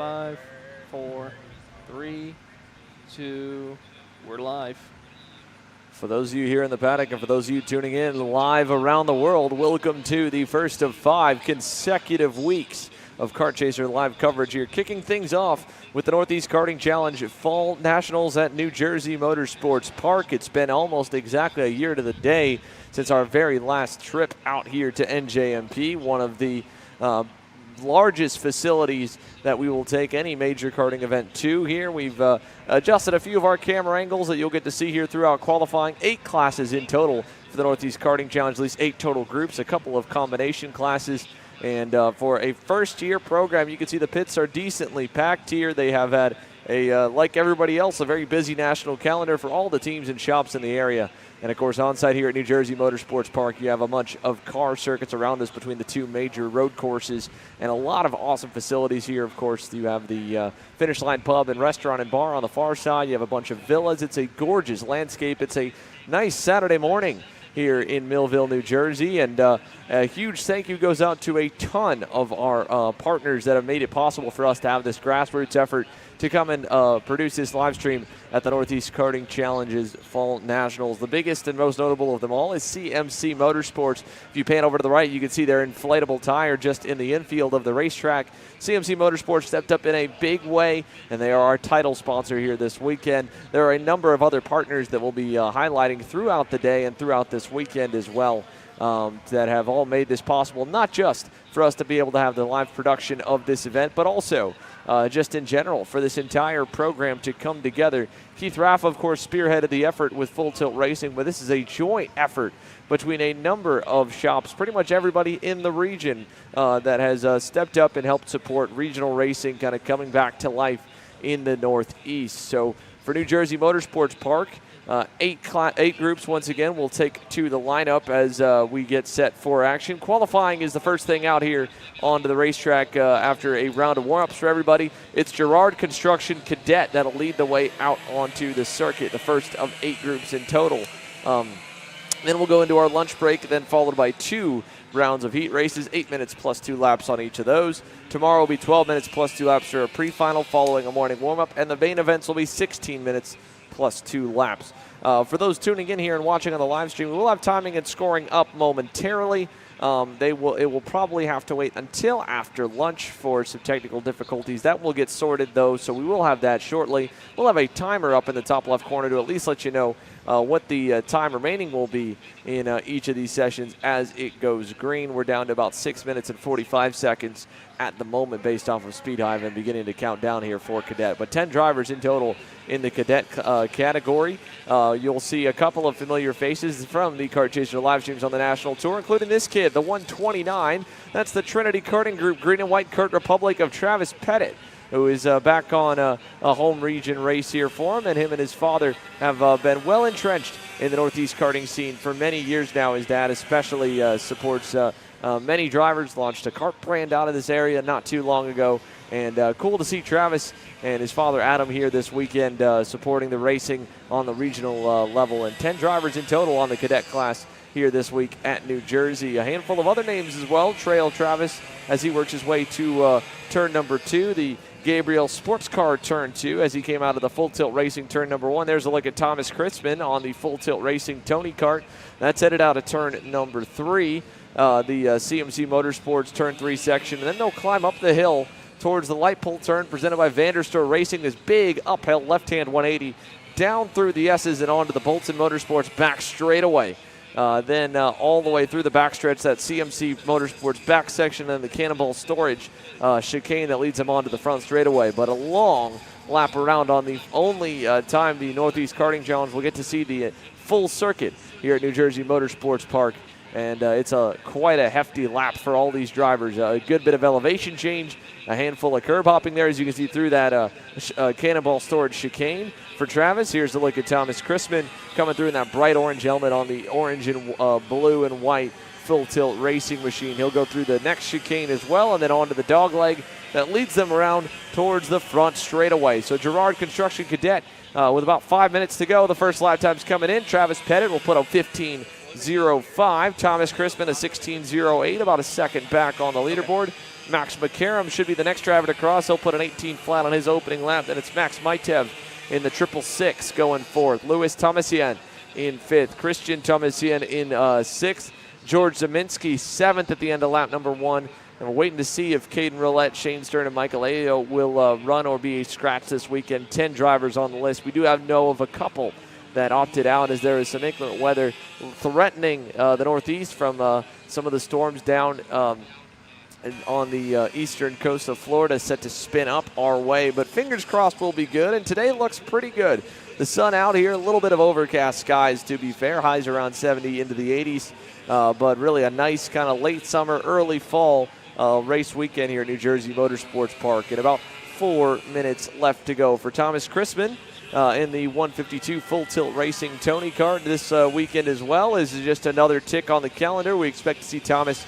5, 4, 3, 2, we're live. For those of you here in the paddock and for those of you tuning in live around the world, welcome to the first of 5 consecutive weeks of Kart Chaser live coverage here. Kicking things off with the Northeast Karting Challenge Fall Nationals at New Jersey Motorsports Park. It's been almost exactly a year to the day since our very last trip out here to NJMP, one of the largest facilities that we will take any major karting event to here. We've adjusted a few of our camera angles that you'll get to see here throughout qualifying. 8 classes in total for the Northeast Karting Challenge, at least 8 total groups, a couple of combination classes. And for a first-year program, you can see the pits are decently packed here. They have had, like everybody else, a very busy national calendar for all the teams and shops in the area. And, of course, on site here at New Jersey Motorsports Park, you have a bunch of car circuits around us between the 2 major road courses and a lot of awesome facilities here. Of course, you have the Finish Line Pub and Restaurant and Bar on the far side. You have a bunch of villas. It's a gorgeous landscape. It's a nice Saturday morning here in Millville, New Jersey. And a huge thank you goes out to a ton of our partners that have made it possible for us to have this grassroots effort to come and produce this live stream at the Northeast Karting Challenge's Fall Nationals. The biggest and most notable of them all is CMC Motorsports. If you pan over to the right, you can see their inflatable tire just in the infield of the racetrack. CMC Motorsports stepped up in a big way, and they are our title sponsor here this weekend. There are a number of other partners that we'll be highlighting throughout the day and throughout this weekend as well. That have all made this possible, not just for us to be able to have the live production of this event, but also just in general for this entire program to come together. Keith Raff, of course, spearheaded the effort with Full Tilt Racing, but this is a joint effort between a number of shops, pretty much everybody in the region that has stepped up and helped support regional racing kind of coming back to life in the Northeast. So for New Jersey Motorsports Park, 8 groups once again will take to the lineup as we get set for action. Qualifying is the first thing out here onto the racetrack after a round of warm-ups for everybody. It's Girard Construction Cadet that'll lead the way out onto the circuit, the first of 8 groups in total. Then we'll go into our lunch break, then followed by 2 rounds of heat races, 8 minutes plus 2 laps on each of those. Tomorrow will be 12 minutes plus 2 laps for a pre-final following a morning warm-up, and the main events will be 16 minutes plus 2 laps. For those tuning in here and watching on the live stream, we will have timing and scoring up momentarily. It will probably have to wait until after lunch for some technical difficulties. That will get sorted, though, so we will have that shortly. We'll have a timer up in the top left corner to at least let you know what the time remaining will be in each of these sessions as it goes green. We're down to about 6 minutes and 45 seconds at the moment based off of Speed Hive and beginning to count down here for Cadet. But 10 drivers in total in the Cadet category. You'll see a couple of familiar faces from the Kart Chaser live streams on the National Tour, including this kid, the 129. That's the Trinity Karting Group Green and White Kart Republic of Travis Pettit, who is back on a home region race here for him. And him and his father have been well entrenched in the Northeast karting scene for many years now. His dad especially supports many drivers, launched a kart brand out of this area not too long ago. And cool to see Travis and his father Adam here this weekend supporting the racing on the regional level. And 10 drivers in total on the cadet class here this week at New Jersey. A handful of other names as well trail Travis as he works his way to turn number 2, the Gabriel Sports Car turn 2 as he came out of the Full Tilt Racing turn number 1. There's a look at Thomas Crispin on the Full Tilt Racing Tony kart. That's headed out of turn number 3, the CMC Motorsports turn 3 section. And then they'll climb up the hill towards the light pole turn presented by Vanderstor Racing, this big uphill left-hand 180 down through the S's and onto the Bolton Motorsports back straightaway. Then all the way through the backstretch, that CMC Motorsports back section and the Cannonball Storage chicane that leads them onto the front straightaway. But a long lap around on the only time the Northeast Karting Challenge will get to see the full circuit here at New Jersey Motorsports Park. And it's quite a hefty lap for all these drivers. A good bit of elevation change, a handful of curb hopping there, as you can see through that Cannonball Storage chicane. For Travis, here's a look at Thomas Crispin coming through in that bright orange helmet on the orange and blue and white Full Tilt Racing machine. He'll go through the next chicane as well and then onto the dog leg that leads them around towards the front straightaway. So Girard Construction Cadet with about 5 minutes to go. The first lap time's coming in. Travis Pettit will put a 15.05. Thomas Crispin a 16.08, about a second back on the leaderboard. Max McCarron should be the next driver to cross. He'll put an 18 flat on his opening lap. Then it's Max Mitev in the 666 going fourth. Louis Thomasyan in fifth. Christian Thomasyan in sixth. George Zeminski seventh at the end of lap number 1. And we're waiting to see if Caden Roulette, Shane Stern, and Michael Ayo will run or be scratched this weekend. 10 drivers on the list. We do know of a couple that opted out as there is some inclement weather threatening the Northeast from some of the storms down on the eastern coast of Florida, set to spin up our way. But fingers crossed we'll be good, and today looks pretty good. The sun out here, a little bit of overcast skies to be fair. Highs around 70 into the 80s, but really a nice kind of late summer, early fall race weekend here at New Jersey Motorsports Park. And about 4 minutes left to go for Thomas Chrisman in the 152 Full Tilt Racing Tony Kart this weekend as well. Is just another tick on the calendar. We expect to see Thomas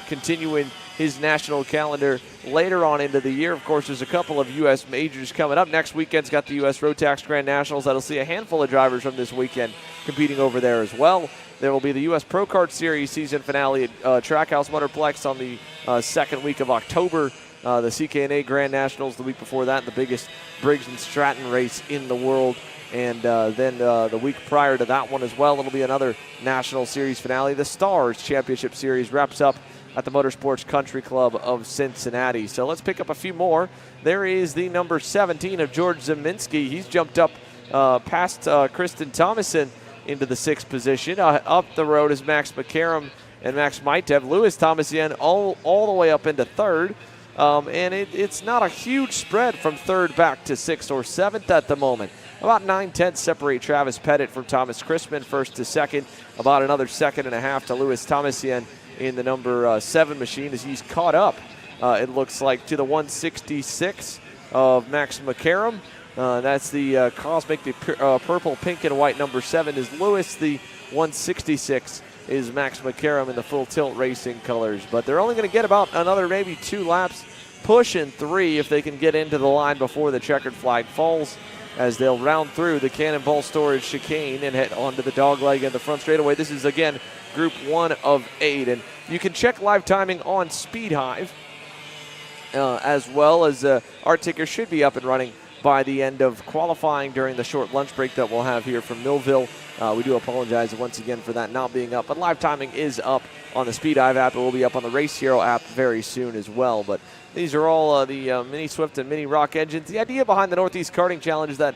continuing his national calendar later on into the year. Of course, there's a couple of U.S. majors coming up. Next weekend's got the U.S. Road Tax Grand Nationals. That'll see a handful of drivers from this weekend competing over there as well. There will be the U.S. Pro Kart Series season finale at Trackhouse Motorplex on the second week of October. The CK&A Grand Nationals the week before that, the biggest Briggs & Stratton race in the world. And then the week prior to that one as well, it'll be another National Series finale. The Stars Championship Series wraps up at the Motorsports Country Club of Cincinnati. So let's pick up a few more. There is the number 17 of George Zeminski. He's jumped up past Kristen Thomason into the 6th position. Up the road is Max McCarron and Max Mitev. Louis Thomasyan all the way up into 3rd. And it's not a huge spread from 3rd back to 6th or 7th at the moment. About 9/10 separate Travis Pettit from Thomas Chrisman, 1st to 2nd. About another 1.5 to Louis Thomasyan in the number 7 machine as he's caught up, it looks like, to the 166 of Max McCarron. That's the Cosmic, the purple, pink, and white number 7 is Louis. The 166 is Max McCarron in the Full Tilt Racing colors. But they're only going to get about another maybe 2 laps, pushing 3 if they can get into the line before the checkered flag falls, as they'll round through the Cannonball Storage chicane and head onto the dogleg in the front straightaway. This is, again, Group 1 of 8. And you can check live timing on Speed Hive, as well as our ticker should be up and running by the end of qualifying during the short lunch break that we'll have here from Millville. We do apologize once again for that not being up, but live timing is up on the Speed Hive app. It will be up on the Race Hero app very soon as well. But these are all the Mini Swift and Mini Rock engines. The idea behind the Northeast Karting Challenge is that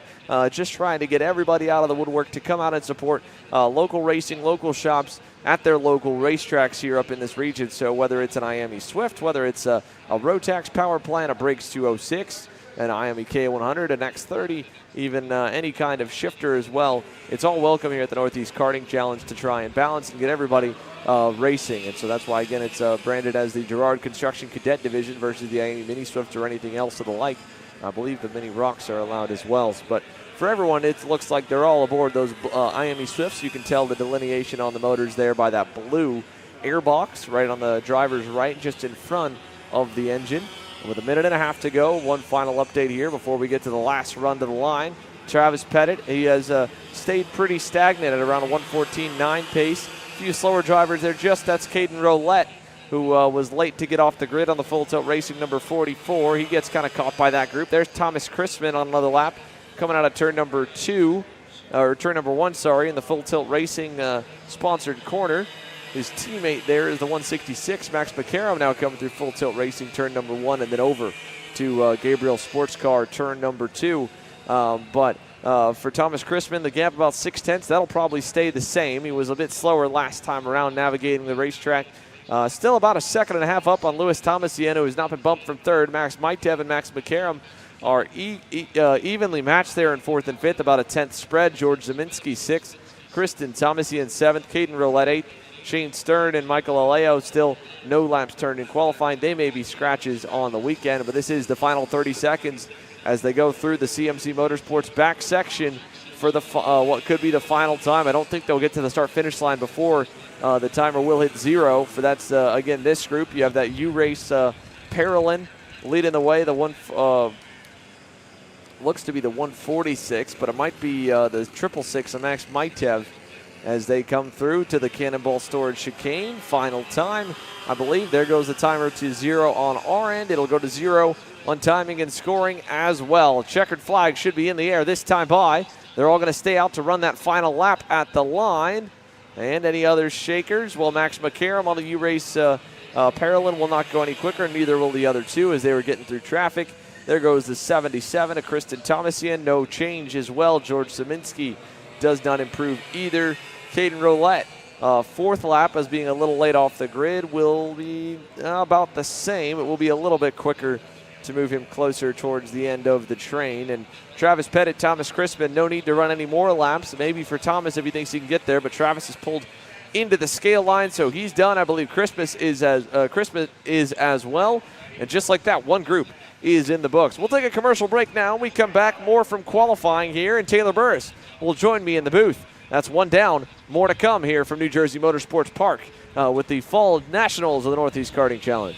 just trying to get everybody out of the woodwork to come out and support local racing, local shops at their local racetracks here up in this region. So whether it's an IME Swift, whether it's a Rotax power plant, a Briggs 206, an IME K100, an X30, even any kind of shifter as well, it's all welcome here at the Northeast Karting Challenge to try and balance and get everybody racing. And so that's why, again, it's branded as the Girard Construction Cadet Division versus the IME Mini Swift or anything else of the like. I believe the Mini Rocks are allowed as well. But for everyone, it looks like they're all aboard those IME Swifts. You can tell the delineation on the motors there by that blue airbox right on the driver's right, just in front of the engine. With 1.5 minutes to go, one final update here before we get to the last run to the line. Travis Pettit, he has stayed pretty stagnant at around a 1:14.9 pace. A few slower drivers there, that's Caden Roulette, who was late to get off the grid on the Full Tilt Racing number 44. He gets kind of caught by that group. There's Thomas Chrisman on another lap, coming out of turn number 1, in the Full Tilt Racing sponsored corner. His teammate there is the 166, Max McCarron, now coming through Full Tilt Racing, turn number 1, and then over to Gabriel Sports Car, turn number 2. But for Thomas Chrisman, the gap about 0.6. That'll probably stay the same. He was a bit slower last time around navigating the racetrack. Still about 1.5 seconds up on Louis Thomasyan, who has not been bumped from 3rd. Max Mitev and Max McCarron are evenly matched there in 4th and 5th, about a 10th spread. George Zeminski 6th, Kristen Thomasyan 7th, Caden Roulette 8th. Shane Stern and Michael Aleo still no laps turned in qualifying. They may be scratches on the weekend, but this is the final 30 seconds as they go through the CMC Motorsports back section for the what could be the final time. I don't think they'll get to the start-finish line before the timer will hit 0. For that's, again, this group. You have that U-Race Parolin leading the way. The one looks to be the 146, but it might be the 666 of Max Mitev as they come through to the Cannonball Storage chicane. Final time, I believe. There goes the timer to 0 on our end. It'll go to 0 on timing and scoring as well. Checkered flag should be in the air this time by. They're all going to stay out to run that final lap at the line. And any other shakers? Well, Max McCarron on the U-Race Parolin will not go any quicker, and neither will the other two as they were getting through traffic. There goes the 77 of Kristen Thomasian. No change as well. George Siminski does not improve either. Caden Roulette, fourth lap as being a little late off the grid, will be about the same. It will be a little bit quicker to move him closer towards the end of the train. And Travis Pettit, Thomas Crispin, no need to run any more laps. Maybe for Thomas if he thinks he can get there, but Travis is pulled into the scale line, so he's done. I believe Crispin is as well. And just like that, one group is in the books. We'll take a commercial break now. When we come back, more from qualifying here, and Taylor Burris will join me in the booth. That's one down. More to come here from New Jersey Motorsports Park with the Fall Nationals of the Northeast Karting Challenge.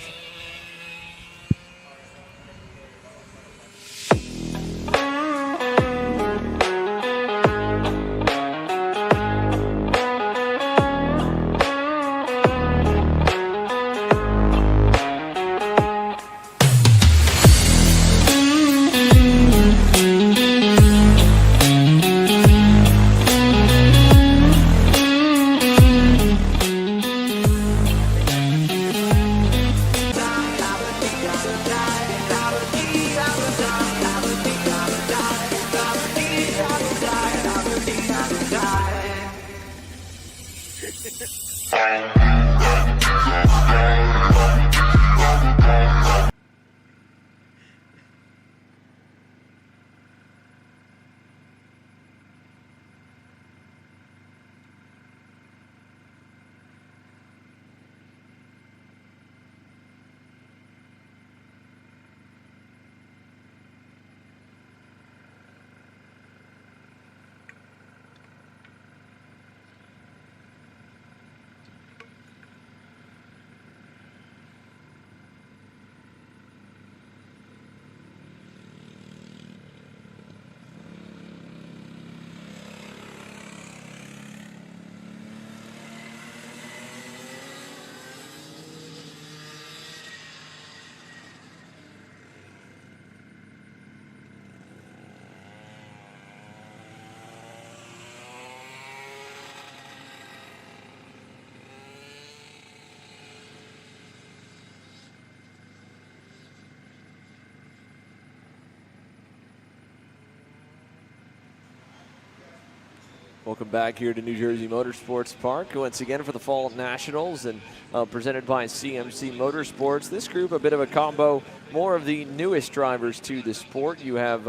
Welcome back here to New Jersey Motorsports Park once again for the Fall Nationals, and presented by CMC Motorsports. This group, a bit of a combo, more of the newest drivers to the sport. You have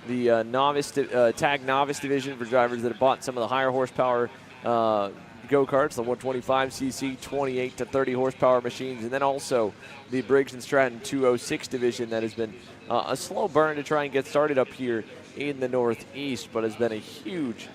the novice tag novice division for drivers that have bought some of the higher horsepower go-karts, the 125cc, 28 to 30 horsepower machines, and then also the Briggs & Stratton 206 division that has been a slow burn to try and get started up here in the Northeast, but has been a huge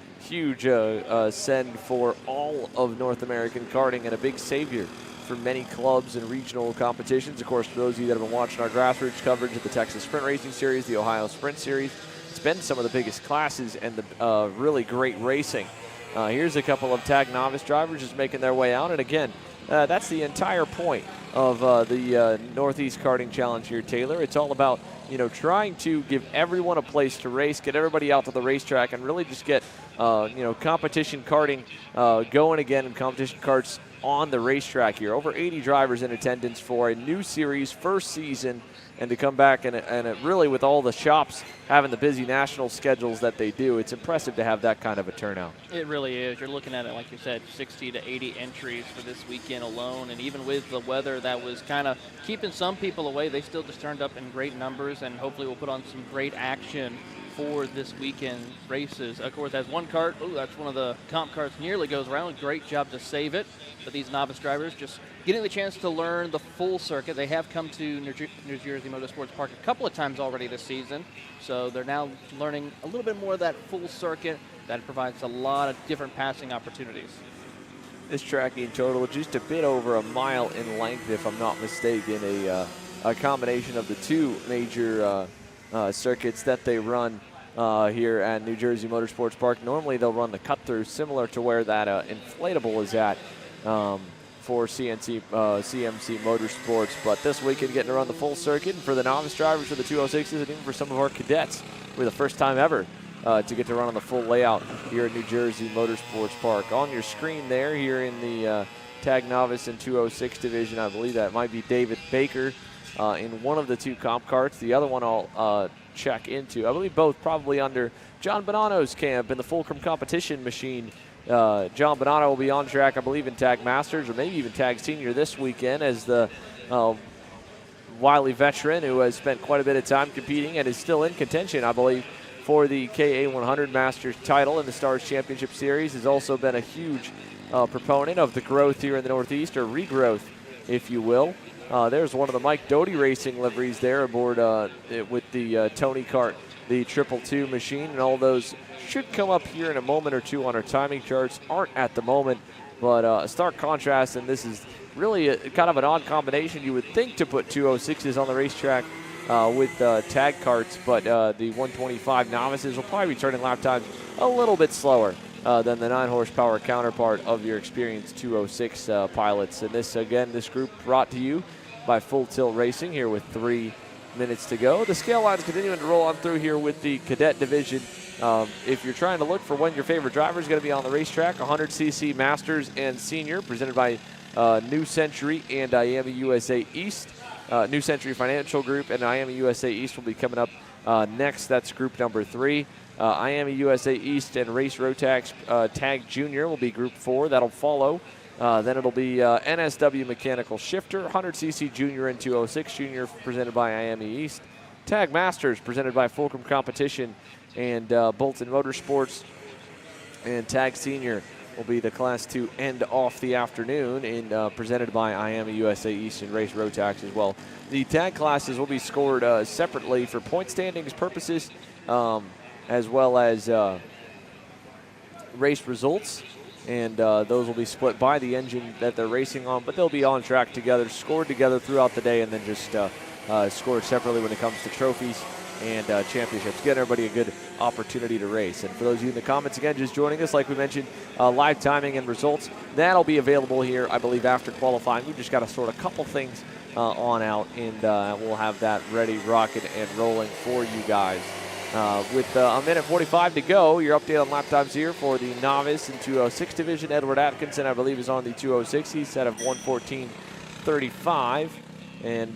send for all of North American karting and a big savior for many clubs and regional competitions. Of course, for those of you that have been watching our grassroots coverage of the Texas Sprint Racing Series, the Ohio Sprint Series, it's been some of the biggest classes and the really great racing. Here's a couple of tag novice drivers just making their way out, and again, that's the entire point of the Northeast Karting Challenge here, Taylor. It's all about, trying to give everyone a place to race, get everybody out to the racetrack, and really just get, competition karting going again, and competition karts on the racetrack here. Over 80 drivers in attendance for a new series, first season, and to come back and really with all the shops having the busy national schedules that they do, it's impressive to have that kind of a turnout. It really is. You're looking at it, like you said, 60 to 80 entries for this weekend alone, and even with the weather that was kind of keeping some people away, they still just turned up in great numbers, and hopefully we'll put on some great action for this weekend races. Of course, as one kart, that's one of the comp karts nearly goes around. Great job to save it. But these novice drivers just getting the chance to learn the full circuit. They have come to New Jersey Motorsports Park a couple of times already this season. So they're now learning a little bit more of that full circuit that provides a lot of different passing opportunities. This track in total just a bit over a mile in length, if I'm not mistaken. A combination of the two major circuits that they run here at New Jersey Motorsports Park. Normally they'll run the cut-through similar to where that inflatable is at for CMC Motorsports. But this weekend getting to run the full circuit, and for the novice drivers for the 206s, and even for some of our cadets, we're the first time ever to get to run on the full layout here at New Jersey Motorsports Park. On your screen there, here in the Tag Novice and 206 division, I believe that might be David Baker in one of the two comp carts. The other one I'll check into. I believe both probably under John Bonanno's camp in the Fulcrum competition machine. John Bonanno will be on track, I believe, in Tag Masters or maybe even Tag Senior this weekend as the wily veteran who has spent quite a bit of time competing and is still in contention, I believe, for the KA100 Masters title in the Stars Championship Series. Has also been a huge proponent of the growth here in the Northeast, or regrowth, if you will. There's one of the Mike Doty Racing liveries there aboard with the Tony Kart, the 222 machine, and all those should come up here in a moment or two on our timing charts. Aren't at the moment, but a stark contrast, and this is really kind of an odd combination. You would think to put 206s on the racetrack with tag carts, but the 125 novices will probably be turning lap times a little bit slower than the 9 horsepower counterpart of your experienced 206 pilots. And this group brought to you by Full Tilt Racing here with 3 minutes to go. The scale line is continuing to roll on through here with the cadet division. If you're trying to look for when your favorite driver is going to be on the racetrack, 100cc Masters and Senior presented by New Century and IAMA USA East. New Century Financial Group and IAMA USA East will be coming up next. That's group number 3. IAMA USA East and Race Rotax Tag Junior will be group 4. That'll follow. Then it'll be NSW Mechanical Shifter, 100cc Junior and 206 Junior presented by IAMA East. Tag Masters presented by Fulcrum Competition and Bolton Motorsports. And Tag Senior will be the Class 2 end off the afternoon and presented by IAMA USA East and Race Rotax as well. The tag classes will be scored separately for point standings purposes, as well as race results, and those will be split by the engine that they're racing on, but they'll be on track together, scored together throughout the day, and then just scored separately when it comes to trophies and championships. Get everybody a good opportunity to race. And for those of you in the comments, again, just joining us, like we mentioned, live timing and results, that'll be available here, I believe, after qualifying. We've just got to sort a couple things on out, and we'll have that ready, rocking, and rolling for you guys. With a minute 45 to go, your update on lap times here for the novice and 206 division. Edward Atkinson, I believe, is on the 206. He's set of 114.35. And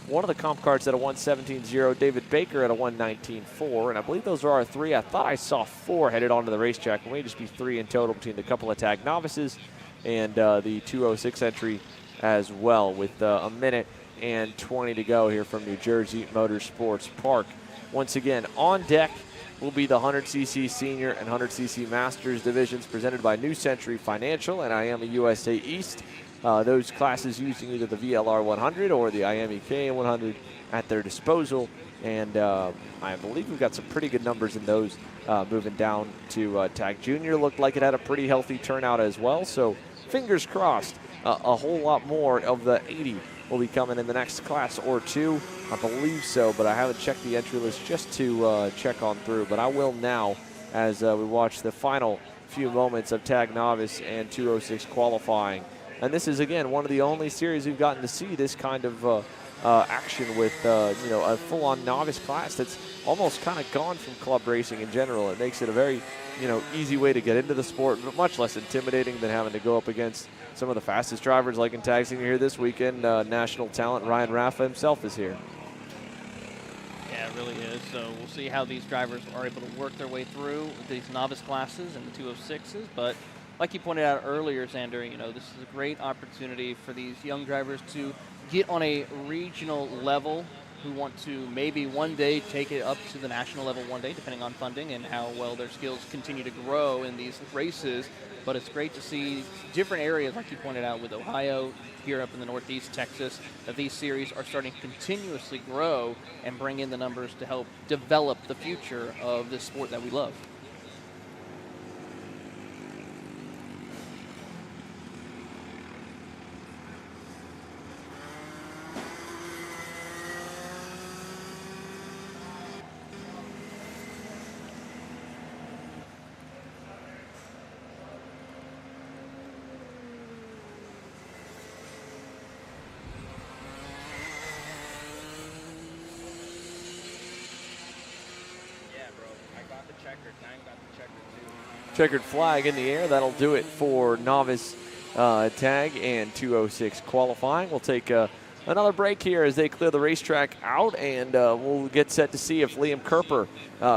one of the comp carts at a 117.0. David Baker at a 119.4. And I believe those are our 3. I thought I saw 4 headed onto the racetrack. It may just be 3 in total between the couple of tag novices and the 206 entry as well, with a minute and 20 to go here from New Jersey Motorsports Park. Once again, on deck will be the 100cc Senior and 100cc Masters divisions presented by New Century Financial and IAMA USA East. Those classes using either the VLR 100 or the IAMA KA 100 at their disposal. And I believe we've got some pretty good numbers in those moving down to Tag Junior. Looked like it had a pretty healthy turnout as well. So fingers crossed, a whole lot more of the 80 will be coming in the next class or 2. I believe so, but I haven't checked the entry list just to check on through. But I will now as we watch the final few moments of Tag Novice and 206 qualifying. And this is, again, one of the only series we've gotten to see this kind of action with, a full-on novice class that's almost kind of gone from club racing in general. It makes it a very, easy way to get into the sport, but much less intimidating than having to go up against some of the fastest drivers like in Tag Senior here this weekend. National talent Ryan Raffa himself is here. Yeah, it really is. So we'll see how these drivers are able to work their way through these novice classes and the 206s, but like you pointed out earlier, Xander, this is a great opportunity for these young drivers to get on a regional level, who want to maybe one day take it up to the national level one day, depending on funding and how well their skills continue to grow in these races. But it's great to see different areas, like you pointed out, with Ohio, here up in the Northeast, Texas, that these series are starting to continuously grow and bring in the numbers to help develop the future of this sport that we love. Checkered flag in the air. That'll do it for novice tag and 206 qualifying. We'll take another break here as they clear the racetrack out, and we'll get set to see if Liam Kerper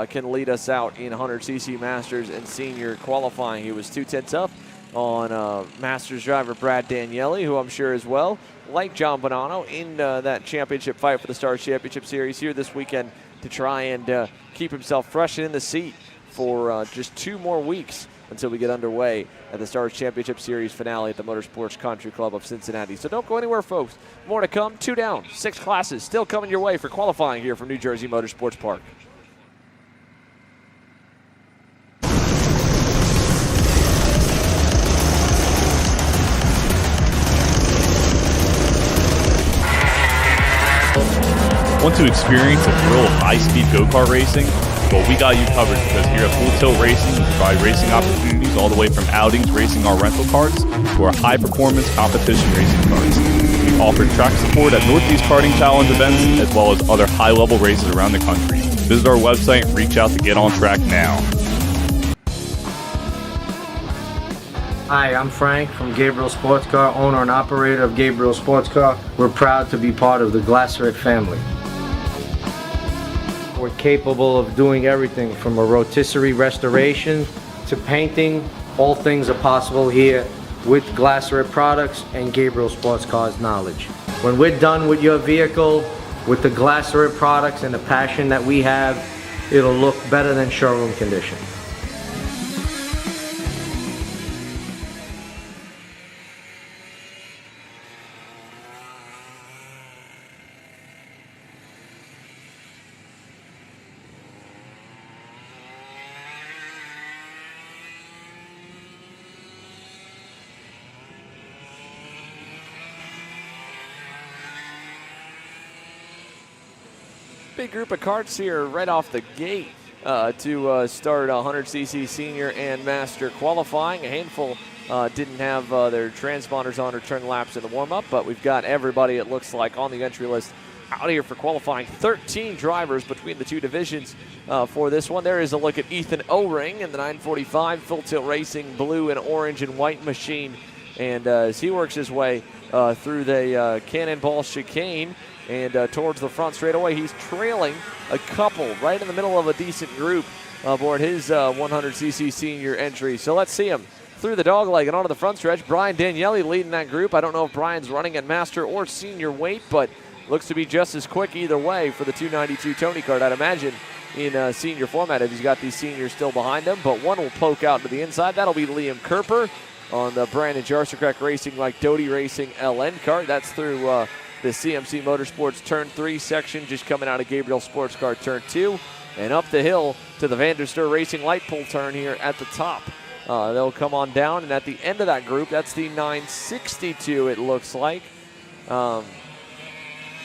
can lead us out in 100cc Masters and Senior qualifying. He was 2/10 up on Masters driver Brad Daniele, who I'm sure as well, like John Bonanno, in that championship fight for the Stars Championship Series here this weekend to try and keep himself fresh and in the seat for just 2 more weeks until we get underway at the Stars Championship Series finale at the Motorsports Country Club of Cincinnati. So don't go anywhere, folks. More to come. 2 down, 6 classes still coming your way for qualifying here from New Jersey Motorsports Park. Want to experience a thrill of high-speed go-kart racing? Well, we got you covered because here at Full Tilt Racing, we provide racing opportunities all the way from outings racing our rental karts to our high-performance competition racing karts. We offer track support at Northeast Karting Challenge events as well as other high-level races around the country. Visit our website and reach out to get on track now. Hi, I'm Frank from Gabriel Sports Car, owner and operator of Gabriel Sports Car. We're proud to be part of the Glasseret family. We're capable of doing everything from a rotisserie restoration to painting. All things are possible here with Glasseret products and Gabriel Sports Car's knowledge. When we're done with your vehicle, with the Glasseret products and the passion that we have, it'll look better than showroom condition. Big group of karts here right off the gate to start 100cc Senior and Master qualifying. A handful didn't have their transponders on or turn laps in the warm-up, but we've got everybody, it looks like, on the entry list out here for qualifying. 13 drivers between the 2 divisions for this one. There is a look at Ethan O-Ring in the 945 Full Tilt Racing blue and orange and white machine. And as he works his way through the Cannonball chicane and towards the front straightaway, he's trailing a couple right in the middle of a decent group aboard his 100cc Senior entry. So let's see him through the dogleg and onto the front stretch. Brian Daniele leading that group. I don't know if Brian's running at Master or Senior weight, but looks to be just as quick either way for the 292 Tony kart, I'd imagine, in Senior format if he's got these Seniors still behind him. But one will poke out to the inside. That'll be Liam Kerper on the Brandon Jarsikrek Racing like Doty Racing LN kart. That's through the CMC Motorsports Turn 3 section, just coming out of Gabriel Sports Car Turn 2, and up the hill to the Vanderstur Racing light pole turn here at the top. They'll come on down, and at the end of that group, that's the 962, it looks like. Comp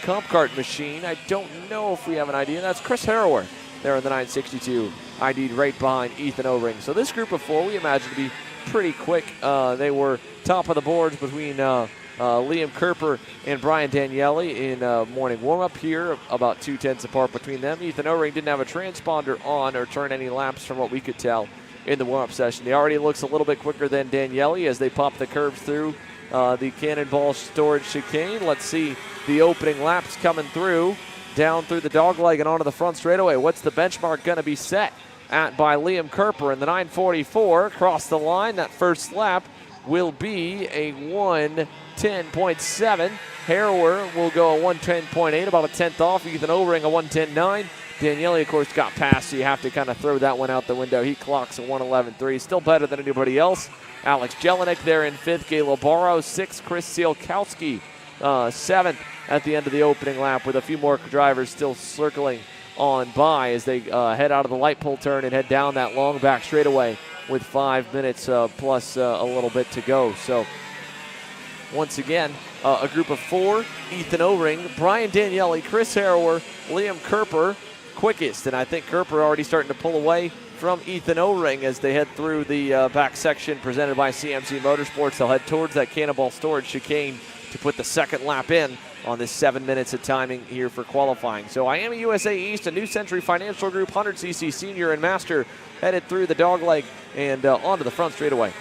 kart machine, I don't know if we have an idea. That's Chris Harrower there in the 962, ID'd right behind Ethan O-Ring. So this group of 4 we imagine to be pretty quick. They were top of the boards between Liam Kerper and Brian Daniele in morning warm-up here, about 2/10 apart between them. Ethan O-Ring didn't have a transponder on or turn any laps from what we could tell in the warm-up session. He already looks a little bit quicker than Daniele as they pop the curves through the Cannonball storage chicane. Let's see the opening laps coming through, down through the dogleg and onto the front straightaway. What's the benchmark going to be set at by Liam Kerper in the 944? Across the line, that first lap will be a 1:10.7. Harrower will go a 1:10.8, about a 10th off. Ethan O-Ring a 1:10.9. Daniele, of course, got past, so you have to kind of throw that one out the window. He clocks a 1:11.3. Still better than anybody else. Alex Jelinek there in 5th. Galo Barrow 6th. Chris Sielkowski 7th at the end of the opening lap, with a few more drivers still circling on by as they head out of the light pole turn and head down that long back straightaway with 5 minutes plus a little bit to go. So once again, a group of 4, Ethan O-Ring, Brian Daniele, Chris Harrower, Liam Kerper, quickest. And I think Kerper already starting to pull away from Ethan O-Ring as they head through the back section presented by CMC Motorsports. They'll head towards that Cannonball storage chicane to put the second lap in on this 7 minutes of timing here for qualifying. So Miami USA East, a New Century Financial Group 100cc Senior and Master headed through the dogleg and onto the front straightaway.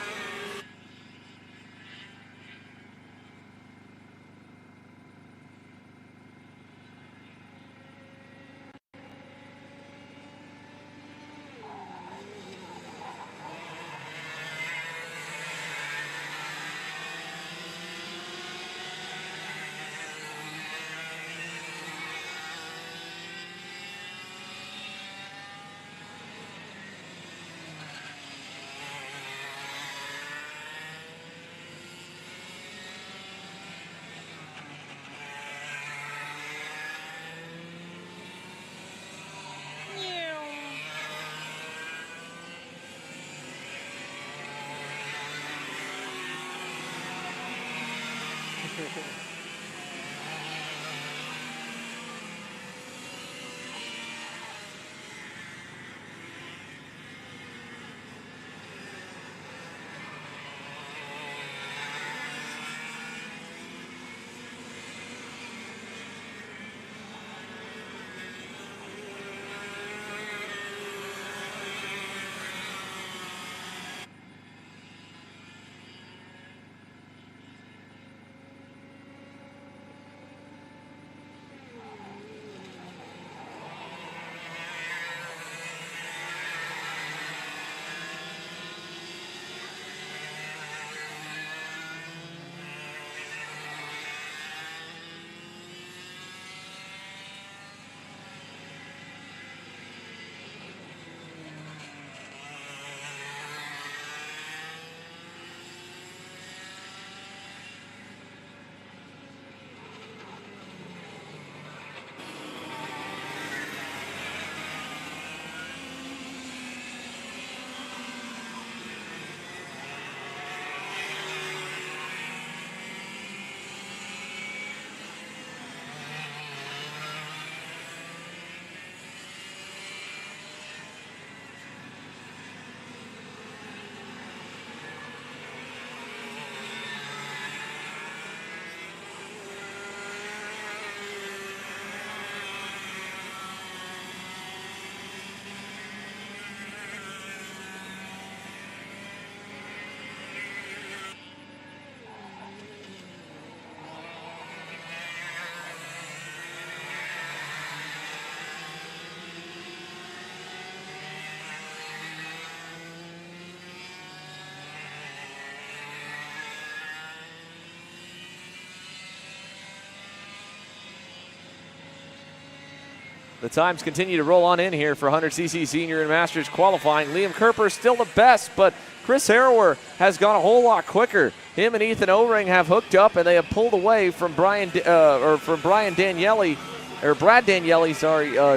The times continue to roll on in here for 100cc Senior and Masters qualifying. Liam Kerper still the best, but Chris Harrower has gone a whole lot quicker. Him and Ethan O-Ring have hooked up, and they have pulled away from Brad Daniele,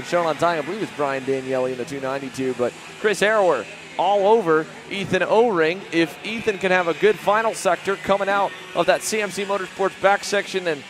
shown on time. I believe it's Brian Daniele in the 292, but Chris Harrower all over Ethan O-Ring. If Ethan can have a good final sector coming out of that CMC Motorsports back section and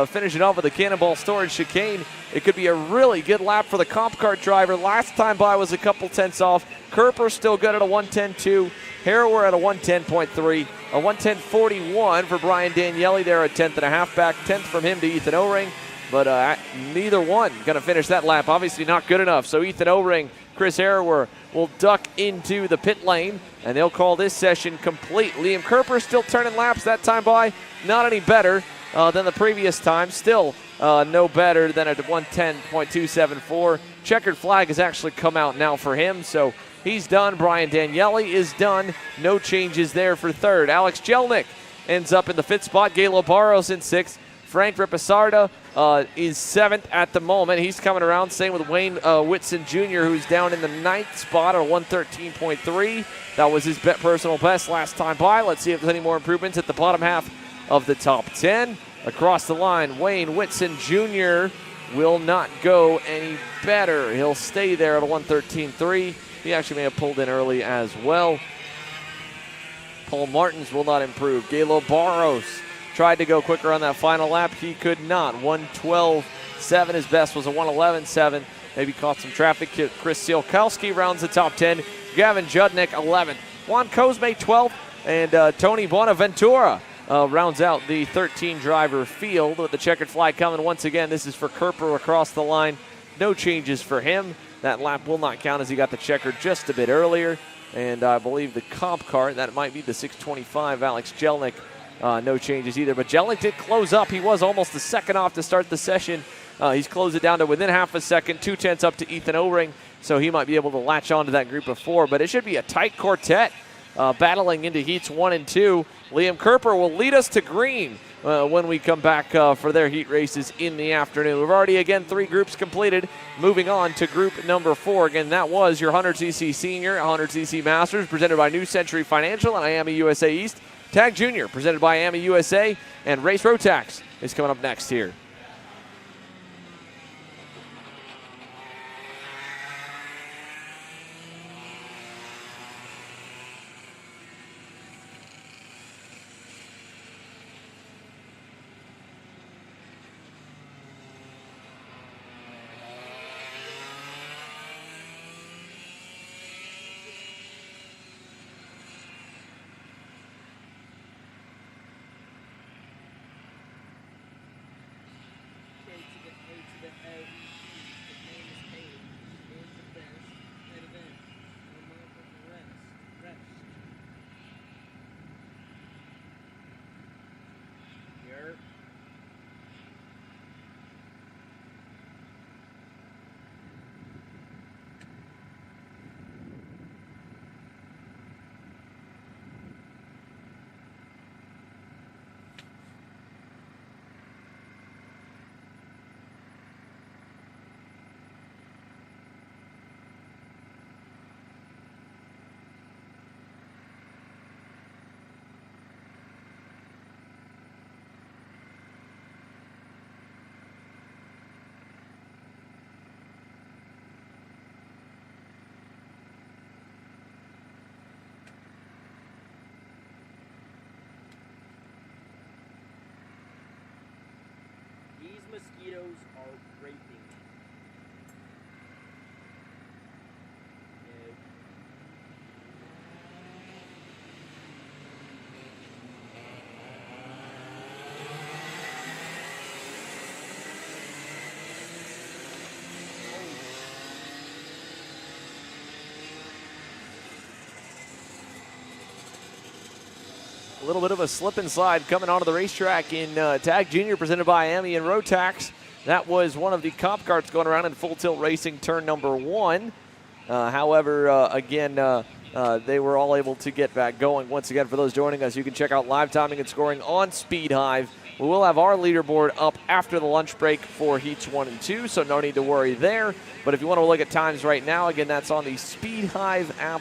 finishing off with a Cannonball Storage chicane, it could be a really good lap for the comp kart driver. Last time by was a couple tenths off. Kerper still good at a 1:10.2. Harrower at a 1:10.3. A 1:10.41 for Brian Daniele there, a tenth and a half back. 10th from him to Ethan O-Ring. But neither one going to finish that lap. Obviously not good enough. So Ethan O-Ring, Chris Harrower will duck into the pit lane, and they'll call this session complete. Liam Kerper still turning laps that time by. Not any better than the previous time. Still no better than a 1:10.274. Checkered flag has actually come out now for him, so he's done. Brian Daniele is done. No changes there for third. Alex Jelnick ends up in the fifth spot. Galo Barros in sixth. Frank Ripisarda is seventh at the moment. He's coming around. Same with Wayne Whitson Jr., who's down in the ninth spot at a 1:13.3. That was his personal best last time by. Let's see if there's any more improvements at the bottom half of the top 10. Across the line, Wayne Whitson Jr. will not go any better. He'll stay there at a 1:13.3. He actually may have pulled in early as well. Paul Martins will not improve. Galo Barros tried to go quicker on that final lap. He could not. 1:12.7. His best was a 1:11.7. Maybe caught some traffic. Chris Sielkowski rounds the top 10. Gavin Judnick, 11th. Juan Cosme, 12th. And Tony Bonaventura rounds out the 13-driver field with the checkered flag coming once again. This is for Kerper across the line. No changes for him. That lap will not count as he got the checkered just a bit earlier. And I believe the comp car, that might be the 625, Alex Jelnick, no changes either. But Jelnick did close up. He was almost a second off to start the session. He's closed it down to within half a second, 2/10 up to Ethan O-Ring. So he might be able to latch on to that group of 4. But it should be a tight quartet battling into heats 1 and 2. Liam Kerper will lead us to green when we come back for their heat races in the afternoon. We've already, again, 3 groups completed. Moving on to group number 4. Again, that was your 100cc Senior, 100cc Masters, presented by New Century Financial and IAMI USA East. Tag Junior, presented by IAMI USA, and Race Rotax is coming up next here. Mosquitoes are raping me. A little bit of a slip and slide coming onto the racetrack in Tag Junior, presented by IAMI and Rotax. That was one of the comp carts going around in Full Tilt Racing turn number 1. However, again, they were all able to get back going. Once again, for those joining us, you can check out live timing and scoring on Speed Hive. We will have our leaderboard up after the lunch break for heats 1 and 2, so no need to worry there. But if you want to look at times right now, again, that's on the Speed Hive app.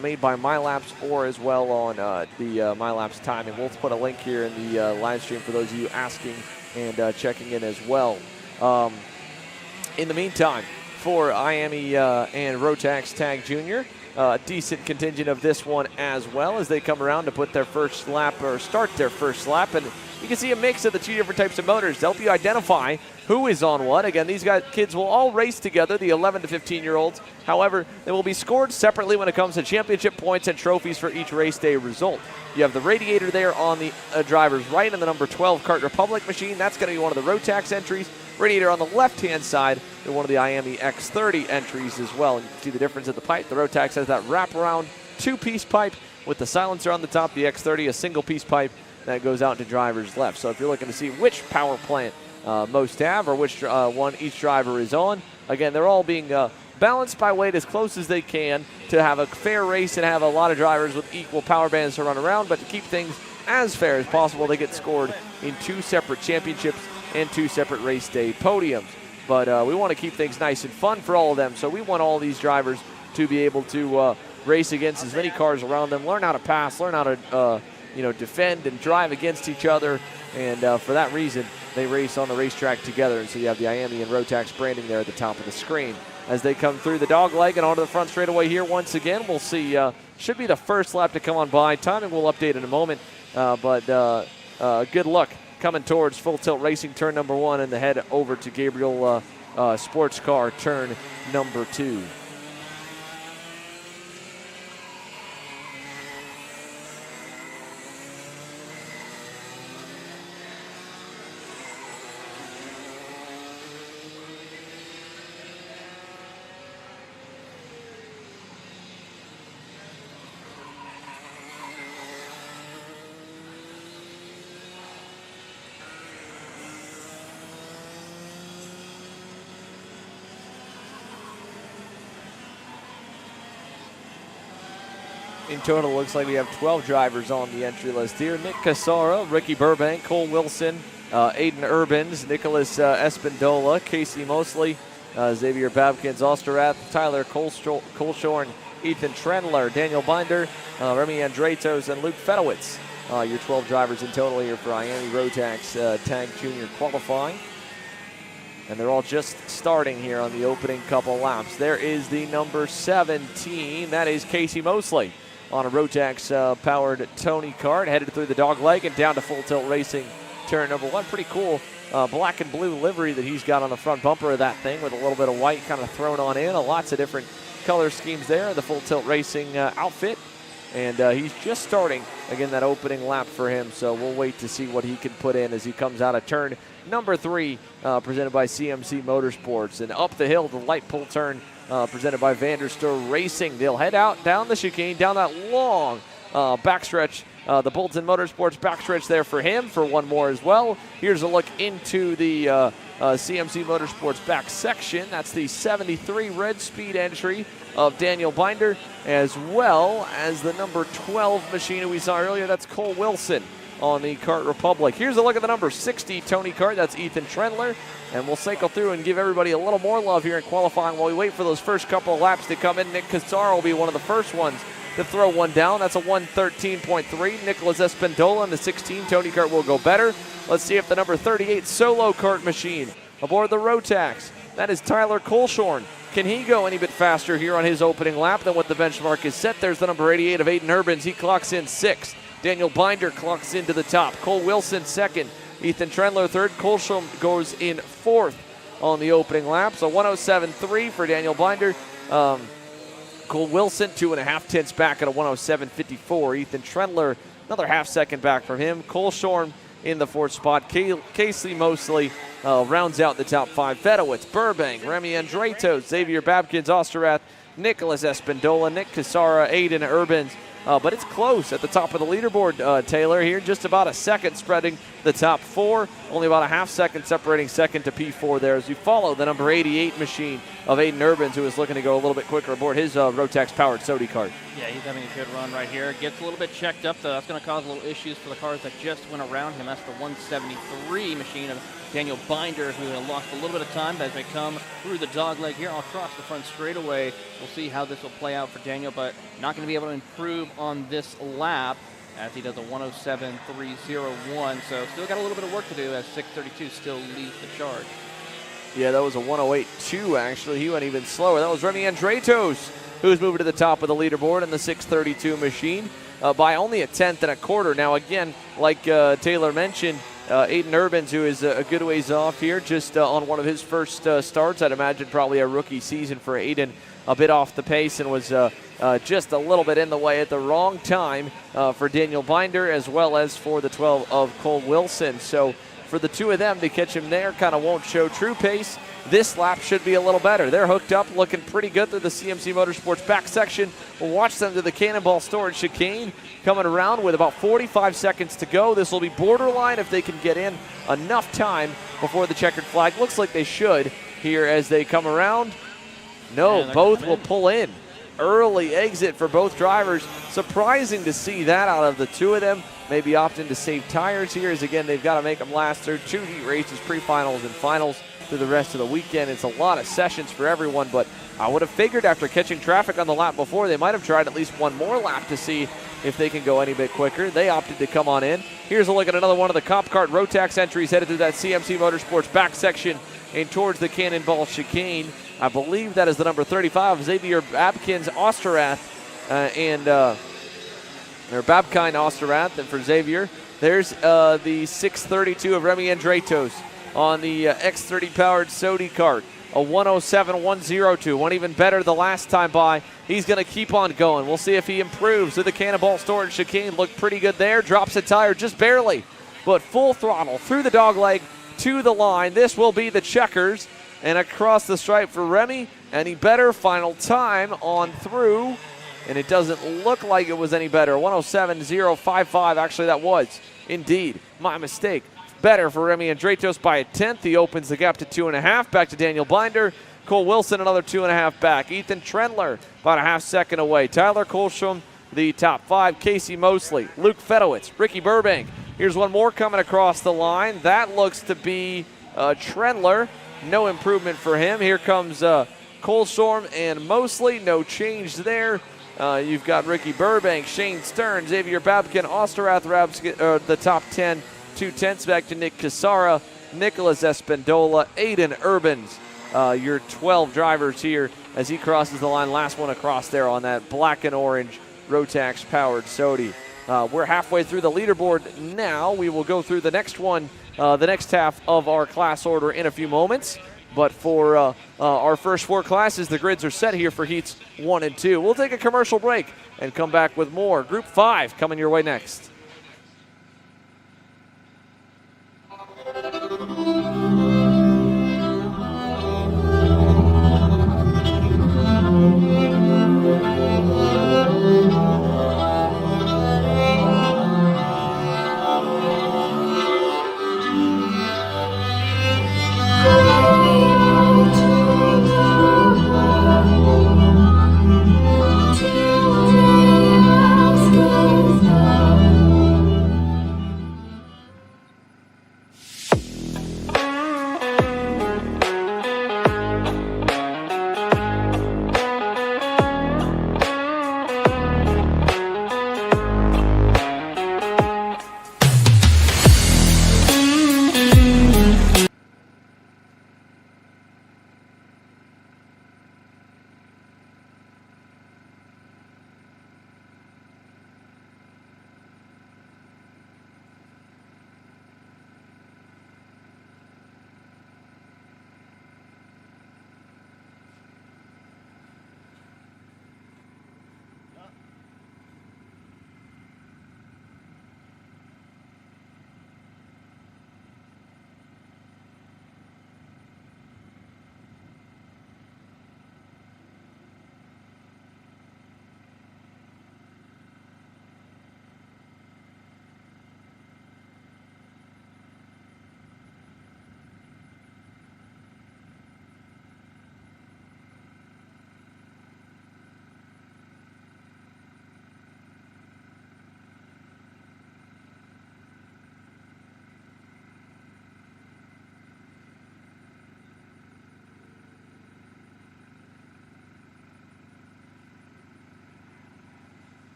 Made by MyLaps, or as well on the MyLaps timing. We'll put a link here in the live stream for those of you asking and checking in as well. In the meantime, for IAMI and Rotax Tag Junior, decent contingent of this one as well as they come around to put their first lap or start their first lap. And you can see a mix of the 2 different types of motors to help you identify who is on what. Again, these kids will all race together, the 11 to 15-year-olds. However, they will be scored separately when it comes to championship points and trophies for each race day result. You have the radiator there on the driver's right and the number 12 Kart Republic machine. That's going to be one of the Rotax entries. Radiator on the left-hand side and one of the IAMI X30 entries as well. And you can see the difference in the pipe. The Rotax has that wraparound 2-piece pipe with the silencer on the top. The X30, a single-piece pipe that goes out to driver's left. So if you're looking to see which power plant most have or which one each driver is on, again, they're all being balanced by weight as close as they can to have a fair race and have a lot of drivers with equal power bands to run around. But to keep things as fair as possible, they get scored in 2 separate championships and 2 separate race day podiums. But we want to keep things nice and fun for all of them. So we want all these drivers to be able to race against as many cars around them, learn how to pass, learn how to defend and drive against each other. And for that reason, they race on the racetrack together. And so you have the IAMI and Rotax branding there at the top of the screen. As they come through the dog leg and onto the front straightaway here once again, we'll see. Should be the first lap to come on by. Timing we'll update in a moment. But good luck coming towards Full Tilt Racing turn number 1 and the head over to Gabriel Sports Car turn number 2. In total, looks like we have 12 drivers on the entry list here. Nick Cassara, Ricky Burbank, Cole Wilson, Aiden Urbans, Nicholas Espindola, Casey Mosley, Xavier Babkins, Osterrath, Tyler Colshorn, Ethan Trendler, Daniel Binder, Remy Andretos, and Luke Fedowitz. Your 12 drivers in total here for Miami Rotax Tag Junior qualifying. And they're all just starting here on the opening couple laps. There is the number 17. That is Casey Mosley on a Rotax-powered Tony Kart, headed through the dog leg and down to Full Tilt Racing turn number 1. Pretty cool black and blue livery that he's got on the front bumper of that thing with a little bit of white kind of thrown on in. Lots of different color schemes there, the Full Tilt Racing outfit. And he's just starting, again, that opening lap for him. So we'll wait to see what he can put in as he comes out of turn number 3, presented by CMC Motorsports. And up the hill, the light pull turn presented by Vanderstor Racing. They'll head out down the chicane, down that long backstretch. The Bolton Motorsports backstretch there for him for one more as well. Here's a look into the CMC Motorsports back section. That's the 73 red speed entry of Daniel Binder, as well as the number 12 machine we saw earlier. That's Cole Wilson on the Kart Republic. Here's a look at the number 60 Tony Kart. That's Ethan Trendler. And we'll cycle through and give everybody a little more love here in qualifying while we wait for those first couple of laps to come in. Nick Cassara will be one of the first ones to throw one down. That's a 1:13.3. Nicholas Espindola in the 16 Tony Kart will go better. Let's see if the number 38 solo kart machine aboard the Rotax, that is Tyler Colshorn. Can he go any bit faster here on his opening lap than what the benchmark is set? There's the number 88 of Aiden Urbans. He clocks in 6th. Daniel Binder clocks into the top. Cole Wilson 2nd. Ethan Trendler 3rd. Colshorn goes in 4th on the opening lap. So 107.3 for Daniel Binder. Cole Wilson 2.5 tenths back at a 107.54. Ethan Trendler another half second back from him. Colshorn in the 4th spot. Casey Mosley rounds out the top 5. Fedowitz, Burbank, Remy Andretos, Xavier Babkins, Osterrath, Nicholas Espindola, Nick Cassara, Aiden Urbans. But it's close at the top of the leaderboard, Taylor, here. Just about a second spreading the top 4. Only about a half second separating second to P4 there as we follow the number 88 machine of Aiden Urbans, who is looking to go a little bit quicker aboard his Rotax-powered Sodi kart. Yeah, he's having a good run right here. Gets a little bit checked up, though. That's going to cause a little issues for the cars that just went around him. That's the 173 machine of Daniel Binder, who lost a little bit of time as they come through the dog leg here across the front straightaway. We'll see how this will play out for Daniel, but not going to be able to improve on this lap as he does a 107.301. So still got a little bit of work to do as 632 still leads the charge. Yeah, that was a 108.2, actually. He went even slower. That was Remy Andretos, who's moving to the top of the leaderboard in the 632 machine by only a tenth and a quarter. Now, again, like Taylor mentioned, Aiden Urbans, who is a good ways off here, just on one of his first starts. I'd imagine probably a rookie season for Aiden, a bit off the pace and was just a little bit in the way at the wrong time for Daniel Binder, as well as for the 12 of Cole Wilson. So for the two of them to catch him there kind of won't show true pace. This lap should be a little better. They're hooked up, looking pretty good through the CMC Motorsports back section. We'll watch them to the Cannonball Storage chicane, coming around with about 45 seconds to go. This will be borderline if they can get in enough time before the checkered flag. Looks like they should here as they come around. No, both will pull in. Early exit for both drivers. Surprising to see that out of the two of them. Maybe opting to save tires here, as again, they've got to make them last through 2 heat races, pre-finals and finals through the rest of the weekend. It's a lot of sessions for everyone, but I would have figured after catching traffic on the lap before, they might have tried at least one more lap to see if they can go any bit quicker. They opted to come on in. Here's a look at another one of the Comp Kart Rotax entries headed through that CMC Motorsports back section and towards the Cannonball chicane. I believe that is the number 35, Xavier Babkins Osterrath, or Babkine Osterrath, and for Xavier, there's the 632 of Remy Andretos on the X30 powered Sodi kart, a 107.102, one even better the last time by. He's going to keep on going. We'll see if he improves. So the Cannonball Storage chicane looked pretty good there. Drops a tire just barely, but full throttle through the dogleg to the line. This will be the checkers, and across the stripe for Remy. Any better final time on through, and it doesn't look like it was any better. 107.055, actually that was indeed my mistake. Better for Remy Andretos by a tenth. He opens the gap to 2.5. Back to Daniel Binder. Cole Wilson another 2.5 back. Ethan Trendler about a half second away. Tyler Colshorn the top 5. Casey Mosley, Luke Fedowitz, Ricky Burbank. Here's one more coming across the line. That looks to be Trendler. No improvement for him. Here comes Colestorm and Mosley. No change there. You've got Ricky Burbank, Shane Stern, Xavier Babkin, Osterath Rabsky, the top 10. 2/10 back to Nick Casara, Nicholas Espendola, Aiden Urbans. Your 12 drivers here as he crosses the line. Last one across there on that black and orange Rotax powered Sodi. We're halfway through the leaderboard now. We will go through the next one, the next half of our class order in a few moments. But for our first 4 classes, the grids are set here for heats 1 and 2. We'll take a commercial break and come back with more. Group 5 coming your way next.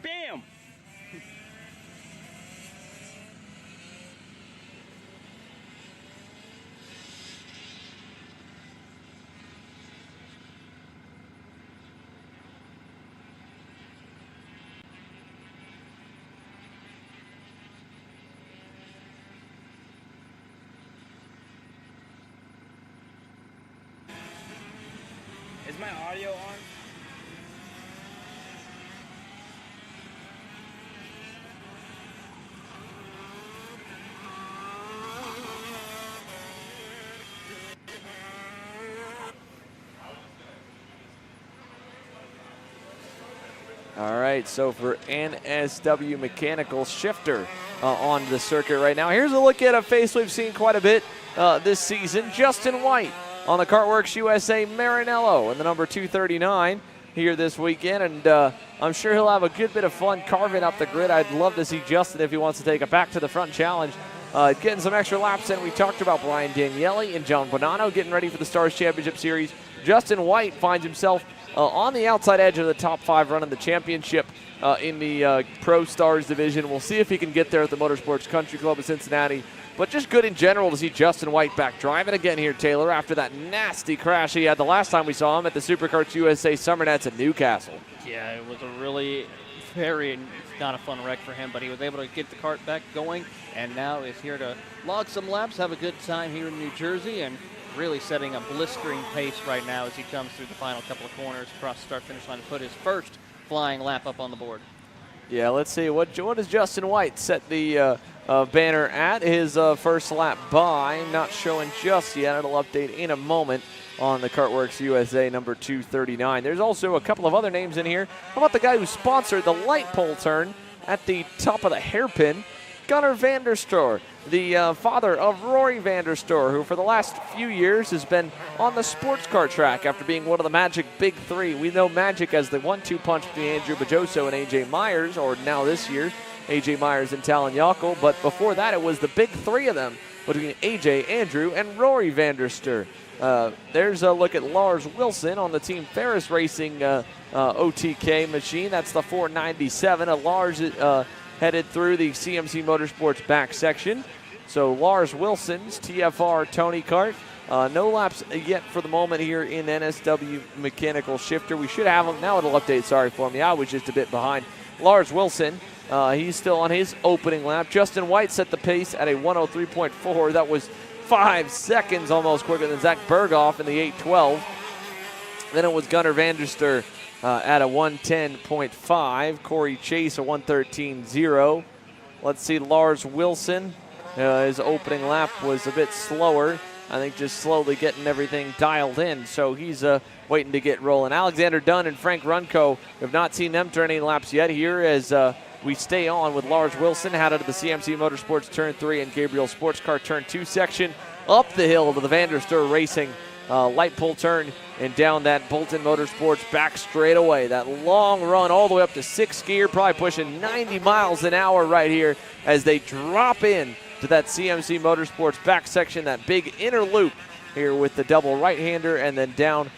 Bam! Is my audio on? All right, so for NSW Mechanical Shifter on the circuit right now. Here's a look at a face we've seen quite a bit this season. Justin White on the Kartworks USA Maranello in the number 239 here this weekend. And I'm sure he'll have a good bit of fun carving up the grid. I'd love to see Justin if he wants to take a back to the front challenge. Getting some extra laps in. We talked about Brian Daniele and John Bonanno getting ready for the Stars Championship Series. Justin White finds himself on the outside edge of the top 5 running the championship in the Pro Stars division. We'll see if he can get there at the Motorsports Country Club of Cincinnati but just good in general to see Justin White back driving again here, Taylor, after that nasty crash he had the last time we saw him at the SuperKarts USA Summer Nats at Newcastle. Yeah, it was a really very not a fun wreck for him, but he was able to get the kart back going, and now is here to log some laps, have a good time here in New Jersey, and really setting a blistering pace right now as he comes through the final couple of corners across the start-finish line to put his first flying lap up on the board. Yeah, let's see. What does Justin White set the banner at his first lap by? Not showing just yet. It'll update in a moment on the Kartworks USA number 239. There's also a couple of other names in here. How about the guy who sponsored the light pole turn at the top of the hairpin? Gunnar Vanderstor, the father of Rory Vanderstor, who for the last few years has been on the sports car track after being one of the Magic Big Three. We know Magic as the 1-2 punch between Andrew Bajoso and A.J. Myers, or now this year, A.J. Myers and Talon Yockel. But before that, it was the big three of them between A.J., Andrew, and Rory Vanderstor. There's a look at Lars Wilson on the Team Ferris Racing OTK machine. That's the 497. Lars headed through the CMC Motorsports back section. So Lars Wilson's TFR Tony Kart. No laps yet for the moment here in NSW Mechanical Shifter. We should have them. Now it'll update. Sorry for me. I was just a bit behind. Lars Wilson, he's still on his opening lap. Justin White set the pace at a 103.4. That was 5 seconds almost quicker than Zach Berghoff in the 812. Then it was Gunnar Vanderstor at a 110.5. Corey Chase a 113.0. Let's see, Lars Wilson. His opening lap was a bit slower. I think just slowly getting everything dialed in. So he's waiting to get rolling. Alexander Dunn and Frank Runco have not seen them turn any laps yet here as we stay on with Lars Wilson out of the CMC Motorsports Turn 3 and Gabriel Sports Car Turn 2 section. Up the hill to the Vanderstor Racing light pull turn and down that Bolton Motorsports back straightaway. That long run all the way up to 6th gear, probably pushing 90 miles an hour right here as they drop in to that CMC Motorsports back section, that big inner loop here with the double right-hander and then down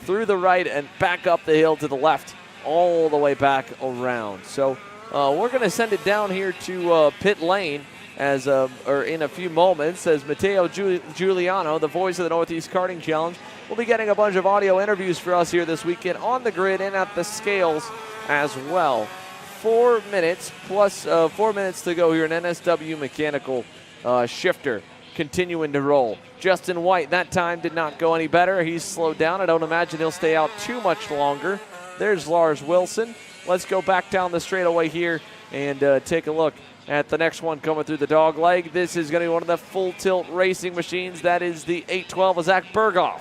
through the right and back up the hill to the left all the way back around. So we're going to send it down here to pit lane as or in a few moments as Matteo Giuliano, the voice of the Northeast Karting Challenge, will be getting a bunch of audio interviews for us here this weekend on the grid and at the scales as well. 4 minutes plus 4 minutes to go here in NSW Mechanical Shifter continuing to roll. Justin White that time did not go any better. He's slowed down. I don't imagine he'll stay out too much longer. There's Lars Wilson. Let's go back down the straightaway here and take a look at the next one coming through the dog leg. This is going to be one of the full tilt racing machines. That is the 812 of Zach Berghoff.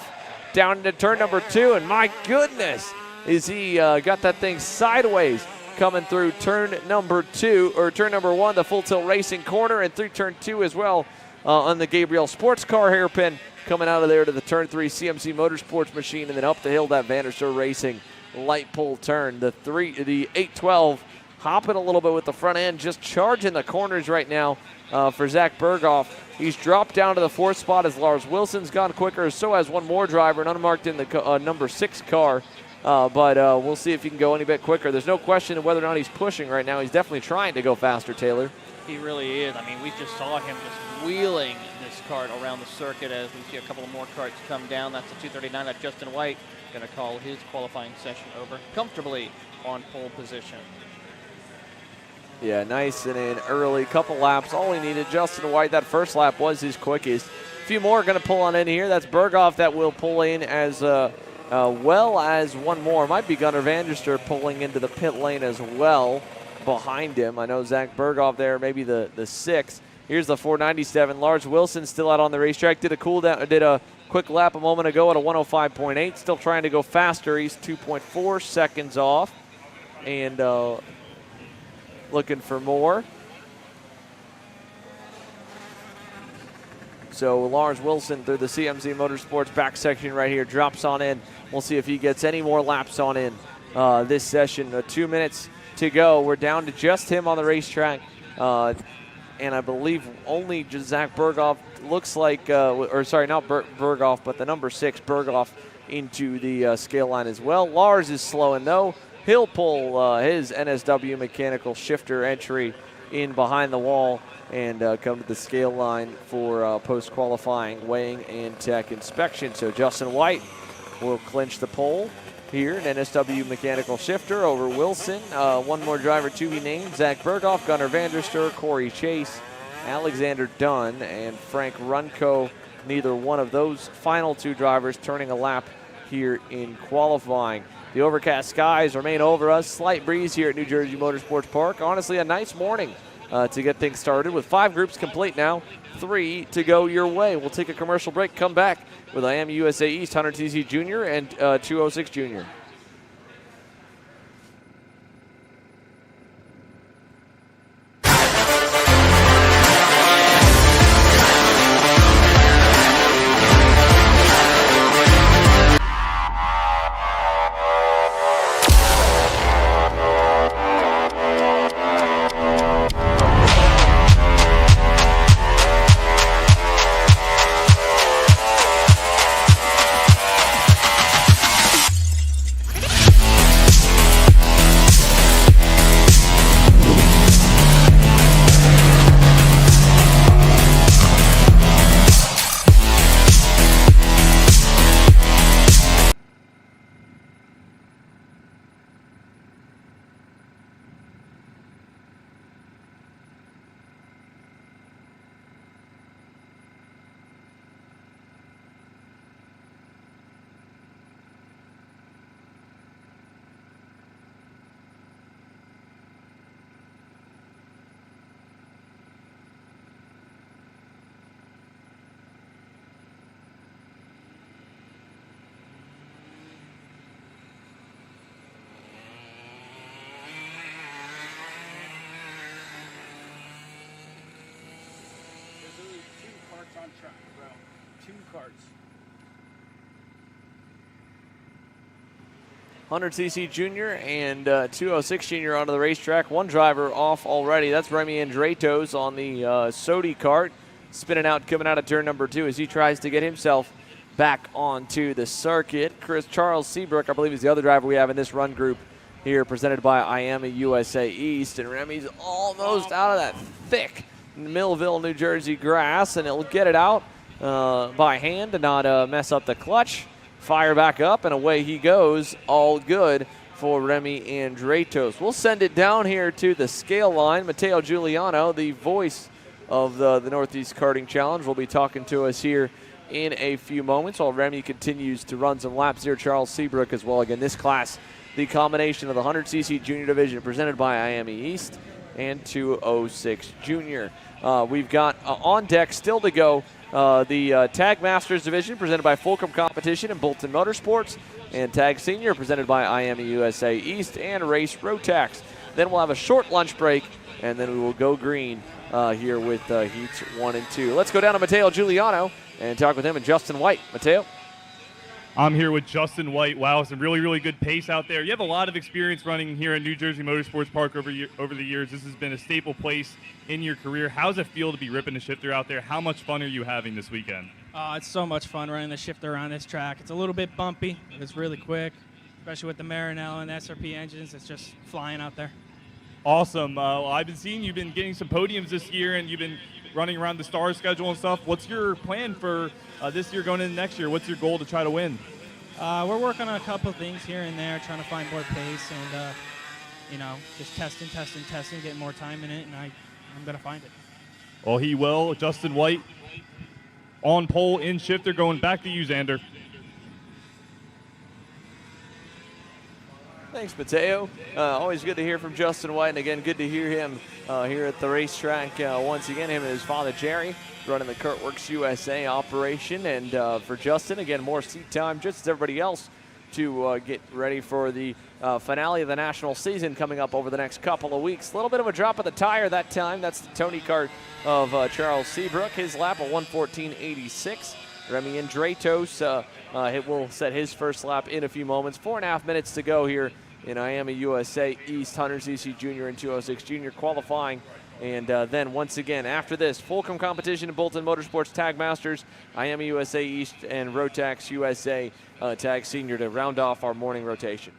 Down into turn number 2, and my goodness, is he got that thing sideways coming through turn number 2, or turn number 1, the full tilt racing corner, and through turn 2 as well on the Gabriel Sports Car hairpin, coming out of there to the turn 3 CMC Motorsports machine, and then up the hill that Vanderstor Racing light pull turn. The 812 hopping a little bit with the front end, just charging the corners right now for Zach Berghoff. He's dropped down to the 4th spot as Lars Wilson's gone quicker. So has one more driver, and unmarked in the number 6 car. But we'll see if he can go any bit quicker. There's no question of whether or not he's pushing right now. He's definitely trying to go faster, Taylor. He really is. I mean, we just saw him just wheeling this kart around the circuit as we see a couple of more karts come down. That's the 239 that Justin White going to call his qualifying session over comfortably on pole position. Yeah, nice and in early, couple laps, all he needed. Justin White, that first lap was his quickest. A few more going to pull on in here. That's Berghoff that will pull in as well as one more. Might be Gunnar Vanderstor pulling into the pit lane as well behind him. I know Zach Berghoff there, maybe the 6th. Here's the 497. Lars Wilson still out on the racetrack. Did a quick lap a moment ago at a 105.8. Still trying to go faster. He's 2.4 seconds off. And looking for more. So Lars Wilson through the CMC Motorsports back section right here drops on in. We'll see if he gets any more laps on in this session. 2 minutes to go. We're down to just him on the racetrack. And I believe only just Zach Berghoff looks like, or sorry, not Berghoff, but the number 6, Berghoff, into the scale line as well. Lars is slowing though. He'll pull his NSW Mechanical Shifter entry in behind the wall and come to the scale line for post-qualifying weighing and tech inspection. So Justin White will clinch the pole here, an NSW mechanical shifter over Wilson. One more driver to be named, Zach Berghoff, Gunnar Vanderster, Corey Chase, Alexander Dunn, and Frank Runco. Neither one of those final 2 drivers turning a lap here in qualifying. The overcast skies remain over us. Slight breeze here at New Jersey Motorsports Park. Honestly, a nice morning to get things started with 5 groups complete now, 3 to go your way. We'll take a commercial break, come back with IAMA USA East 100cc Junior and 206 Junior. On track, bro. 2 carts. 100cc Junior and 206 Junior onto the racetrack. One driver off already. That's Remy Andretos on the Sodi kart. Spinning out, coming out of turn number 2 as he tries to get himself back onto the circuit. Charles Seabrook, I believe, is the other driver we have in this run group here, presented by IAMA USA East. And Remy's almost out of that thick Millville, New Jersey grass, and he'll get it out by hand to not mess up the clutch. Fire back up, and away he goes. All good for Remy Andretos. We'll send it down here to the scale line. Matteo Giuliano, the voice of the Northeast Karting Challenge, will be talking to us here in a few moments while Remy continues to run some laps here. Charles Seabrook as well. Again, this class, the combination of the 100cc Junior Division presented by IAMA East and 206 Junior. We've got on deck still to go the Tag Masters Division presented by Fulcrum Competition and Bolton Motorsports, and Tag Senior presented by IAMA USA East and Race Rotax. Then we'll have a short lunch break, and then we will go green here with Heats 1 and 2. Let's go down to Matteo Giuliano and talk with him and Justin White. Matteo? I'm here with Justin White. Wow, some really, really good pace out there. You have a lot of experience running here at New Jersey Motorsports Park over the years. This has been a staple place in your career. How does it feel to be ripping the shifter out there? How much fun are you having this weekend? It's so much fun running the shifter around this track. It's a little bit bumpy, but it's really quick, especially with the Maranello and SRP engines. It's just flying out there. Awesome. Well, I've been seeing you've been getting some podiums this year, and you've been running around the star schedule and stuff. What's your plan for this year going into next year? What's your goal to try to win? We're working on a couple of things here and there, trying to find more pace and, just testing, getting more time in it, and I'm going to find it. Well, he will. Justin White on pole in shifter, going back to you, Xander. Thanks, Matteo. Always good to hear from Justin White, and again, good to hear him here at the racetrack once again. Him and his father, Jerry, running the Kurtworks USA operation. And for Justin, again, more seat time, just as everybody else, to get ready for the finale of the national season coming up over the next couple of weeks. A little bit of a drop of the tire that time. That's the Tony kart of Charles Seabrook. His lap, a 1:14.86. Remy Andretos will set his first lap in a few moments. 4.5 minutes to go here in IAMA USA East 100cc Junior and 206 Junior qualifying. And then once again, after this, Fulcrum Competition and Bolton Motorsports Tag Masters, IAMA USA East and Rotax USA Tag Senior to round off our morning rotation.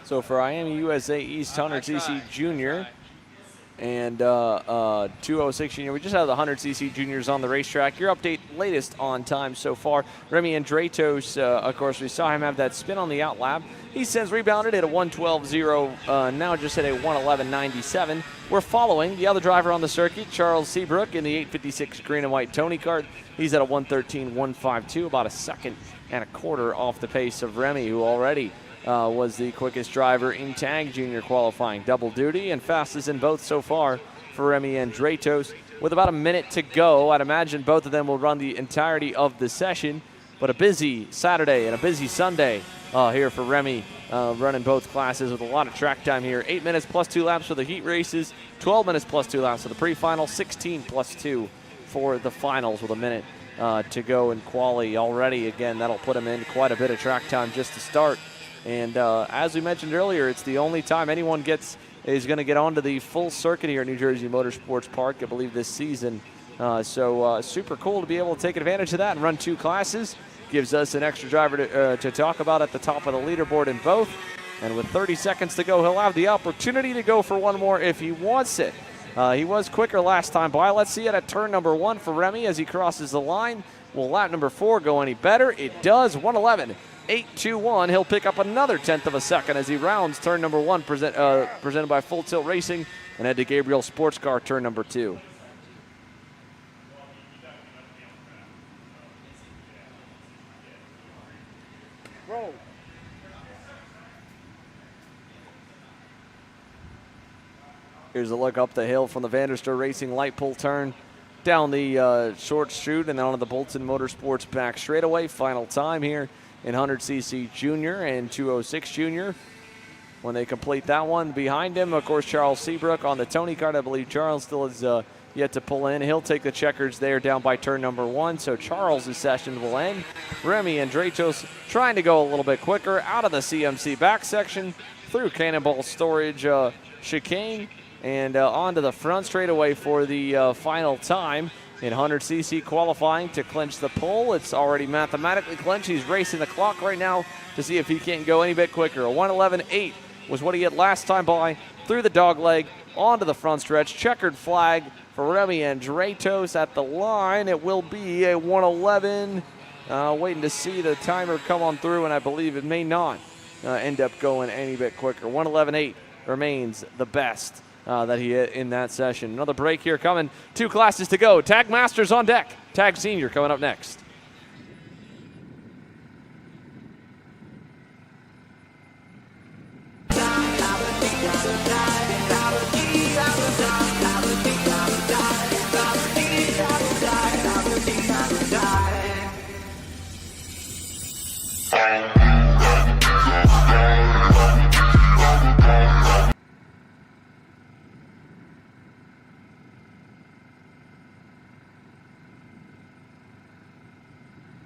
So for IME USA East 100cc Junior and 206 Junior, we just have the 100cc Juniors on the racetrack. Your update latest on time so far. Remy Andratos, of course, we saw him have that spin on the outlap. He since rebounded at a 112.0, now just at a 111.97. We're following the other driver on the circuit, Charles Seabrook, in the 856 green and white Tony Kart. He's at a 113.152, about a second and a quarter off the pace of Remy, who already was the quickest driver in Tag Junior qualifying. Double duty and fastest in both so far for Remy Andratos. With about a minute to go, I'd imagine both of them will run the entirety of the session. But a busy Saturday and a busy Sunday here for Remy, running both classes with a lot of track time here. 8 minutes plus 2 laps for the heat races, 12 minutes plus 2 laps for the pre-final, 16 plus 2 for the finals with a minute to go in quali already. Again, that'll put him in quite a bit of track time just to start. And as we mentioned earlier, it's the only time anyone is going to get onto the full circuit here at New Jersey Motorsports Park, I believe, this season. So super cool to be able to take advantage of that and run 2 classes. Gives us an extra driver to talk about at the top of the leaderboard in both. And with 30 seconds to go, he'll have the opportunity to go for one more if he wants it. He was quicker last time by. Let's see it at turn number 1 for Remy as he crosses the line. Will lap number 4 go any better? It does. 111.821. He'll pick up another 1/10 of a second as he rounds turn number 1 presented by Full Tilt Racing, and head to Gabriel Sports Car turn number 2. Here's a look up the hill from the Vanderstor Racing light pole turn, down the short chute, and then onto the Bolton Motorsports back straightaway. Final time here in 100cc Junior and 206 Junior. When they complete that one, behind him, of course, Charles Seabrook on the Tony Kart. I believe Charles still is yet to pull in. He'll take the checkers there down by turn number 1, so Charles' session will end. Remy Andratos trying to go a little bit quicker out of the CMC back section, through Cannonball Storage chicane, and onto the front straightaway for the final time in 100cc qualifying to clinch the pole. It's already mathematically clinched. He's racing the clock right now to see if he can't go any bit quicker. A 111.8 was what he had last time by, through the dog leg, onto the front stretch. Checkered flag for Remy Andratos at the line. It will be a 111. Waiting to see the timer come on through, and I believe it may not end up going any bit quicker. 111.8 remains the best that he hit in that session. Another break here coming. 2 classes to go. Tag Masters on deck. Tag Senior coming up next.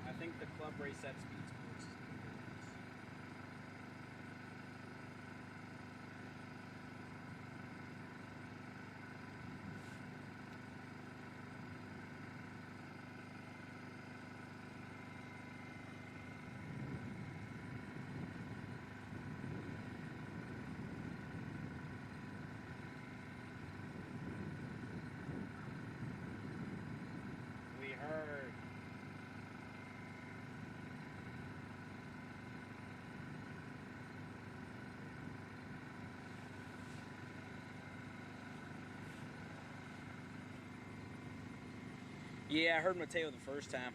I think the club race at Speed Sports. We heard. Yeah, I heard Mateo the first time.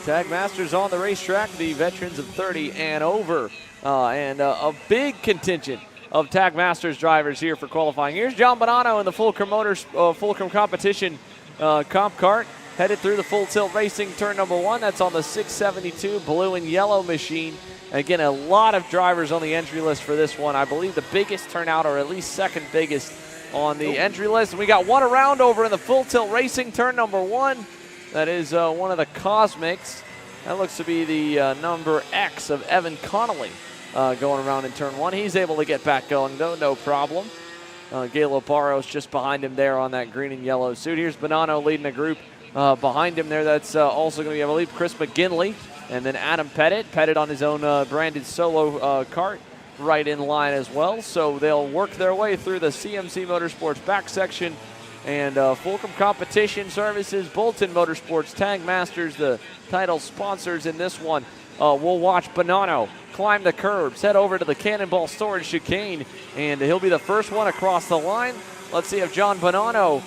Tag Masters on the racetrack, the veterans of 30 and over. And a big contingent of Tag Masters drivers here for qualifying. Here's John Bonanno in the Fulcrum competition comp cart, headed through the full tilt racing turn number 1. That's on the 672 blue and yellow machine. Again, a lot of drivers on the entry list for this one. I believe the biggest turnout, or at least second biggest on the entry list. And we got one around over in the full tilt racing turn number 1. That is one of the Cosmics. That looks to be the number X of Evan Connolly going around in turn 1. He's able to get back going, though, no problem. Galo Barros just behind him there on that green and yellow suit. Here's Bonanno leading a group behind him there. That's also going to be, I believe, Chris McGinley. And then Adam Pettit. Pettit on his own branded solo kart right in line as well. So they'll work their way through the CMC Motorsports back section. And Fulcrum Competition Services, Bolton Motorsports, Tag Masters, the title sponsors in this one. We'll watch Bonanno climb the curbs, head over to the Cannonball Storage chicane, and he'll be the first one across the line. Let's see if John Bonanno,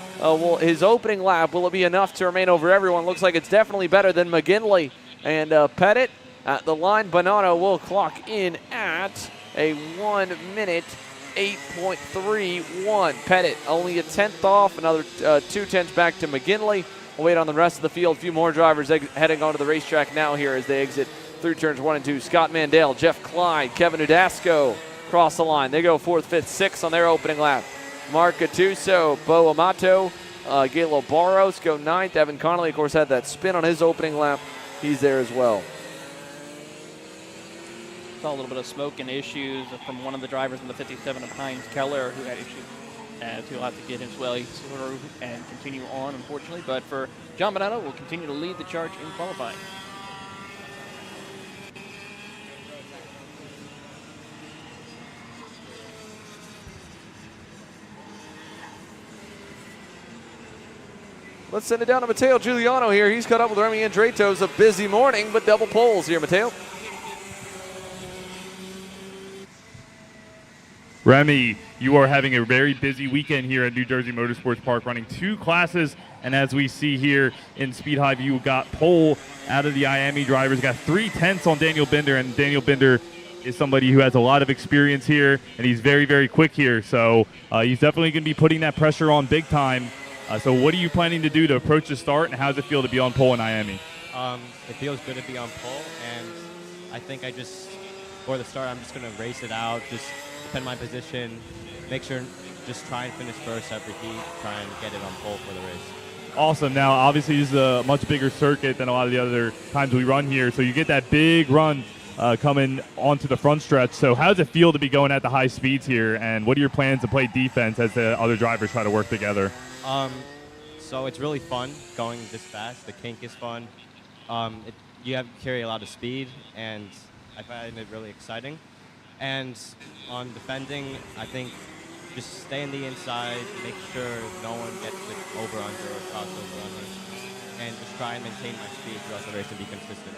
his opening lap, will it be enough to remain over everyone? Looks like it's definitely better than McGinley. And Pettit at the line. Bonanno will clock in at a 1 minute 8.31. Pettit only a tenth off, another 2 tenths back to McGinley. We'll wait on the rest of the field. A few more drivers heading onto the racetrack now here as they exit through turns 1 and 2. Scott Mandel, Jeff Clyde, Kevin Udasco cross the line. They go 4th, 5th, 6th on their opening lap. Mark Gattuso, Bo Amato, Galo Barros go 9th. Evan Connolly, of course, had that spin on his opening lap. He's there as well. Saw a little bit of smoke and issues from one of the drivers in the 57 of Heinz Keller, who had issues as he'll have to get his way through and continue on, unfortunately. But for John Bonanno, will continue to lead the charge in qualifying. Let's send it down to Matteo Giuliano here. He's caught up with Remy Andretos. A busy morning, but double poles here, Matteo. Remy, you are having a very busy weekend here at New Jersey Motorsports Park, running 2 classes. And as we see here in Speed High View, got pole out of the IAME drivers. Got 3 tenths on Daniel Binder, and Daniel Binder is somebody who has a lot of experience here, and he's very, very quick here. So he's definitely going to be putting that pressure on big time. So what are you planning to do to approach the start, and how does it feel to be on pole in IAME? It feels good to be on pole, and I think for the start, I'm just going to race it out, just defend my position, make sure, just try and finish first every heat, try and get it on pole for the race. Awesome. Now, obviously, this is a much bigger circuit than a lot of the other times we run here, so you get that big run coming onto the front stretch. So how does it feel to be going at the high speeds here, and what are your plans to play defense as the other drivers try to work together? So it's really fun going this fast. The kink is fun. You have to carry a lot of speed, and I find it really exciting. And on defending, I think just stay on the inside, make sure no one gets it over, under, or crossover on me, and just try and maintain my speed throughout the race and be consistent.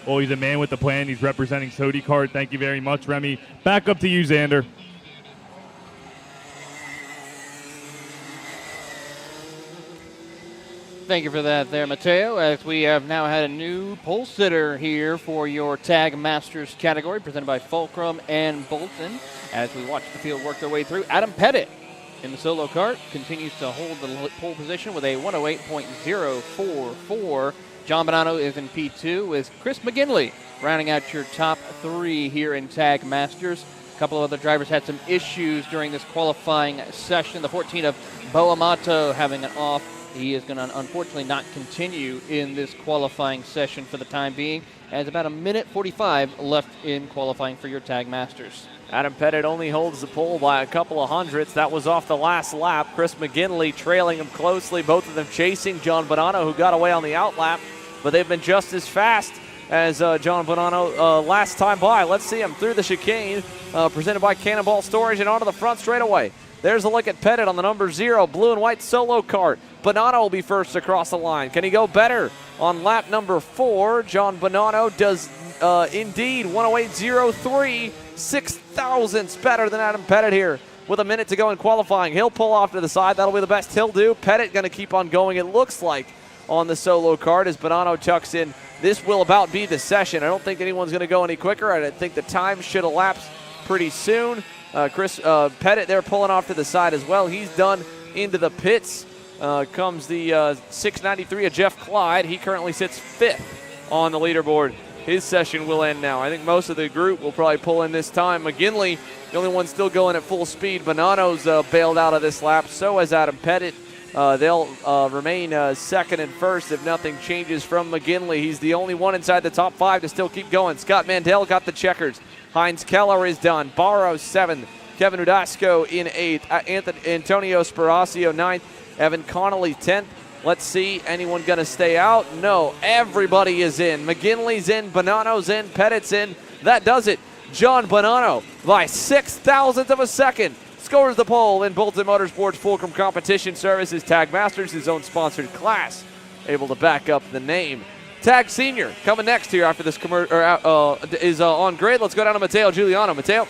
Well, he's a man with a plan. He's representing Sodi Kart. Thank you very much, Remy. Back up to you, Xander. Thank you for that there, Matteo, as we have now had a new pole sitter here for your Tag Masters category, presented by Fulcrum and Bolton. As we watch the field work their way through, Adam Pettit in the solo kart continues to hold the pole position with a 108.044. John Bonanno is in P2 with Chris McGinley rounding out your top 3 here in Tag Masters. A couple of other drivers had some issues during this qualifying session. The 14 of Bo Amato having an off. He is going to unfortunately not continue in this qualifying session for the time being, as about 1:45 left in qualifying for your Tag Masters. Adam Pettit only holds the pole by a couple of hundredths. That was off the last lap. Chris McGinley trailing him closely, both of them chasing John Bonanno, who got away on the outlap, but they've been just as fast as John Bonanno last time by. Let's see him through the chicane, presented by Cannonball Storage, and onto the front straightaway. There's a look at Pettit on the number 0, blue and white solo kart. Bonanno will be first across the line. Can he go better on lap number 4? John Bonanno does indeed 108.03, 6 thousandths better than Adam Pettit here with a minute to go in qualifying. He'll pull off to the side. That'll be the best he'll do. Pettit going to keep on going, it looks like, on the solo kart as Bonanno tucks in this will about be the session. I don't think anyone's going to go any quicker. I think the time should elapse pretty soon. Chris Pettit there pulling off to the side as well. He's done into the pits. Comes the 693 of Jeff Clyde. He currently sits 5th on the leaderboard. His session will end now. I think most of the group will probably pull in this time. McGinley, the only one still going at full speed. Bonanno's bailed out of this lap. So has Adam Pettit. They'll remain second and first if nothing changes from McGinley. He's the only one inside the top 5 to still keep going. Scott Mandel got the checkers. Heinz Keller is done. Barrow 7th. Kevin Udasco in 8th. Antonio Sparacio 9th. Evan Connolly 10th. Let's see, anyone going to stay out? No, everybody is in. McGinley's in, Bonanno's in, Pettit's in. That does it. John Bonanno, by 6,000ths of a second, scores the pole in Bolton Motorsports Fulcrum Competition Services Tag Masters, his own sponsored class. Able to back up the name. Tag Senior coming next here after this is on grid. Let's go down to Matteo Giuliano. Matteo.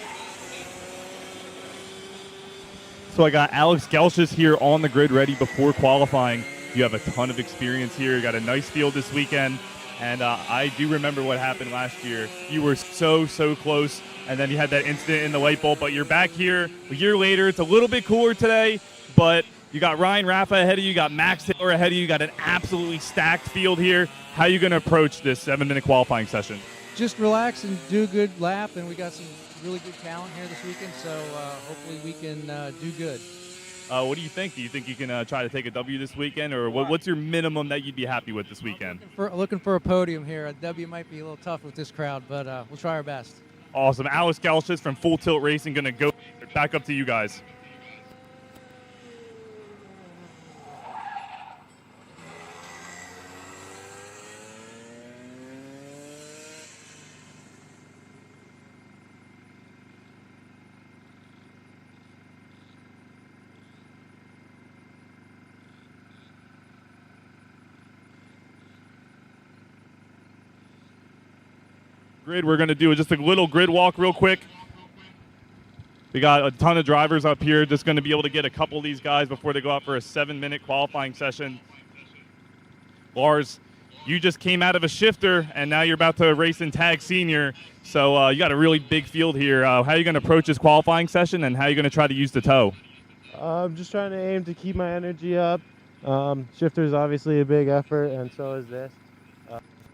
So I got Alex Gelshis here on the grid ready before qualifying. You have a ton of experience here. You got a nice field this weekend. And I do remember what happened last year. You were so close, and then you had that incident in the light bulb. But you're back here a year later. It's a little bit cooler today, but you got Ryan Raffa ahead of you. You got Max Taylor ahead of you. You got an absolutely stacked field here. How are you going to approach this 7-minute qualifying session? Just relax and do a good lap, and we got some really good talent here this weekend, so hopefully we can do good. What do you think? Do you think you can try to take a W this weekend, or what's your minimum that you'd be happy with this weekend? Looking for a podium here. A W might be a little tough with this crowd, but we'll try our best. Awesome. Alex Galshis from Full Tilt Racing going to go back up to you guys. Grid, we're going to do just a little grid walk real quick. We got a ton of drivers up here, just going to be able to get a couple of these guys before they go out for a 7-minute qualifying session. Lars, you just came out of a shifter, and now you're about to race in Tag Senior, so you got a really big field here. How are you going to approach this qualifying session, and how are you going to try to use the tow? I'm just trying to aim to keep my energy up. Shifter is obviously a big effort, and so is this.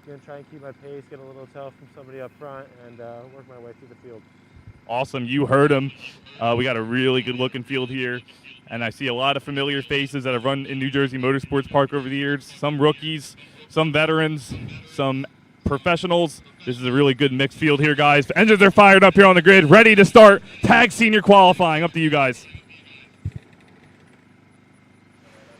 Going to try and keep my pace, get a little tow from somebody up front, and work my way through the field. Awesome. You heard him. We got a really good-looking field here, and I see a lot of familiar faces that have run in New Jersey Motorsports Park over the years. Some rookies, some veterans, some professionals. This is a really good mixed field here, guys. The engines are fired up here on the grid, ready to start Tag Senior qualifying. Up to you guys.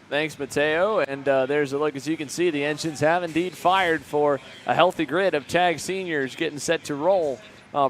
Thanks, Mateo. And there's a look. As you can see, the engines have indeed fired for a healthy grid of Tag Seniors getting set to roll,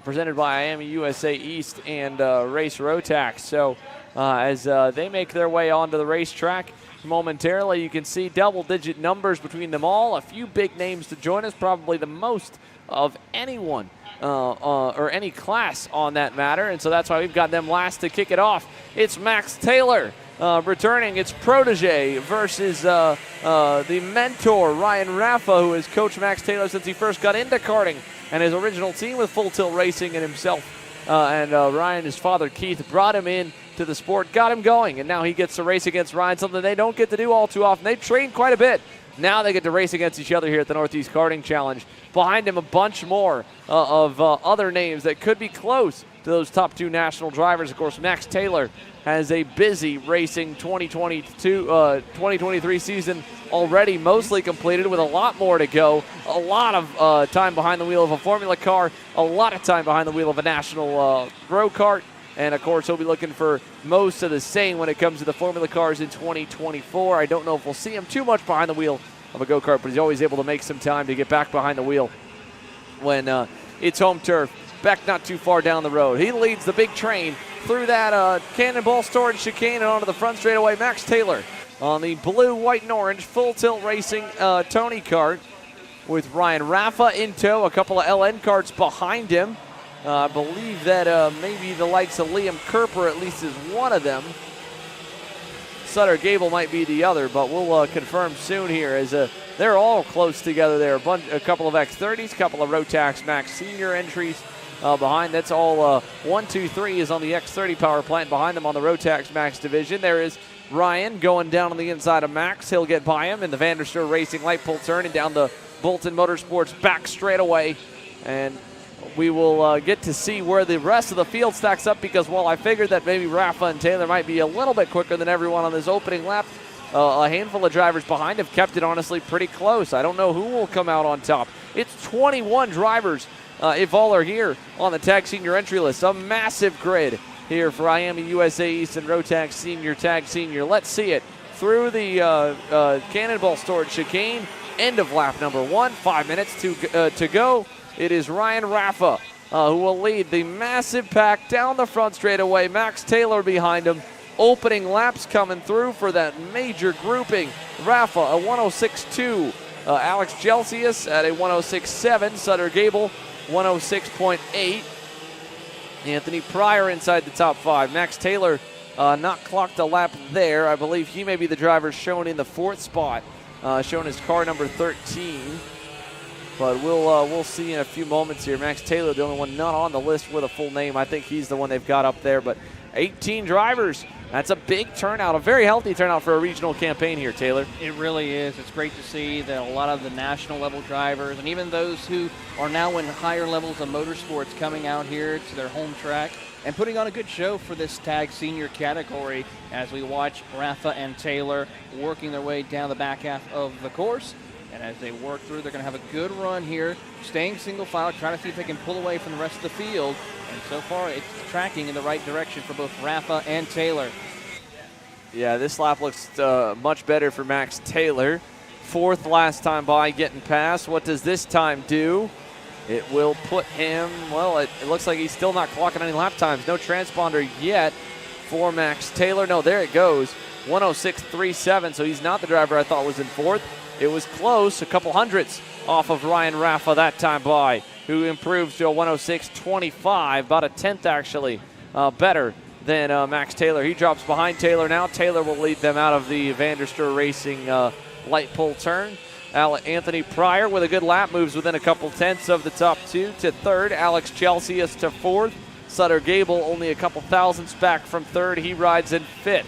presented by Miami USA East and Race Rotax. So as they make their way onto the racetrack momentarily, you can see double-digit numbers between them all. A few big names to join us, probably the most of anyone or any class on that matter. And so that's why we've got them last to kick it off. It's Max Taylor. Returning its protege versus the mentor, Ryan Raffa, who has coached Max Taylor since he first got into karting, and his original team with Full Tilt Racing and himself. Ryan, his father, Keith, brought him in to the sport, got him going, and now he gets to race against Ryan, something they don't get to do all too often. They train quite a bit. Now they get to race against each other here at the Northeast Karting Challenge. Behind him, a bunch more of other names that could be close to those top 2 national drivers. Of course, Max Taylor has a busy racing 2023 season already mostly completed, with a lot more to go. A lot of time behind the wheel of a Formula car, a lot of time behind the wheel of a national Pro Kart, and of course he'll be looking for most of the same when it comes to the Formula cars in 2024. I don't know if we'll see him too much behind the wheel of a go-kart, but he's always able to make some time to get back behind the wheel when it's home turf. Beck not too far down the road. He leads the big train through that Cannonball Storage chicane and onto the front straightaway. Max Taylor on the blue, white, and orange Full Tilt Racing Tony kart with Ryan Raffa in tow. A couple of LN karts behind him. I believe that maybe the likes of Liam Kerper at least is one of them. Sutter Gable might be the other, but we'll confirm soon here as they're all close together there. A couple of X30s, a couple of Rotax Max Senior entries behind. That's all 1, 2, 3 is on the X30 power plant. Behind them on the Rotax Max division, there is Ryan going down on the inside of Max. He'll get by him in the Vanderstor Racing light pull turn and down the Bolton Motorsports back straightaway. And we will get to see where the rest of the field stacks up, because while I figured that maybe Rafa and Taylor might be a little bit quicker than everyone on this opening lap, a handful of drivers behind have kept it honestly pretty close. I don't know who will come out on top. It's 21 drivers, if all are here, on the Tag Senior entry list. A massive grid here for Miami USA East and Rotax Senior Tag Senior. Let's see it through the Cannonball Storage chicane. End of lap number 1. 5 minutes to go. It is Ryan Rafa who will lead the massive pack down the front straightaway. Max Taylor behind him. Opening laps coming through for that major grouping. Rafa, a 106.2. Alex Gelsius at a 106.7. Sutter Gable, 106.8. Anthony Pryor inside the top 5. Max Taylor not clocked a lap there. I believe he may be the driver shown in the 4th spot, shown as car number 13. But we'll see in a few moments here. Max Taylor, the only one not on the list with a full name. I think he's the one they've got up there. But 18 drivers. That's a big turnout, a very healthy turnout for a regional campaign here, Taylor. It really is. It's great to see that a lot of the national level drivers and even those who are now in higher levels of motorsports coming out here to their home track and putting on a good show for this Tag Senior category as we watch Rafa and Taylor working their way down the back half of the course. And as they work through, they're going to have a good run here, staying single file, trying to see if they can pull away from the rest of the field. And so far, it's tracking in the right direction for both Rafa and Taylor. Yeah, this lap looks much better for Max Taylor. 4th last time by, getting past. What does this time do? It will put him, well, it looks like he's still not clocking any lap times. No transponder yet for Max Taylor. No, there it goes. 106.37, so he's not the driver I thought was in 4th. It was close, a couple hundredths off of Ryan Rafa that time by, who improves to a 106.25, about a 10th actually better than Max Taylor. He drops behind Taylor now. Taylor will lead them out of the Vanderstor Racing light pull turn. Anthony Pryor with a good lap moves within a couple tenths of the top 2 to 3rd. Alex Gelsius to 4th. Sutter Gable only a couple thousandths back from 3rd. He rides in 5th.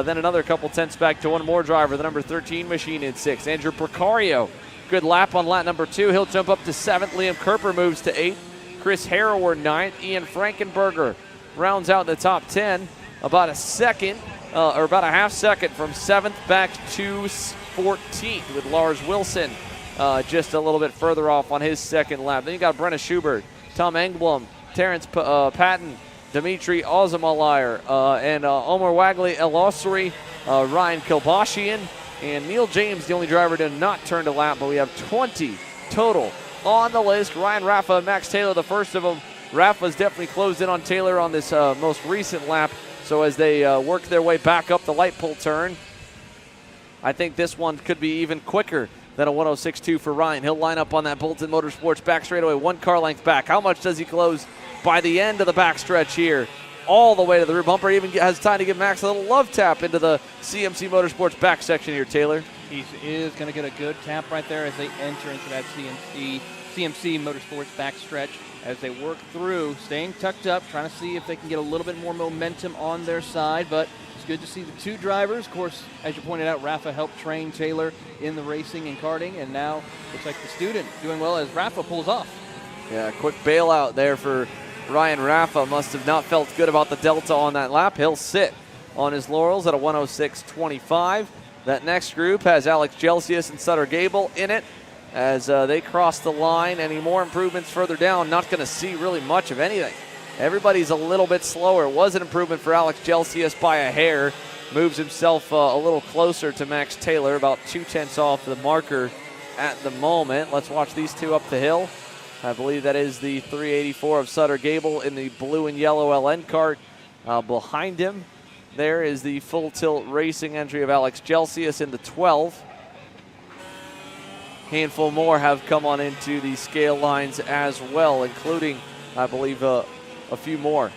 Then another couple tenths back to one more driver, the number 13 machine in 6th. Andrew Procario, good lap on lap number 2. He'll jump up to 7th. Liam Kerper moves to 8th. Chris Harrower 9th. Ian Frankenberger rounds out the top 10. About a second, or about a half second from 7th back to 14th with Lars Wilson just a little bit further off on his second lap. Then you got Brenna Schubert, Tom Engblom, Terrence Patton, Dimitri Ozamalier, and Omar Wagley El-Osri, Ryan Kilbashian, and Neil James, the only driver to not turn to lap, but we have 20 total on the list. Ryan Rafa and Max Taylor, the first of them. Rafa's definitely closed in on Taylor on this most recent lap, so as they work their way back up the light pull turn, I think this one could be even quicker than a 106.2 for Ryan. He'll line up on that Bolton Motorsports back straightaway, 1 car length back. How much does he close by the end of the backstretch here? All the way to the rear bumper. Even has time to give Max a little love tap into the CMC Motorsports back section here, Taylor. He is going to get a good tap right there as they enter into that CMC Motorsports backstretch as they work through, staying tucked up, trying to see if they can get a little bit more momentum on their side. But it's good to see the 2 drivers. Of course, as you pointed out, Rafa helped train Taylor in the racing and karting, and now looks like the student doing well as Rafa pulls off. Yeah, quick bailout there for Ryan Rafa. Must have not felt good about the delta on that lap. He'll sit on his laurels at a 106.25. That next group has Alex Gelsius and Sutter Gable in it as they cross the line. Any more improvements further down, not going to see really much of anything. Everybody's a little bit slower. It was an improvement for Alex Gelsius by a hair. Moves himself a little closer to Max Taylor, about 2 tenths off the marker at the moment. Let's watch these 2 up the hill. I believe that is the 384 of Sutter Gable in the blue and yellow LN kart. Behind him, there is the full tilt racing entry of Alex Gelsius in the 12. Handful more have come on into the scale lines as well, including, I believe, a few more.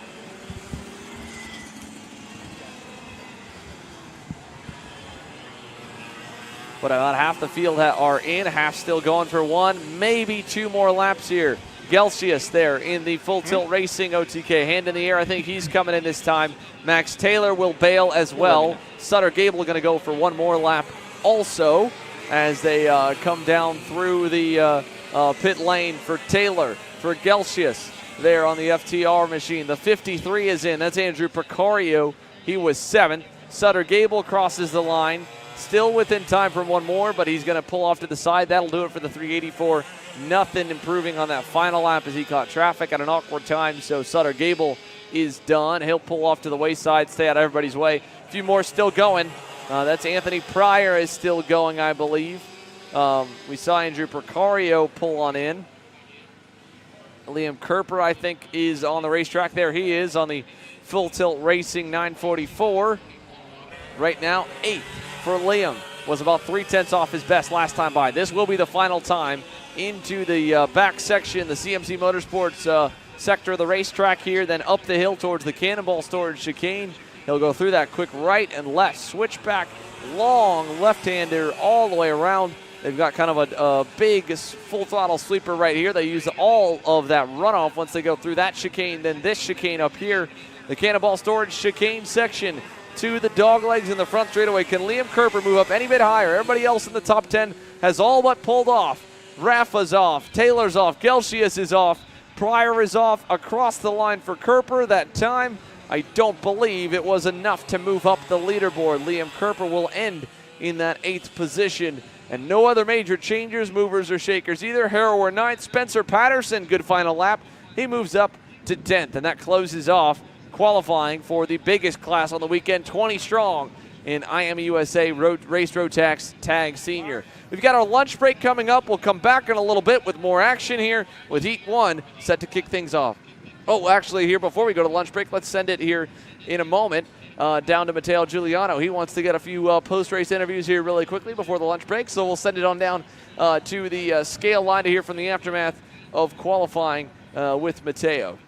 but about half the field are in, half still going for one, maybe 2 more laps here. Gelsius there in the Full Tilt Racing OTK. Hand in the air, I think he's coming in this time. Max Taylor will bail as well. Sutter Gable going to go for 1 more lap also as they come down through the pit lane for Taylor, for Gelsius there on the FTR machine. The 53 is in. That's Andrew Picario. He was 7th. Sutter Gable crosses the line. Still within time for 1 more, but he's going to pull off to the side. That'll do it for the 384. Nothing improving on that final lap as he caught traffic at an awkward time, so Sutter Gable is done. He'll pull off to the wayside, stay out of everybody's way. A few more still going. That's Anthony Pryor is still going, I believe. We saw Andrew Picario pull on in. Liam Kerper, I think, is on the racetrack. There he is on the Full Tilt Racing 944. Right now, 8th for Liam. Was about 3/10 off his best last time by. This will be the final time into the back section, the CMC Motorsports sector of the racetrack here, then up the hill towards the Cannonball Storage chicane. He'll go through that quick right and left, switchback, long left-hander all the way around. They've got kind of a big full throttle sweeper right here. They use all of that runoff once they go through that chicane, then this chicane up here. The Cannonball Storage chicane section to the dog legs in the front straightaway. Can Liam Kerper move up any bit higher? Everybody else in the top 10 has all but pulled off. Rafa's off, Taylor's off, Gelsius is off, Pryor is off across the line for Kerper. That time, I don't believe it was enough to move up the leaderboard. Liam Kerper will end in that 8th position. And no other major changers, movers, or shakers either. Harrower 9th, Spencer Patterson, good final lap. He moves up to 10th, and that closes off qualifying for the biggest class on the weekend, 20 strong in IME USA Race Rotax Tag Senior. We've got our lunch break coming up. We'll come back in a little bit with more action here with Heat 1 set to kick things off. Oh, actually, here before we go to lunch break, let's send it here in a moment down to Matteo Giuliano. He wants to get a few post-race interviews here really quickly before the lunch break, so we'll send it on down to the scale line to hear from the aftermath of qualifying with Matteo.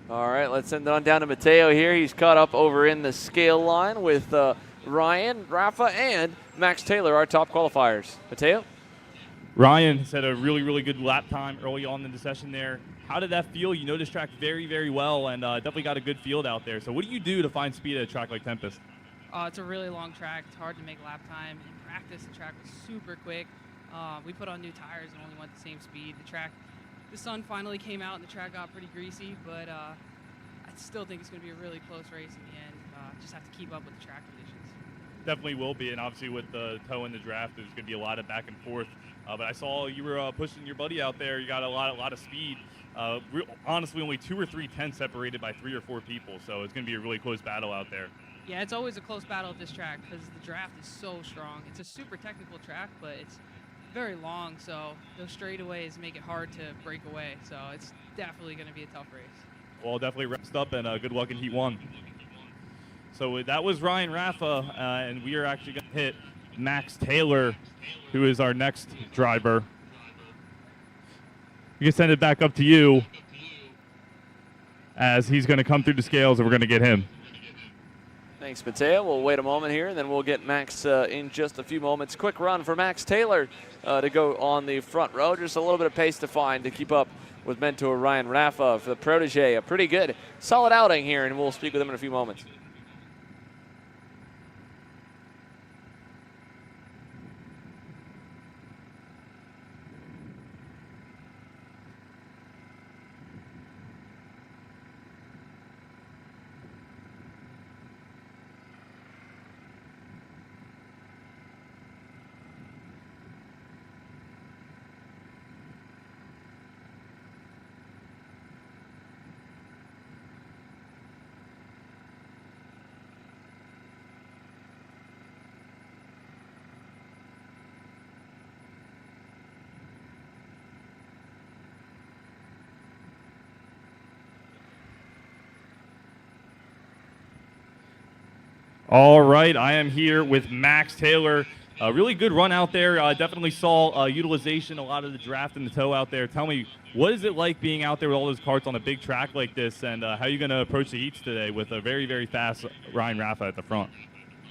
All right, let's send it on down to Matteo here. He's caught up over in the scale line with Ryan, Rafa, and Max Taylor, our top qualifiers. Matteo? Ryan has had a really, really good lap time early on in the session there. How did that feel? You know this track very, very well, and definitely got a good field out there. So what do you do to find speed at a track like Tempest? It's a really long track. It's hard to make lap time. In practice, the track was super quick. We put on new tires and only went the same speed. The sun finally came out and the track got pretty greasy, but I still think it's going to be a really close race in the end. Just have to keep up with the track conditions. Definitely will be, and obviously with the toe in the draft, there's going to be a lot of back and forth. But I saw you were pushing your buddy out there. You got a lot of speed. Honestly, only 2 or 3 tenths separated by 3 or 4 people, so it's going to be a really close battle out there. Yeah, it's always a close battle at this track because the draft is so strong. It's a super technical track, but it's very long, so those straightaways make it hard to break away. So it's definitely going to be a tough race. Well, definitely rest up, and good luck in Heat 1. So that was Ryan Rafa, and we are actually going to hit Max Taylor, who is our next driver. We can send it back up to you as he's going to come through the scales, and we're going to get him. Thanks, Matteo. We'll wait a moment here, and then we'll get Max in just a few moments. Quick run for Max Taylor to go on the front row. Just a little bit of pace to find to keep up with mentor Ryan Rafa for the protege. A pretty good, solid outing here, and we'll speak with him in a few moments. All right, I am here with Max Taylor. A really good run out there. Definitely saw utilization, a lot of the draft and the toe out there. Tell me, what is it like being out there with all those karts on a big track like this, and how are you going to approach the heats today with a very, very fast Ryan Raffa at the front?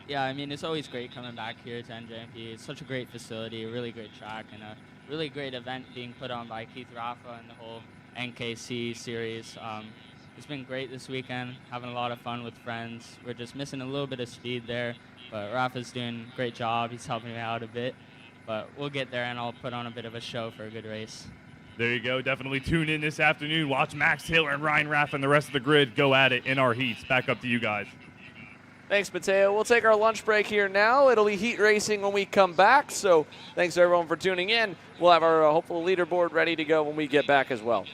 Yeah, I mean, it's always great coming back here to NJMP. It's such a great facility, a really great track, and a really great event being put on by Keith Raffa and the whole NKC series. It's been great this weekend, having a lot of fun with friends. We're just missing a little bit of speed there, but Rafa's doing a great job. He's helping me out a bit, but we'll get there, and I'll put on a bit of a show for a good race. There you go. Definitely tune in this afternoon. Watch Max Taylor and Ryan Raffa and the rest of the grid go at it in our heats. Back up to you guys. Thanks, Mateo. We'll take our lunch break here now. It'll be heat racing when we come back, so thanks everyone for tuning in. We'll have our hopeful leaderboard ready to go when we get back as well.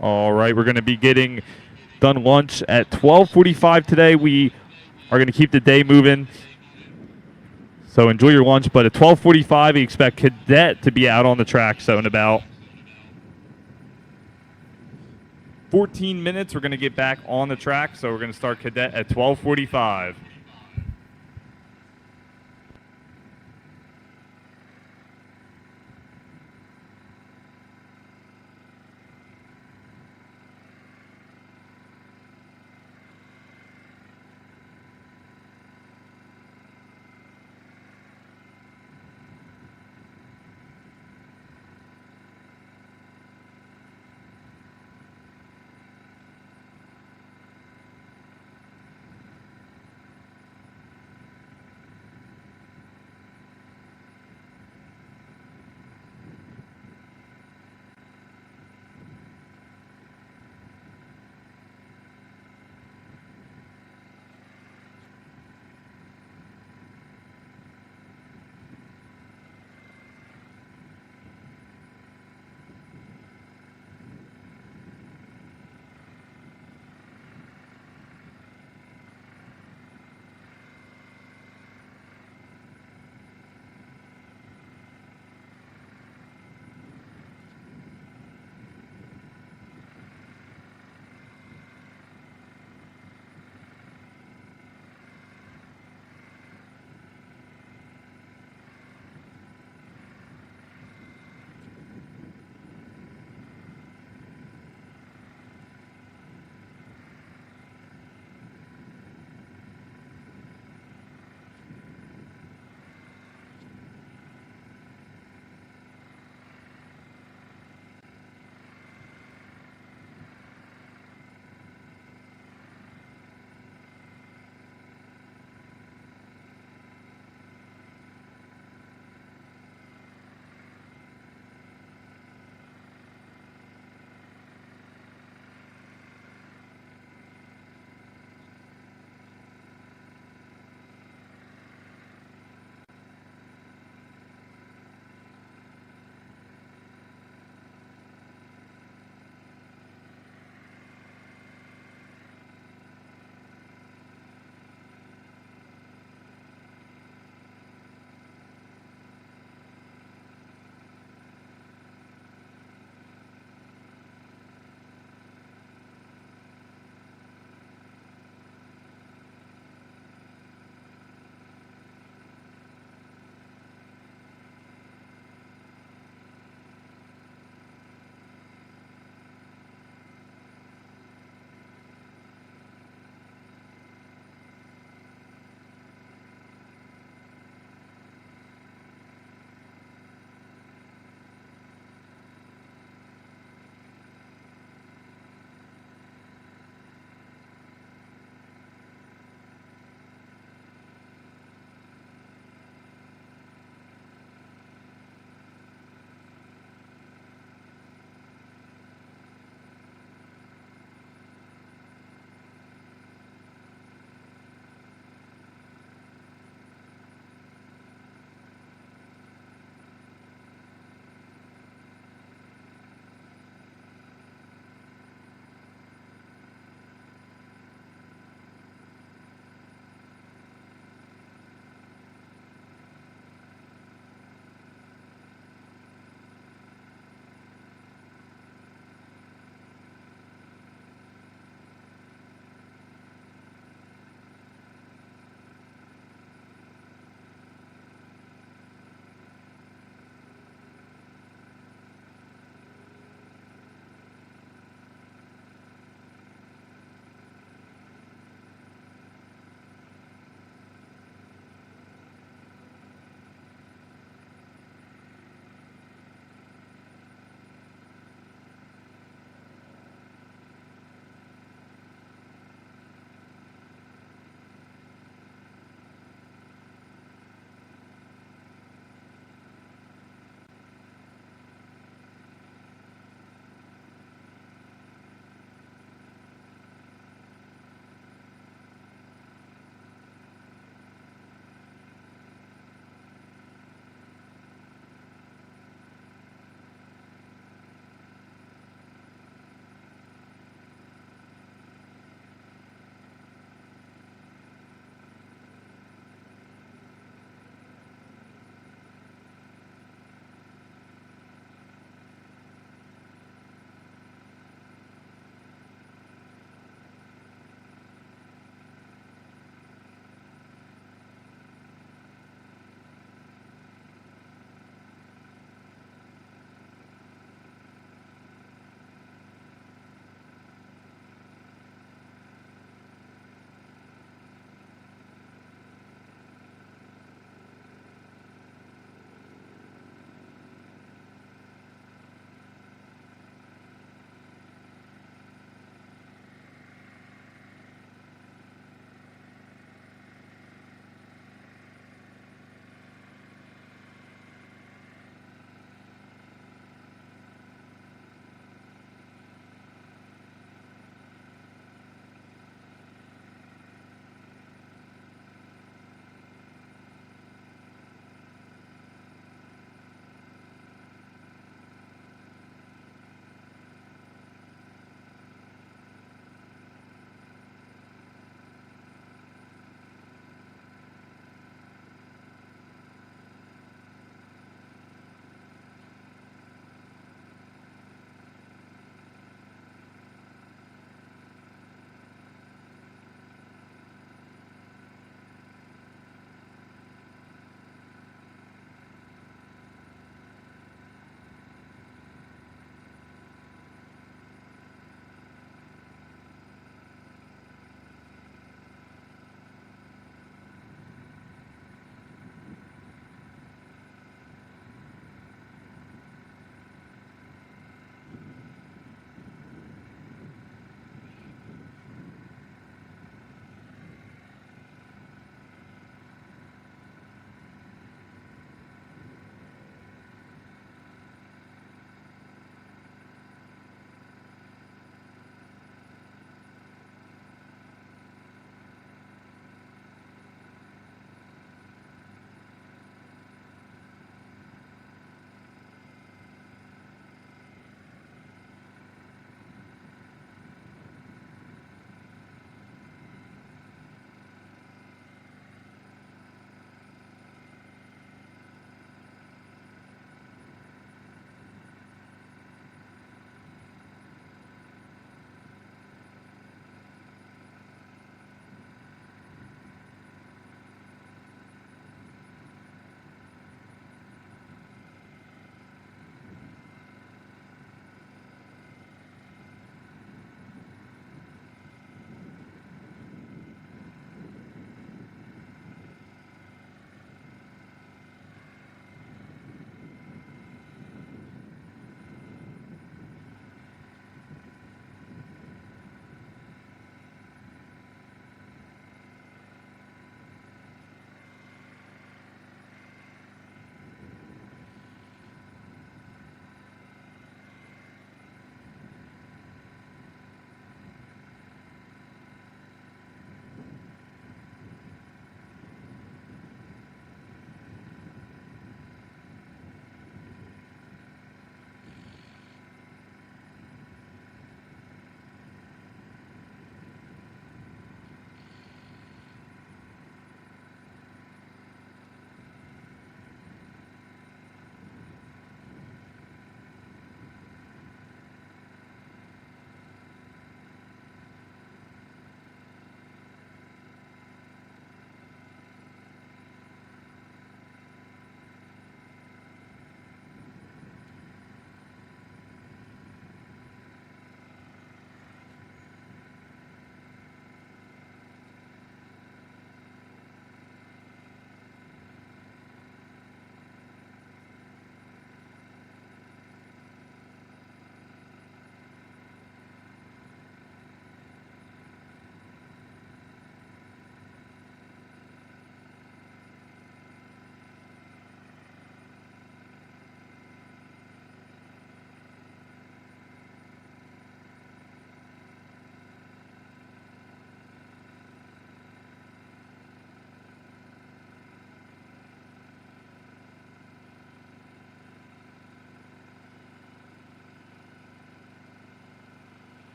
All right, we're going to be getting done lunch at 12:45 today. We are going to keep the day moving. So enjoy your lunch, but at 12:45, we expect Cadet to be out on the track. So in about 14 minutes, we're going to get back on the track. So we're going to start Cadet at 12:45.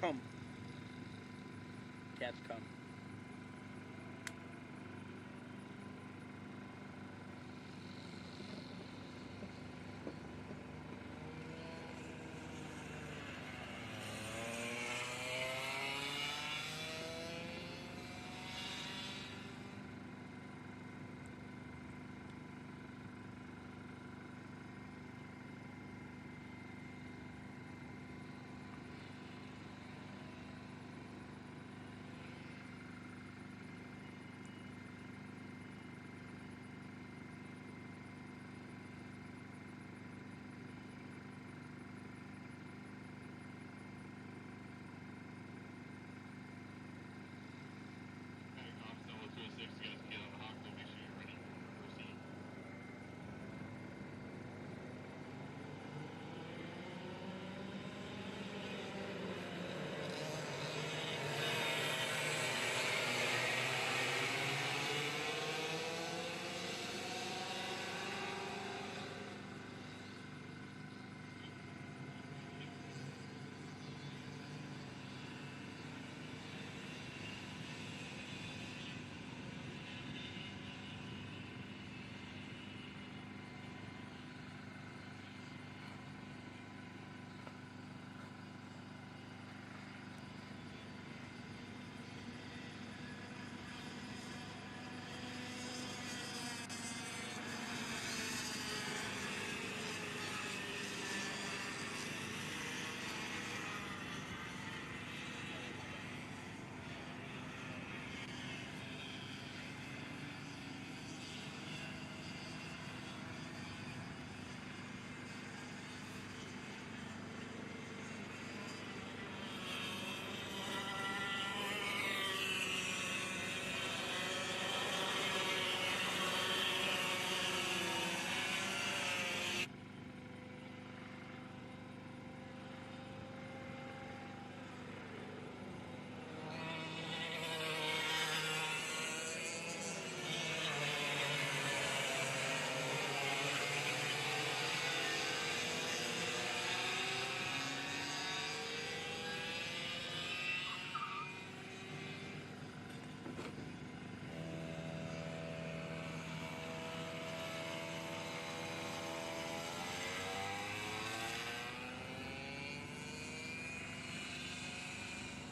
Come. Cats come.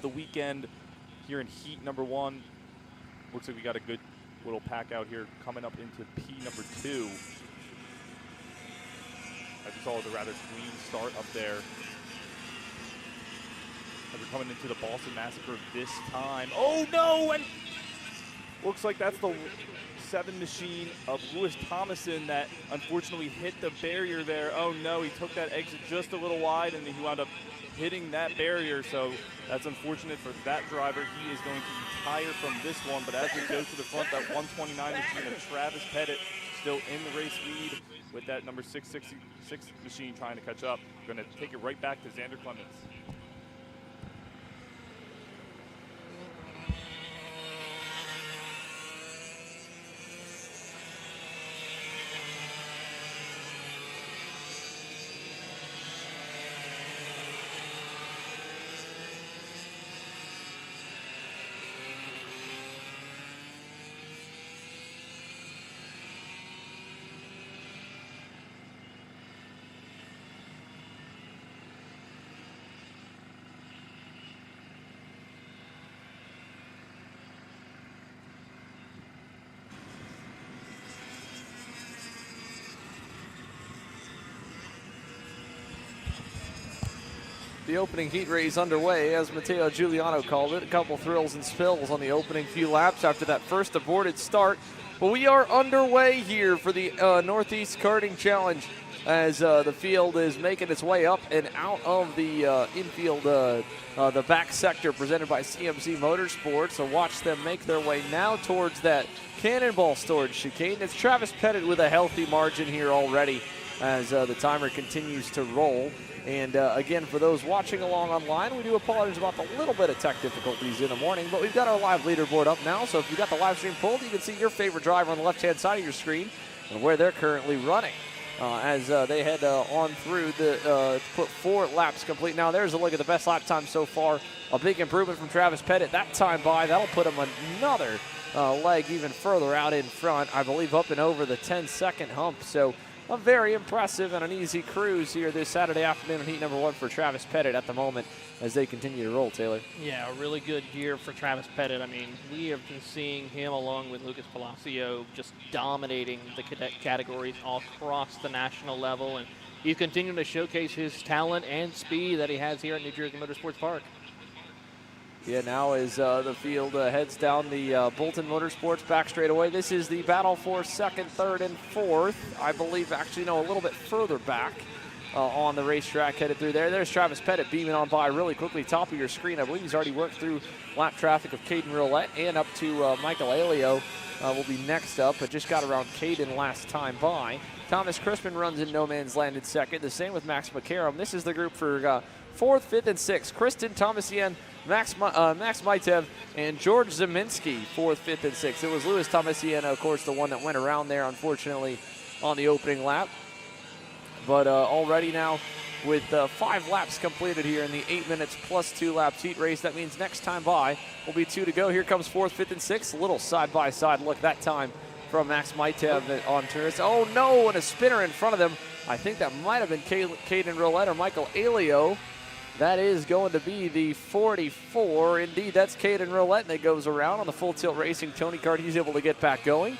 The weekend here in heat number 1. Looks like we got a good little pack out here coming up into P number 2. As you saw, the rather clean start up there. As we're coming into the Boston Massacre this time. Oh no! And looks like that's the 7 machine of Lewis Thomason that unfortunately hit the barrier there. Oh no, he took that exit just a little wide and he wound up hitting that barrier, so that's unfortunate for that driver. He is going to retire from this one, but as we go to the front, that 129 machine of Travis Pettit still in the race lead with that number 666 machine trying to catch up. Going to take it right back to Xander Clemens. The opening heat race underway, as Matteo Giuliano called it. A couple thrills and spills on the opening few laps after that first aborted start. But we are underway here for the Northeast Karting Challenge as the field is making its way up and out of the infield, the back sector presented by CMC Motorsports. So watch them make their way now towards that cannonball storage chicane. It's Travis Pettit with a healthy margin here already as the timer continues to roll. And again, for those watching along online, we do apologize about the little bit of tech difficulties in the morning, but we've got our live leaderboard up now. So if you've got the live stream pulled, you can see your favorite driver on the left-hand side of your screen and where they're currently running. as they head on through to put 4 laps complete. Now there's a look at the best lap time so far. A big improvement from Travis Pettit that time by. That'll put him another leg even further out in front, I believe up and over the 10-second hump. So a very impressive and an easy cruise here this Saturday afternoon in heat number 1 for Travis Pettit at the moment as they continue to roll, Taylor. Yeah, a really good year for Travis Pettit. I mean, we have been seeing him along with Lucas Palacio just dominating the cadet categories all across the national level, and he's continuing to showcase his talent and speed that he has here at New Jersey Motorsports Park. Yeah, now as the field heads down the Bolton Motorsports back straightaway. This is the battle for 2nd, 3rd, and 4th. I believe, actually, no, a little bit further back on the racetrack headed through there. There's Travis Pettit beaming on by really quickly. Top of your screen, I believe he's already worked through lap traffic of Caden Roulette and up to Michael Alio will be next up, but just got around Caden last time by. Thomas Crispin runs in no man's land in 2nd. The same with Max McCarrum. This is the group for 4th, 5th, and 6th. Kristen Thomasien, Max Maitev, and George Zeminski, 4th, 5th, and 6th. It was Louis Thomasien, of course, the one that went around there, unfortunately, on the opening lap. But already now, with 5 laps completed here in the 8 minutes plus 2 laps heat race, that means next time by will be 2 to go. Here comes 4th, 5th, and 6th. A little side-by-side look that time from Max Maitev on turns. Oh, no, and a spinner in front of them. I think that might have been Caden Roulette or Michael Alio. That is going to be the 44. Indeed, that's Caden Roulette, and it goes around on the Full Tilt Racing Tony Kart. He's able to get back going.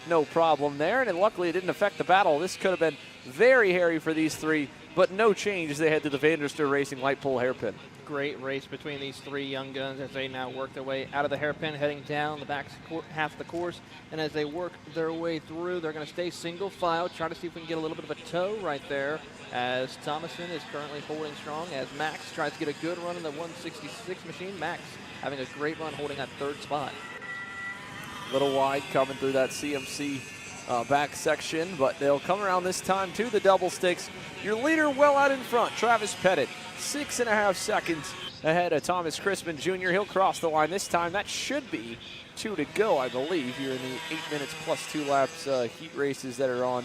No problem there, and luckily it didn't affect the battle. This could have been very hairy for these 3, but no change as they head to the Vanderster Racing light pole hairpin. Great race between these 3 young guns as they now work their way out of the hairpin, heading down the back half of the course. And as they work their way through, they're going to stay single file, try to see if we can get a little bit of a tow right there, as Thomason is currently holding strong, as Max tries to get a good run in the 166 machine. Max having a great run, holding that 3rd spot. Little wide coming through that CMC back section, but they'll come around this time to the double sticks. Your leader well out in front, Travis Pettit, 6.5 seconds ahead of Thomas Crispin Jr. He'll cross the line this time. That should be 2 to go, I believe, here in the 8 minutes plus 2 laps heat races that are on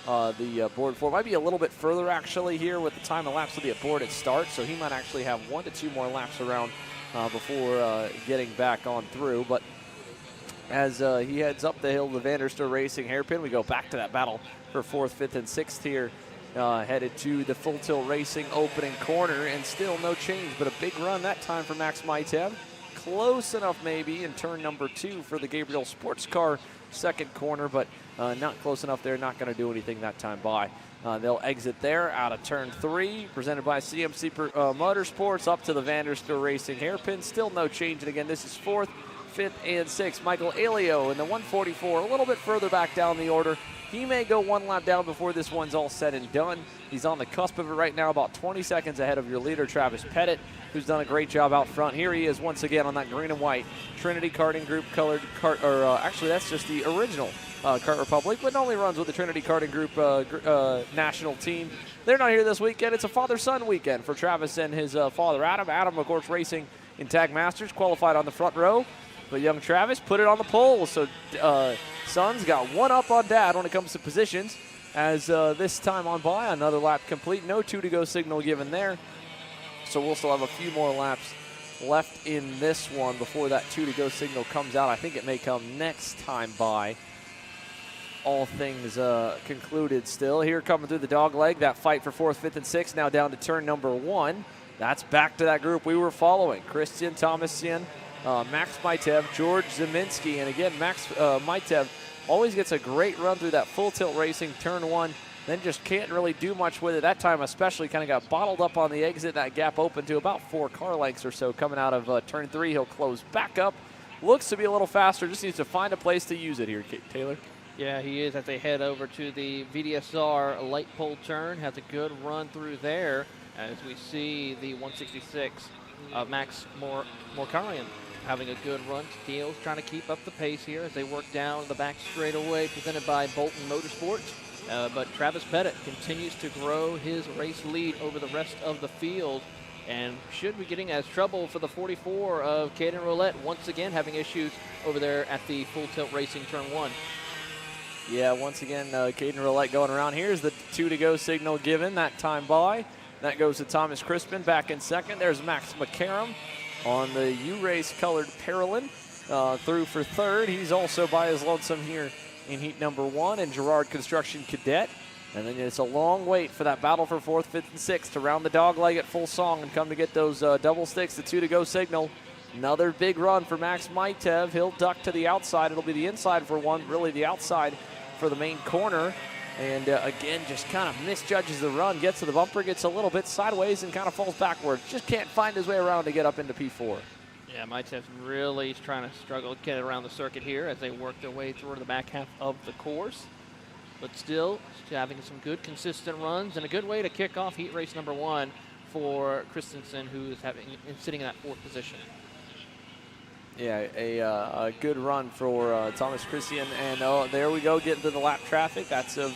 the board for. Might be a little bit further actually here with the time of laps will be at board at start, so he might actually have 1 to 2 more laps around before getting back on through. But as he heads up the hill to the Vanderster Racing hairpin, we go back to that battle for 4th, 5th, and 6th here. Headed to the Full Tilt Racing opening corner, and still no change, but a big run that time for Max Maitev. Close enough maybe in turn number 2 for the Gabriel Sports Car 2nd corner, but not close enough there, not going to do anything that time by. They'll exit there out of turn 3, presented by CMC Motorsports, up to the Vanderster Racing hairpin. Still no change, and again, this is 4th, 5th, and 6th. Michael Alio in the 144, a little bit further back down the order. He may go 1 lap down before this one's all said and done. He's on the cusp of it right now, about 20 seconds ahead of your leader, Travis Pettit, who's done a great job out front. Here he is once again on that green and white Trinity Karting Group colored Kart, or actually that's just the original Kart Republic, but only runs with the Trinity Karting Group national team. They're not here this weekend. It's a father-son weekend for Travis and his father, Adam. Adam, of course, racing in Tag Masters, qualified on the front row. But young Travis put it on the pole, so son's got 1 up on dad when it comes to positions. As this time on by, another lap complete. No 2 to go signal given there. So we'll still have a few more laps left in this one before that 2 to go signal comes out. I think it may come next time by. All things concluded still. Here coming through the dog leg, that fight for 4th, 5th, and 6th, now down to turn number 1. That's back to that group we were following. Christian Thomassian, Max Maitev, George Zeminski, and again, Max Maitev always gets a great run through that Full Tilt Racing turn 1, then just can't really do much with it. That time especially kind of got bottled up on the exit. That gap open to about 4 car lengths or so coming out of turn 3. He'll close back up. Looks to be a little faster, just needs to find a place to use it here, Taylor. Yeah, he is as they head over to the VDSR light pole turn. Has a good run through there as we see the 166 Max Morkarian having a good run. Steele's trying to keep up the pace here as they work down the back straightaway presented by Bolton Motorsports. But Travis Pettit continues to grow his race lead over the rest of the field and should be getting as trouble for the 44 of Caden Roulette, once again having issues over there at the Full Tilt Racing turn 1. Yeah, once again, Caden Roulette going around. Here's the 2 to go signal given, that time by. That goes to Thomas Crispin back in second. There's Max McCarrum on the U-Race colored Parolin through for third. He's also by his lonesome here in heat number 1, and Girard Construction Cadet. And then it's a long wait for that battle for 4th, 5th, and 6th to round the dog leg at full song and come to get those double sticks, the 2 to go signal. Another big run for Max Maitev. He'll duck to the outside. It'll be the inside for one, really the outside for the main corner. And again, just kind of misjudges the run, gets to the bumper, gets a little bit sideways and kind of falls backwards. Just can't find his way around to get up into P4. Yeah, Maitev's really trying to struggle to get around the circuit here as they work their way through the back half of the course. But still having some good, consistent runs and a good way to kick off heat race number 1 for Christensen, who is sitting in that 4th position. Yeah, a good run for Thomas Christian. And there we go, getting to the lap traffic. That's of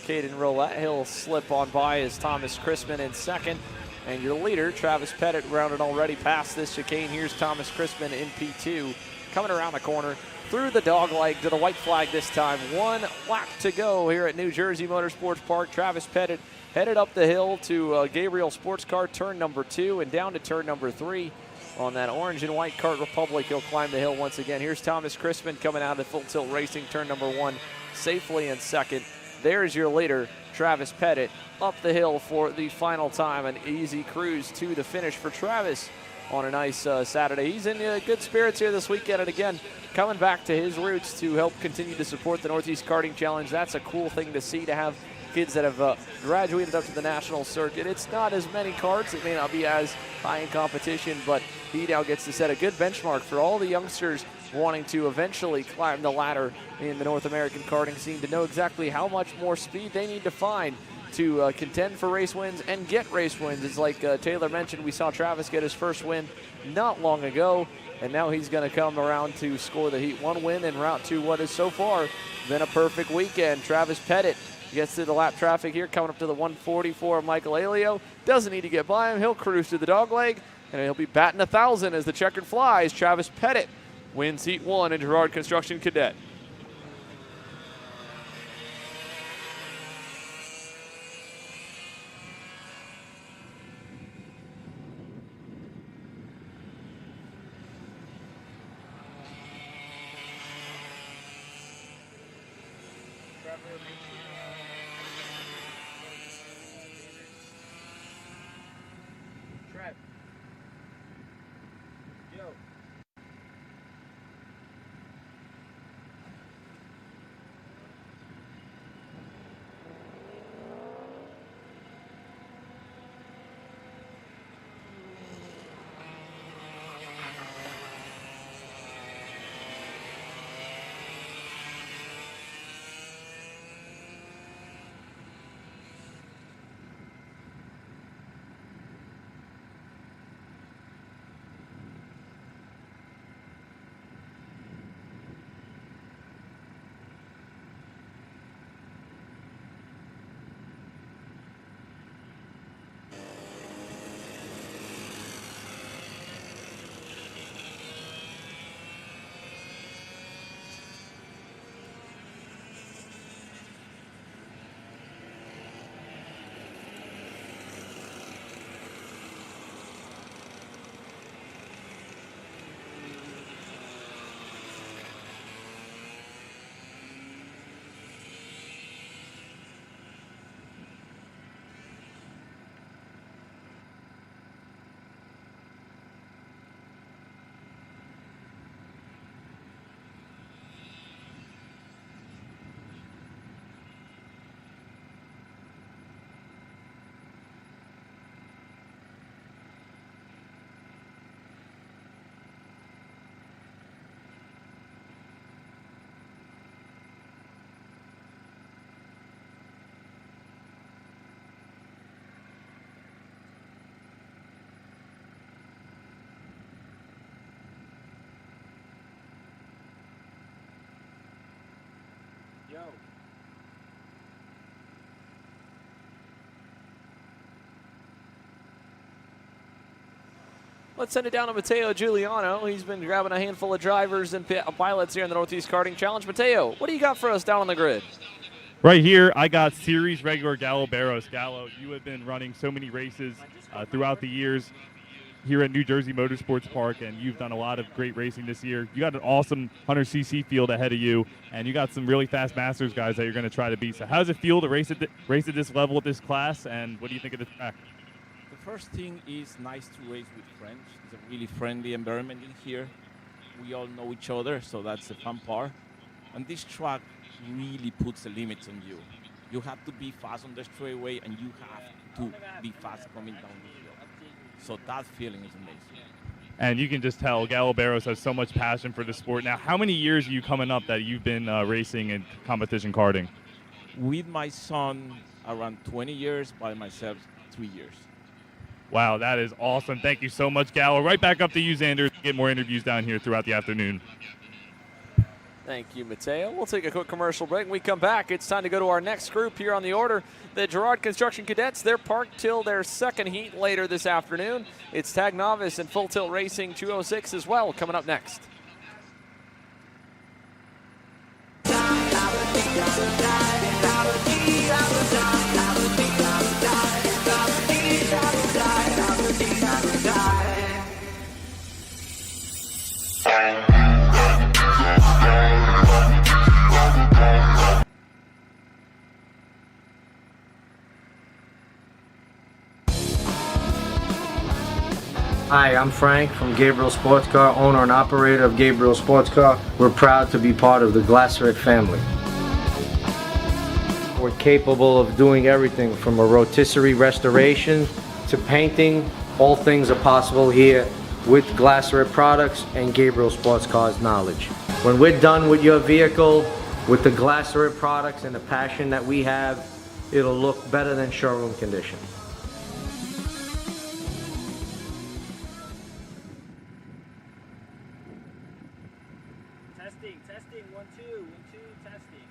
Caden Roulette. He'll slip on by as Thomas Crispin in second. And your leader, Travis Pettit, rounded already past this chicane. Here's Thomas Crispin in P2, coming around the corner through the dog leg to the white flag this time. 1 lap to go here at New Jersey Motorsports Park. Travis Pettit headed up the hill to Gabriel Sports Car, turn number 2, and down to turn number 3. On that orange and white Kart Republic, he'll climb the hill once again. Here's Thomas Crispin coming out of Full Tilt Racing, turn number 1, safely in second. There's your leader, Travis Pettit, up the hill for the final time. An easy cruise to the finish for Travis on a nice Saturday. He's in good spirits here this weekend, and again, coming back to his roots to help continue to support the Northeast Karting Challenge. That's a cool thing to see, to have kids that have graduated up to the national circuit. It's not as many karts. It may not be as high in competition, but he now gets to set a good benchmark for all the youngsters wanting to eventually climb the ladder in the North American karting scene, to know exactly how much more speed they need to find to contend for race wins and get race wins. It's like Taylor mentioned, we saw Travis get his first win not long ago, and now he's going to come around to score the Heat 1 win en route to what has so far been a perfect weekend. Travis Pettit gets to the lap traffic here, coming up to the 144 of Michael Alio. Doesn't need to get by him. He'll cruise to the dog leg, and he'll be batting 1,000 as the checkered flies. Travis Pettit wins Heat 1 in Girard Construction Cadet. Let's send it down to Matteo Giuliano. He's been grabbing a handful of drivers and pilots here in the Northeast Karting Challenge. Matteo, what do you got for us down on the grid? Right here, I got series regular Gallo Barros. Gallo, you have been running so many races throughout the years here at New Jersey Motorsports Park, and you've done a lot of great racing this year. You got an awesome 100cc field ahead of you, and you got some really fast Masters guys that you're going to try to beat. So how does it feel to race at this level at this class, and what do you think of the track? The first thing is nice to race with friends. It's a really friendly environment in here. We all know each other, so that's the fun part. And this track really puts the limits on you. You have to be fast on the straightaway, and you have to be fast coming down the hill. So that feeling is amazing. And you can just tell Gallo Barros has so much passion for the sport. Now, how many years are you coming up that you've been racing and competition karting? With my son, around 20 years. By myself, 3 years. Wow, that is awesome. Thank you so much, Gallo. Right back up to you, Xander. Get more interviews down here throughout the afternoon. Thank you, Matteo. We'll take a quick commercial break. When we come back, it's time to go to our next group here on the order. The Girard Construction Cadets, they're parked till their second heat later this afternoon. It's Tag Novice and Full Tilt Racing 206 as well coming up next. Hi, I'm Frank from Gabriel Sports Car, owner and operator of Gabriel Sports Car. We're proud to be part of the Glasseret family. We're capable of doing everything from a rotisserie restoration to painting. All things are possible here with Glasseret products and Gabriel Sports Car's knowledge. When we're done with your vehicle, with the Glasseret products and the passion that we have, it'll look better than showroom condition. Testing, 1, 2, testing.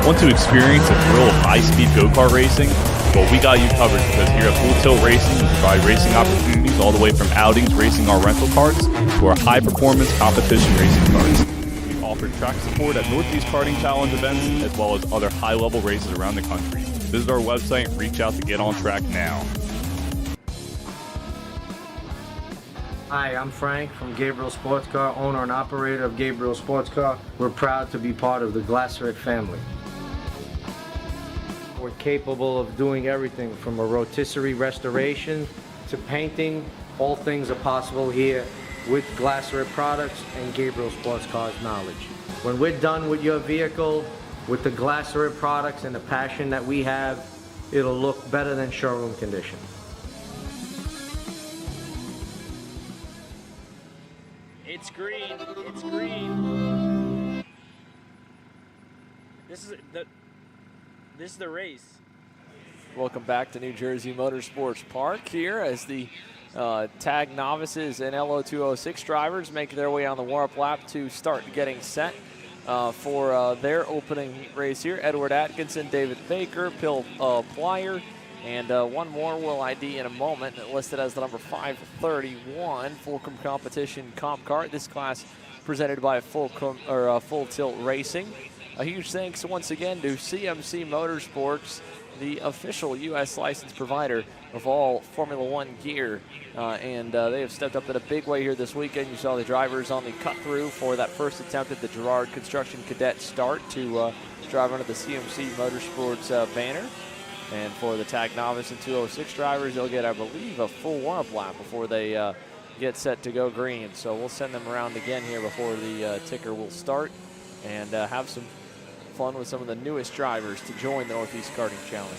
Want to experience a thrill of high-speed go-kart racing? Well, we got you covered because here at Full Tilt Racing, we provide racing opportunities all the way from outings racing our rental karts to our high-performance competition racing karts. We offer track support at Northeast Karting Challenge events as well as other high-level races around the country. Visit our website and reach out to get on track now. Hi, I'm Frank from Gabriel Sports Car, owner and operator of Gabriel Sports Car. We're proud to be part of the Glasseret family. We're capable of doing everything from a rotisserie restoration to painting. All things are possible here with Glasseret products and Gabriel Sports Car's knowledge. When we're done with your vehicle, with the Glasseret products and the passion that we have, it'll look better than showroom condition. It's green. It's green. This is the race. Welcome back to New Jersey Motorsports Park here as the Tag Novices and LO206 drivers make their way on the warm-up lap to start getting set for their opening race here. Edward Atkinson, David Baker, Bill Plyer, and one more will ID in a moment, listed as the number 531 Fulcrum Competition Comp Kart. This class presented by Full Tilt Racing. A huge thanks once again to CMC Motorsports the official U.S. license provider of all Formula One gear. And they have stepped up in a big way here this weekend. You saw the drivers on the cut-through for that first attempt at the Girard Construction Cadet start to drive under the CMC Motorsports banner. And for the Tag Novice and 206 drivers, they'll get, I believe, a full warm-up lap before they get set to go green. So we'll send them around again here before the ticker will start and have some fun with some of the newest drivers to join the Northeast Karting Challenge.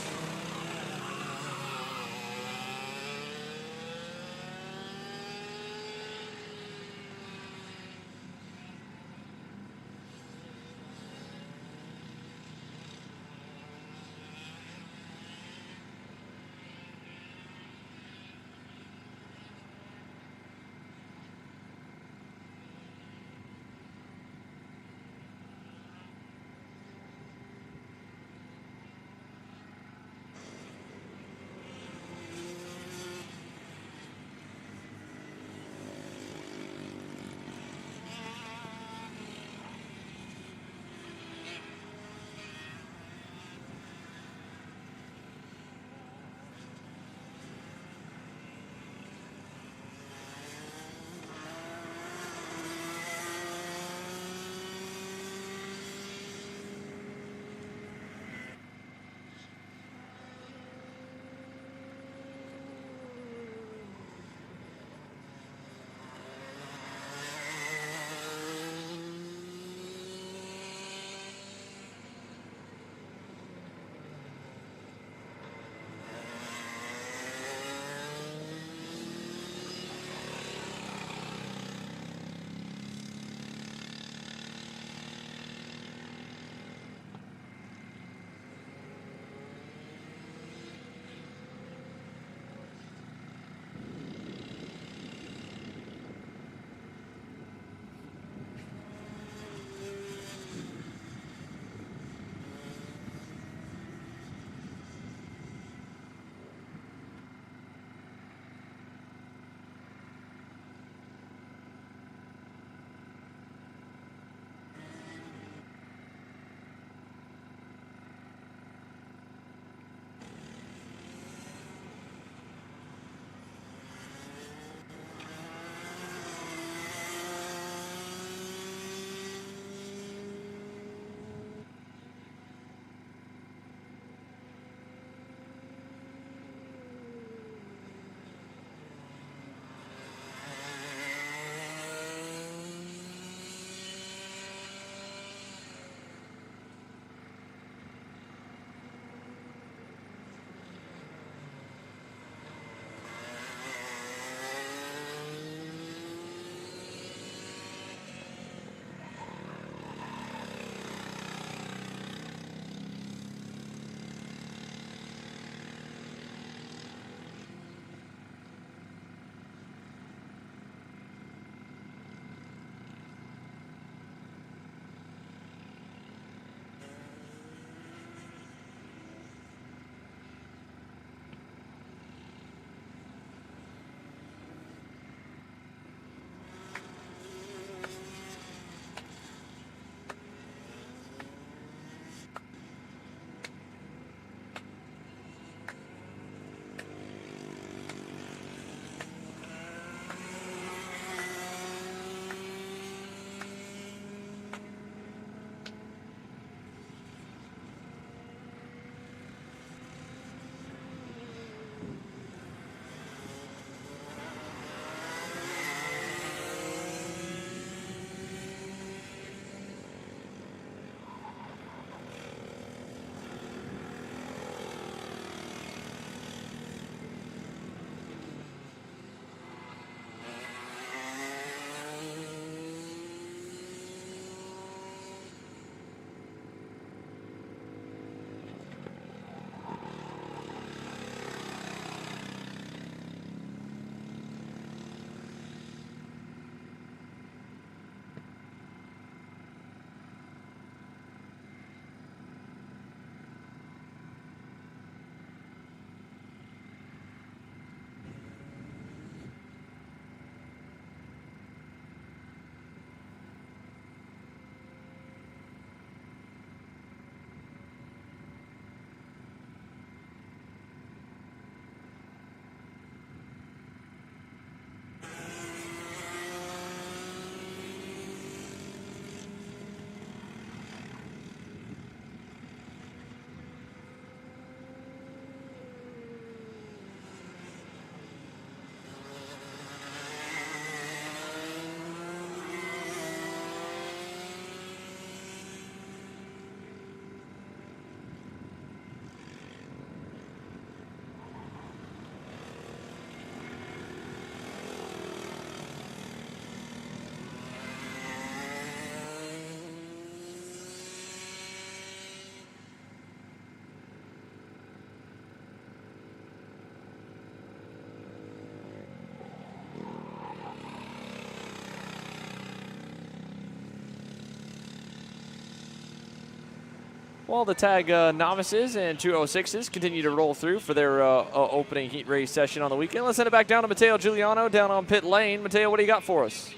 While the tag novices and 206s continue to roll through for their opening heat race session on the weekend, let's send it back down to Matteo Giuliano down on pit lane. Matteo, what do you got for us?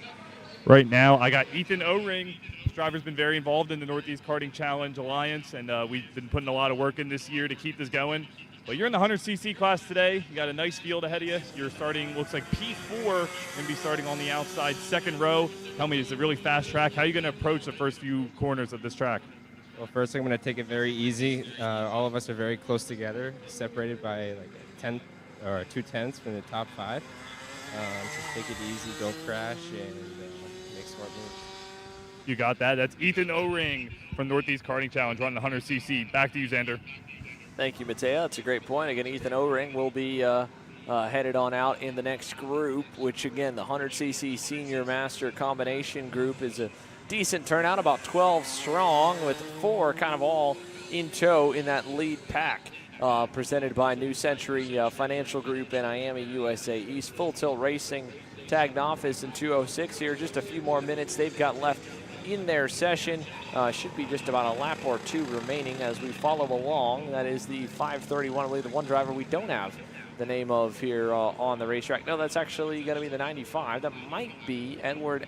Right now, I got Ethan O-Ring. This driver's been very involved in the Northeast Karting Challenge Alliance, and we've been putting a lot of work in this year to keep this going. But you're in the 100cc class today. You got a nice field ahead of you. You're starting, looks like P4, going to be starting on the outside second row. Tell me, it's a really fast track. How are you going to approach the first few corners of this track? Well, first I'm going to take it very easy. All of us are very close together, separated by like a tenth or 2/10 from the top 5. Just take it easy, don't crash, and make smart moves. You got that. That's Ethan O-Ring from Northeast Karting Challenge running the 100cc. Back to you, Xander. Thank you, Matteo. That's a great point. Again, Ethan O-Ring will be headed on out in the next group, which, again, the 100cc Senior Master combination group is a decent turnout, about 12 strong, with 4 kind of all in tow in that lead pack, presented by New Century Financial Group and Miami USA East. Full Tilt Racing, Tag Novice and 206 here. Just a few more minutes they've got left in their session. Should be just about a lap or 2 remaining as we follow along. That is the 531, I believe the one driver we don't have the name of here on the racetrack. No, that's actually going to be the 95. That might be Edward,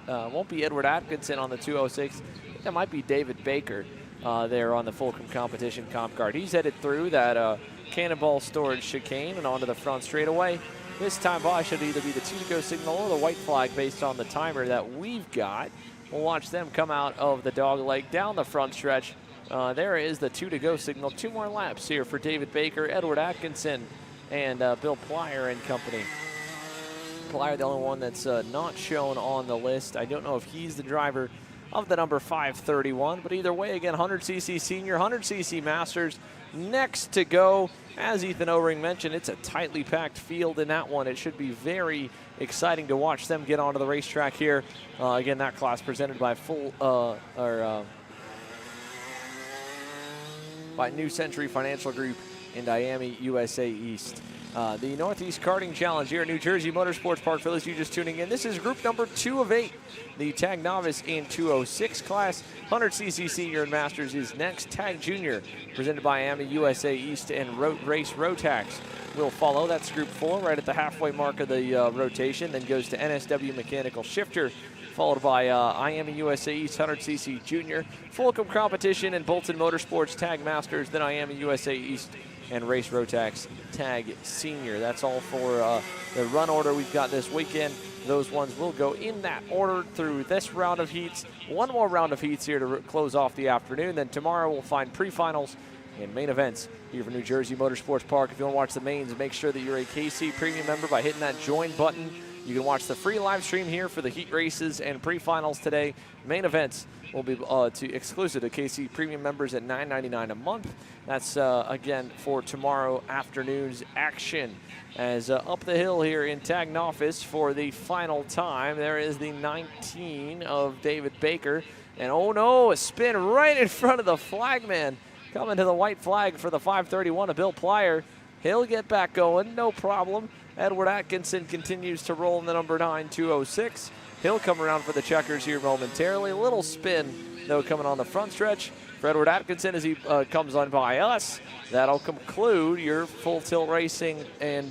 won't be Edward Atkinson on the 206. I think that might be David Baker there on the Fulcrum Competition Comp Card. He's headed through that Cannonball Storage chicane and onto the front straightaway. This time by should either be the 2-to-go signal or the white flag based on the timer that we've got. We'll watch them come out of the dog leg down the front stretch. There is the 2-to-go signal. 2 more laps here for David Baker, Edward Atkinson, and Bill Plyer and company. Plyer, the only one that's not shown on the list. I don't know if he's the driver of the number 531, but either way, again, 100cc Senior, 100cc Masters next to go. As Ethan O-Ring mentioned, it's a tightly packed field in that one. It should be very exciting to watch them get onto the racetrack here. Again, that class presented by by New Century Financial Group and Miami USA East. The Northeast Karting Challenge here at New Jersey Motorsports Park. For those of you just tuning in, this is group number 2 of 8. The Tag Novice and 206 class. 100cc Senior and Masters is next. Tag Junior, presented by Miami USA East and Race Rotax, will follow. That's group 4, right at the halfway mark of the rotation. Then goes to NSW Mechanical Shifter, followed by Miami USA East 100cc Junior, Fulcrum Competition and Bolton Motorsports Tag Masters, then Miami USA East and Race Rotax Tag Senior. That's all for the run order we've got this weekend. Those ones will go in that order through this round of heats. One more round of heats here to close off the afternoon. Then tomorrow we'll find pre-finals and main events here for New Jersey Motorsports Park. If you want to watch the mains, make sure that you're a KC Premium member by hitting that join button. You can watch the free live stream here for the heat races and pre-finals today. Main events will be exclusive to KC Premium members at $9.99 a month. That's, again, for tomorrow afternoon's action. As up the hill here in Tag Novice for the final time, there is the 19 of David Baker. And, oh, no, a spin right in front of the flagman. Coming to the white flag for the 531 of Bill Plyer. He'll get back going, no problem. Edward Atkinson continues to roll in the number 9, 206. He'll come around for the checkers here momentarily. A little spin, though, coming on the front stretch for Edward Atkinson as he comes on by us. That'll conclude your Full Tilt Racing and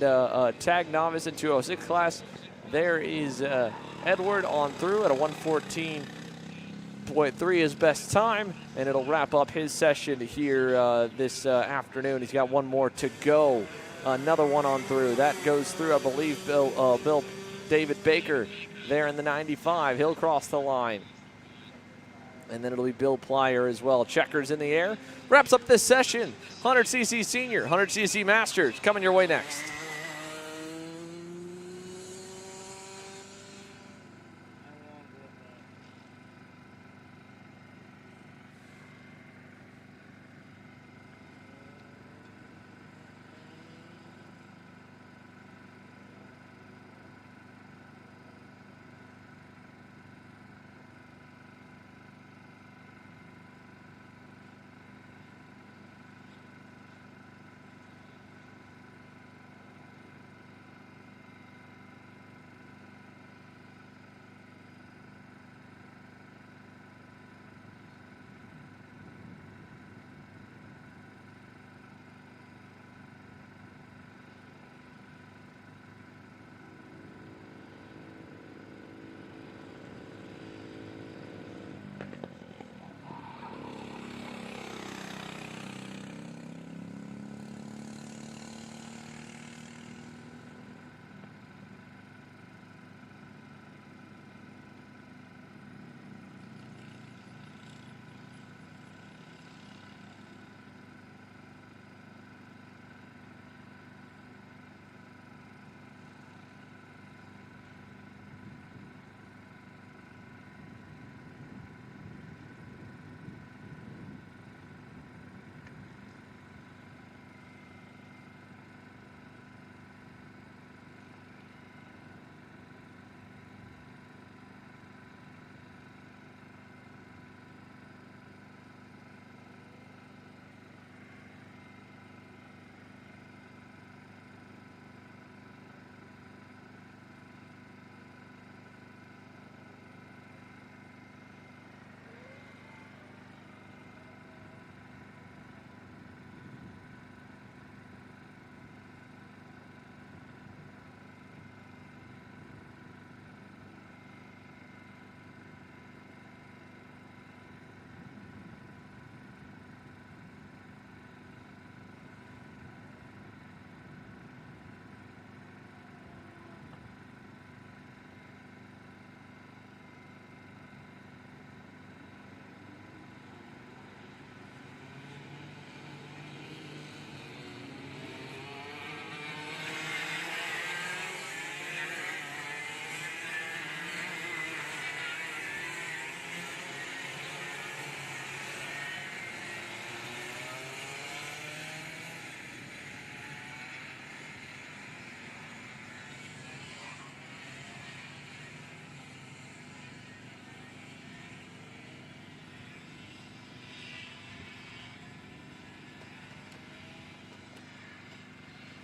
Tag Novice and 206 class. There is Edward on through at a 1:14.3 his best time, and it'll wrap up his session here this afternoon. He's got one more to go. Another one on through. That goes through, I believe, David Baker there in the 95. He'll cross the line. And then it'll be Bill Plyer as well. Checkers in the air. Wraps up this session. 100cc Senior, 100cc Masters coming your way next.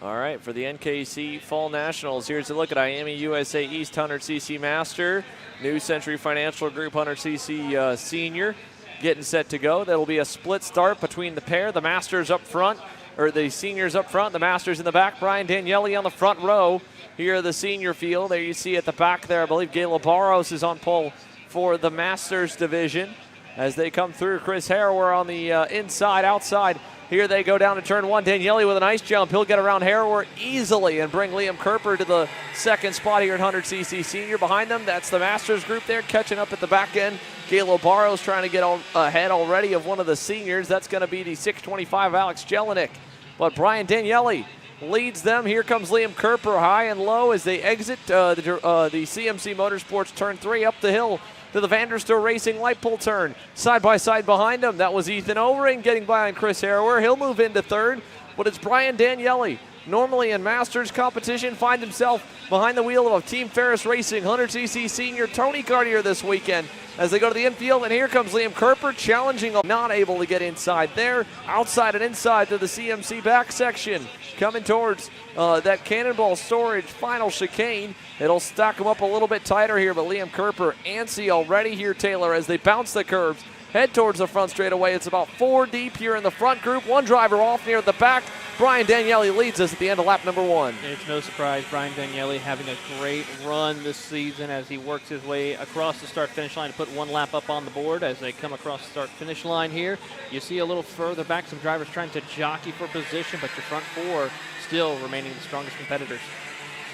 All right, for the NKC Fall Nationals, here's a look at Miami USA East 100cc Master, New Century Financial Group 100cc Senior, getting set to go. That'll be a split start between the pair. The Masters up front, or the Seniors up front, the Masters in the back. Brian Daniele on the front row. Here the senior field. There you see at the back there, I believe Galo Barros is on pole for the Masters division. As they come through, Chris Harrower on the inside, outside. Here they go down to turn one. Daniele with a nice jump. He'll get around Harrower easily and bring Liam Kerper to the second spot here at 100cc Senior. Behind them, that's the Masters group there catching up at the back end. Galo Barros trying to get ahead already of one of the seniors. That's going to be the 625 Alex Jelinek. But Brian Daniele leads them. Here comes Liam Kerper high and low as they exit the CMC Motorsports turn 3 up the hill to the Vanderstel Racing light pole turn. Side by side behind him, that was Ethan O-Ring getting by on Chris Harrower. He'll move into third, but it's Brian Daniele. Normally in Masters competition, find himself behind the wheel of Team Ferris Racing 100cc Senior Tony Cartier this weekend as they go to the infield, and here comes Liam Kerper challenging, not able to get inside there. Outside and inside to the CMC back section. Coming towards that Cannonball Storage final chicane. It'll stack them up a little bit tighter here, but Liam Kerper antsy already here, Taylor, as they bounce the curves. Head towards the front straightaway. It's about 4 deep here in the front group. One driver off near the back. Brian Daniele leads us at the end of lap number 1. It's no surprise Brian Daniele having a great run this season as he works his way across the start-finish line to put 1 lap up on the board as they come across the start-finish line here. You see a little further back some drivers trying to jockey for position, but your front 4 still remaining the strongest competitors.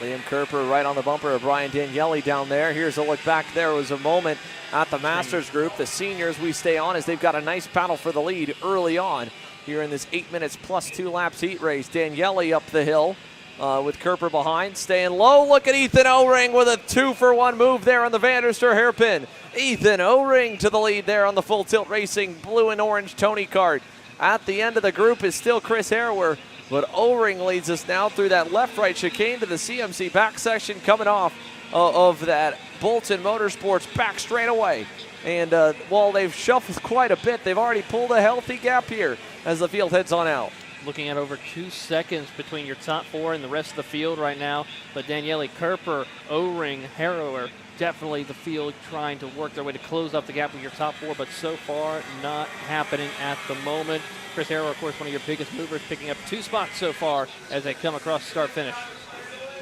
Liam Kerper right on the bumper of Brian Daniele down there. Here's a look back. There was a moment at the Masters group. The seniors, we stay on as they've got a nice battle for the lead early on here in this 8 minutes plus 2 laps heat race. Daniele up the hill with Kerper behind, staying low. Look at Ethan O-Ring with a 2-for-1 move there on the Vanderster hairpin. Ethan O-Ring to the lead there on the Full Tilt Racing blue and orange Tony Kart. At the end of the group is still Chris Harrower, but O-Ring leads us now through that left-right chicane to the CMC back section coming off of that Bolton Motorsports back straightaway. And while they've shuffled quite a bit, they've already pulled a healthy gap here as the field heads on out. Looking at over 2 seconds between your top 4 and the rest of the field right now. But Daniele, Kerper, O-Ring, Harrower, definitely the field trying to work their way to close up the gap with your top 4, but so far not happening at the moment. Chris Harrower, of course, one of your biggest movers, picking up 2 spots so far as they come across the start-finish.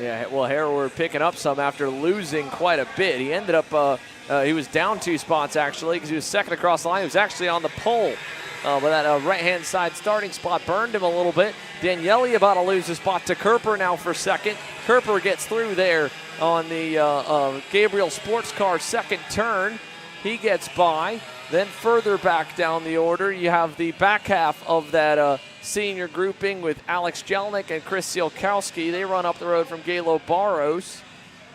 Yeah, well, Harrower picking up some after losing quite a bit. He ended up, he was down 2 spots actually because he was second across the line. He was actually on the pole. But that right-hand side starting spot burned him a little bit. Daniele about to lose a spot to Kerper now for second. Kerper gets through there on the Gabriel Sports Car second turn. He gets by. Then further back down the order, you have the back half of that senior grouping with Alex Jelinek and Chris Sielkowski. They run up the road from Galo Barros.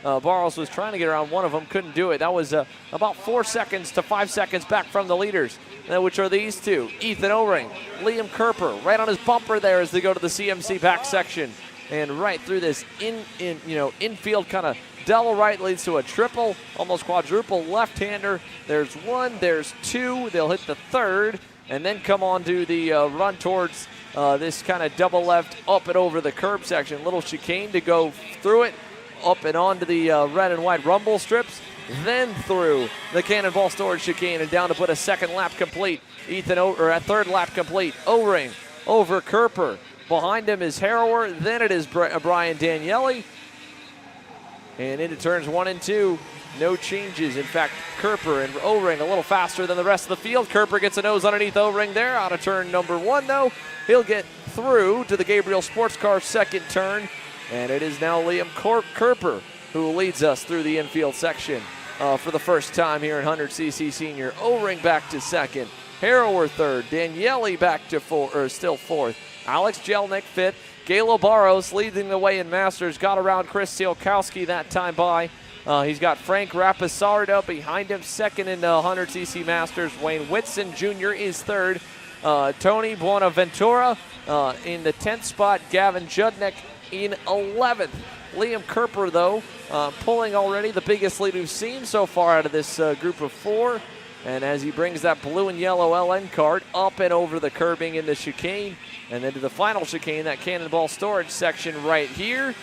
Barros was trying to get around one of them, couldn't do it. That was about 4 seconds to 5 seconds back from the leaders, which are these two. Ethan O-Ring, Liam Kerper, right on his bumper there as they go to the CMC back section. And right through this infield kind of double right leads to a triple, almost quadruple left-hander. There's 1, there's 2. They'll hit the third and then come on to the run towards this kind of double left up and over the curb section. Little chicane to go through it, up and onto the red and white rumble strips, then through the Cannonball Storage chicane and down to put a second lap complete. A third lap complete. O-Ring over Kerper. Behind him is Harrower. Then it is Brian Daniele. And into turns 1 and 2, no changes. In fact, Kerper and O-Ring a little faster than the rest of the field. Kerper gets a nose underneath O-Ring there. Out of turn number 1, though. He'll get through to the Gabriel Sports Car second turn. And it is now Liam Kerper who leads us through the infield section for the first time here in 100cc Senior. O-Ring back to second. Harrower third. Daniele back to still fourth. Alex Jelinek fifth. Galo Barros leading the way in Masters. Got around Chris Sielkowski that time by. He's got Frank Rapisardo behind him, second in the 100cc Masters. Wayne Whitson Jr. is third. Tony Buenaventura in the 10th spot. Gavin Judnick in 11th. Liam Kerper, though, pulling already the biggest lead we've seen so far out of this group of 4. And as he brings that blue and yellow LN cart up and over the curbing in the chicane, and then to the final chicane, that cannonball storage section right here.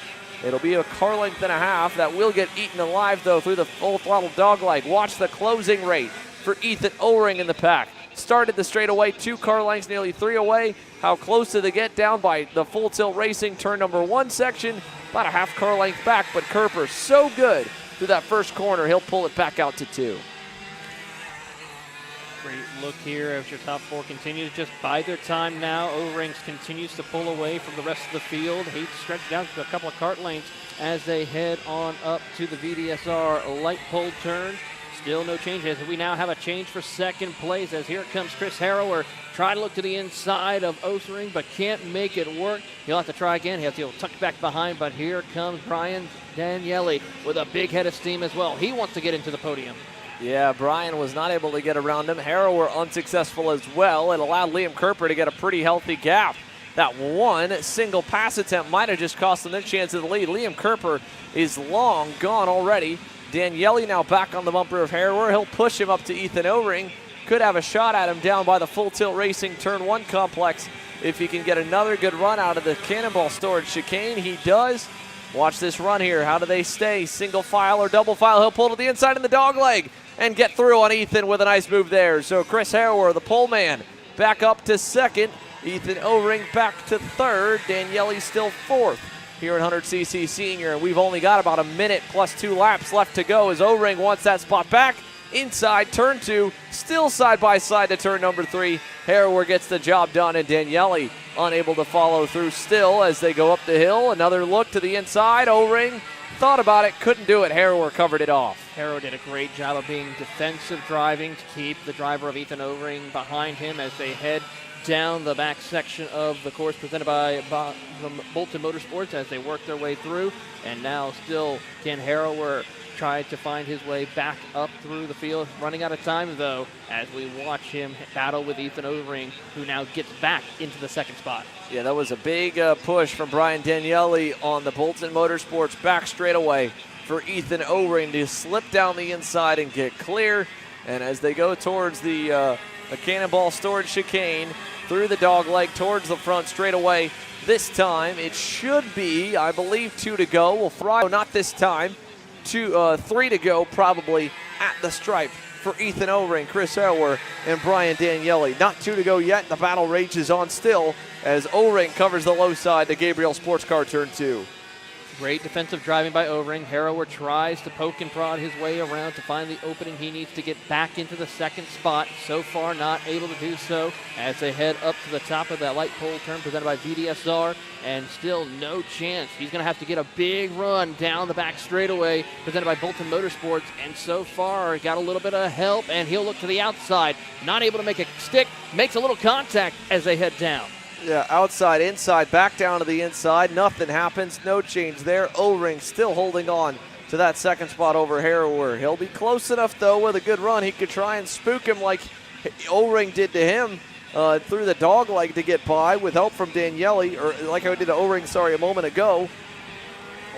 It'll be a car length and a half that will get eaten alive, though, through the full throttle dogleg. Watch the closing rate for Ethan O-Ring in the pack. Started the straightaway, 2 car lengths, nearly 3 away. How close did they get down by the Full Tilt Racing turn number 1 section? About a half car length back, but Kerper so good through that first corner, he'll pull it back out to 2. Great look here as your top 4 continue to just bide their time now. O-Rings continues to pull away from the rest of the field. Heat stretched down to a couple of kart lanes as they head on up to the VDSR light pole turn. Still no changes. We now have a change for second place as here comes Chris Harrower. Try to look to the inside of O-Ring, but can't make it work. He'll have to try again. He'll have to tuck back behind, but here comes Brian Daniele with a big head of steam as well. He wants to get into the podium. Yeah, Brian was not able to get around him. Harrower unsuccessful as well. It allowed Liam Kerper to get a pretty healthy gap. That one single pass attempt might have just cost them their chance of the lead. Liam Kerper is long gone already. Daniele now back on the bumper of Harrower. He'll push him up to Ethan O-Ring. Could have a shot at him down by the Full Tilt Racing Turn 1 complex if he can get another good run out of the cannonball storage chicane. He does. Watch this run here. How do they stay? Single file or double file? He'll pull to the inside in the dog leg and get through on Ethan with a nice move there. So Chris Harrower, the pole man, back up to second. Ethan O-Ring back to third. Daniele still fourth here in 100cc Senior. And we've only got about a minute plus 2 laps left to go as O-Ring wants that spot back. Inside turn 2, still side by side to turn number 3. Harrower gets the job done, and Daniele unable to follow through still as they go up the hill. Another look to the inside. O-Ring thought about it, couldn't do it. Harrower covered it off. Harrower did a great job of being defensive driving to keep the driver of Ethan O-Ring behind him as they head down the back section of the course presented by Bolton Motorsports as they work their way through. And now still Ken Harrower tried to find his way back up through the field. Running out of time, though, as we watch him battle with Ethan O-Ring, who now gets back into the second spot. Yeah, that was a big push from Brian Daniele on the Bolton Motorsports back straightaway for Ethan O-Ring to slip down the inside and get clear. And as they go towards the cannonball storage chicane, through the dog leg towards the front straightaway, this time it should be, I believe, 2 to go. We'll throw, not this time. 3 to go probably at the stripe for Ethan O-Ring, Chris Harrower, and Brian Daniele. Not 2 to go yet. The battle rages on still as O-Ring covers the low side to Gabriel Sports Car Turn 2. Great defensive driving by O-Ring. Harrower tries to poke and prod his way around to find the opening he needs to get back into the second spot. So far not able to do so as they head up to the top of that light pole turn presented by VDSR, and still no chance. He's going to have to get a big run down the back straightaway presented by Bolton Motorsports, and so far got a little bit of help, and he'll look to the outside. Not able to make a stick, makes a little contact as they head down. Yeah, outside, inside, back down to the inside. Nothing happens. No change there. O-Ring still holding on to that second spot over Harrower. He'll be close enough, though, with a good run. He could try and spook him like O-Ring did to him through the dog leg to get by with help from Daniele, or like I did to O-Ring, a moment ago.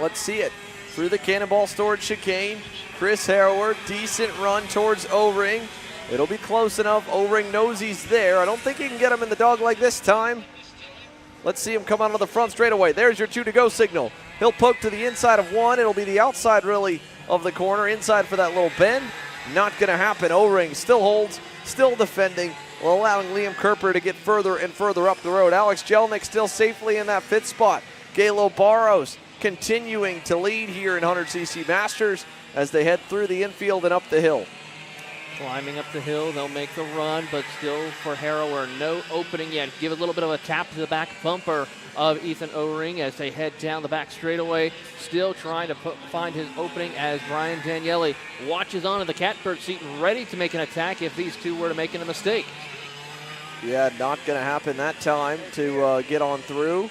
Let's see it. Through the cannonball storage chicane. Chris Harrower, decent run towards O-Ring. It'll be close enough. O-Ring knows he's there. I don't think he can get him in the dog leg this time. Let's see him come out on the front straightaway. There's your 2 to go signal. He'll poke to the inside of 1. It'll be the outside, really, of the corner. Inside for that little bend. Not going to happen. O-Ring still holds, still defending, while allowing Liam Kerper to get further and further up the road. Alex Jelnick still safely in that 5th spot. Galo Barros continuing to lead here in 100cc Masters as they head through the infield and up the hill. Climbing up the hill, they'll make the run, but still for Harrower, no opening yet. Give a little bit of a tap to the back bumper of Ethan O-Ring as they head down the back straightaway. Still trying to find his opening as Brian Daniele watches on in the catbird seat, ready to make an attack if these two were to make a mistake. Yeah, not going to happen that time to get on through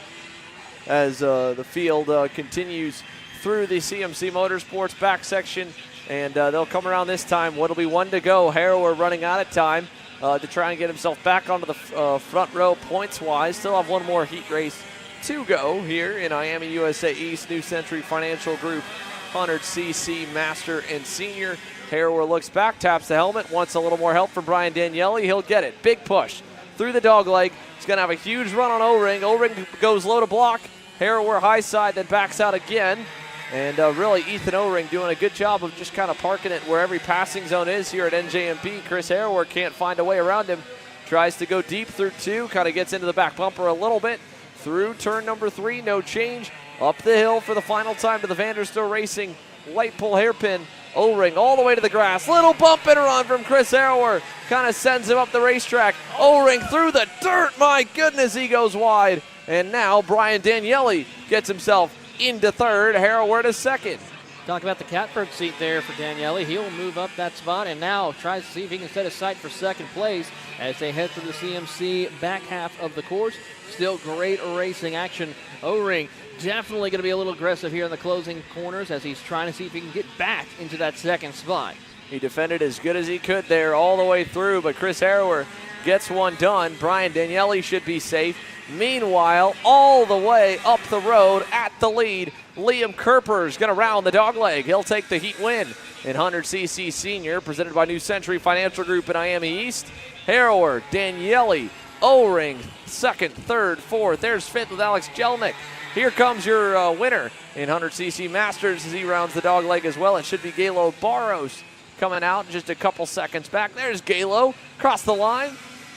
as the field continues through the CMC Motorsports back section. And they'll come around this time. What'll be 1 to go. Harrower running out of time to try and get himself back onto the front row points-wise. Still have 1 more heat race to go here in Miami, USA East, New Century Financial Group, 100cc Master and Senior. Harrower looks back, taps the helmet, wants a little more help from Brian Daniele. He'll get it. Big push through the dog leg. He's going to have a huge run on O-Ring. O-Ring goes low to block. Harrower high side, then backs out again. And really, Ethan O-Ring doing a good job of just kind of parking it where every passing zone is here at NJMP. Chris Harrower can't find a way around him. Tries to go deep through 2, kind of gets into the back bumper a little bit. Through turn number 3, no change. Up the hill for the final time to the Vanderstor Racing light pull hairpin. O-Ring all the way to the grass. Little bump and run from Chris Harrower. Kind of sends him up the racetrack. O-Ring through the dirt. My goodness, he goes wide. And now Brian Daniele gets himself into third. Harrower to second. Talk about the catbird seat there for Daniele. He'll move up that spot and now tries to see if he can set a sight for second place as they head through the CMC back half of the course. Still great racing action. O-Ring definitely going to be a little aggressive here in the closing corners as he's trying to see if he can get back into that second spot. He defended as good as he could there all the way through, but Chris Harrower gets one done. Brian Daniele should be safe. Meanwhile, all the way up the road at the lead, Liam Kerper is going to round the dogleg. He'll take the heat win in 100cc Senior, presented by New Century Financial Group in Miami East. Harrower, Daniele, O-Ring, second, third, fourth. There's fifth with Alex Jelnick. Here comes your winner in 100cc Masters as he rounds the dogleg as well. It should be Galo Barros coming out just a couple seconds back. There's Galo, across the line.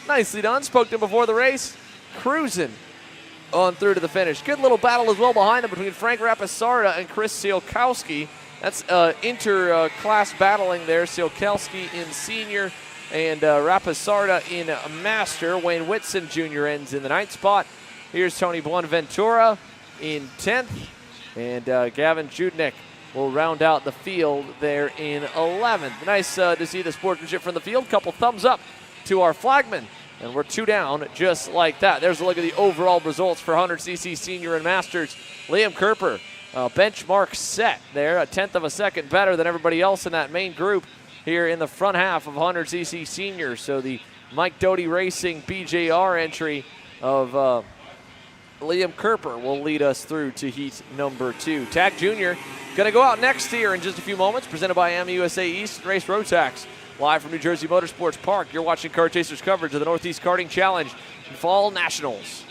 Nicely done, spoke to him before the race. Cruising on through to the finish. Good little battle as well behind him between Frank Rapisarda and Chris Sielkowski. That's inter-class battling there. Sielkowski in Senior and Rapisarda in Master. Wayne Whitson Jr. ends in the 9th spot. Here's Tony Buenaventura in 10th. And Gavin Judnick will round out the field there in 11th. Nice to see the sportsmanship from the field. Couple thumbs up to our flagman. And we're 2 down just like that. There's a look at the overall results for 100cc Senior and Masters. Liam Kerper, benchmark set there, a 1/10 of a second better than everybody else in that main group here in the front half of 100cc Senior. So the Mike Doty Racing BJR entry of Liam Kerper will lead us through to heat number 2. Tag Jr. going to go out next here in just a few moments, presented by AM USA East and Race Rotax. Live from New Jersey Motorsports Park, you're watching Kart Chasers coverage of the Northeast Karting Challenge and Fall Nationals.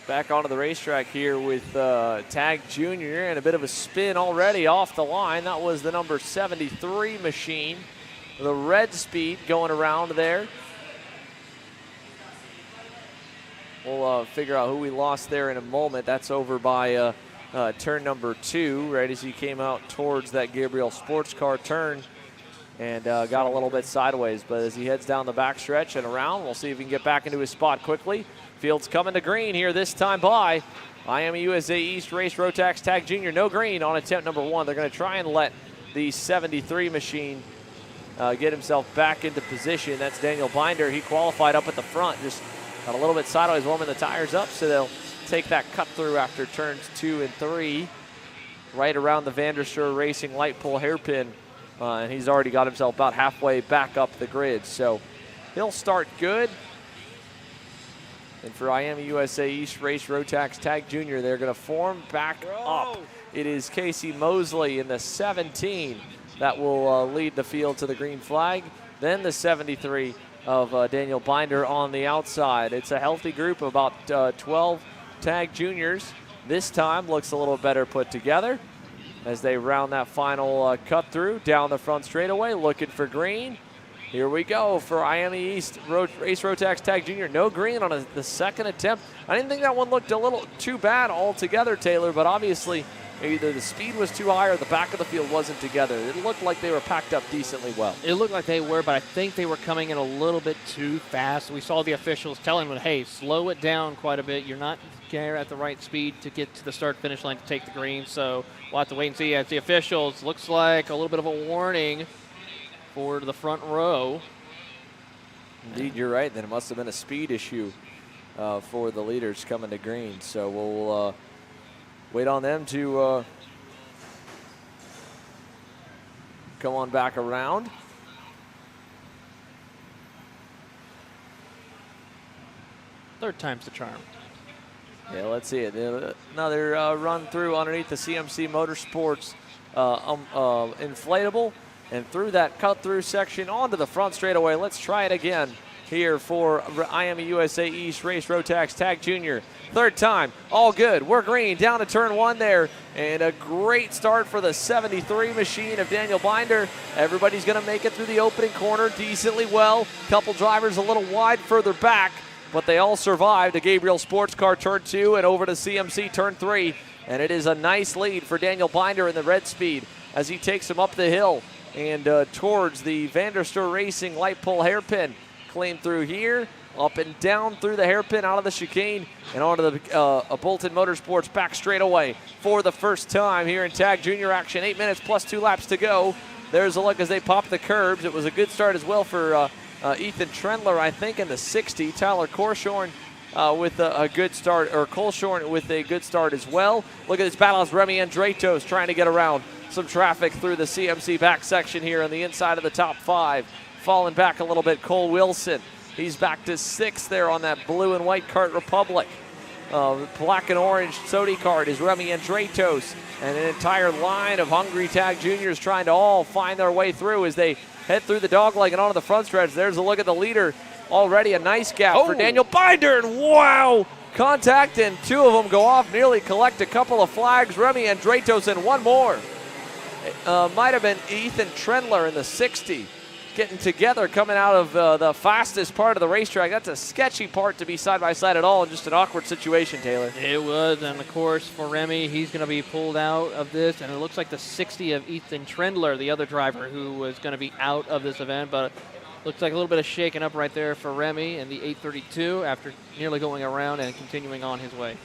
Back onto the racetrack here with Tag Jr. and a bit of a spin already off the line. That was the number 73 machine. The red speed going around there. We'll figure out who we lost there in a moment. That's over by turn number 2, right as he came out towards that Gabriel Sports Car turn and got a little bit sideways. But as he heads down the backstretch and around, we'll see if he can get back into his spot quickly. Field's coming to green here this time by Miami USA East Race Rotax Tag Jr. No green on attempt number 1. They're going to try and let the 73 machine get himself back into position. That's Daniel Binder. He qualified up at the front, just got a little bit sideways, warming the tires up, so they'll take that cut through after turns 2 and 3, right around the Vanderstor Racing light pull hairpin. And he's already got himself about halfway back up the grid, so he'll start good. And for Miami USA East Race Rotax Tag Jr., they're going to form back up. It is Casey Mosley in the 17 that will lead the field to the green flag. Then the 73 of Daniel Binder on the outside. It's a healthy group of about 12 tag juniors. This time looks a little better put together as they round that final cut through down the front straightaway, looking for green. Here we go for Miami East Race Rotax Tag Junior. No green on the second attempt. I didn't think that one looked a little too bad altogether, Taylor, but obviously either the speed was too high or the back of the field wasn't together. It looked like they were packed up decently well. It looked like they were, but I think they were coming in a little bit too fast. We saw the officials telling them, hey, slow it down quite a bit. You're not at the right speed to get to the start-finish line to take the green, so we'll have to wait and see. As the officials, looks like a little bit of a warning for the front row. Indeed, you're right. Then it must have been a speed issue for the leaders coming to green. So we'll wait on them to come on back around. Third time's the charm. Yeah, let's see it. Another run through underneath the CMC Motorsports inflatable, and through that cut-through section onto the front straightaway. Let's try it again here for IME USA East Race Rotax Tag Junior. Third time, all good. We're green down to turn one there, and a great start for the 73 machine of Daniel Binder. Everybody's going to make it through the opening corner decently well. Couple drivers a little wide further back, but they all survived. A Gabriel Sports Car turn 2 and over to CMC turn 3. And it is a nice lead for Daniel Binder in the red speed as he takes him up the hill and towards the Vanderstor Racing light pole hairpin. Clean through here, up and down through the hairpin, out of the chicane, and onto the Bolton Motorsports back straightaway for the first time here in Tag Junior action. 8 minutes plus 2 laps to go. There's a look as they pop the curbs. It was a good start as well for Ethan Trendler, I think, in the 60. Tyler Korshorn with a good start, or Kolshorn with a good start as well. Look at this battle as Remy Andretos trying to get around some traffic through the CMC back section here on the inside of the top 5. Falling back a little bit, Cole Wilson. He's back to 6th there on that blue and white Kart Republic. Black and orange Sodi Kart is Remy Andretos, and an entire line of hungry tag juniors trying to all find their way through as they head through the dogleg and onto the front stretch. There's a look at the leader. Already a nice gap for Daniel Binder, and wow! Contact, and 2 of them go off, nearly collect a couple of flags. Remy Andretos and one more. Might have been Ethan Trendler in the 60. Getting together, coming out of the fastest part of the racetrack. That's a sketchy part to be side-by-side at all, and just an awkward situation, Taylor. It was, and of course for Remy, he's going to be pulled out of this, and it looks like the 60 of Ethan Trendler, the other driver who was going to be out of this event, but looks like a little bit of shaking up right there for Remy in the 832 after nearly going around and continuing on his way.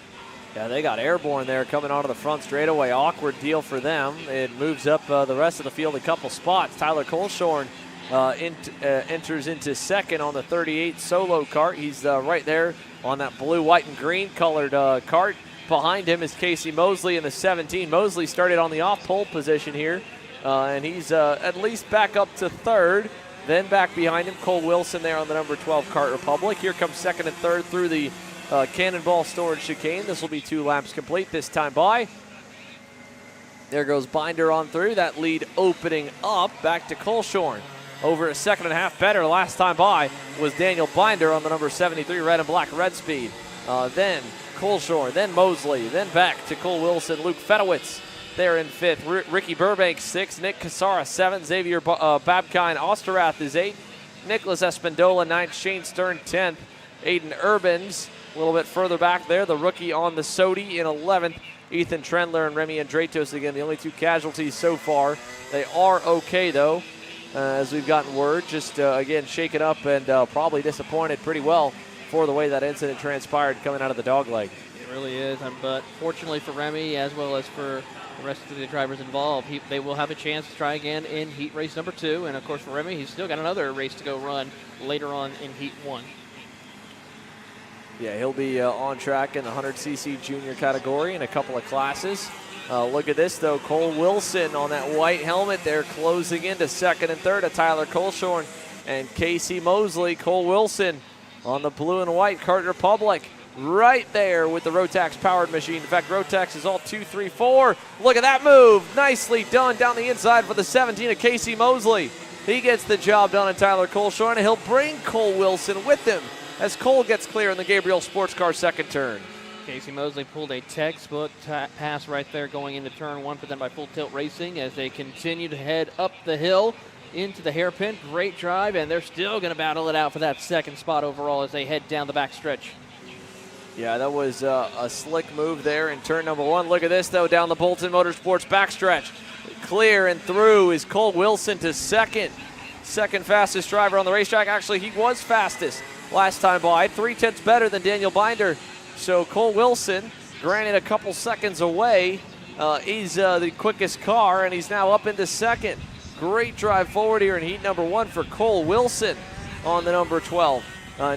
Yeah, they got airborne there coming onto the front straightaway. Awkward deal for them. It moves up the rest of the field a couple spots. Tyler Kolshorn enters into second on the 38 solo kart. He's right there on that blue, white, and green colored kart. Behind him is Casey Mosley in the 17. Mosley started on the off-pole position here, and he's at least back up to 3rd. Then back behind him, Cole Wilson there on the number 12 Kart Republic. Here comes 2nd and 3rd through the Cannonball Storage Chicane. This will be 2 laps complete this time by. There goes Binder on through. That lead opening up. Back to Kolshorn. Over a 2.5 seconds better last time by was Daniel Binder on the number 73 red and black red speed. Then Kolshorn, then Mosley, then back to Cole Wilson, Luke Fedowitz there in 5th. Ricky Burbank 6th, Nick Cassara 7th, Xavier Babkine Osterath is 8th, Nicholas Espendola 9th, Shane Stern 10th, Aiden Urbans a little bit further back there, the rookie on the Sodi in 11th, Ethan Trendler and Remy Andretos again, the only 2 casualties so far. They are okay though, as we've gotten word, just again shaken up and probably disappointed pretty well for the way that incident transpired coming out of the dogleg. It really is, but fortunately for Remy as well as for the rest of the drivers involved, they will have a chance to try again in heat race number 2. And of course for Remy, he's still got another race to go run later on in heat 1. Yeah, he'll be on track in the 100cc junior category in a couple of classes. Look at this though, Cole Wilson on that white helmet there, closing into 2nd and 3rd of Tyler Kolshorn and Casey Mosley. Cole Wilson on the blue and white Kart Republic. Right there with the Rotax powered machine. In fact, Rotax is all 2, 3, 4. Look at that move. Nicely done down the inside for the 17 of Casey Mosley. He gets the job done on Tyler Coleshorn, and he'll bring Cole Wilson with him as Cole gets clear in the Gabriel Sports Car second turn. Casey Mosley pulled a textbook pass right there going into turn one for them by Full Tilt Racing as they continue to head up the hill into the hairpin. Great drive, and they're still going to battle it out for that second spot overall as they head down the back stretch. Yeah, that was a slick move there in turn number one. Look at this, though, down the Bolton Motorsports backstretch. Clear and through is Cole Wilson to second. Second fastest driver on the racetrack. Actually, he was fastest last time by. 3/10 better than Daniel Binder. So Cole Wilson, granted a couple seconds away, he's the quickest car, and he's now up into second. Great drive forward here in heat number one for Cole Wilson on the number 12.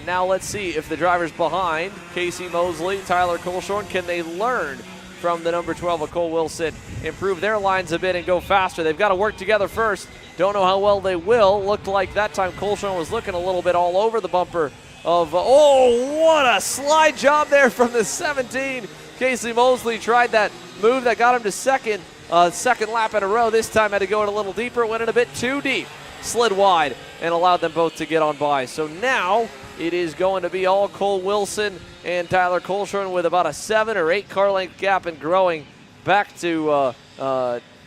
Now let's see if the drivers behind, Casey Mosley, Tyler Coleshorn, can they learn from the number 12 of Cole Wilson, improve their lines a bit and go faster. They've got to work together first. Don't know how well they will. Looked like that time Coleshorn was looking a little bit all over the bumper of, oh, what a slide job there from the 17. Casey Mosley tried that move that got him to second lap in a row. This time had to go in a little deeper, went in a bit too deep, slid wide, and allowed them both to get on by. So now it is going to be all Cole Wilson and Tyler Coleshorn with about a 7 or 8 car length gap and growing back to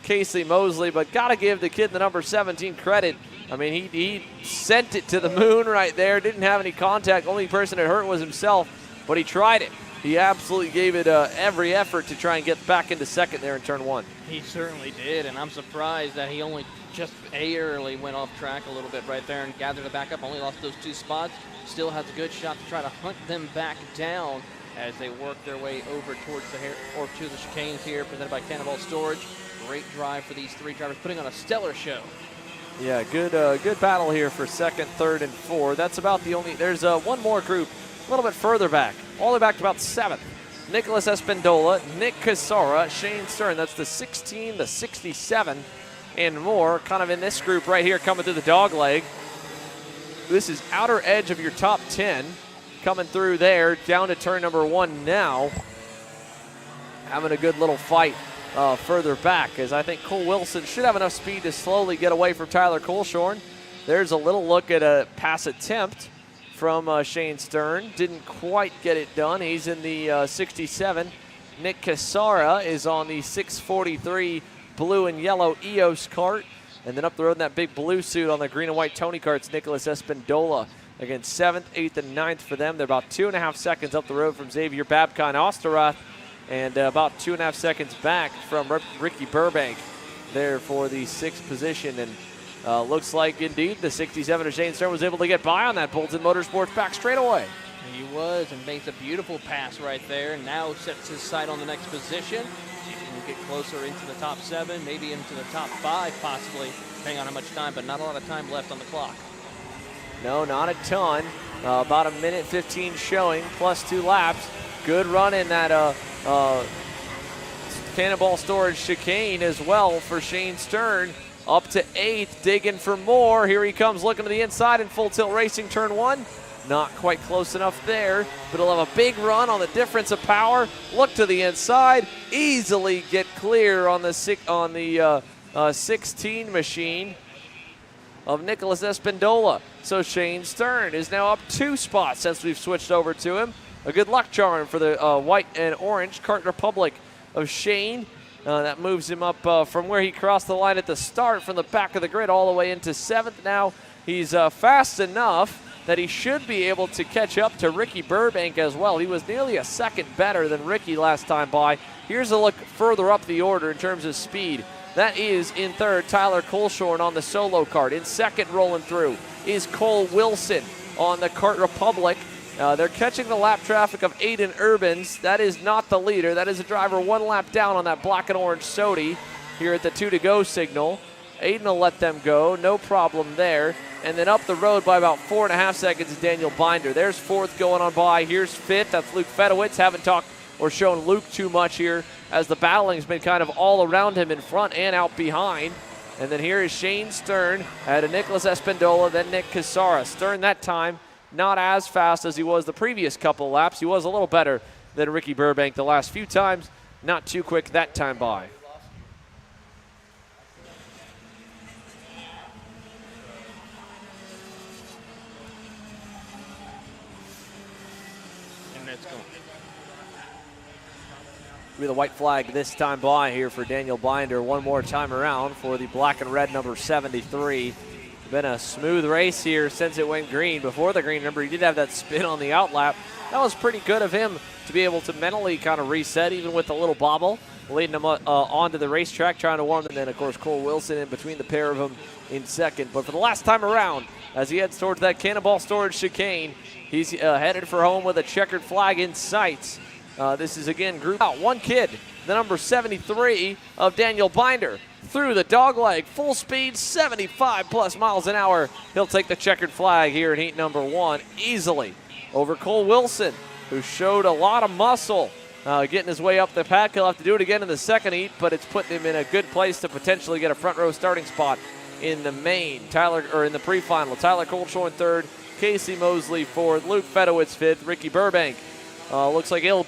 Casey Mosley. But got to give the kid the number 17 credit. I mean, he sent it to the moon right there. Didn't have any contact. Only person it hurt was himself, but he tried it. He absolutely gave it every effort to try and get back into second there in turn one. He certainly did, and I'm surprised that he only just barely went off track a little bit right there and gathered it back up. Only lost those 2 spots. Still has a good shot to try to hunt them back down as they work their way over towards to the chicanes here, presented by Cannonball Storage. Great drive for these 3 drivers, putting on a stellar show. Yeah, good battle here for second, third, and fourth. That's about the only. There's one more group a little bit further back, all the way back to about 7th. Nicholas Espendola, Nick Casara, Shane Stern. That's the 16, the 67, and more. Kind of in this group right here, coming through the dog leg. This is outer edge of your top 10, coming through there, down to turn number 1 now. Having a good little fight further back, as I think Cole Wilson should have enough speed to slowly get away from Tyler Coleshorn. There's a little look at a pass attempt from Shane Stern. Didn't quite get it done. He's in the 67. Nick Casara is on the 643 blue and yellow EOS kart. And then up the road in that big blue suit on the green and white Tony karts, Nicholas Espendola. Again, 7th, 8th, and 9th for them. They're about 2.5 seconds up the road from Xavier Babka and Osterrath, and about 2.5 seconds back from Ricky Burbank there for the 6th position. And looks like, indeed, the 67 of Shane Stern was able to get by on that Bolton Motorsports back straightaway. He was, and makes a beautiful pass right there, and now sets his sight on the next position. See if he can get closer into the top 7, maybe into the top 5 possibly, depending on how much time, but not a lot of time left on the clock. No, not a ton. About a minute 15 showing, plus 2 laps. Good run in that Cannonball Storage chicane as well for Shane Stern. Up to 8th, digging for more. Here he comes looking to the inside in Full Tilt Racing turn 1. Not quite close enough there, but he'll have a big run on the difference of power. Look to the inside, easily get clear on the 16 machine of Nicholas Espendola. So Shane Stern is now up 2 spots since we've switched over to him. A good luck charm for the white and orange Kart Republic of Shane. That moves him up from where he crossed the line at the start from the back of the grid all the way into 7th. Now he's fast enough that he should be able to catch up to Ricky Burbank as well. He was nearly a second better than Ricky last time by. Here's a look further up the order in terms of speed. That is in 3rd, Tyler Coleshorn on the solo kart. In 2nd, rolling through, is Cole Wilson on the Kart Republic. They're catching the lap traffic of Aiden Urbans. That is not the leader. That is a driver 1 lap down on that black and orange Sodi here at the 2 to go signal. Aiden will let them go, no problem there. And then up the road by about 4.5 seconds is Daniel Binder. There's 4th going on by. Here's 5th. That's Luke Fedowitz. Haven't talked or shown Luke too much here as the battling's been kind of all around him in front and out behind. And then here is Shane Stern at a Nicholas Espendola, then Nick Casara. Stern that time not as fast as he was the previous couple laps. He was a little better than Ricky Burbank the last few times. Not too quick that time by. Let's go. Be the white flag this time by here for Daniel Binder. One more time around for the black and red number 73. Been a smooth race here since it went green. Before the green, remember, he did have that spin on the outlap. That was pretty good of him to be able to mentally kind of reset, even with a little bobble, leading him onto the racetrack, trying to warm. And then, of course, Cole Wilson in between the pair of them in second. But for the last time around, as he heads towards that Cannonball Storage chicane, he's headed for home with a checkered flag in sight. This is, again, group out. One kid, the number 73 of Daniel Binder, through the dogleg, full speed, 75+ miles an hour. He'll take the checkered flag here in heat number 1 easily over Cole Wilson, who showed a lot of muscle getting his way up the pack. He'll have to do it again in the second heat, but it's putting him in a good place to potentially get a front row starting spot in the main. In the pre-final, Tyler Coltrane third, Casey Mosley fourth, Luke Fedowitz fifth, Ricky Burbank looks like he'll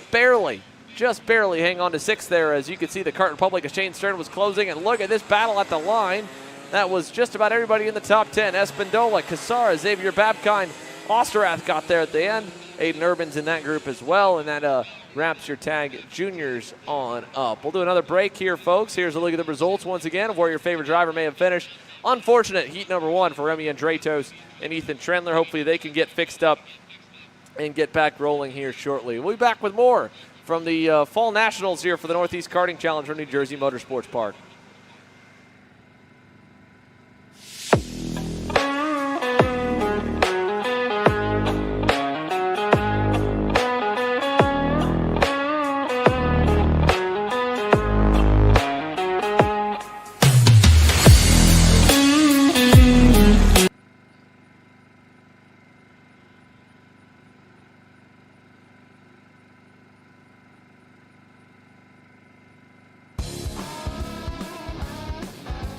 just barely hang on to sixth there. As you can see, the Kart Republic as Shane Stern was closing, and look at this battle at the line. That was just about everybody in the top 10. Espindola, Casara, Xavier Babkind, Osterath got there at the end. Aiden Urban's in that group as well, and that wraps your tag juniors on up. We'll do another break here, folks. Here's a look at the results once again of where your favorite driver may have finished. Unfortunate heat number 1 for Remy Andratos and Ethan Trendler. Hopefully they can get fixed up and get back rolling here shortly. We'll be back with more from the Fall Nationals here for the Northeast Karting Challenge from New Jersey Motorsports Park.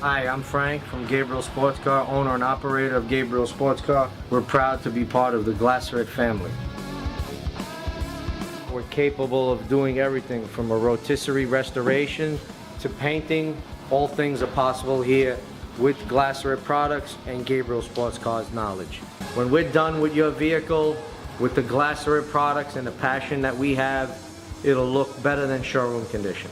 Hi, I'm Frank from Gabriel Sports Car, owner and operator of Gabriel Sports Car. We're proud to be part of the Glasseret family. We're capable of doing everything from a rotisserie restoration to painting. All things are possible here with Glasseret products and Gabriel Sports Car's knowledge. When we're done with your vehicle, with the Glasseret products and the passion that we have, it'll look better than showroom condition.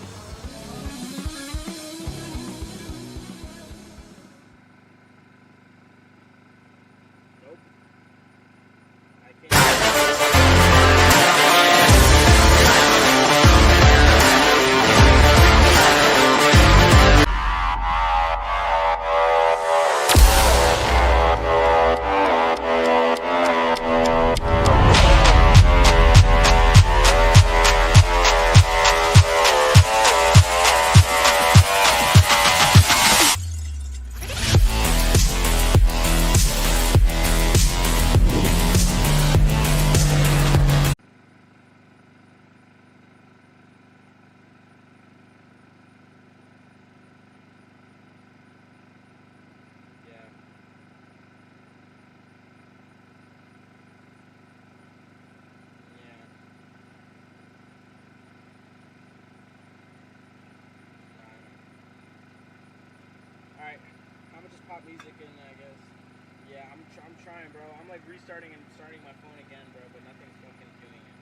Music in, I guess. Yeah, I'm trying, bro. I'm like restarting and starting my phone again, bro, but nothing's fucking doing it.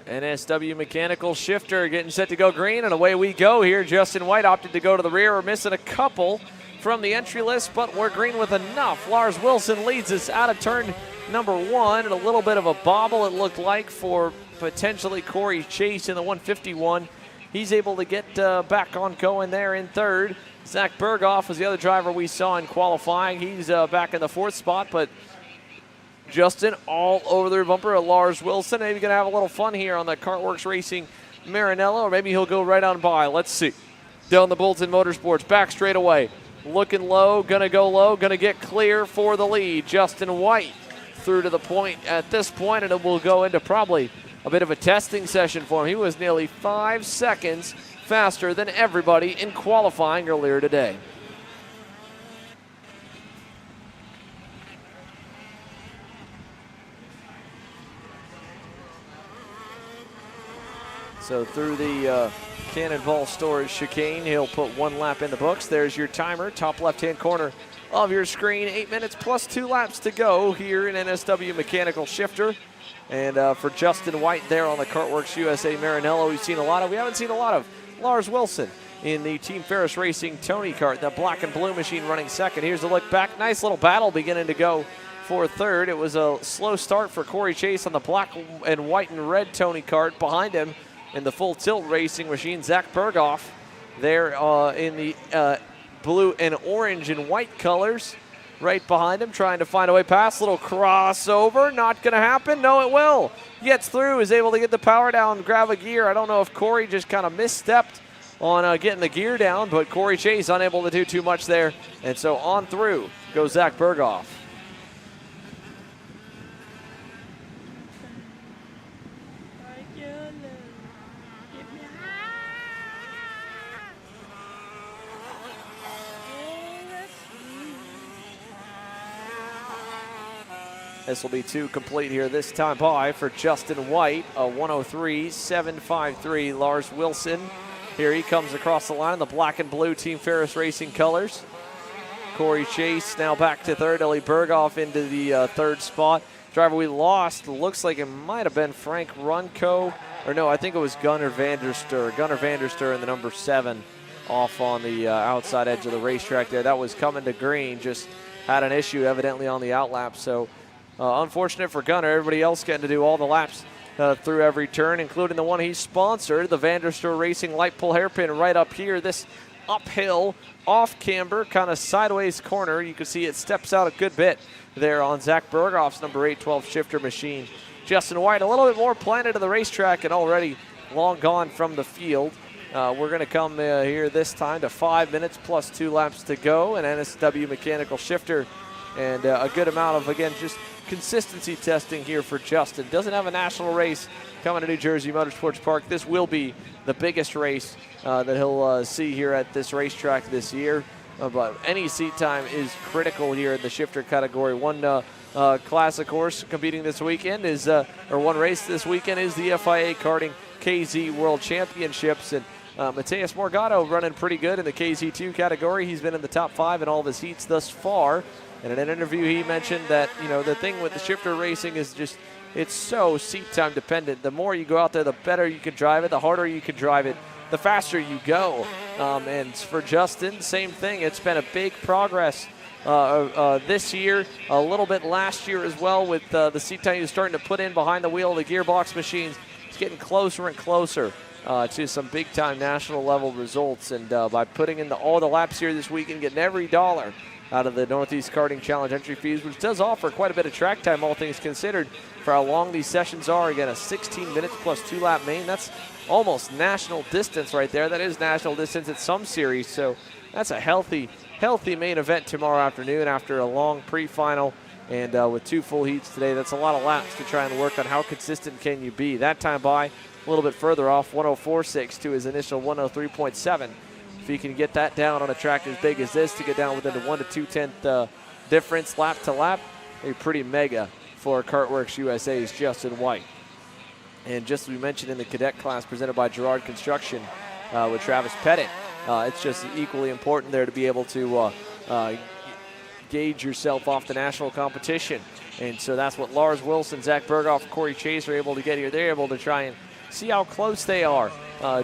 NSW Mechanical Shifter getting set to go green, and away we go here. Justin White opted to go to the rear. We're missing a couple from the entry list, but we're green with enough. Lars Wilson leads us out of turn number 1, and a little bit of a bobble it looked like for potentially Corey Chase in the 151. He's able to get back on going there in third. Zach Berghoff was the other driver we saw in qualifying. He's back in the 4th spot, but Justin all over the rear bumper of Lars Wilson. Maybe going to have a little fun here on the Kartworks Racing Maranello, or maybe he'll go right on by. Let's see. Down the Bolton Motorsports, back straight away. Looking low, going to go low, going to get clear for the lead. Justin White through to the point at this point, and it will go into probably a bit of a testing session for him. He was nearly 5 seconds faster than everybody in qualifying earlier today. So through the Cannonball Storage chicane, he'll put 1 lap in the books. There's your timer, top left-hand corner of your screen. 8 minutes plus 2 laps to go here in NSW Mechanical Shifter. And for Justin White there on the Kartworks USA Maranello, we haven't seen a lot of Lars Wilson in the Team Ferris Racing Tony Kart, the black and blue machine running second. Here's a look back. Nice little battle beginning to go for third. It was a slow start for Corey Chase on the black and white and red Tony Kart. Behind him in the full tilt racing machine, Zach Berghoff there in the blue and orange and white colors. Right behind him, trying to find a way past. Little crossover, not going to happen. No, it will. Gets through, is able to get the power down, grab a gear. I don't know if Corey just kind of misstepped on getting the gear down, but Corey Chase unable to do too much there. And so on through goes Zach Berghoff. This will be 2 complete here this time by for Justin White, a 103.753. Lars Wilson, here he comes across the line in the black and blue Team Ferris Racing colors. Corey Chase now back to third. Ellie Berghoff into the 3rd spot. Driver we lost, looks like it might have been Frank Runco, or no, I think it was Gunnar Vanderster. Gunnar Vanderster in the number 7 off on the outside edge of the racetrack there. That was coming to green, just had an issue evidently on the outlap, so unfortunate for Gunnar. Everybody else getting to do all the laps through every turn, including the one he sponsored, the Vanderster Racing light pull hairpin right up here. This uphill, off camber, kind of sideways corner. You can see it steps out a good bit there on Zach Berghoff's number 812 shifter machine. Justin White a little bit more planted to the racetrack and already long gone from the field. We're going to come here this time to 5 minutes plus 2 laps to go, and NSW Mechanical Shifter, and a good amount of, again, just consistency testing here for Justin. Doesn't have a national race coming to New Jersey Motorsports Park. This will be the biggest race that he'll see here at this racetrack this year. But any seat time is critical here in the shifter category. One classic horse competing this weekend is, or one race this weekend is the FIA Karting KZ World Championships. And Mateus Morgado running pretty good in the KZ2 category. He's been in the top 5 in all of his heats thus far. And in an interview, he mentioned that, the thing with the shifter racing is just, it's so seat time dependent. The more you go out there, the better you can drive it, the harder you can drive it, the faster you go. And for Justin, same thing. It's been a big progress this year, a little bit last year as well, with the seat time he was starting to put in behind the wheel of the gearbox machines. It's getting closer and closer to some big-time national level results. And by putting in all the laps here this weekend, getting every dollar out of the Northeast Karting Challenge entry fees, which does offer quite a bit of track time, all things considered, for how long these sessions are. Again, a 16 minutes plus 2-lap main. That's almost national distance right there. That is national distance at some series, so that's a healthy main event tomorrow afternoon after a long pre-final. And with 2 full heats today, that's a lot of laps to try and work on how consistent can you be. That time by a little bit further off, 104.6 to his initial 103.7. If he can get that down on a track as big as this to get down within the 1 to 2/10 difference lap to lap, a pretty mega for Kartworks USA's Justin White. And just as we mentioned in the cadet class presented by Girard Construction with Travis Pettit, it's just equally important there to be able to gauge yourself off the national competition. And so that's what Lars Wilson, Zach Berghoff, Corey Chase are able to get here. They're able to try and see how close they are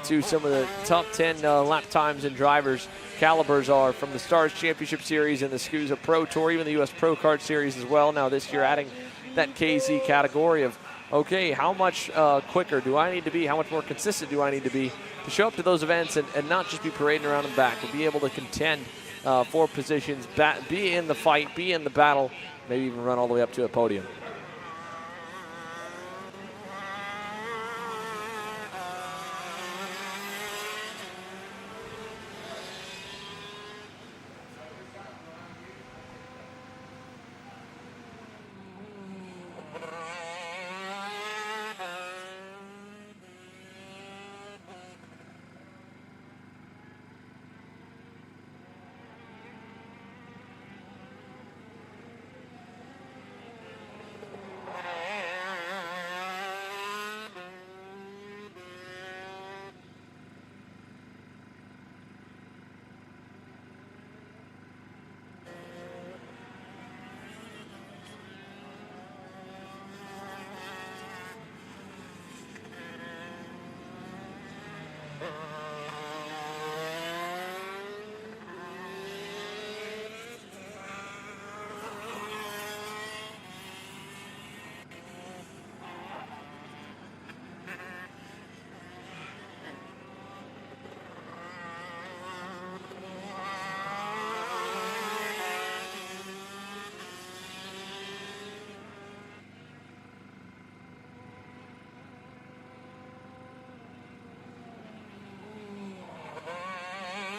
to some of the top 10 lap times and drivers calibers are from the Stars Championship Series and the SCUSA Pro Tour, even the U.S. Pro Kart Series as well. Now this year adding that KZ category of, okay, how much quicker do I need to be? How much more consistent do I need to be to show up to those events and not just be parading around and back, but be able to contend for positions, be in the fight, be in the battle, maybe even run all the way up to a podium.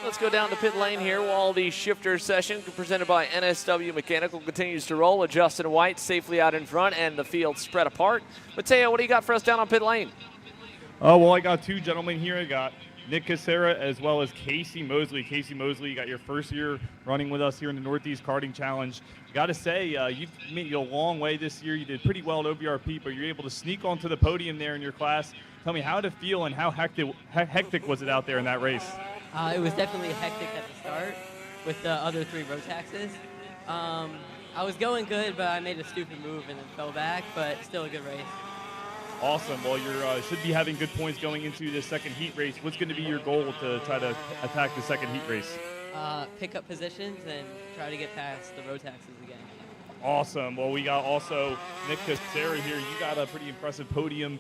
Let's go down to pit lane here while the shifter session presented by NSW Mechanical continues to roll with Justin White safely out in front and the field spread apart. Mateo, what do you got for us down on pit lane? Oh, well, I got two gentlemen here. I got Nick Casera as well as Casey Mosley. Casey Mosley, you got your first year running with us here in the Northeast Karting Challenge. Got to say, you've made a long way this year. You did pretty well at OBRP, but you're able to sneak onto the podium there in your class. Tell me how did it feel and how hectic was it out there in that race? It was definitely hectic at the start with the other three road taxes. I was going good, but I made a stupid move and then fell back, but still a good race. Awesome. Well, you should be having good points going into the second heat race. What's going to be your goal to try to attack the second heat race? Pick up positions and try to get past the road taxes again. Awesome. Well, we got also Nick Casera here. You got a pretty impressive podium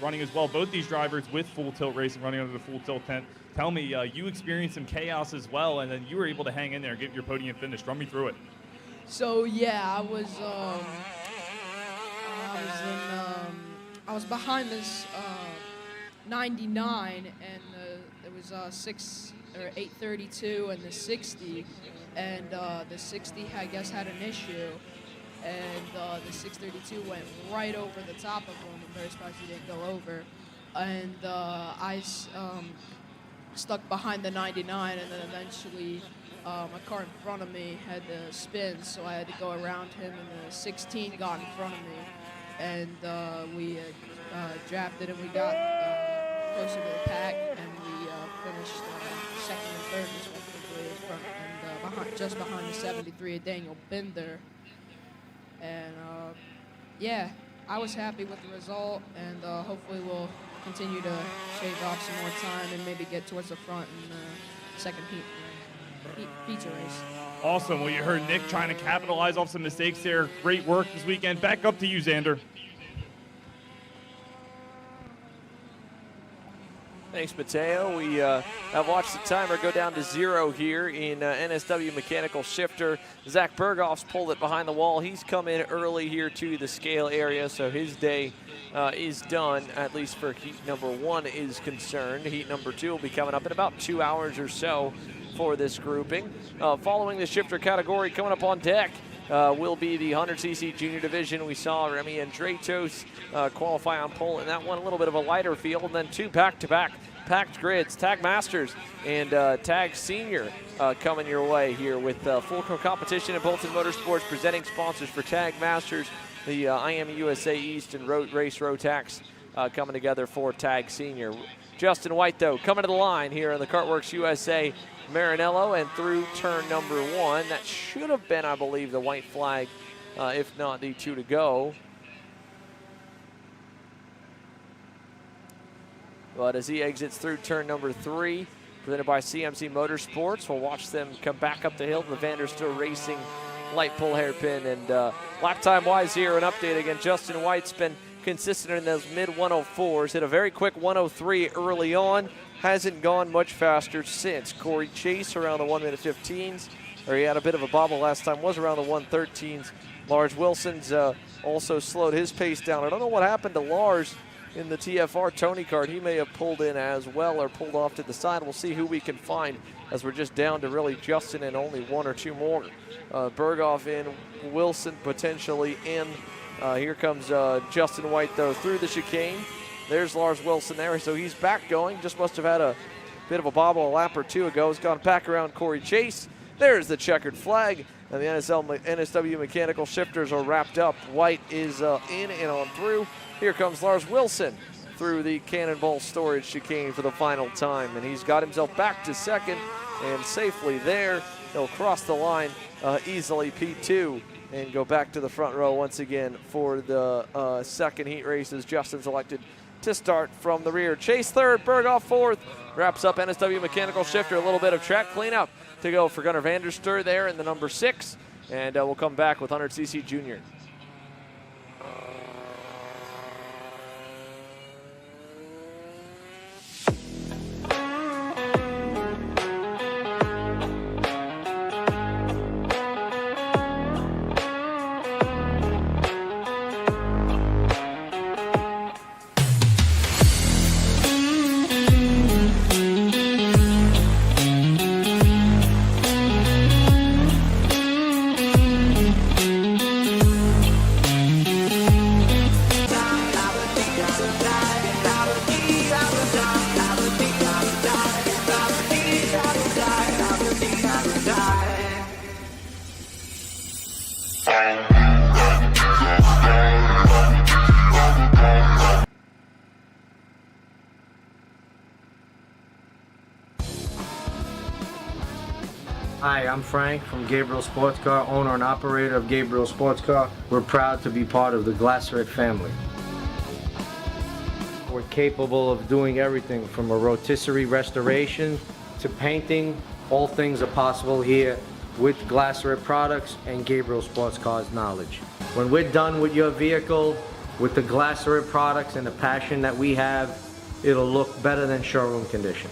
running as well. Both these drivers with full tilt racing running under the full tilt tent. Tell me, you experienced some chaos as well, and then you were able to hang in there and get your podium finished. Run me through it. So yeah, I was behind this 99, and it was 832 and the 60, and the 60 I guess had an issue, and the 632 went right over the top of him. I'm very surprised he didn't go over, and I stuck behind the 99, and then eventually a car in front of me had to spin, so I had to go around him, and the 16 got in front of me, and we drafted, and we got closer to the pack, and we finished second and third respectively in front, and just behind the 73 of Daniel Binder. And yeah, I was happy with the result, and hopefully we'll continue to shave off some more time and maybe get towards the front in the second feature race. Awesome. Well, you heard Nick trying to capitalize off some mistakes there. Great work this weekend. Back up to you, Xander. Thanks, Mateo. We have watched the timer go down to 0 here in NSW Mechanical Shifter. Zach Berghoff's pulled it behind the wall. He's come in early here to the scale area, so his day is done, at least for heat number 1 is concerned. Heat number 2 will be coming up in about 2 hours or so for this grouping. Following the shifter category, coming up on deck will be the 100cc junior division. We saw Remy Andratos qualify on pole in that one, a little bit of a lighter field, and then 2 back-to-back packed grids, Tag Masters and Tag Senior coming your way here with full competition at Bolton Motorsports, presenting sponsors for Tag Masters, the IAME USA East and Race Rotax coming together for Tag Senior. Justin White, though, coming to the line here on the Kartworks USA Maranello and through turn number 1. That should have been, I believe, the white flag, if not the 2 to go. But as he exits through turn number 3, presented by CMC Motorsports, we'll watch them come back up the hill to the Vanderstor Racing light pull hairpin. And lap time wise here, an update again. Justin White's been consistent in those mid 104s. Hit a very quick 103 early on. Hasn't gone much faster since. Corey Chase around the 1 minute 15s, or he had a bit of a bobble last time, was around the 113s. Lars Wilson's also slowed his pace down. I don't know what happened to Lars in the TFR Tony Kart. He may have pulled in as well or pulled off to the side. We'll see who we can find as we're just down to really Justin and only 1 or 2 more. Berghoff in, Wilson potentially in. Here comes Justin White though through the chicane. There's Lars Wilson there, so he's back going. Just must have had a bit of a bobble a lap or 2 ago. He's gone back around Corey Chase. There's the checkered flag, and the NSW mechanical shifters are wrapped up. White is in and on through. Here comes Lars Wilson through the Cannonball Storage chicane for the final time, and he's got himself back to second and safely there. He'll cross the line easily, P2, and go back to the front row once again for the second heat races. Justin's elected to start from the rear. Chase third, Berghoff fourth. Wraps up NSW mechanical shifter. A little bit of track cleanup to go for Gunnar Vanderstor there in the number 6. And we'll come back with 100cc Junior. Hi, I'm Frank from Gabriel Sports Car, owner and operator of Gabriel Sports Car. We're proud to be part of the Glasseret family. We're capable of doing everything from a rotisserie restoration to painting. All things are possible here with Glasseret products and Gabriel Sports Car's knowledge. When we're done with your vehicle, with the Glasseret products and the passion that we have, it'll look better than showroom condition.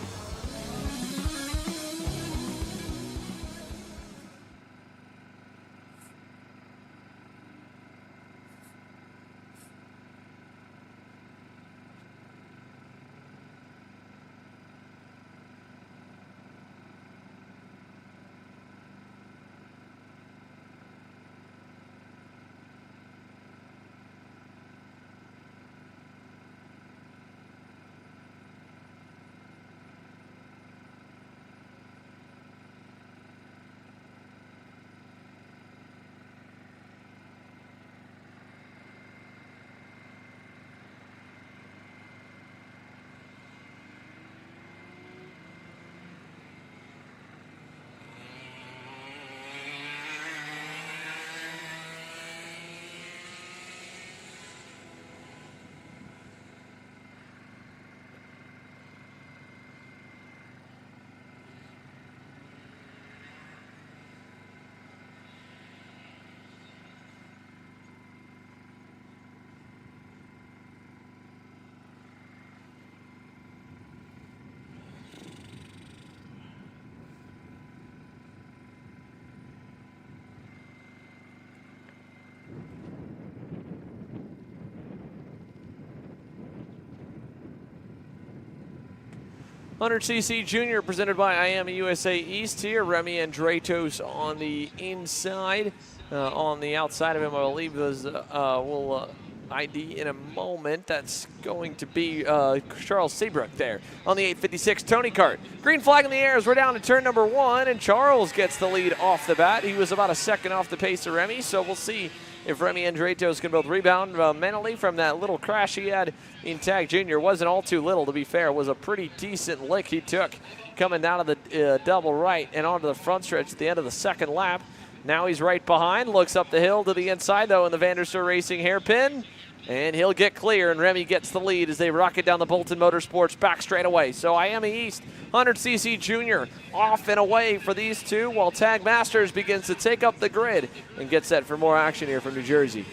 $100cc Junior presented by IAMA USA East here. Remy Andratos on the inside. On the outside of him, I believe, will ID in a moment. That's going to be Charles Seabrook there on the 856 Tony Kart. Green flag in the air as we're down to turn number 1, and Charles gets the lead off the bat. He was about a second off the pace of Remy, so we'll see if Remy Andratos can both rebound mentally from that little crash he had in Tag Junior. Wasn't all too little, to be fair. It was a pretty decent lick he took coming down to the double right and onto the front stretch at the end of the second lap. Now he's right behind, looks up the hill to the inside, though, in the Vanderstor Racing hairpin. And he'll get clear, and Remy gets the lead as they rocket down the Bolton Motorsports back straightaway. So Miami East, 100cc Junior off and away for these two, while Tag Masters begins to take up the grid and get set for more action here from New Jersey.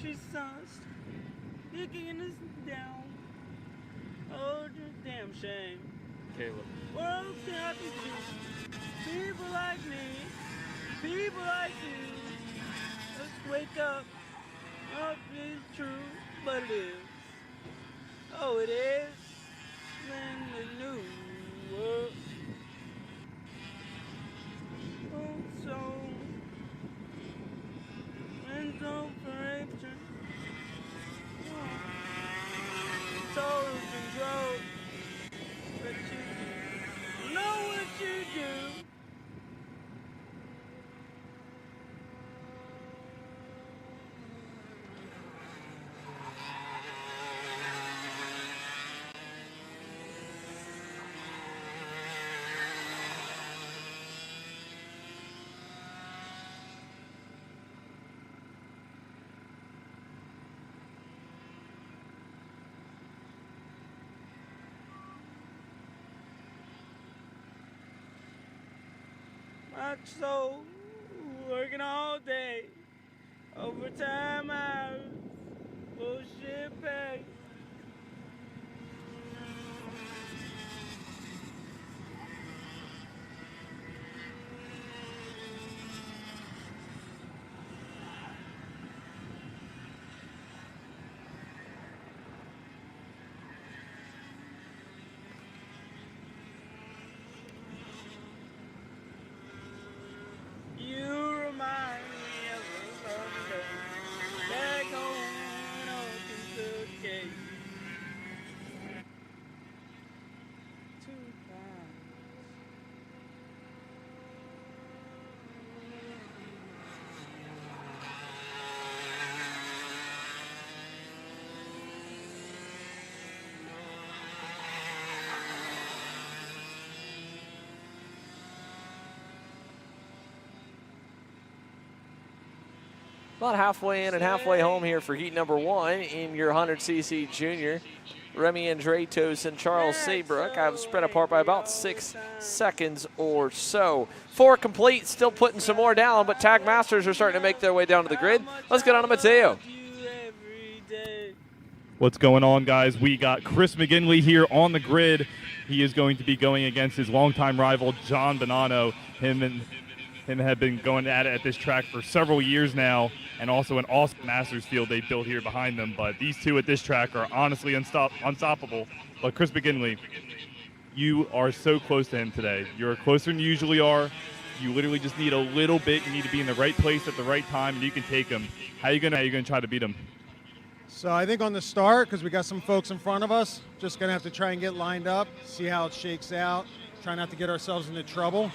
Jesus, kicking us down. Oh, damn shame. Caleb. World's got to do. People like me, people like you. Let's wake up. Oh, it's true, but it is. Oh, it is. Man, the new world. Oh, so. And operation. Total control. But you know what you do. My soul working all day, overtime hours, bullshit pay. You remind me of a Sunday back home in Kentucky. 2 times. About halfway in and halfway home here for heat number 1 in your 100cc junior. Remy Andretos and Charles Seabrook have spread apart by about 6 seconds or so. 4 complete, still putting some more down, but Tag Masters are starting to make their way down to the grid. Let's get on to Mateo. Every day. What's going on, guys? We got Chris McGinley here on the grid. He is going to be going against his longtime rival, John Bonanno. Him have been going at it at this track for several years now, and also an awesome Masters field they built here behind them. But these two at this track are honestly unstoppable. But Chris McGinley, you are so close to him today. You're closer than you usually are. You literally just need a little bit. You need to be in the right place at the right time, and you can take him. How are you gonna try to beat him? So I think on the start, because we got some folks in front of us, just going to have to try and get lined up, see how it shakes out, try not to get ourselves into trouble.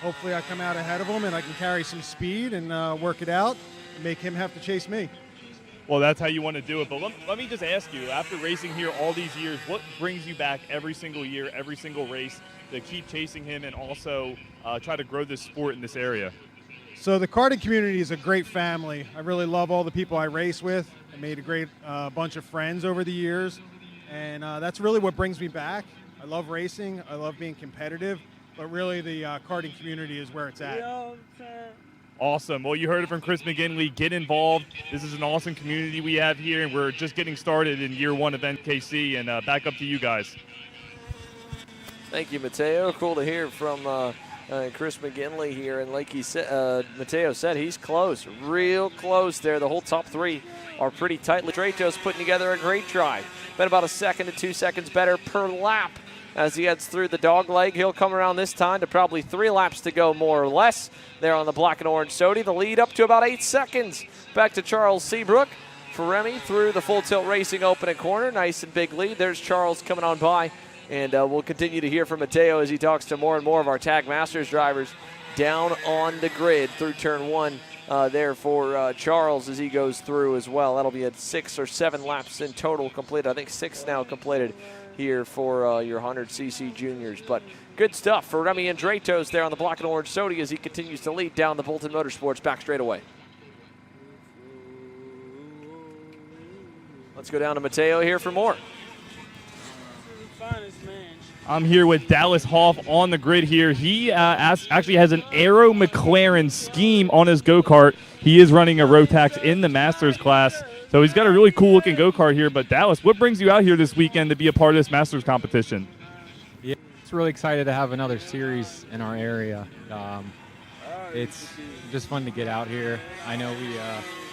Hopefully I come out ahead of him and I can carry some speed and work it out and make him have to chase me. Well, that's how you want to do it. But let me just ask you, after racing here all these years, what brings you back every single year, every single race, to keep chasing him and also try to grow this sport in this area? So the karting community is a great family. I really love all the people I race with. I made a great bunch of friends over the years, and that's really what brings me back. I love racing. I love being competitive, but really the karting community is where it's at. Awesome. Well, you heard it from Chris McGinley. Get involved. This is an awesome community we have here, and we're just getting started in year one of NKC, and back up to you guys. Thank you, Mateo. Cool to hear from Chris McGinley here. And like he said, Mateo said, he's close, real close there. The whole top three are pretty tightly. Drato's putting together a great drive. Been about 1 second to 2 seconds better per lap as he heads through the dog leg. He'll come around this time to probably 3 laps to go, more or less, there on the black and orange Sodi. The lead up to about 8 seconds. Back to Charles Seabrook. For Remy through the Full Tilt Racing opening corner. Nice and big lead. There's Charles coming on by. And we'll continue to hear from Mateo as he talks to more and more of our Tag Masters drivers down on the grid through turn 1 there for Charles as he goes through as well. That'll be at 6 or 7 laps in total completed. I think 6 now completed here for your 100cc juniors. But good stuff for Remy and Drato's there on the black and orange Sodi as he continues to lead down the Bolton Motorsports back straightaway. Let's go down to Mateo here for more. I'm here with Dallas Hoff on the grid here. He actually has an Aero McLaren scheme on his go-kart. He is running a Rotax in the Masters class. So he's got a really cool looking go-kart here. But Dallas, what brings you out here this weekend to be a part of this Masters competition? Yeah, it's really excited to have another series in our area. It's just fun to get out here. I know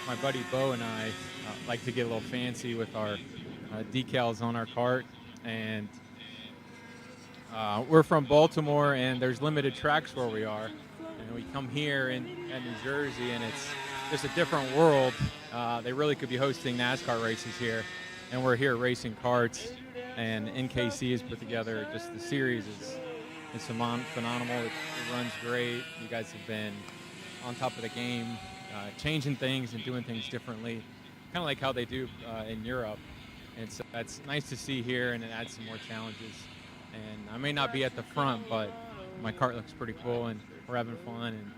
my buddy Bo and I like to get a little fancy with our decals on our kart. And we're from Baltimore, and there's limited tracks where we are. And we come here in New Jersey, and it's just a different world. They really could be hosting NASCAR races here, and we're here racing karts. And NKC has put together just the series is phenomenal. It runs great. You guys have been on top of the game, changing things and doing things differently, kind of like how they do in Europe. And so that's nice to see here, and it adds some more challenges. And I may not be at the front, but my kart looks pretty cool, and we're having fun, and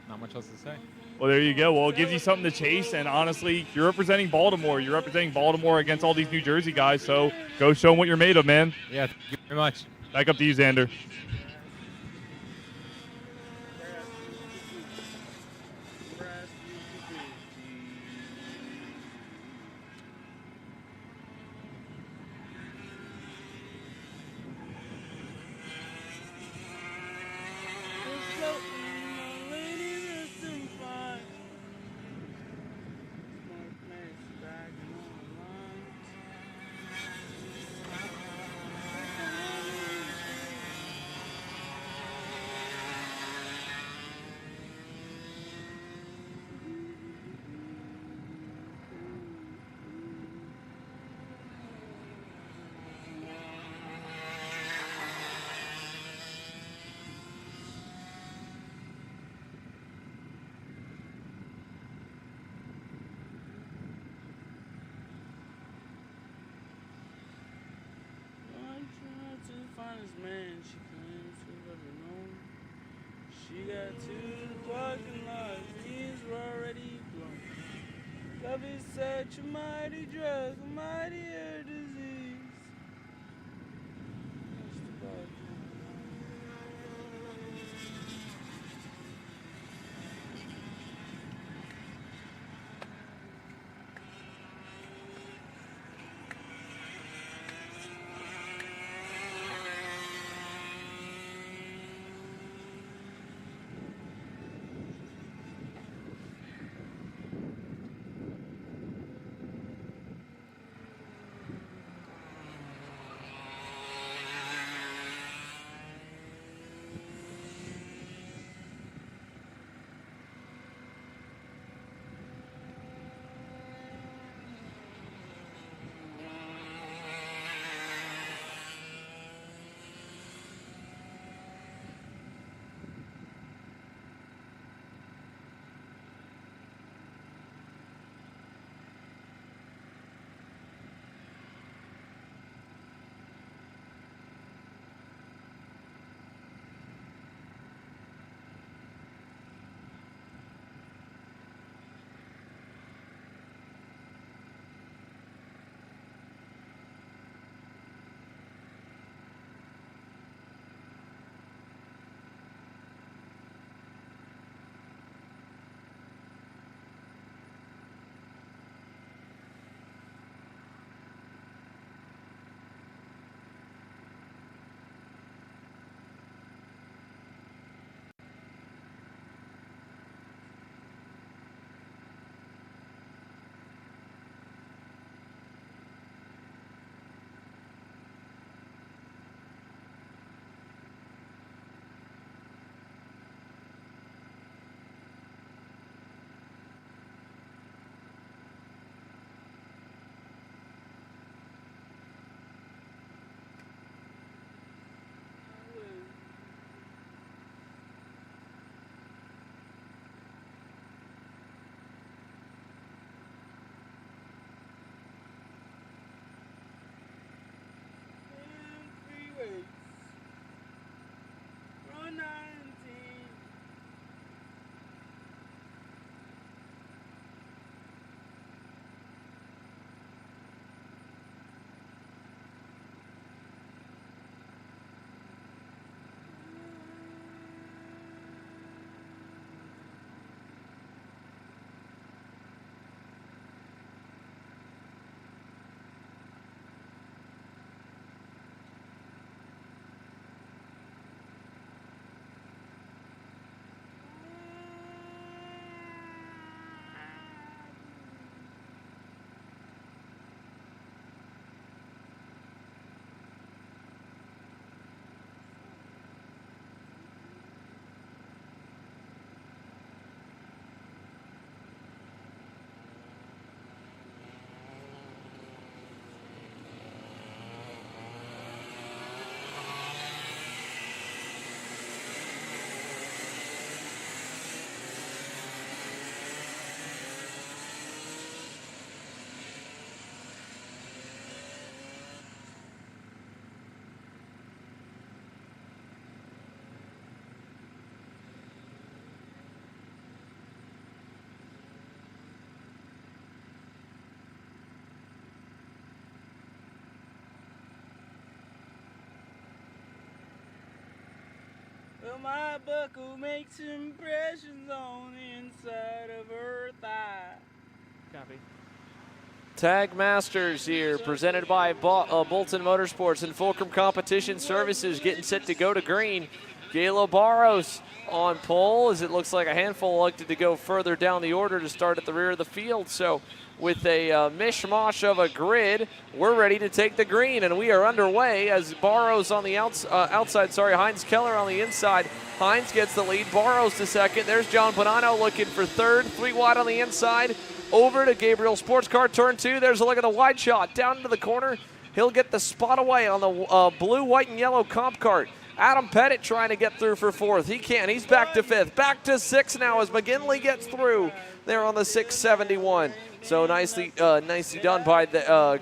not much else to say. Well, there you go. Well, it gives you something to chase, and honestly, you're representing Baltimore. You're representing Baltimore against all these New Jersey guys, so go show them what you're made of, man. Yeah, thank you very much. Back up to you, Xander. Man, she claims she'll ever know. She got to the parking lot, he's already blown. Love is such a mighty drug, a mightier disease. race. Row 19. Well, my buckle makes impressions on the inside of her thigh. Copy. Tag Masters here, presented by Bolton Motorsports and Fulcrum Competition Services, getting set to go to green. Galo Barros on pole, as it looks like a handful elected to go further down the order to start at the rear of the field. So with a mishmash of a grid, we're ready to take the green, and we are underway as Barros on the outside, Heinz Keller on the inside. Heinz gets the lead, Barros to second. There's John Bonanno looking for third, 3 wide on the inside. Over to Gabriel Sports Car, turn 2. There's a look at the wide shot, down into the corner. He'll get the spot away on the blue, white, and yellow comp cart. Adam Pettit trying to get through for 4th. He can't. He's back to 5th. Back to 6th now as McGinley gets through there on the 671. So nicely done by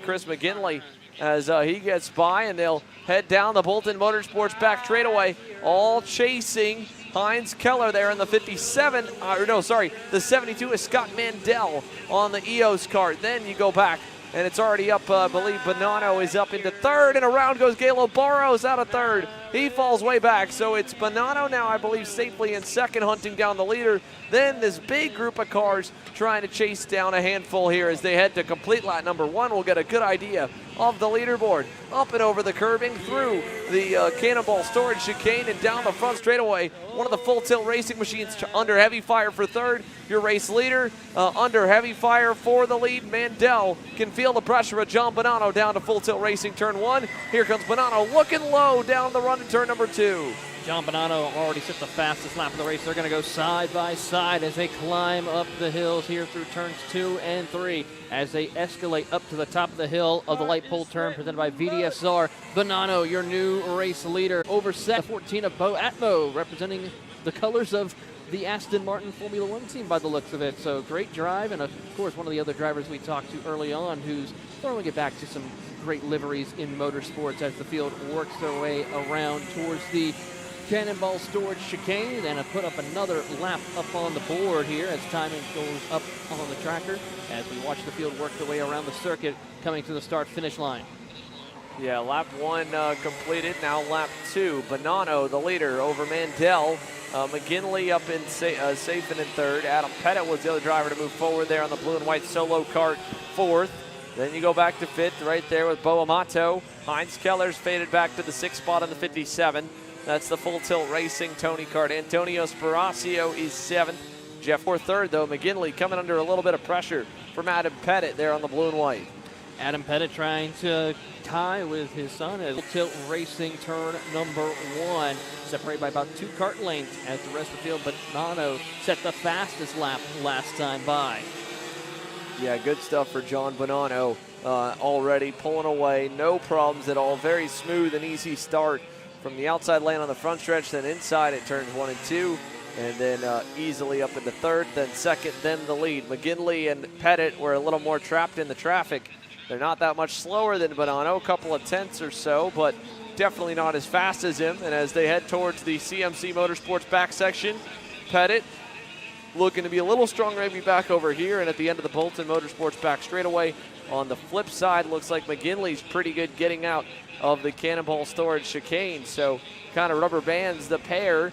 Chris McGinley as he gets by, and they'll head down the Bolton Motorsports back straightaway, all chasing Heinz Keller there in the 57. The 72 is Scott Mandel on the EOS cart. Then you go back, and it's already up. I believe Bonanno is up into 3rd, and around goes Galo Barros out of 3rd. He falls way back, so it's Bonanno now, I believe, safely in 2nd, hunting down the leader. Then this big group of cars trying to chase down a handful here as they head to complete lap number 1. We'll get a good idea of the leaderboard. Up and over the curbing, through the Cannonball Storage chicane, and down the front straightaway. One of the Full Tilt Racing machines under heavy fire for 3rd. Your race leader under heavy fire for the lead. Mandel can feel the pressure of John Bonanno down to Full Tilt Racing turn 1. Here comes Bonanno looking low down the run to turn number 2. John Bonanno already set the fastest lap of the race. They're going to go side by side as they climb up the hills here through turns 2 and 3 as they escalate up to the top of the hill of the light pole turn presented by VDSR. Bonanno, your new race leader, over set 14 of Bo Atmo, representing the colors of the Aston Martin Formula One team by the looks of it. So great drive, and of course one of the other drivers we talked to early on who's throwing it back to some great liveries in motorsports as the field works their way around towards the Cannonball Storage chicane, and put up another lap up on the board here as timing goes up on the tracker as we watch the field work their way around the circuit coming to the start-finish line. Yeah, lap 1 completed. Now lap 2. Bonanno, the leader, over Mandel. McGinley up in safe and in 3rd. Adam Pettit was the other driver to move forward there on the blue and white solo kart, 4th. Then you go back to 5th right there with Bo Amato. Heinz Keller's faded back to the 6th spot on the 57. That's the Full Tilt Racing Tony Kart. Antonio Sparacio is 7th. Jeff for 3rd, though. McGinley coming under a little bit of pressure from Adam Pettit there on the blue and white. Adam Pettit trying to tie with his son as Full Tilt Racing turn number 1, separated by about 2 kart lengths as the rest of the field. Bonanno set the fastest lap last time by. Yeah, good stuff for John Bonanno. Already pulling away, no problems at all. Very smooth and easy start from the outside lane on the front stretch, then inside at turns 1 and 2, and then easily up into 3rd, then 2nd, then the lead. McGinley and Pettit were a little more trapped in the traffic They're not that much slower than Bonanno, a couple of tenths or so, but definitely not as fast as him. And as they head towards the CMC Motorsports back section, Pettit looking to be a little stronger, maybe back over here. And at the end of the Bolton Motorsports back straightaway, on the flip side, looks like McGinley's pretty good getting out of the Cannonball Storage chicane. So kind of rubber bands the pair.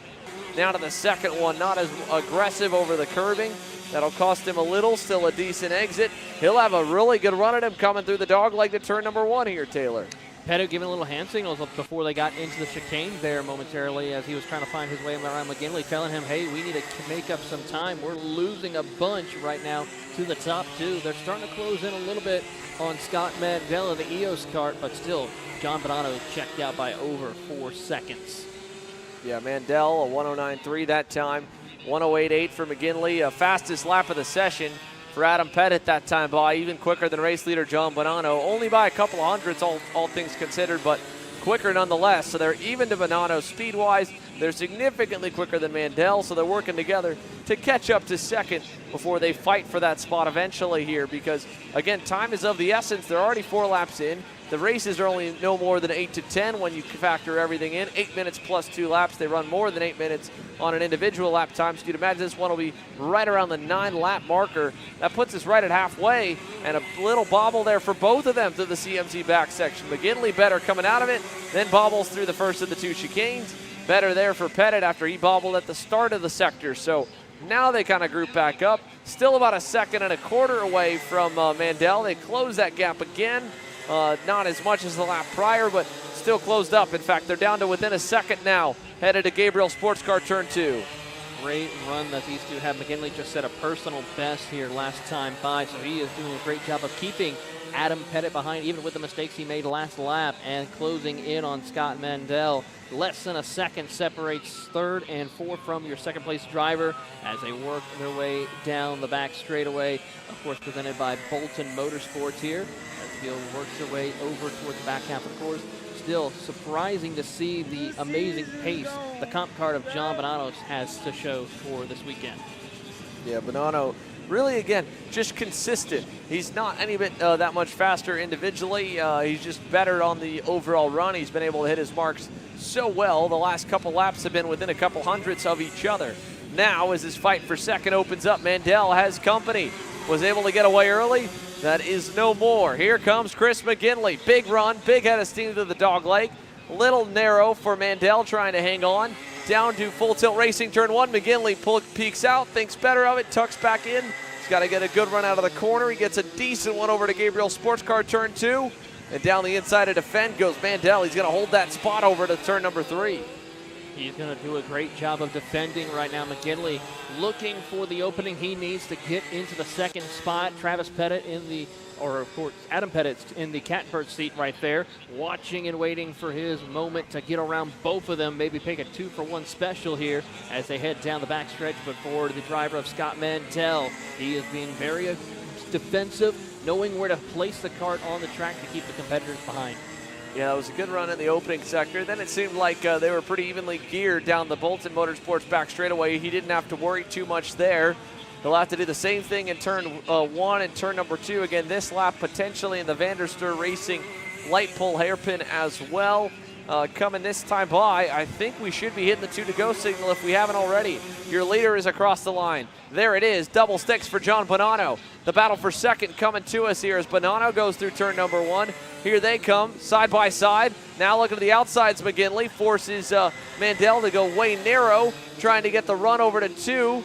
Now to the second one, not as aggressive over the curving. That'll cost him a little, still a decent exit. He'll have a really good run at him coming through the dog leg to turn number 1 here, Taylor. Pettit giving a little hand signals before they got into the chicane there momentarily as he was trying to find his way around McGinley, telling him, hey, we need to make up some time. We're losing a bunch right now to the top 2. They're starting to close in a little bit on Scott Mandela, the EOS kart, but still, John Bonanno checked out by over 4 seconds. Yeah, Mandel, a 109.3 that time. 108.8 for McGinley, fastest lap of the session for Adam Pettit that time by, even quicker than race leader John Bonanno. Only by a couple of hundredths, all things considered, but quicker nonetheless. So they're even to Bonanno speed-wise. They're significantly quicker than Mandel, so they're working together to catch up to second before they fight for that spot eventually here because, again, time is of the essence. They're already 4 laps in. The races are only no more than 8 to 10 when you factor everything in. 8 minutes plus 2 laps. They run more than 8 minutes on an individual lap time. So you'd imagine this one will be right around the 9-lap marker. That puts us right at halfway, and a little bobble there for both of them to the CMC back section. McGinley better coming out of it, then bobbles through the first of the 2 chicanes. Better there for Pettit after he bobbled at the start of the sector. So now they kind of group back up. Still about a 1.25 seconds away from Mandel. They close that gap again. Not as much as the lap prior, but still closed up. In fact, they're down to within a second now, headed to Gabriel Sports Car Turn 2. Great run that these two have. McGinley just set a personal best here last time by, so he is doing a great job of keeping Adam Pettit behind, even with the mistakes he made last lap, and closing in on Scott Mandel. Less than a second separates third and fourth from your second place driver as they work their way down the back straightaway. Of course, presented by Bolton Motorsports here as the field works their way over towards the back half of the course. Still surprising to see the amazing pace the comp card of John Bonanno has to show for this weekend. Yeah, Bonanno really, again, just consistent. He's not any bit that much faster individually. He's just better on the overall run. He's been able to hit his marks so well. The last couple laps have been within a couple hundredths of each other. Now, as this fight for second opens up, Mandel has company. Was able to get away early. That is no more. Here comes Chris McGinley. Big run, big head of steam to the dog leg. Little narrow for Mandel trying to hang on. Down to Full Tilt Racing Turn 1. McGinley peeks out, thinks better of it, tucks back in. He's got to get a good run out of the corner. He gets a decent one over to Gabriel Sports Car Turn 2. And down the inside to defend goes Mandel. He's going to hold that spot over to turn number 3. He's going to do a great job of defending right now. McGinley looking for the opening he needs to get into the second spot. Travis Pettit of course, Adam Pettit's in the catbird seat right there, watching and waiting for his moment to get around both of them, maybe pick a 2-for-1 special here as they head down the backstretch. But forward, the driver of Scott Mandel, he is being very defensive, knowing where to place the kart on the track to keep the competitors behind. Yeah, it was a good run in the opening sector. Then it seemed like they were pretty evenly geared down the Bolton Motorsports back straightaway. He didn't have to worry too much there. He'll have to do the same thing in turn 1 and turn number 2. Again, this lap potentially in the Vanderster Racing light pull hairpin as well. Coming this time by, I think we should be hitting the 2-to-go signal if we haven't already. Your leader is across the line. There it is, double sticks for John Bonanno. The battle for second coming to us here as Bonanno goes through turn number 1. Here they come, side by side. Now looking to the outsides, McGinley forces Mandel to go way narrow, trying to get the run over to 2.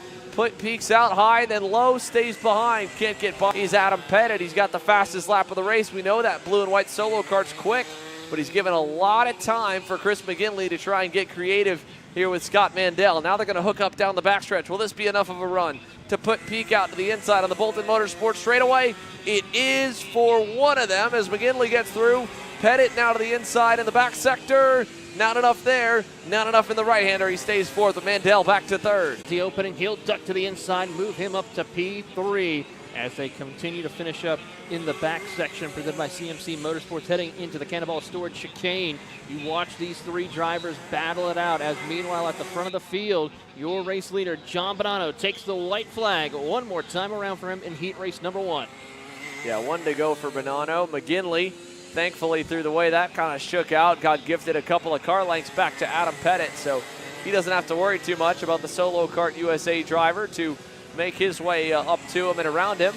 Peaks out high, then low, stays behind. Can't get by. He's Adam Pettit. He's got the fastest lap of the race. We know that blue and white solo kart's quick, but he's given a lot of time for Chris McGinley to try and get creative here with Scott Mandel. Now they're going to hook up down the backstretch. Will this be enough of a run to put Peak out to the inside on the Bolton Motorsports straightaway? It is for one of them as McGinley gets through. Pettit now to the inside in the back sector. Not enough there, not enough in the right-hander. He stays fourth, but Mandel back to third. The opening, he'll duck to the inside, move him up to P3 as they continue to finish up in the back section presented by CMC Motorsports heading into the Cannonball Storage chicane. You watch these 3 drivers battle it out as meanwhile at the front of the field, your race leader, John Bonanno, takes the white flag one more time around for him in heat race number 1. Yeah, 1 to go for Bonanno. McGinley, thankfully, through the way that kind of shook out, got gifted a couple of car lengths back to Adam Pettit, so he doesn't have to worry too much about the Solo Kart USA driver to make his way up to him and around him.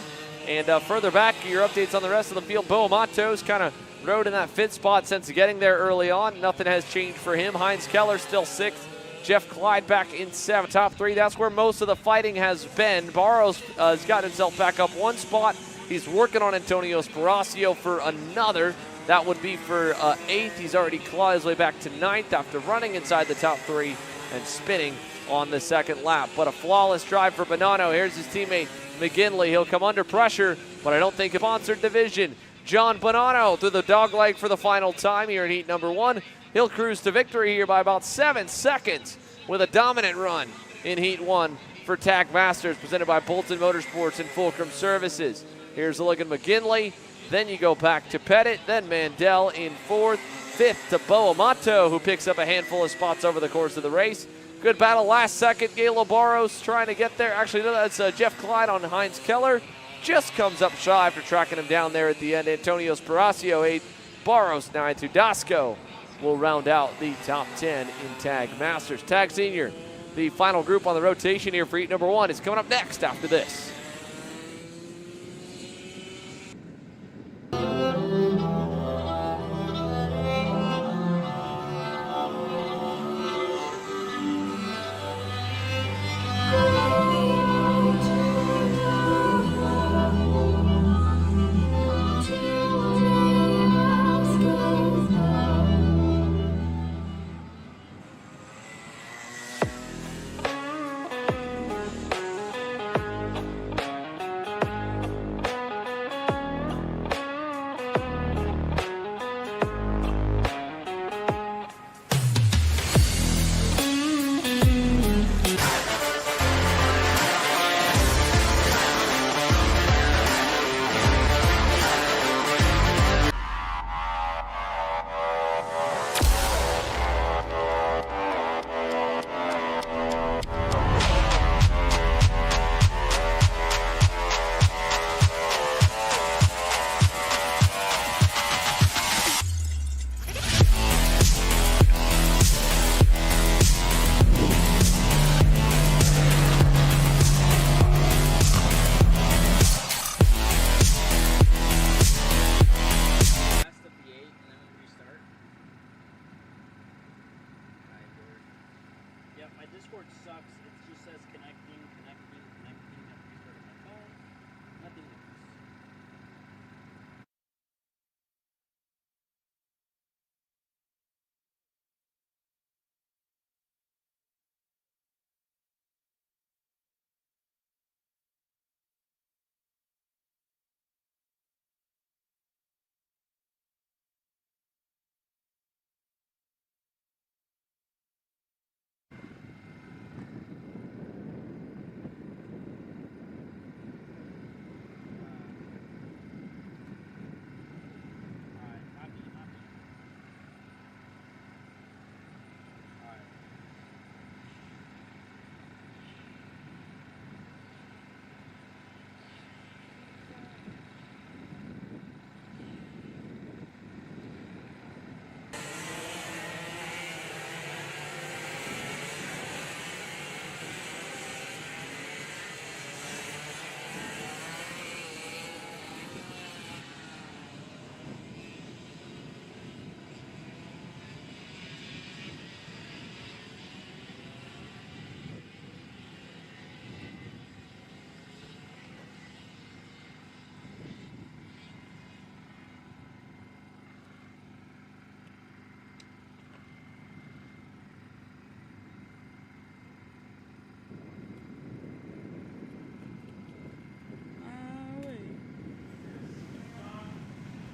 And further back, your updates on the rest of the field. Bo Amatos kind of rode in that 5th spot since getting there early on. Nothing has changed for him. Heinz Keller still 6th. Jeff Clyde back in 7th. Top 3, that's where most of the fighting has been. Barros has got himself back up 1 spot. He's working on Antonio Sparacio for another. That would be for 8th. He's already clawed his way back to 9th after running inside the top 3 and spinning on the 2nd lap. But a flawless drive for Bonanno. Here's his teammate McGinley. He'll come under pressure, but I don't think a sponsored division. John Bonanno through the dogleg for the final time here in heat number 1. He'll cruise to victory here by about 7 seconds with a dominant run in heat 1 for Tag Masters, presented by Bolton Motorsports and Fulcrum Services. Here's a look at McGinley. Then you go back to Pettit, then Mandel in 4th. 5th to Bo Amato, who picks up a handful of spots over the course of the race. Good battle last second. Galo Barros trying to get there. Actually, no, that's Jeff Clyde on Heinz Keller. Just comes up shy after tracking him down there at the end. Antonio Sparacio 8th, Barros 9th. Udasco will round out the top 10 in Tag Masters. Tag Senior, the final group on the rotation here for heat number 1, is coming up next after this.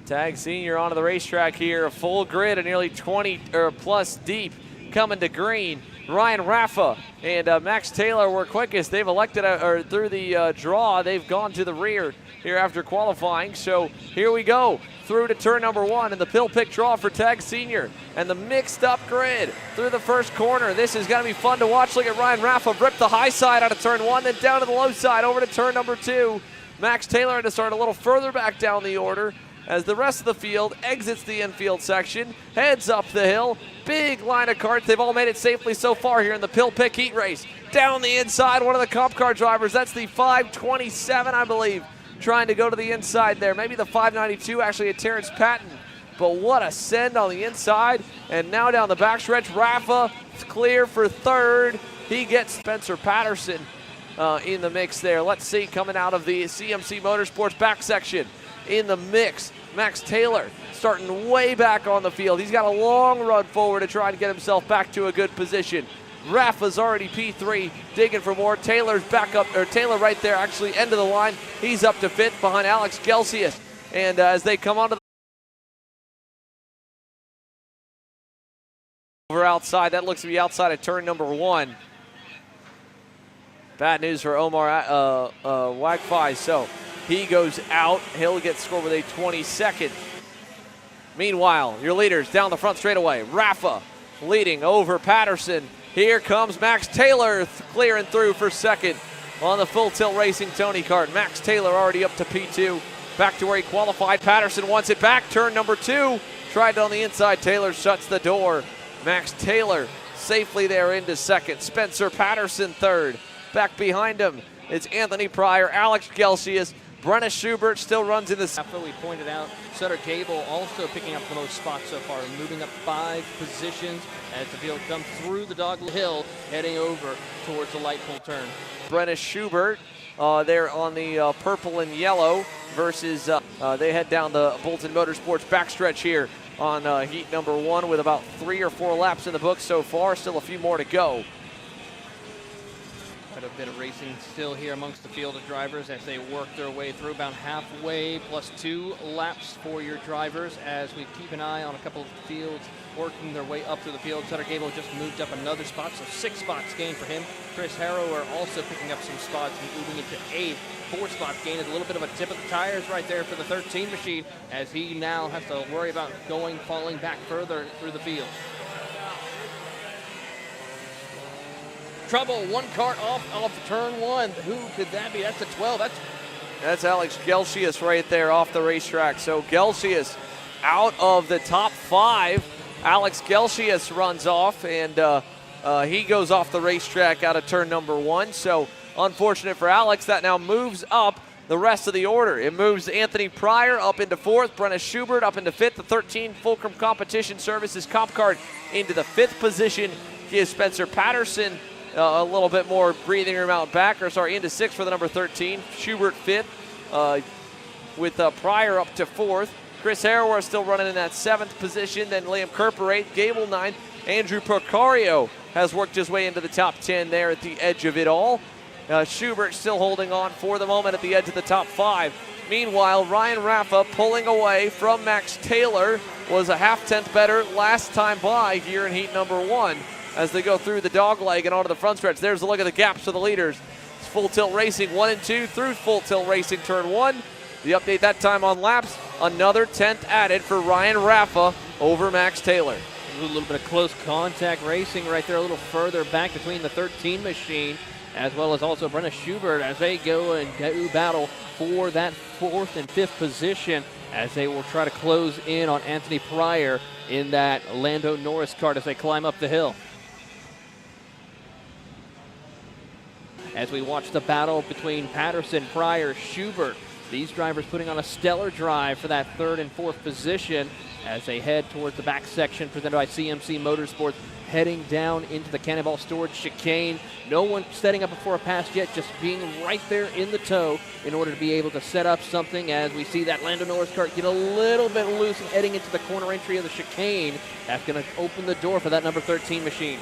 Tag Senior onto the racetrack here, a full grid of nearly 20 or plus deep coming to green. Ryan Raffa and Max Taylor were quickest. They've elected, or through the draw, they've gone to the rear here after qualifying. So here we go through to turn number 1 and the pill pick draw for Tag Senior and the mixed up grid through the first corner. This is going to be fun to watch. Look at Ryan Raffa rip the high side out of turn 1, then down to the low side over to turn number 2. Max Taylor had to start a little further back down the order as the rest of the field exits the infield section, heads up the hill. Big line of karts. They've all made it safely so far here in the Pill Pick Heat Race. Down the inside, one of the comp car drivers. That's the 527, I believe, trying to go to the inside there. Maybe the 592, actually, a Terrence Patton. But what a send on the inside. And now down the backstretch, Rafa is clear for third. He gets Spencer Patterson in the mix there. Let's see, coming out of the CMC Motorsports back section in the mix, Max Taylor starting way back on the field. He's got a long run forward to try and get himself back to a good position. Rafa's already P3, digging for more. Taylor's back up, or Taylor right there, actually end of the line. He's up to fifth behind Alex Gelsius. And as they come onto the over outside, that looks to be outside of turn number 1. Bad news for Omar Wagfai. So he goes out. He'll get scored with a 22nd. Meanwhile, your leaders down the front straightaway. Rafa leading over Patterson. Here comes Max Taylor clearing through for second on the Full Tilt Racing Tony Kart. Max Taylor already up to P2. Back to where he qualified. Patterson wants it back. Turn number 2. Tried it on the inside. Taylor shuts the door. Max Taylor safely there into second. Spencer Patterson third. Back behind him, it's Anthony Pryor, Alex Gelsius, Brenna Schubert still runs in the. We pointed out Sutter Gable also picking up the most spots so far, moving up 5 positions as the field comes through the Dogleg Hill, heading over towards the light pole turn. Brenna Schubert there on the purple and yellow versus they head down the Bolton Motorsports backstretch here on heat number 1 with about 3 or 4 laps in the book so far. Still a few more to go. Quite a bit of racing still here amongst the field of drivers as they work their way through, about halfway plus 2 laps for your drivers as we keep an eye on a couple of fields working their way up through the field. Sutter Gable just moved up another spot, so 6 spots gained for him. Chris Harrower also picking up some spots and moving into 8th. 4 spots gained. A little bit of a tip of the tires right there for the 13 machine as he now has to worry about falling back further through the field. Trouble, 1 kart off turn 1. Who could that be? That's a 12. That's Alex Gelsius right there off the racetrack. So Gelsius out of the top 5. Alex Gelsius runs off, and he goes off the racetrack out of turn number 1. So unfortunate for Alex. That now moves up the rest of the order. It moves Anthony Pryor up into 4th, Brenna Schubert up into 5th, the 13 Fulcrum Competition Services comp card into the 5th position. Gives Spencer Patterson a little bit more breathing room out back, into 6th for the number 13. Schubert 5th with Pryor up to 4th. Chris Harrower still running in that 7th position. Then Liam Kerper 8th, Gable 9th. Andrew Procario has worked his way into the top 10 there at the edge of it all. Schubert still holding on for the moment at the edge of the top 5. Meanwhile, Ryan Rafa pulling away from Max Taylor, was a half-tenth better last time by here in heat number 1. As they go through the dog leg and onto the front stretch. There's a look at the gaps for the leaders. It's Full Tilt Racing 1 and 2 through Full Tilt Racing turn 1. The update that time on laps, another 10th added for Ryan Rafa over Max Taylor. A little bit of close contact racing right there, a little further back between the 13 machine as well as also Brenna Schubert as they go and do battle for that 4th and 5th position as they will try to close in on Anthony Pryor in that Lando Norris kart as they climb up the hill. As we watch the battle between Patterson, Pryor, Schubert, these drivers putting on a stellar drive for that 3rd and 4th position as they head towards the back section presented by CMC Motorsports, heading down into the Cannonball Storage chicane. No one setting up before a pass yet, just being right there in the tow in order to be able to set up something as we see that Lando Norris kart get a little bit loose and heading into the corner entry of the chicane. That's going to open the door for that number 13 machine.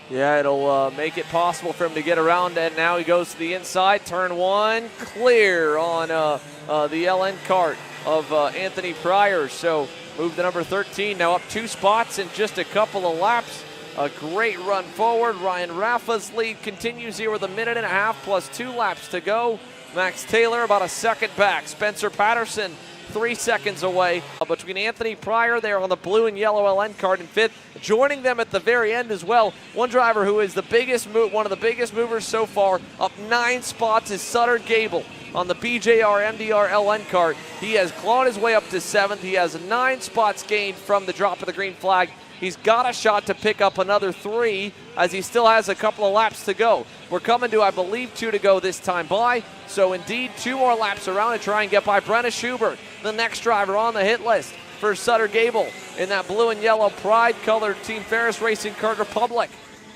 Yeah, it'll make it possible for him to get around, and now he goes to the inside. Turn 1, clear on the LN kart of Anthony Pryor. So move the number 13, now up 2 spots in just a couple of laps. A great run forward. Ryan Rafa's lead continues here with 1.5 minutes plus 2 laps to go. Max Taylor about a second back. Spencer Patterson 3 seconds away. Between Anthony Pryor there on the blue and yellow LN kart in 5th, Joining them at the very end as well, one driver who is one of the biggest movers so far, up 9 spots, is Sutter Gable on the BJR MDR LN kart. He has clawed his way up to 7th. He has 9 spots gained from the drop of the green flag. He's got a shot to pick up another 3 as he still has a couple of laps to go. We're coming to, I believe, 2 to go this time by. So indeed, 2 more laps around to try and get by Brenna Schubert, the next driver on the hit list for Sutter Gable in that blue and yellow pride-colored Team Ferris Racing Kart Republic.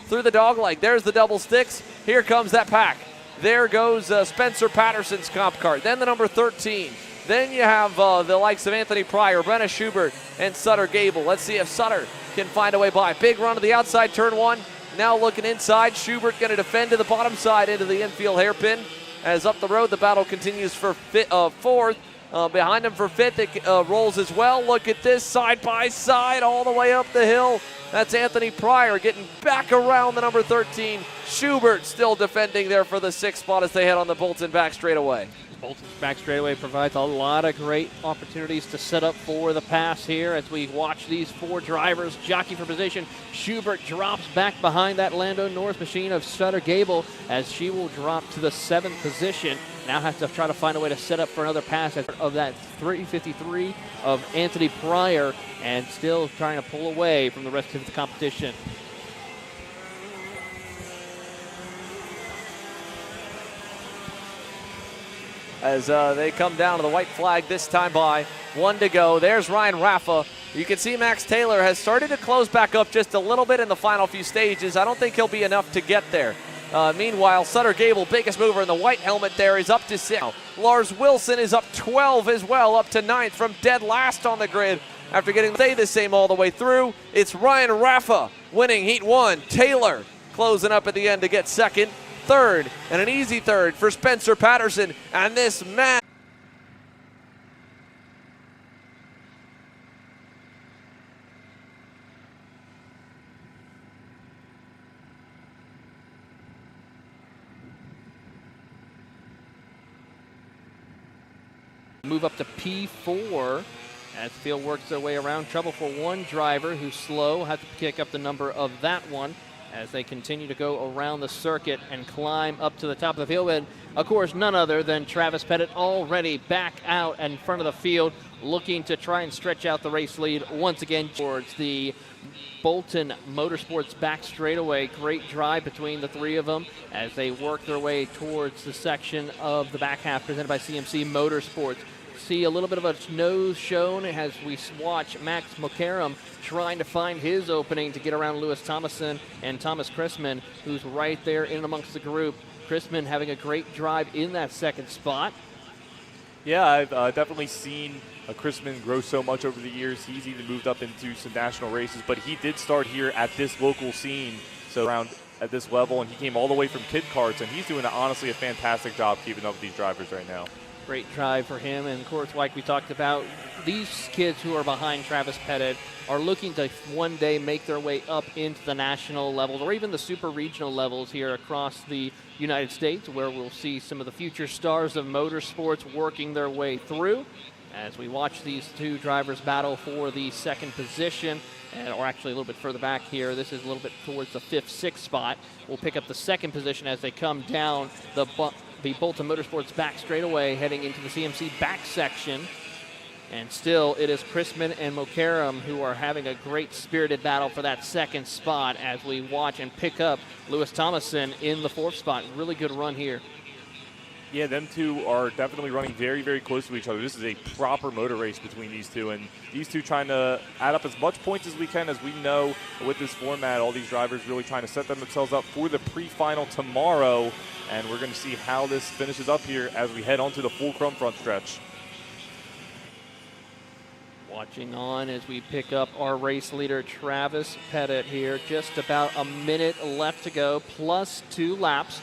Through the dogleg, there's the double sticks. Here comes that pack. There goes Spencer Patterson's comp kart. Then the number 13. Then you have the likes of Anthony Pryor, Brenna Schubert, and Sutter Gable. Let's see if Sutter can find a way by. Big run to the outside, turn 1. Now looking inside. Schubert going to defend to the bottom side into the infield hairpin. As up the road, the battle continues for 4th. Behind him for 5th, it rolls as well. Look at this, side by side, all the way up the hill. That's Anthony Pryor getting back around the number 13. Schubert still defending there for the 6th spot as they head on the Bolton back straightaway. Bolton's back straightaway provides a lot of great opportunities to set up for the pass here as we watch these 4 drivers jockey for position. Schubert drops back behind that Lando Norris machine of Sutter Gable as she will drop to the 7th position. Now has to try to find a way to set up for another pass of that 353 of Anthony Pryor and still trying to pull away from the rest of the competition. As they come down to the white flag this time by. 1 to go. There's Ryan Raffa. You can see Max Taylor has started to close back up just a little bit in the final few stages. I don't think he'll be enough to get there. Meanwhile, Sutter Gable, biggest mover in the white helmet there, is up to 6. Lars Wilson is up 12 as well, up to 9th from dead last on the grid. After getting the same all the way through, it's Ryan Raffa winning Heat 1. Taylor closing up at the end to get 2nd. 3rd, and an easy 3rd for Spencer Patterson. And this man. Move up to P4 as the field works their way around. Trouble for one driver who's slow. Have to pick up the number of that one as they continue to go around the circuit and climb up to the top of the field. And, of course, none other than Travis Pettit already back out in front of the field, looking to try and stretch out the race lead once again towards the Bolton Motorsports back straightaway. Great drive between the 3 of them as they work their way towards the section of the back half presented by CMC Motorsports. See a little bit of a nose shown as we watch Max Mokaram trying to find his opening to get around Lewis Thomason and Thomas Chrisman, who's right there in amongst the group. Chrisman having a great drive in that 2nd spot. Yeah, I've definitely seen Chrisman grow so much over the years. He's even moved up into some national races, but he did start here at this local scene, so around at this level, and he came all the way from kid karts, and he's doing honestly a fantastic job keeping up with these drivers right now. Great drive for him, and of course, like we talked about, these kids who are behind Travis Pettit are looking to one day make their way up into the national levels or even the super regional levels here across the United States, where we'll see some of the future stars of motorsports working their way through. As we watch these 2 drivers battle for the 2nd position, or actually a little bit further back here, this is a little bit towards the 5th, 6th spot. We'll pick up the 2nd position as they come down the Bolton Motorsports back straightaway, heading into the CMC back section. And still, it is Chrisman and Mokaram who are having a great spirited battle for that 2nd spot as we watch and pick up Lewis Thomason in the 4th spot. Really good run here. Yeah, them 2 are definitely running very, very close to each other. This is a proper motor race between these 2, and these 2 trying to add up as much points as we can. As we know, with this format, all these drivers really trying to set themselves up for the pre-final tomorrow, and we're going to see how this finishes up here as we head on to the full chrome front stretch. Watching on as we pick up our race leader, Travis Pettit here. Just about a minute left to go, plus 2 laps.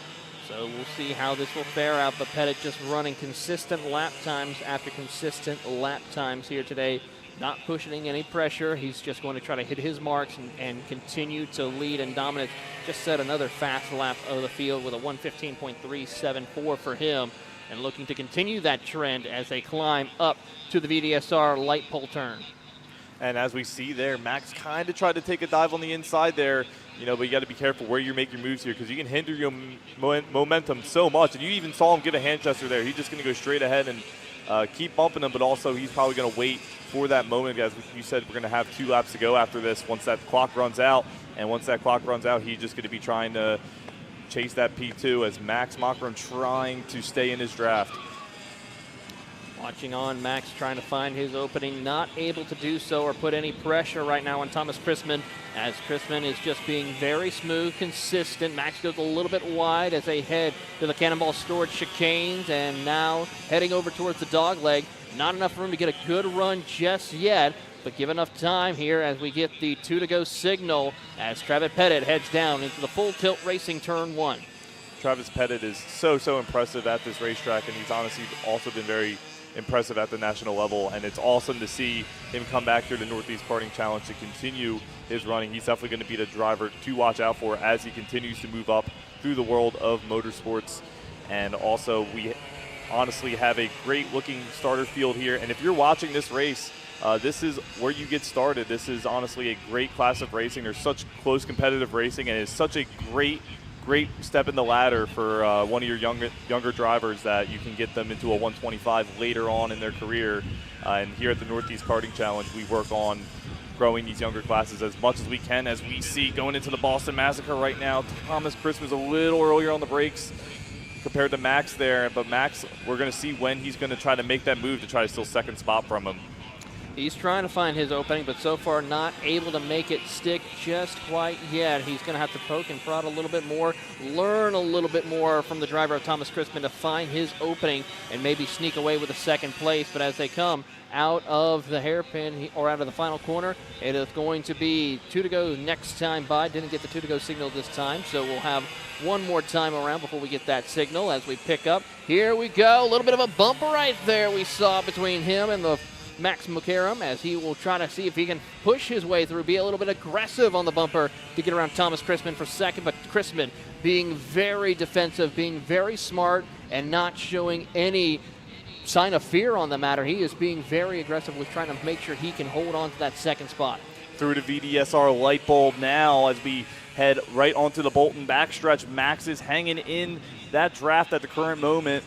So we'll see how this will fare out, but Pettit just running consistent lap times after consistent lap times here today. Not pushing any pressure. He's just going to try to hit his marks and continue to lead and dominate. Just set another fast lap of the field with a 1:15.374 for him, and looking to continue that trend as they climb up to the VDSR light pole turn. And as we see there, Max kind of tried to take a dive on the inside there, but you got to be careful where you make your moves here because you can hinder your momentum so much. And you even saw him give a hand gesture there. He's just going to go straight ahead and keep bumping him, but also he's probably going to wait for that moment. As you said, we're going to have 2 laps to go after this once that clock runs out. And once that clock runs out, he's just going to be trying to chase that P2 as Max Mockram trying to stay in his draft. Watching on, Max trying to find his opening, not able to do so or put any pressure right now on Thomas Chrisman, as Chrisman is just being very smooth, consistent. Max goes a little bit wide as they head to the Cannonball Storage chicanes, and now heading over towards the dog leg. Not enough room to get a good run just yet, but give enough time here as we get the 2 to go signal as Travis Pettit heads down into the Full Tilt Racing Turn 1. Travis Pettit is so impressive at this racetrack, and he's honestly also been very impressive at the national level, and it's awesome to see him come back here to Northeast Karting Challenge to continue his running. He's definitely going to be the driver to watch out for as he continues to move up through the world of motorsports. And also, we honestly have a great looking starter field here, and if you're watching this race, this is where you get started. This is honestly a great class of racing. There's such close competitive racing, and it's such a great step in the ladder for one of your younger drivers that you can get them into a 125 later on in their career. And here at the Northeast Karting Challenge, we work on growing these younger classes as much as we can. As we see going into the Boston Massacre right now, Thomas Chrisman a little earlier on the brakes compared to Max there. But Max, we're going to see when he's going to try to make that move to try to steal second spot from him. He's trying to find his opening, but so far not able to make it stick just quite yet. He's going to have to poke and prod a little bit more, learn a little bit more from the driver of Thomas Chrisman to find his opening and maybe sneak away with a second place. But as they come out of the hairpin or out of the final corner, it is going to be 2 to go next time by. Didn't get the 2 to go signal this time, so we'll have one more time around before we get that signal as we pick up. Here we go, a little bit of a bumper right there we saw between him and the Max Mokaram, as he will try to see if he can push his way through, be a little bit aggressive on the bumper to get around Thomas Chrisman for second. But Chrisman being very defensive, being very smart, and not showing any sign of fear on the matter. He is being very aggressive with trying to make sure he can hold on to that second spot. Through to VDSR light bulb now as we head right onto the Bolton backstretch. Max is hanging in that draft at the current moment.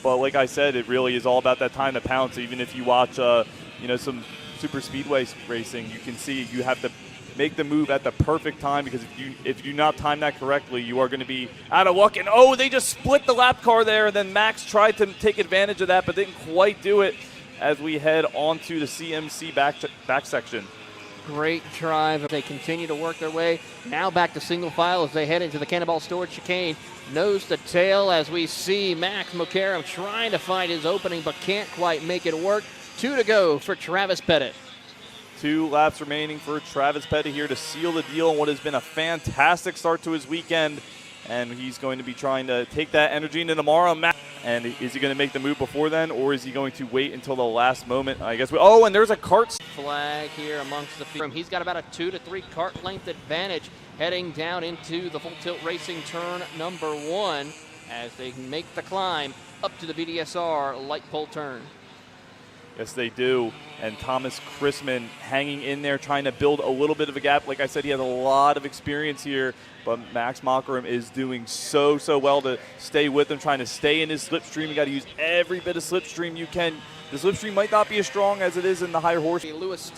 But like I said, it really is all about that time to pounce. Even if you watch, some super speedway racing, you can see you have to make the move at the perfect time, because if you do not time that correctly, you are going to be out of luck. And they just split the lap car there, and then Max tried to take advantage of that, but didn't quite do it as we head onto the CMC back section. Great drive. They continue to work their way now back to single file as they head into the Cannonball Storage chicane. Nose to tail as we see Max Mokaram trying to find his opening but can't quite make it work. 2 to go for Travis Pettit. 2 laps remaining for Travis Pettit here to seal the deal on what has been a fantastic start to his weekend. And he's going to be trying to take that energy into tomorrow. And is he going to make the move before then, or is he going to wait until the last moment? I guess. And there's a kart flag here amongst the field. He's got about a 2 to 3 kart length advantage heading down into the Full Tilt Racing Turn number 1 as they make the climb up to the VDSR light pole turn. Yes, they do. And Thomas Chrisman hanging in there, trying to build a little bit of a gap. Like I said, he has a lot of experience here, but Max Mokaram is doing so well to stay with him, trying to stay in his slipstream. You got to use every bit of slipstream you can. The slipstream might not be as strong as it is in the higher horse. Lewis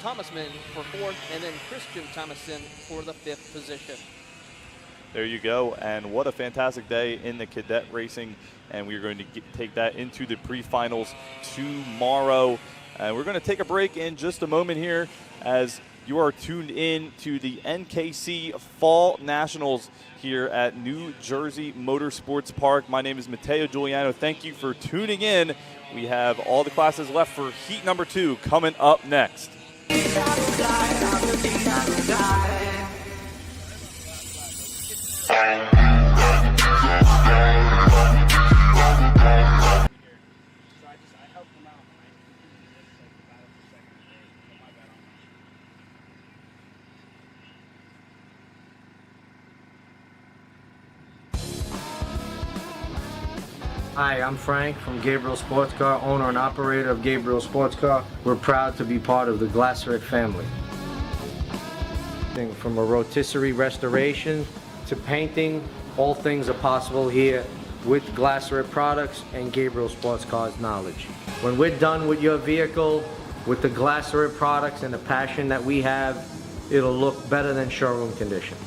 Thomasman for 4th, and then Christian Thomason for the 5th position. There you go, and what a fantastic day in the cadet racing, and we're going to take that into the pre-finals tomorrow. And we're going to take a break in just a moment here as you are tuned in to the NKC Fall Nationals here at New Jersey Motorsports Park. My name is Matteo Giuliano. Thank you for tuning in. We have all the classes left for heat number 2 coming up next. Hi, I'm Frank from Gabriel Sports Car, owner and operator of Gabriel Sports Car. We're proud to be part of the Glasseret family. From a rotisserie restoration to painting, all things are possible here with Glasseret products and Gabriel Sports Car's knowledge. When we're done with your vehicle, with the Glasseret products and the passion that we have, it'll look better than showroom condition.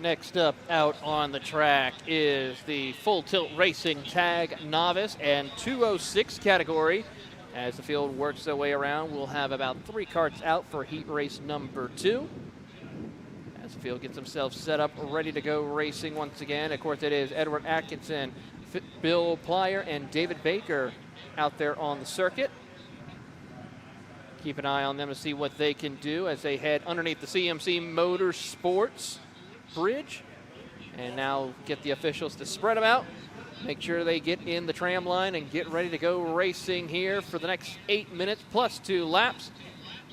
Next up out on the track is the Full Tilt Racing Tag Novice and 206 category. As the field works their way around, we'll have about 3 carts out for heat race number 2. As the field gets themselves set up, ready to go racing once again. Of course, it is Edward Atkinson, Bill Plyer, and David Baker out there on the circuit. Keep an eye on them to see what they can do as they head underneath the CMC Motorsports bridge. And now get the officials to spread them out. Make sure they get in the tram line and get ready to go racing here for the next 8 minutes plus 2 laps.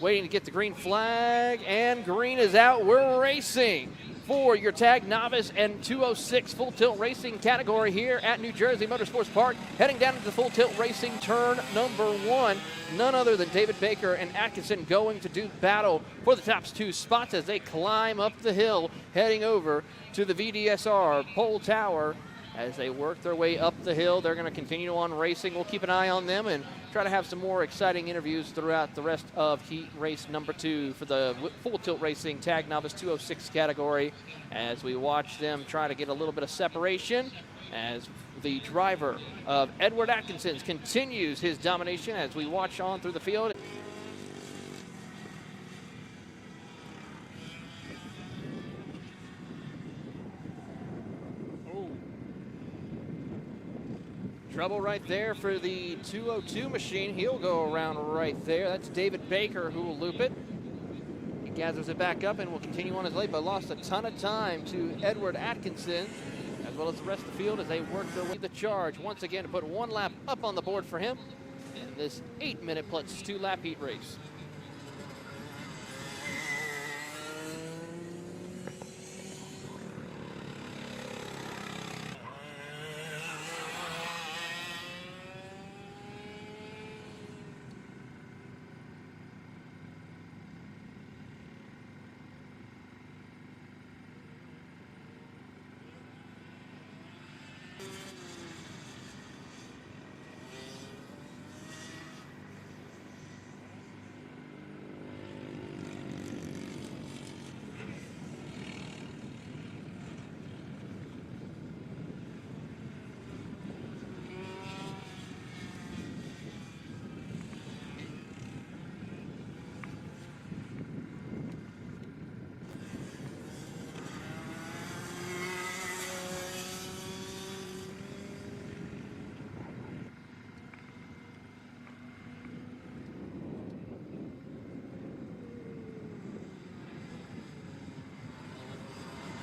Waiting to get the green flag, and green is out. We're racing for your Tag Novice and 206 Full Tilt Racing category here at New Jersey Motorsports Park. Heading down into the Full Tilt Racing turn number 1. None other than David Baker and Atkinson going to do battle for the top 2 spots as they climb up the hill, heading over to the VDSR pole tower. As they work their way up the hill, they're going to continue on racing. We'll keep an eye on them and try to have some more exciting interviews throughout the rest of heat race number 2 for the Full Tilt Racing Tag Novice 206 category, as we watch them try to get a little bit of separation as the driver of Edward Atkinson continues his domination as we watch on through the field. Trouble right there for the 202 machine. He'll go around right there. That's David Baker who will loop it. He gathers it back up and will continue on his way, but lost a ton of time to Edward Atkinson, as well as the rest of the field as they work their way. The charge once again to put 1 lap up on the board for him in this 8-minute plus 2 lap heat race.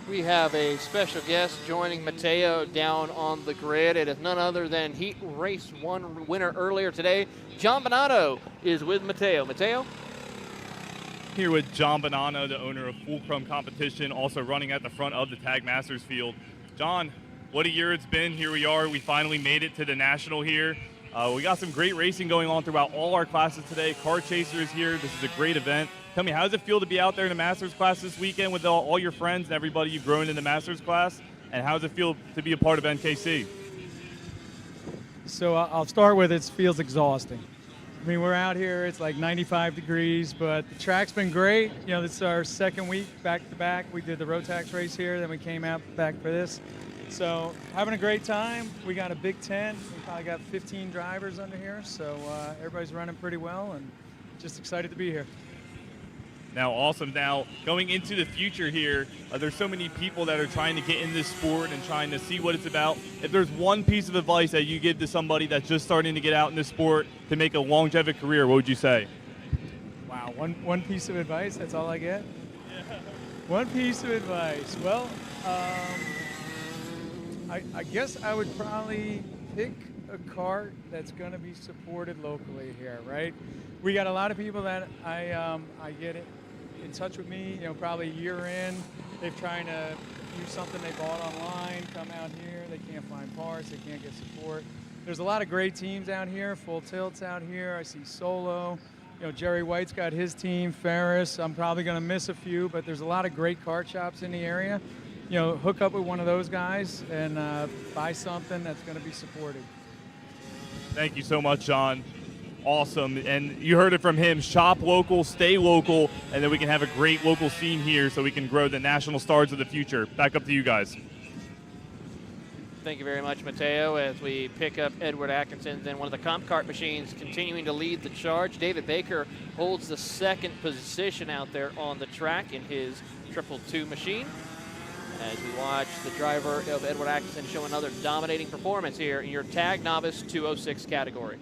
We have a special guest joining Mateo down on the grid. It is none other than Heat Race 1 winner earlier today. John Bonato is with Mateo. Mateo? Here with John Bonanno, the owner of Fulcrum Competition, also running at the front of the Tag Masters field. John, what a year it's been. Here we are. We finally made it to the National here. We got some great racing going on throughout all our classes today. Kart Chaser is here. This is a great event. Tell me, how does it feel to be out there in the Masters class this weekend with all your friends and everybody you've grown in the Masters class? And how does it feel to be a part of NKC? So I'll start with it feels exhausting. I mean, we're out here, it's like 95 degrees, but the track's been great. You know, this is our second week back to back. We did the Rotax race here, then we came out back for this. So having a great time. We got a Big Ten. We probably got 15 drivers under here, so everybody's running pretty well and just excited to be here. Now, awesome. Now, going into the future here, there's so many people that are trying to get in this sport and trying to see what it's about. If there's one piece of advice that you give to somebody that's just starting to get out in this sport to make a longevity career, what would you say? Wow, one piece of advice, that's all I get? Yeah. One piece of advice. Well, I guess I would probably pick a kart that's going to be supported locally here, right? We got a lot of people that I get it in touch with me, you know, probably a year in. They're trying to use something they bought online, come out here, they can't find parts, they can't get support. There's a lot of great teams out here, Full Tilt's out here, I see Solo, you know, Jerry White's got his team, Ferris, I'm probably gonna miss a few, but there's a lot of great kart shops in the area. You know, hook up with one of those guys and buy something that's gonna be supported. Thank you so much, John. Awesome. And you heard it from him. Shop local, stay local, and then we can have a great local scene here so we can grow the national stars of the future. Back up to you guys. Thank you very much, Mateo, as we pick up Edward Atkinson, then one of the comp kart machines continuing to lead the charge. David Baker holds the second position out there on the track in his 222 machine. As we watch the driver of Edward Atkinson show another dominating performance here in your Tag Novice 206 category.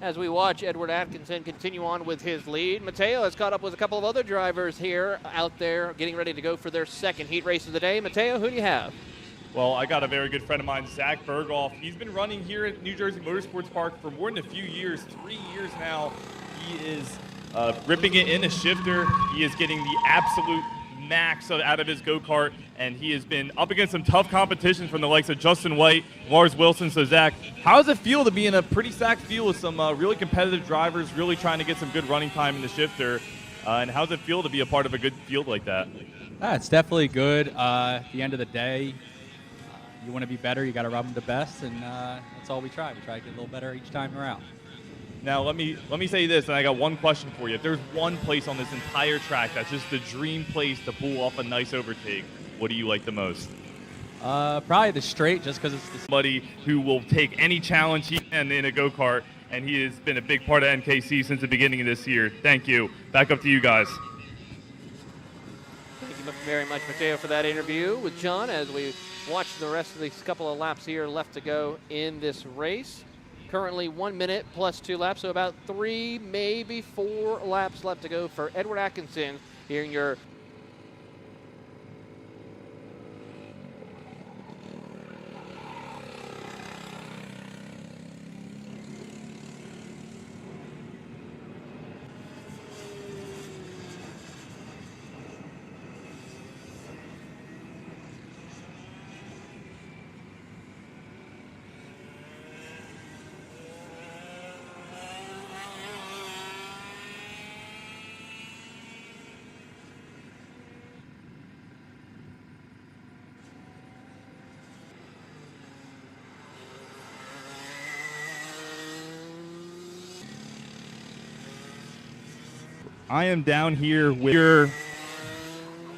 As we watch Edward Atkinson continue on with his lead, Mateo has caught up with a couple of other drivers here out there getting ready to go for their second heat race of the day. Mateo, who do you have? Well, I got a very good friend of mine, Zach Berghoff. He's been running here at New Jersey Motorsports Park for more than a few years, 3 years now. He is ripping it in a shifter. He is getting the absolute max out of his go-kart, and he has been up against some tough competition from the likes of Justin White, Lars Wilson. So, Zach, how does it feel to be in a pretty stacked field with some really competitive drivers really trying to get some good running time in the shifter? And how does it feel to be a part of a good field like that? It's definitely good. At the end of the day, you want to be better, you got to rub them the best, and that's all we try. We try to get a little better each time around. Now, let me say this, and I got one question for you. If there's one place on this entire track that's just the dream place to pull off a nice overtake, what do you like the most? Probably the straight, just because it's somebody who will take any challenge he can in a go-kart, and he has been a big part of NKC since the beginning of this year. Thank you. Back up to you guys. Thank you very much, Mateo, for that interview with John as we watch the rest of these couple of laps here left to go in this race. Currently 1 minute plus 2 laps, so about 3, maybe 4 laps left to go for Edward Atkinson here in your I am down here with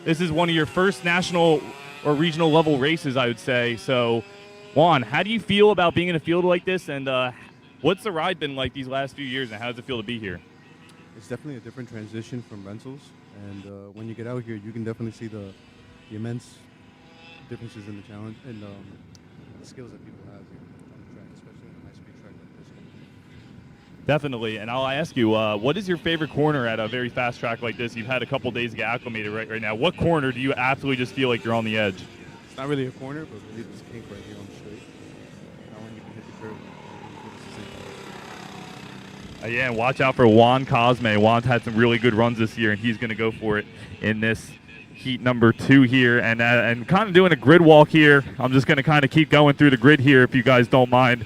this is one of your first national or regional level races, I would say. So, Juan, how do you feel about being in a field like this, and what's the ride been like these last few years, and how does it feel to be here? It's definitely a different transition from rentals, and when you get out here, you can definitely see the immense differences in the challenge and the skills that people have here on the track, especially on a high-speed track like this one. Definitely, and I'll ask you, what is your favorite corner at a very fast track like this? You've had a couple days to get acclimated right now. What corner do you absolutely just feel like you're on the edge? It's not really a corner, but really this kink right here on the straight. That one you can hit the curve. Yeah, and watch out for Juan Cosme. Juan's had some really good runs this year, and he's going to go for it in this heat number 2 here. And kind of doing a grid walk here. I'm just going to kind of keep going through the grid here if you guys don't mind.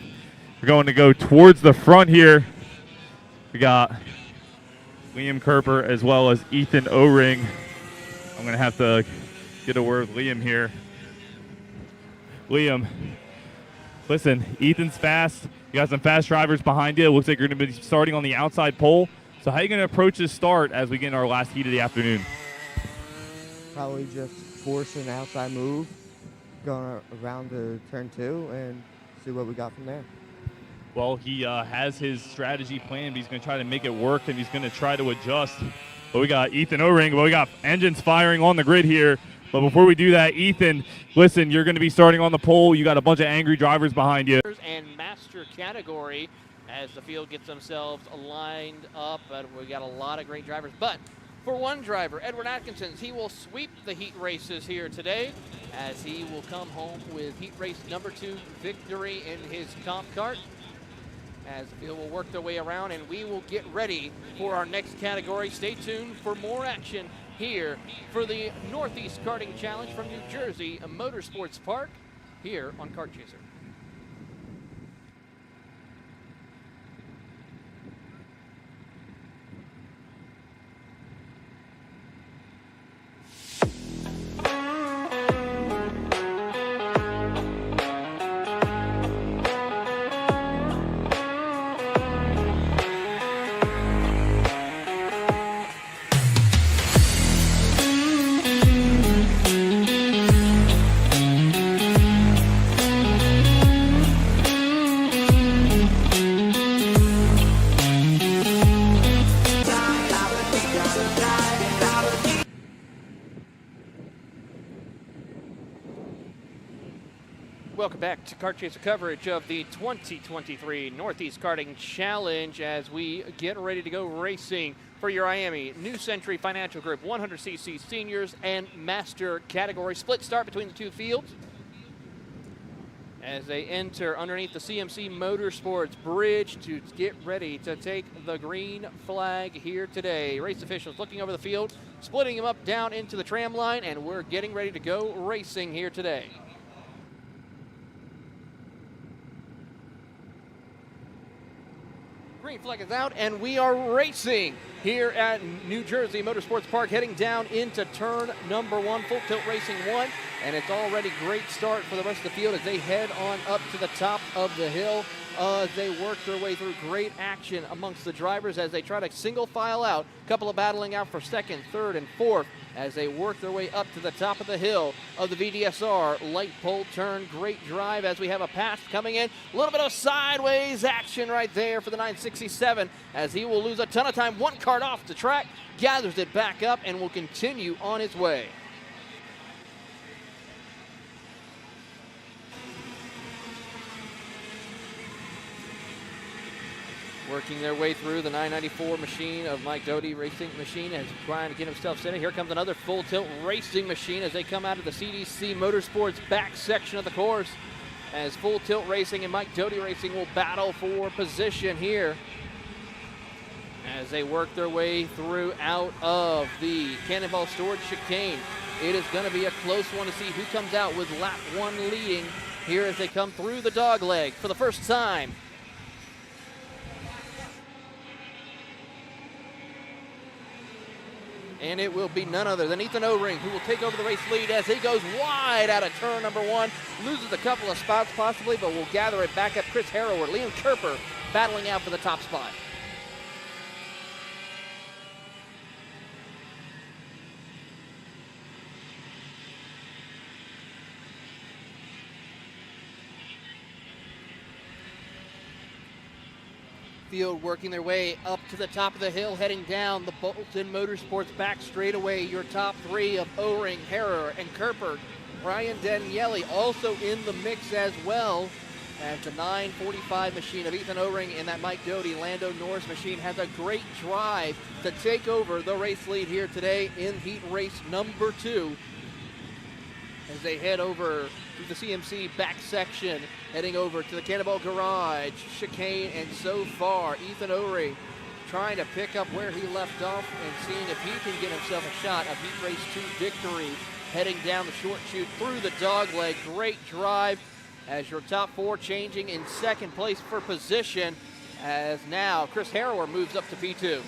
We're going to go towards the front here. We got Liam Kerper as well as Ethan O-Ring. I'm going to have to get a word with Liam here. Liam, listen, Ethan's fast. You got some fast drivers behind you. It looks like you're going to be starting on the outside pole. So how are you going to approach this start as we get in our last heat of the afternoon? Probably just force an outside move, going around to turn 2, and see what we got from there. Well, he has his strategy planned. He's going to try to make it work, and he's going to try to adjust. But we got Ethan O-Ring. But we got engines firing on the grid here. But before we do that, Ethan, listen, you're going to be starting on the pole. You got a bunch of angry drivers behind you. And master category as the field gets themselves lined up. But we got a lot of great drivers. But for one driver, Edward Atkinson, he will sweep the heat races here today as he will come home with heat race number 2 victory in his comp kart. As the field will work their way around, and we will get ready for our next category. Stay tuned for more action here for the Northeast Karting Challenge from New Jersey Motorsports Park here on Kart Chaser. Welcome back to Kart Chaser coverage of the 2023 Northeast Karting Challenge as we get ready to go racing for your Miami New Century Financial Group 100cc Seniors and Master category. Split start between the two fields as they enter underneath the CMC Motorsports Bridge to get ready to take the green flag here today. Race officials looking over the field, splitting them up down into the tram line, and we're getting ready to go racing here today. Green flag is out, and we are racing here at New Jersey Motorsports Park, heading down into turn number 1, Full Tilt Racing 1, and it's already great start for the rest of the field as they head on up to the top of the hill. They work their way through great action amongst the drivers as they try to single file out. A couple of battling out for second, third, and fourth as they work their way up to the top of the hill of the VDSR light pole turn. Great drive as we have a pass coming in. A little bit of sideways action right there for the 967 as he will lose a ton of time. One kart off the track, gathers it back up, and will continue on his way. Working their way through the 994 machine of Mike Doty Racing Machine as trying to get himself centered. Here comes another Full Tilt Racing Machine as they come out of the CDC Motorsports back section of the course as Full Tilt Racing and Mike Doty Racing will battle for position here as they work their way through out of the Cannonball Storage Chicane. It is going to be a close one to see who comes out with lap 1 leading here as they come through the dog leg for the first time. And it will be none other than Ethan O-Ring who will take over the race lead as he goes wide out of turn number 1. Loses a couple of spots possibly, but will gather it back up. Chris Harrower, Liam Kerper battling out for the top spot. Field working their way up to the top of the hill, heading down the Bolton Motorsports back straightaway. Your top 3 of O-Ring, Harrower, and Kerper Brian Daniele also in the mix as well. And the 945 machine of Ethan O-Ring and that Mike Doty Lando Norris machine has a great drive to take over the race lead here today in heat race number 2. As they head over to the CMC back section, heading over to the Cannonball Garage, chicane, and so far, Ethan O-Ring trying to pick up where he left off and seeing if he can get himself a shot of heat race 2 victory, heading down the short chute through the dog leg. Great drive as your top 4 changing in second place for position, as now Chris Harrower moves up to P2.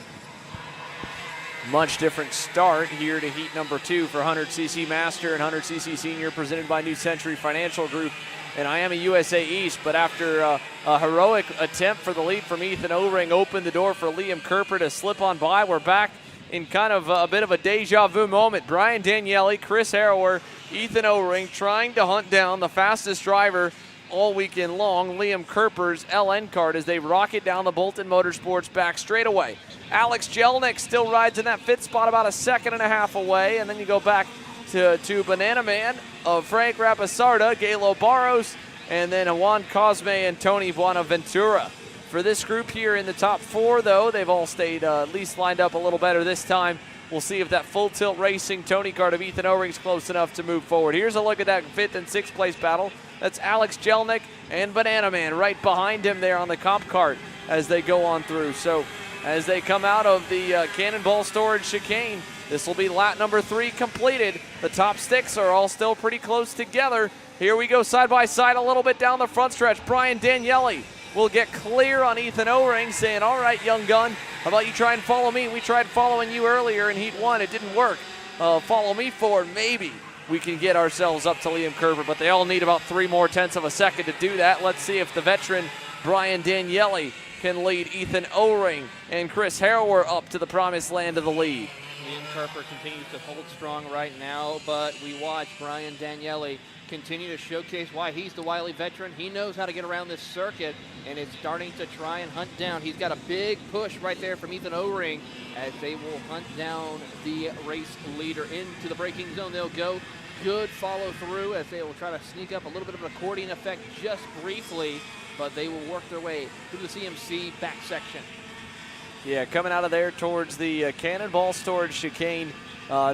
Much different start here to heat number 2 for 100cc Master and 100cc Senior, presented by New Century Financial Group and Miami USA East. But after a heroic attempt for the lead from Ethan O-Ring, opened the door for Liam Kerper to slip on by. We're back in kind of a bit of a deja vu moment. Brian Daniele, Chris Harrower, Ethan O-Ring trying to hunt down the fastest driver all weekend long, Liam Kerper's LN Kart, as they rocket down the Bolton Motorsports back straightaway. Alex Jelnick still rides in that 5th spot, about a 2.5 seconds away, and then you go back to Banana Man of Frank Rapisarda, Galo Barros, and then Juan Cosme and Tony Buenaventura. For this group here in the top 4, though, they've all stayed at least lined up a little better this time. We'll see if that Full Tilt Racing Tony Kart of Ethan O-Ring's close enough to move forward. Here's a look at that 5th and 6th place battle. That's Alex Jelnick and Banana Man right behind him there on the comp cart as they go on through. So as they come out of the Cannonball Storage chicane, this will be lap number 3 completed. The top 6 are all still pretty close together. Here we go side by side a little bit down the front stretch. Brian Daniele will get clear on Ethan O-Ring, saying, all right, young gun, how about you try and follow me? We tried following you earlier in Heat 1. It didn't work. Follow me forward. Maybe we can get ourselves up to Liam Kerper, but they all need about 3 more tenths of a second to do that. Let's see if the veteran Brian Daniele can lead Ethan O-Ring and Chris Harrower up to the promised land of the lead. Liam Kerper continues to hold strong right now, but we watch Brian Daniele continue to showcase why he's the wily veteran. He knows how to get around this circuit, and is starting to try and hunt down. He's got a big push right there from Ethan O-Ring as they will hunt down the race leader into the braking zone. They'll go. Good follow through as they will try to sneak up a little bit of an accordion effect just briefly, but they will work their way through the CMC back section. Yeah, coming out of there towards the Cannonball Storage chicane.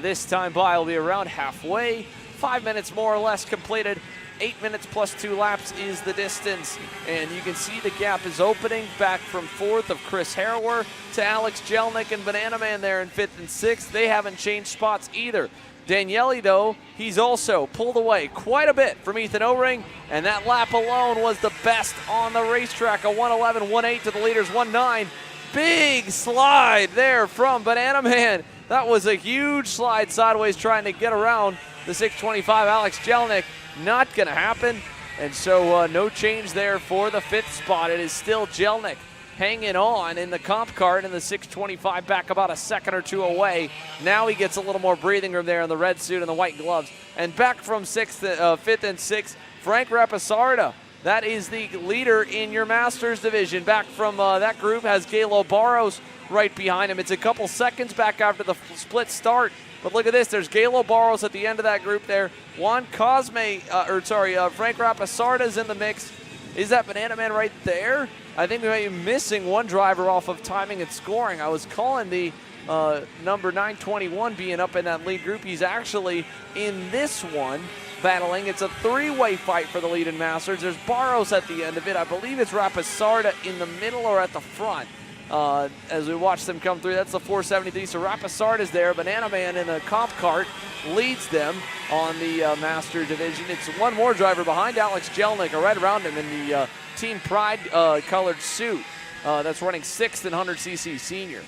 This time by will be around halfway. 5 minutes more or less completed. 8 minutes plus 2 laps is the distance. And you can see the gap is opening back from 4th of Chris Harrower to Alex Jelnick and Banana Man there in 5th and 6th. They haven't changed spots either. Daniele, though, he's also pulled away quite a bit from Ethan O-Ring, and that lap alone was the best on the racetrack. A 1:11.18 to the leaders 1:9. Big slide there from Banana Man. That was a huge slide sideways trying to get around the 625 Alex Jelnick. Not going to happen, and so no change there for the 5th spot. It is still Jelnick hanging on in the comp cart in the 625, back about a second or 2 away. Now he gets a little more breathing room there in the red suit and the white gloves. And back from 5th and 6th, Frank Rapisarda. That is the leader in your Masters division. Back from that group has Galo Barros right behind him. It's a couple seconds back after the split start. But look at this. There's Galo Barros at the end of that group there. Juan Cosme, Frank Rapisarda's in the mix. Is that Banana Man right there? I think we might be missing one driver off of timing and scoring. I was calling the number 921 being up in that lead group. He's actually in this one battling. It's a 3-way fight for the lead in Masters. There's Barros at the end of it. I believe it's Rapisarda in the middle or at the front. As we watch them come through, that's the 473. So Rapisarda's there. Banana Man in the comp cart leads them on the Master division. It's one more driver behind Alex Jelnick, or right around him in the Team Pride colored suit. That's running 6th in 100cc Senior.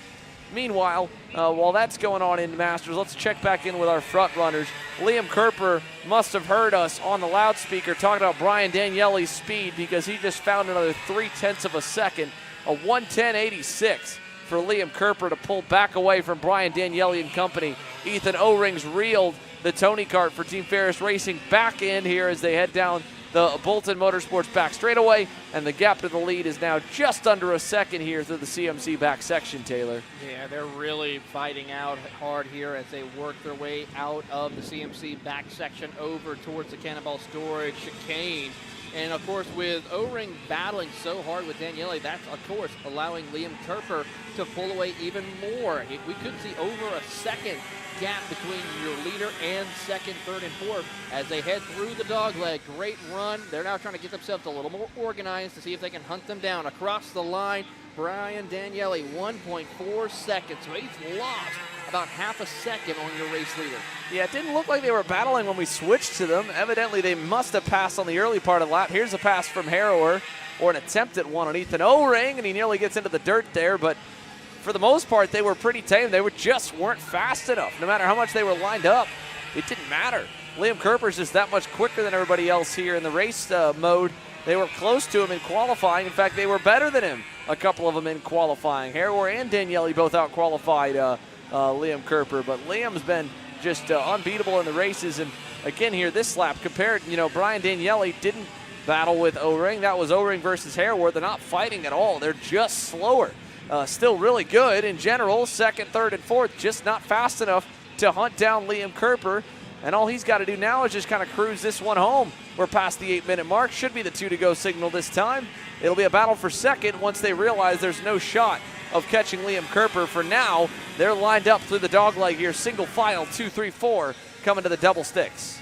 Meanwhile, while that's going on in Masters, let's check back in with our front runners. Liam Kerper must have heard us on the loudspeaker talking about Brian Daniele's speed, because he just found another 0.3 of a second. A 1:10.86 for Liam Kerper to pull back away from Brian Daniele and company. Ethan O-Ring's reeled the Tony Kart for Team Ferris Racing back in here as they head down the Bolton Motorsports back straightaway, and the gap to the lead is now just under a second here through the CMC back section, Taylor. Yeah, they're really fighting out hard here as they work their way out of the CMC back section over towards the Cannonball Storage chicane. And, of course, with O-Ring battling so hard with Daniele, that's, of course, allowing Liam Kerper to pull away even more. We could see over a second gap between your leader and second, third, and fourth as they head through the dogleg. Great run. They're now trying to get themselves a little more organized to see if they can hunt them down. Across the line, Brian Daniele, 1.4 seconds. So he's lost about half a second on your race leader. Yeah, it didn't look like they were battling when we switched to them. Evidently, they must have passed on the early part of the lap. Here's a pass from Harrower, or an attempt at one on Ethan O-Ring, and he nearly gets into the dirt there, but for the most part, they were pretty tame. They just weren't fast enough. No matter how much they were lined up, it didn't matter. Liam Kerper's just that much quicker than everybody else here in the race mode. They were close to him in qualifying. In fact, they were better than him, a couple of them in qualifying. Harrower and Daniele both out-qualified Liam Kerper, but Liam's been just unbeatable in the races. And again here, this lap compared, Brian Daniele didn't battle with O-Ring. That was O-Ring versus Harrower. They're not fighting at all. They're just slower. Still really good in general, second, third, and fourth, just not fast enough to hunt down Liam Kerper. And all he's got to do now is just kind of cruise this one home. We're past the 8-minute mark. Should be the 2-to-go signal this time. It'll be a battle for second once they realize there's no shot of catching Liam Kerper. For now, they're lined up through the dogleg here, single file, 2, 3, 4, coming to the double sticks.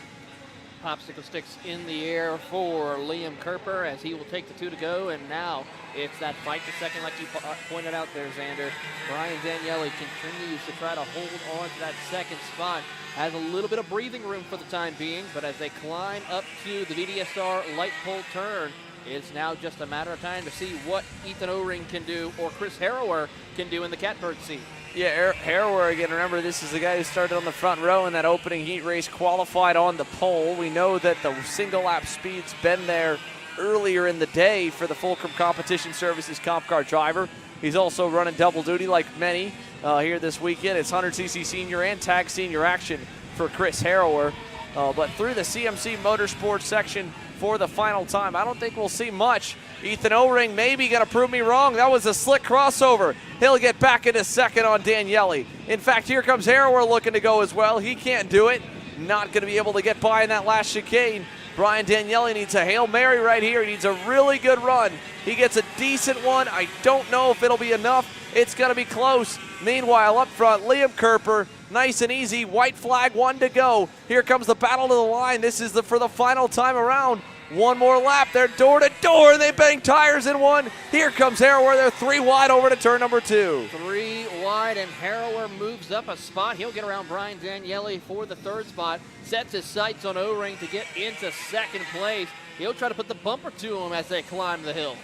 Popsicle sticks in the air for Liam Kerper as he will take the 2 to go, and now it's that fight to second like you pointed out there, Xander. Brian Daniele continues to try to hold on to that second spot. Has a little bit of breathing room for the time being, but as they climb up to the VDSR light pole turn, it's now just a matter of time to see what Ethan O-Ring can do or Chris Harrower can do in the catbird seat. Yeah, Harrower, again, remember this is the guy who started on the front row in that opening heat race, qualified on the pole. We know that the single lap speed's been there earlier in the day for the Fulcrum Competition Services Comp Car driver. He's also running double duty like many here this weekend. It's 100cc senior and tag senior action for Chris Harrower. But through the CMC Motorsports section for the final time, I don't think we'll see much. Ethan O-Ring maybe going to prove me wrong. That was a slick crossover. He'll get back into second on Daniele. In fact, here comes Harrower looking to go as well. He can't do it. Not going to be able to get by in that last chicane. Brian Daniele needs a Hail Mary right here. He needs a really good run. He gets a decent one. I don't know if it'll be enough. It's going to be close. Meanwhile, up front, Liam Kerper, nice and easy. White flag, 1 to go. Here comes the battle to the line. This is for the final time around. One more lap. They're door to door. They bang tires in one. Here comes Harrower. They're 3 wide over to turn number 2. 3 wide, and Harrower moves up a spot. He'll get around Brian Daniele for the 3rd spot. Sets his sights on O-Ring to get into 2nd place. He'll try to put the bumper to him as they climb the hill.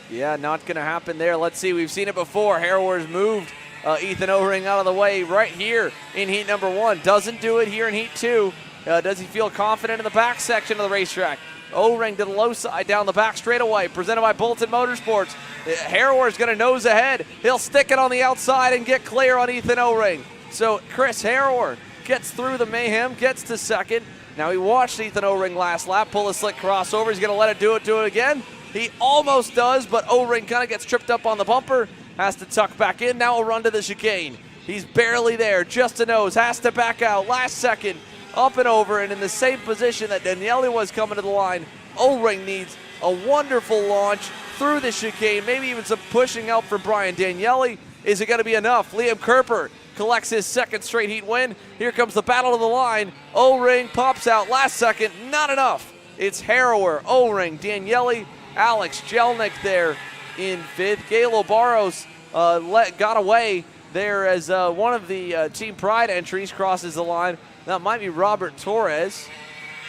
Yeah, not going to happen there. Let's see. We've seen it before. Harrower's moved Ethan O-Ring out of the way right here in heat number 1. Doesn't do it here in heat 2. Does he feel confident in the back section of the racetrack? O-Ring to the low side down the back straightaway, presented by Bolton Motorsports. Harrower's going to nose ahead. He'll stick it on the outside and get clear on Ethan O-Ring. So Chris Harrower gets through the mayhem, gets to second. Now he watched Ethan O-Ring last lap pull a slick crossover. He's going to let it do it again. He almost does, but O-Ring kind of gets tripped up on the bumper. Has to tuck back in. Now he'll run to the chicane. He's barely there, just a nose. Has to back out last second. Up and over, and in the same position that Daniele was coming to the line. O-Ring needs a wonderful launch through the chicane, maybe even some pushing out for Brian Daniele. Is it going to be enough? Liam Kerper collects his 2nd straight heat win. Here comes the battle of the line. O-Ring pops out last second, not enough. It's Harrower, O-Ring, Daniele, Alex Jelnick there in 5th. Galo Barros got away there as one of the Team Pride entries crosses the line. That might be Robert Torres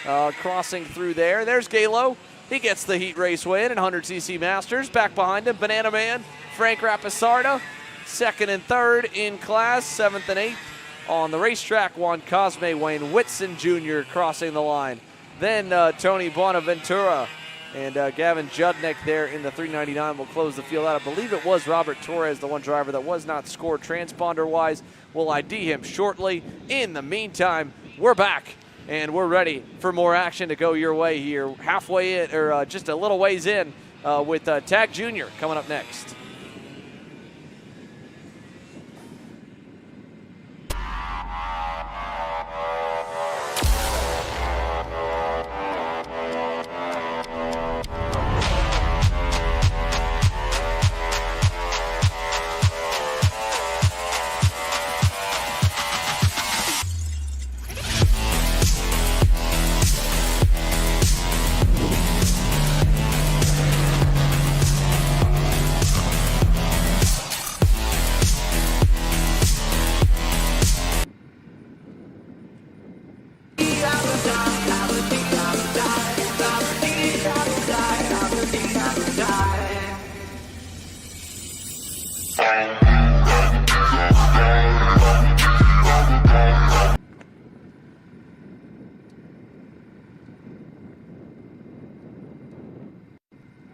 crossing through there. There's Galo. He gets the heat race win in 100cc Masters. Back behind him, Banana Man, Frank Rapisarda, 2nd and 3rd in class, 7th and 8th on the racetrack. Juan Cosme, Wayne Whitson Jr. crossing the line. Then Tony Bonaventura and Gavin Judnick there in the 399 will close the field out. I believe it was Robert Torres, the one driver that was not scored transponder-wise. We'll ID him shortly. In the meantime, we're back and we're ready for more action to go your way here. Halfway in, or just a little ways in, with Tag Junior coming up next.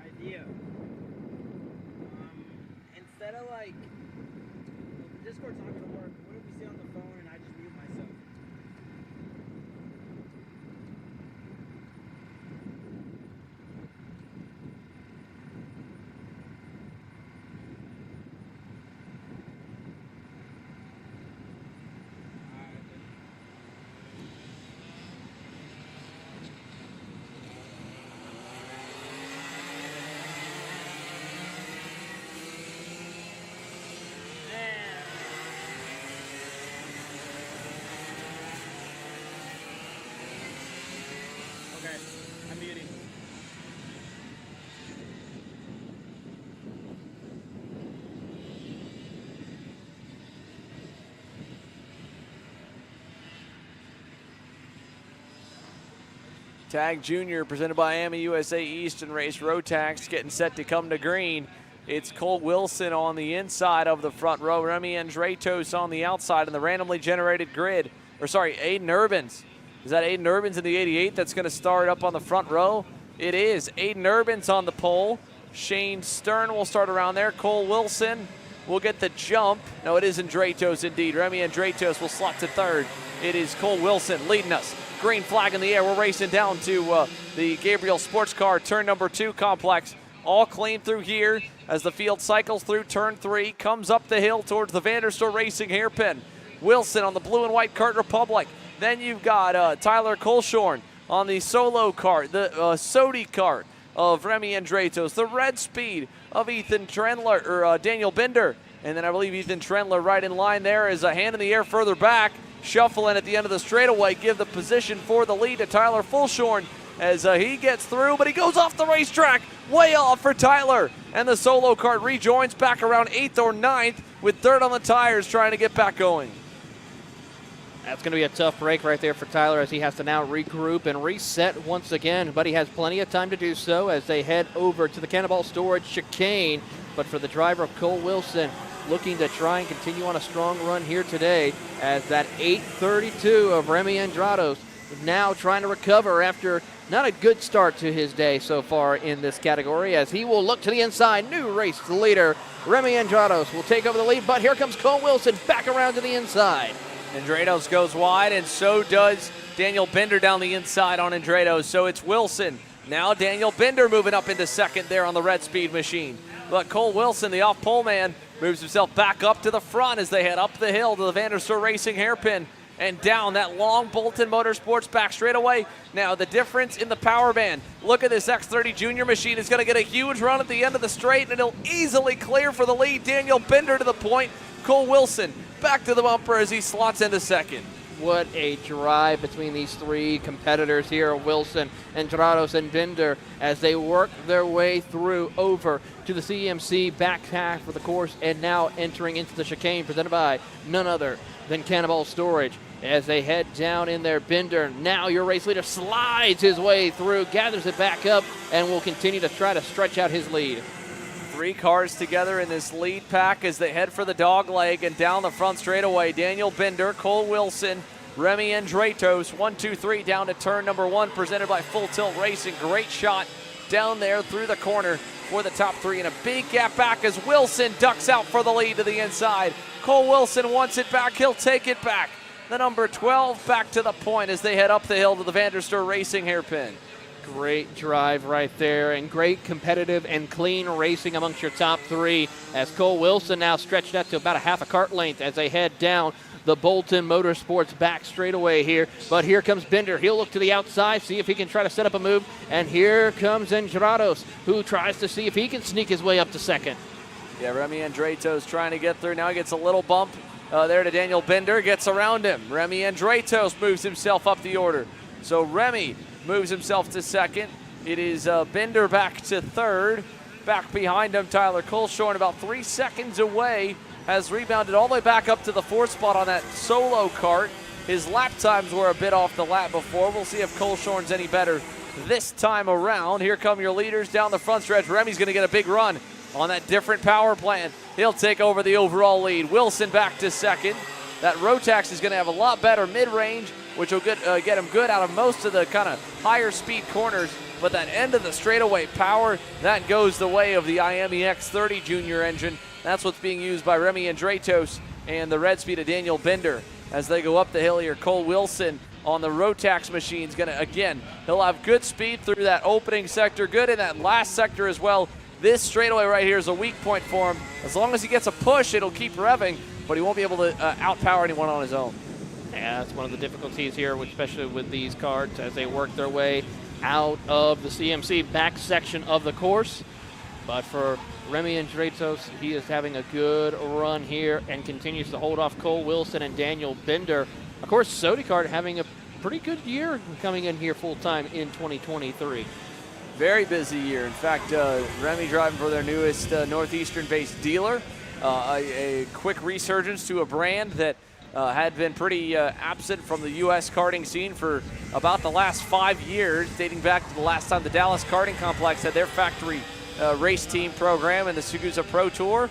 Idea. Instead of like, the Discord's not gonna work. What if we stay on the phone and I just mute myself? Okay, I'm muting. Tag Junior presented by AMA USA Eastern Race Rotax getting set to come to green. It's Cole Wilson on the inside of the front row, Remy Andretos on the outside in the randomly generated grid. Or sorry, Aiden Urbans. Is that Aiden Urbans in the 88 that's going to start up on the front row? It is. Aiden Urbans on the pole. Shane Stern will start around there. Cole Wilson will get the jump. No, it is Andretos indeed. Remy Andretos will slot to third. It is Cole Wilson leading us. Green flag in the air. We're racing down to the Gabriel Sports Car turn number 2 complex. All clean through here as the field cycles through turn 3, comes up the hill towards the Vanderstor Racing hairpin. Wilson on the blue and white Kart Republic. Then you've got Tyler Colshorn on the solo kart, the Sodi kart of Remy Andretos, the red speed of Ethan Trendler, or Daniel Binder. And then I believe Ethan Trendler right in line there is a hand in the air further back. Shuffling at the end of the straightaway, give the position for the lead to Tyler Fulshorn as he gets through, but he goes off the racetrack, way off for Tyler. And the solo kart rejoins back around 8th or 9th with dirt on the tires trying to get back going. That's going to be a tough break right there for Tyler as he has to now regroup and reset once again, but he has plenty of time to do so as they head over to the Cannonball Storage chicane. But for the driver, Cole Wilson, looking to try and continue on a strong run here today as that 8:32 of Remy Andrados now trying to recover after not a good start to his day so far in this category as he will look to the inside. New race leader, Remy Andrados will take over the lead, but here comes Cole Wilson back around to the inside. Andretos goes wide, and so does Daniel Binder down the inside on Andretos. So it's Wilson. Now Daniel Binder moving up into second there on the red speed machine. But Cole Wilson, the off-pole man, moves himself back up to the front as they head up the hill to the Vanderstor Racing hairpin and down that long Bolton Motorsports back straightaway. Now the difference in the power band. Look at this X30 Junior machine. Is going to get a huge run at the end of the straight, and it'll easily clear for the lead. Daniel Binder to the point. Cole Wilson back to the bumper as he slots into second. What a drive between these three competitors here, Wilson, Andrados, and Binder, as they work their way through over to the CMC back half of the course and now entering into the chicane presented by none other than Cannonball Storage. As they head down in there, Binder, now your race leader, slides his way through, gathers it back up, and will continue to try to stretch out his lead. Three cars together in this lead pack as they head for the dog leg and down the front straightaway. Daniel Binder, Cole Wilson, Remy Andretos, 1, 2, 3 down to turn number 1, presented by Full Tilt Racing. Great shot down there through the corner for the top three, and a big gap back as Wilson ducks out for the lead to the inside. Cole Wilson wants it back, he'll take it back. the number 12 back to the point as they head up the hill to the Vanderstor Racing hairpin. Great drive right there, and great competitive and clean racing amongst your top three, as Cole Wilson now stretched out to about a half a kart length as they head down the Bolton Motorsports back straightaway here. But here comes Bender. He'll look to the outside, see if he can try to set up a move. And here comes Enjerados, who tries to see if he can sneak his way up to second. Yeah, Remy Andretos trying to get through. Now he gets a little bump there to Daniel Bender. Gets around him. Remy Andretos moves himself up the order. So Remy moves himself to second. It is Bender back to third. Back behind him, Tyler Colshorn, about 3 seconds away, has rebounded all the way back up to the fourth spot on that solo kart. His lap times were a bit off the lap before. We'll see if Colshorn's any better this time around. Here come your leaders down the front stretch. Remy's going to get a big run on that different power plant. He'll take over the overall lead. Wilson back to second. That Rotax is going to have a lot better mid-range, which will get him good out of most of the kind of higher speed corners. But that end of the straightaway power, that goes the way of the IME X30 Junior engine. That's what's being used by Remy Andretos and the red speed of Daniel Bender as they go up the hill here. Cole Wilson on the Rotax machine is going to, again, he'll have good speed through that opening sector, good in that last sector as well. This straightaway right here is a weak point for him. As long as he gets a push, it'll keep revving, but he won't be able to outpower anyone on his own. Yeah, that's one of the difficulties here, especially with these karts as they work their way out of the CMC back section of the course. But for Remy Andretos, he is having a good run here and continues to hold off Cole Wilson and Daniel Bender. Of course, Sodikart having a pretty good year coming in here full-time in 2023. Very busy year. In fact, Remy driving for their newest Northeastern-based dealer. A quick resurgence to a brand that had been pretty absent from the U.S. karting scene for about the last 5 years, dating back to the last time the Dallas Karting Complex had their factory race team program in the Sugusa Pro Tour.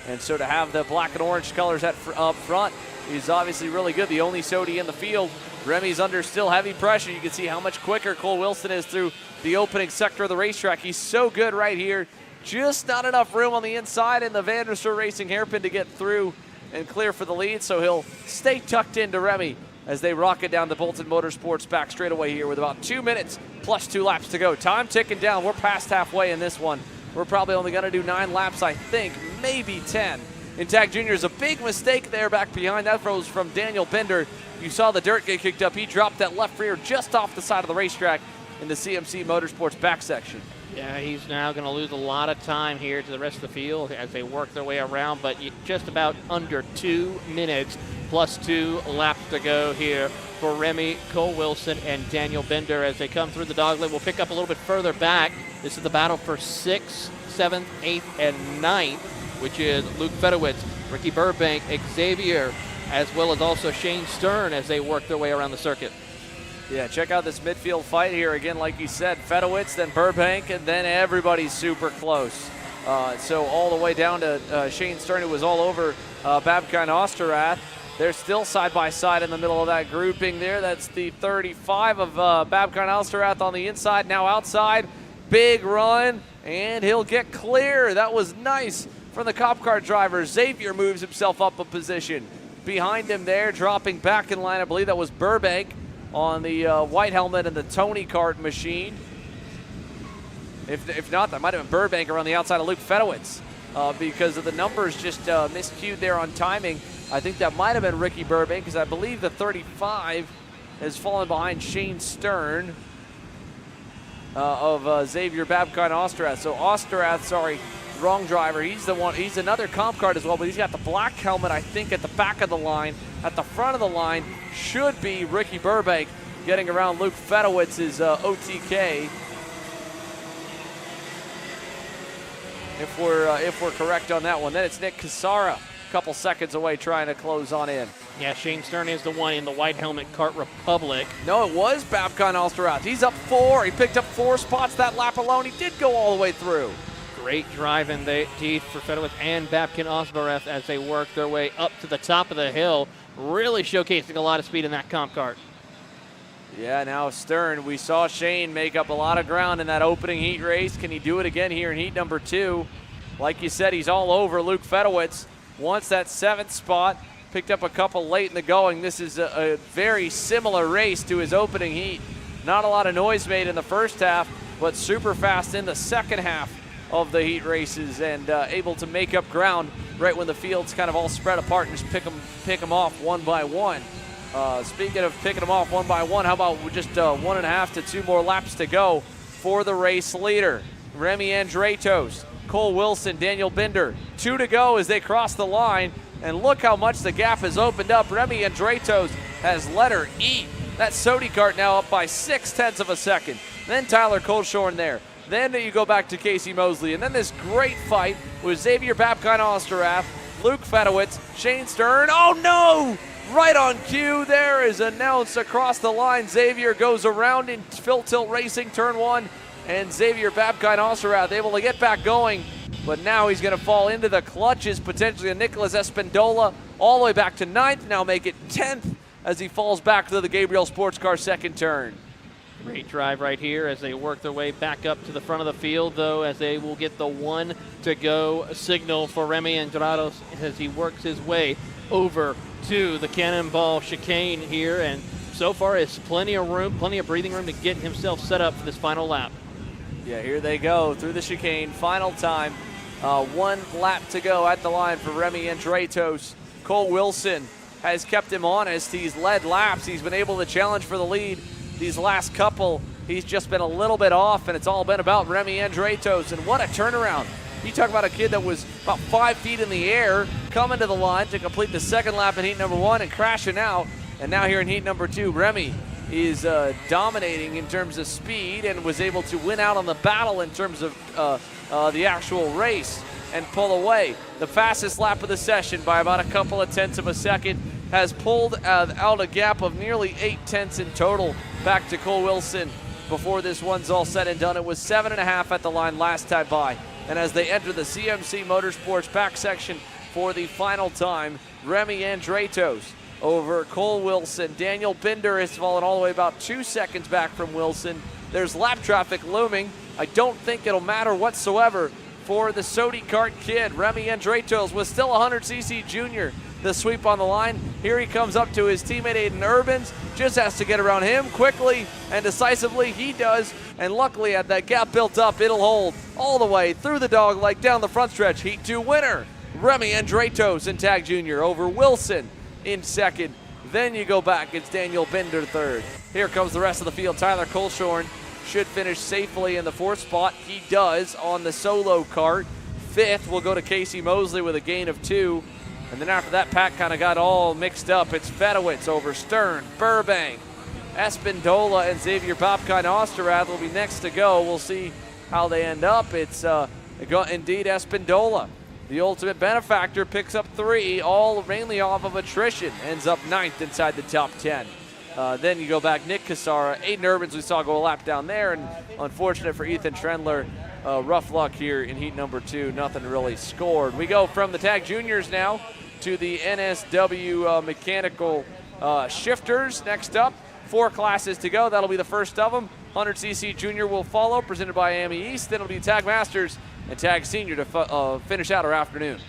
And so to have the black and orange colors up front is obviously really good. The only Sodi in the field. Remy's under still heavy pressure. You can see how much quicker Cole Wilson is through the opening sector of the racetrack. He's so good right here. Just not enough room on the inside in the Vanderstor Racing hairpin to get through and clear for the lead, so he'll stay tucked into Remy as they rocket down the Bolton Motorsports back straightaway here with about 2 minutes plus 2 laps to go. Time ticking down. We're past halfway in this one. We're probably only going to do 9 laps, I think, maybe 10. Intact Jr.'s a big mistake there back behind. That was from Daniel Bender. You saw the dirt get kicked up. He dropped that left rear just off the side of the racetrack in the CMC Motorsports back section. Yeah, he's now going to lose a lot of time here to the rest of the field as they work their way around, but just about under 2 minutes plus 2 laps to go here for Remy, Cole Wilson, and Daniel Bender as they come through the dogleg. We'll pick up a little bit further back. This is the battle for 6th, 7th, 8th, and 9th, which is Luke Fedowitz, Ricky Burbank, Xavier, as well as also Shane Stern as they work their way around the circuit. Yeah, check out this midfield fight here. Again, like you said, Fedowitz, then Burbank, and then everybody's super close. So all the way down to Shane Stern, who was all over Babka and Osterrath. They're still side by side in the middle of that grouping there. That's the 35 of Babka and Osterrath on the inside, now outside. Big run, and he'll get clear. That was nice from the cop car driver. Xavier moves himself up a position. Behind him there, dropping back in line, I believe that was Burbank on the white helmet and the Tony Kart machine. If not, that might have been Burbank around the outside of Luke Fedowitz because of the numbers just miscued there on timing. I think that might have been Ricky Burbank because I believe the 35 has fallen behind Shane Stern of Xavier Babka and Osterrath. So Osterrath, sorry, wrong driver. He's the one. He's another comp card as well, but he's got the black helmet, I think, at the back of the line. At the front of the line should be Ricky Burbank getting around Luke Fedowitz's OTK. If we're correct on that one, then it's Nick Cassara, a couple seconds away, trying to close on in. Yeah, Shane Stern is the one in the white helmet Kart Republic. No, it was Babka and Osterrath. He's up 4. He picked up 4 spots that lap alone. He did go all the way through. Great drive in the teeth for Fedowitz and Babkin Osbareth as they work their way up to the top of the hill, really showcasing a lot of speed in that comp kart. Yeah, now Stern, we saw Shane make up a lot of ground in that opening heat race. Can he do it again here in heat number 2? Like you said, he's all over Luke Fedowitz. Wants that 7th spot. picked up a couple late in the going. This is a very similar race to his opening heat. Not a lot of noise made in the first half, but super fast in the second half of the heat races, and able to make up ground right when the field's kind of all spread apart and just pick them off one by one. Speaking of picking them off one by one, how about just 1.5 to 2 more laps to go for the race leader? Remy Andretos, Cole Wilson, Daniel Binder. 2 to go as they cross the line, and look how much the gap has opened up. Remy Andretos has let her eat. That Sodi Kart now up by 0.6 of a second. Then Tyler Colshorn there. Then you go back to Casey Mosley, and then this great fight with Xavier Babkine-Osterrath, Luke Fedowitz, Shane Stern. Oh no! Right on cue, there is announced across the line. Xavier goes around in Phil Tilt Racing, turn 1, and Xavier Babkine-Osterrath able to get back going, but now he's going to fall into the clutches, potentially a Nicholas Espindola, all the way back to 9th, now make it 10th as he falls back to the Gabriel Sports Car second turn. Great drive right here as they work their way back up to the front of the field, though, as they will get the 1 to go signal for Remy Andrados as he works his way over to the Cannonball chicane here, and so far has plenty of room, plenty of breathing room to get himself set up for this final lap. Yeah, here they go through the chicane, final time. 1 lap to go at the line for Remy Andretos. Cole Wilson has kept him honest. He's led laps. He's been able to challenge for the lead. These last couple, he's just been a little bit off, and it's all been about Remy Andretos. And what a turnaround. You talk about a kid that was about 5 feet in the air, coming to the line to complete the second lap in heat number 1 and crashing out. And now here in heat number 2, Remy is dominating in terms of speed and was able to win out on the battle in terms of the actual race and pull away. The fastest lap of the session by about a couple of tenths of a second, has pulled out a gap of nearly 8 tenths in total back to Cole Wilson. Before this one's all said and done, it was 7.5 at the line last time by. And as they enter the CMC Motorsports back section for the final time, Remy Andretos over Cole Wilson. Daniel Binder has fallen all the way about 2 seconds back from Wilson. There's lap traffic looming. I don't think it'll matter whatsoever for the Sodi Kart kid. Remy Andretos was still 100cc junior. The sweep on the line. Here he comes up to his teammate Aiden Urbans. Just has to get around him quickly and decisively. He does. And luckily, at that gap built up, it'll hold all the way through the dogleg down the front stretch. Heat 2 winner, Remy Andretos in Tag Junior over Wilson in second. Then you go back, it's Daniel Binder third. Here comes the rest of the field. Tyler Colshorn should finish safely in the 4th spot. He does on the solo kart. 5th will go to Casey Mosley with a gain of 2. And then after that, Pat kind of got all mixed up. It's Fedowitz over Stern, Burbank, Espindola, and Xavier Babkine-Osterrath will be next to go. We'll see how they end up. It's indeed Espindola. The ultimate benefactor picks up 3, all mainly off of attrition. Ends up 9th inside the top 10. Then you go back, Nick Cassara, Aiden Urbans we saw go a lap down there, and unfortunate for Ethan Trendler, rough luck here in heat number 2, nothing really scored. We go from the Tag Juniors now to the NSW mechanical shifters next up. 4 classes to go, that'll be the first of them. 100cc Junior will follow, presented by AMI East. Then it'll be Tag Masters and Tag Senior to finish out our afternoon.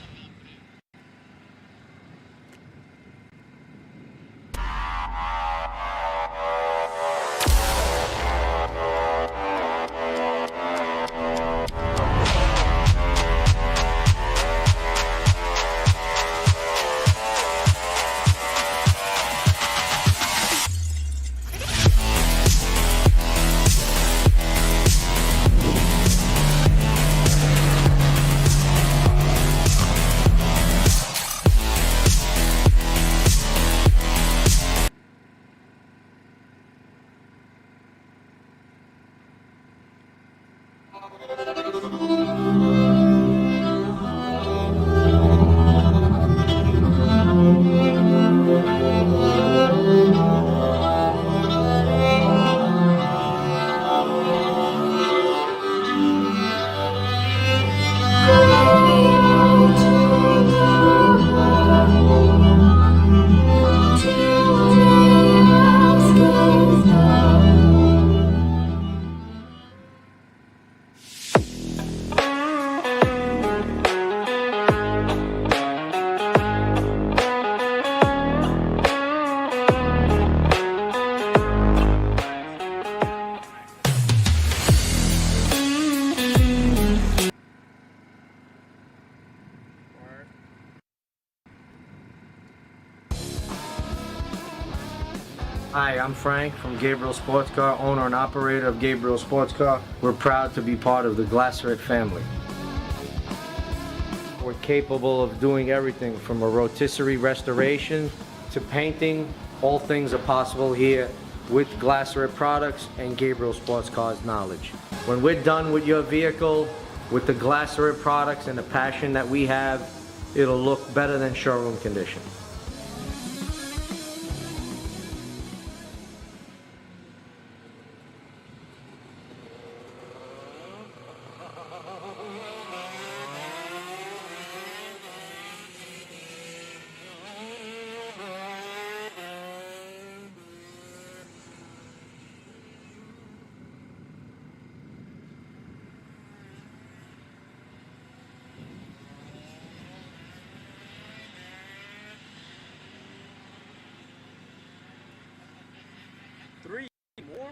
Hi, I'm Frank from Gabriel Sports Car, owner and operator of Gabriel Sports Car. We're proud to be part of the Glasseret family. We're capable of doing everything from a rotisserie restoration to painting. All things are possible here with Glasseret products and Gabriel Sports Car's knowledge. When we're done with your vehicle, with the Glasseret products and the passion that we have, it'll look better than showroom condition. Three more.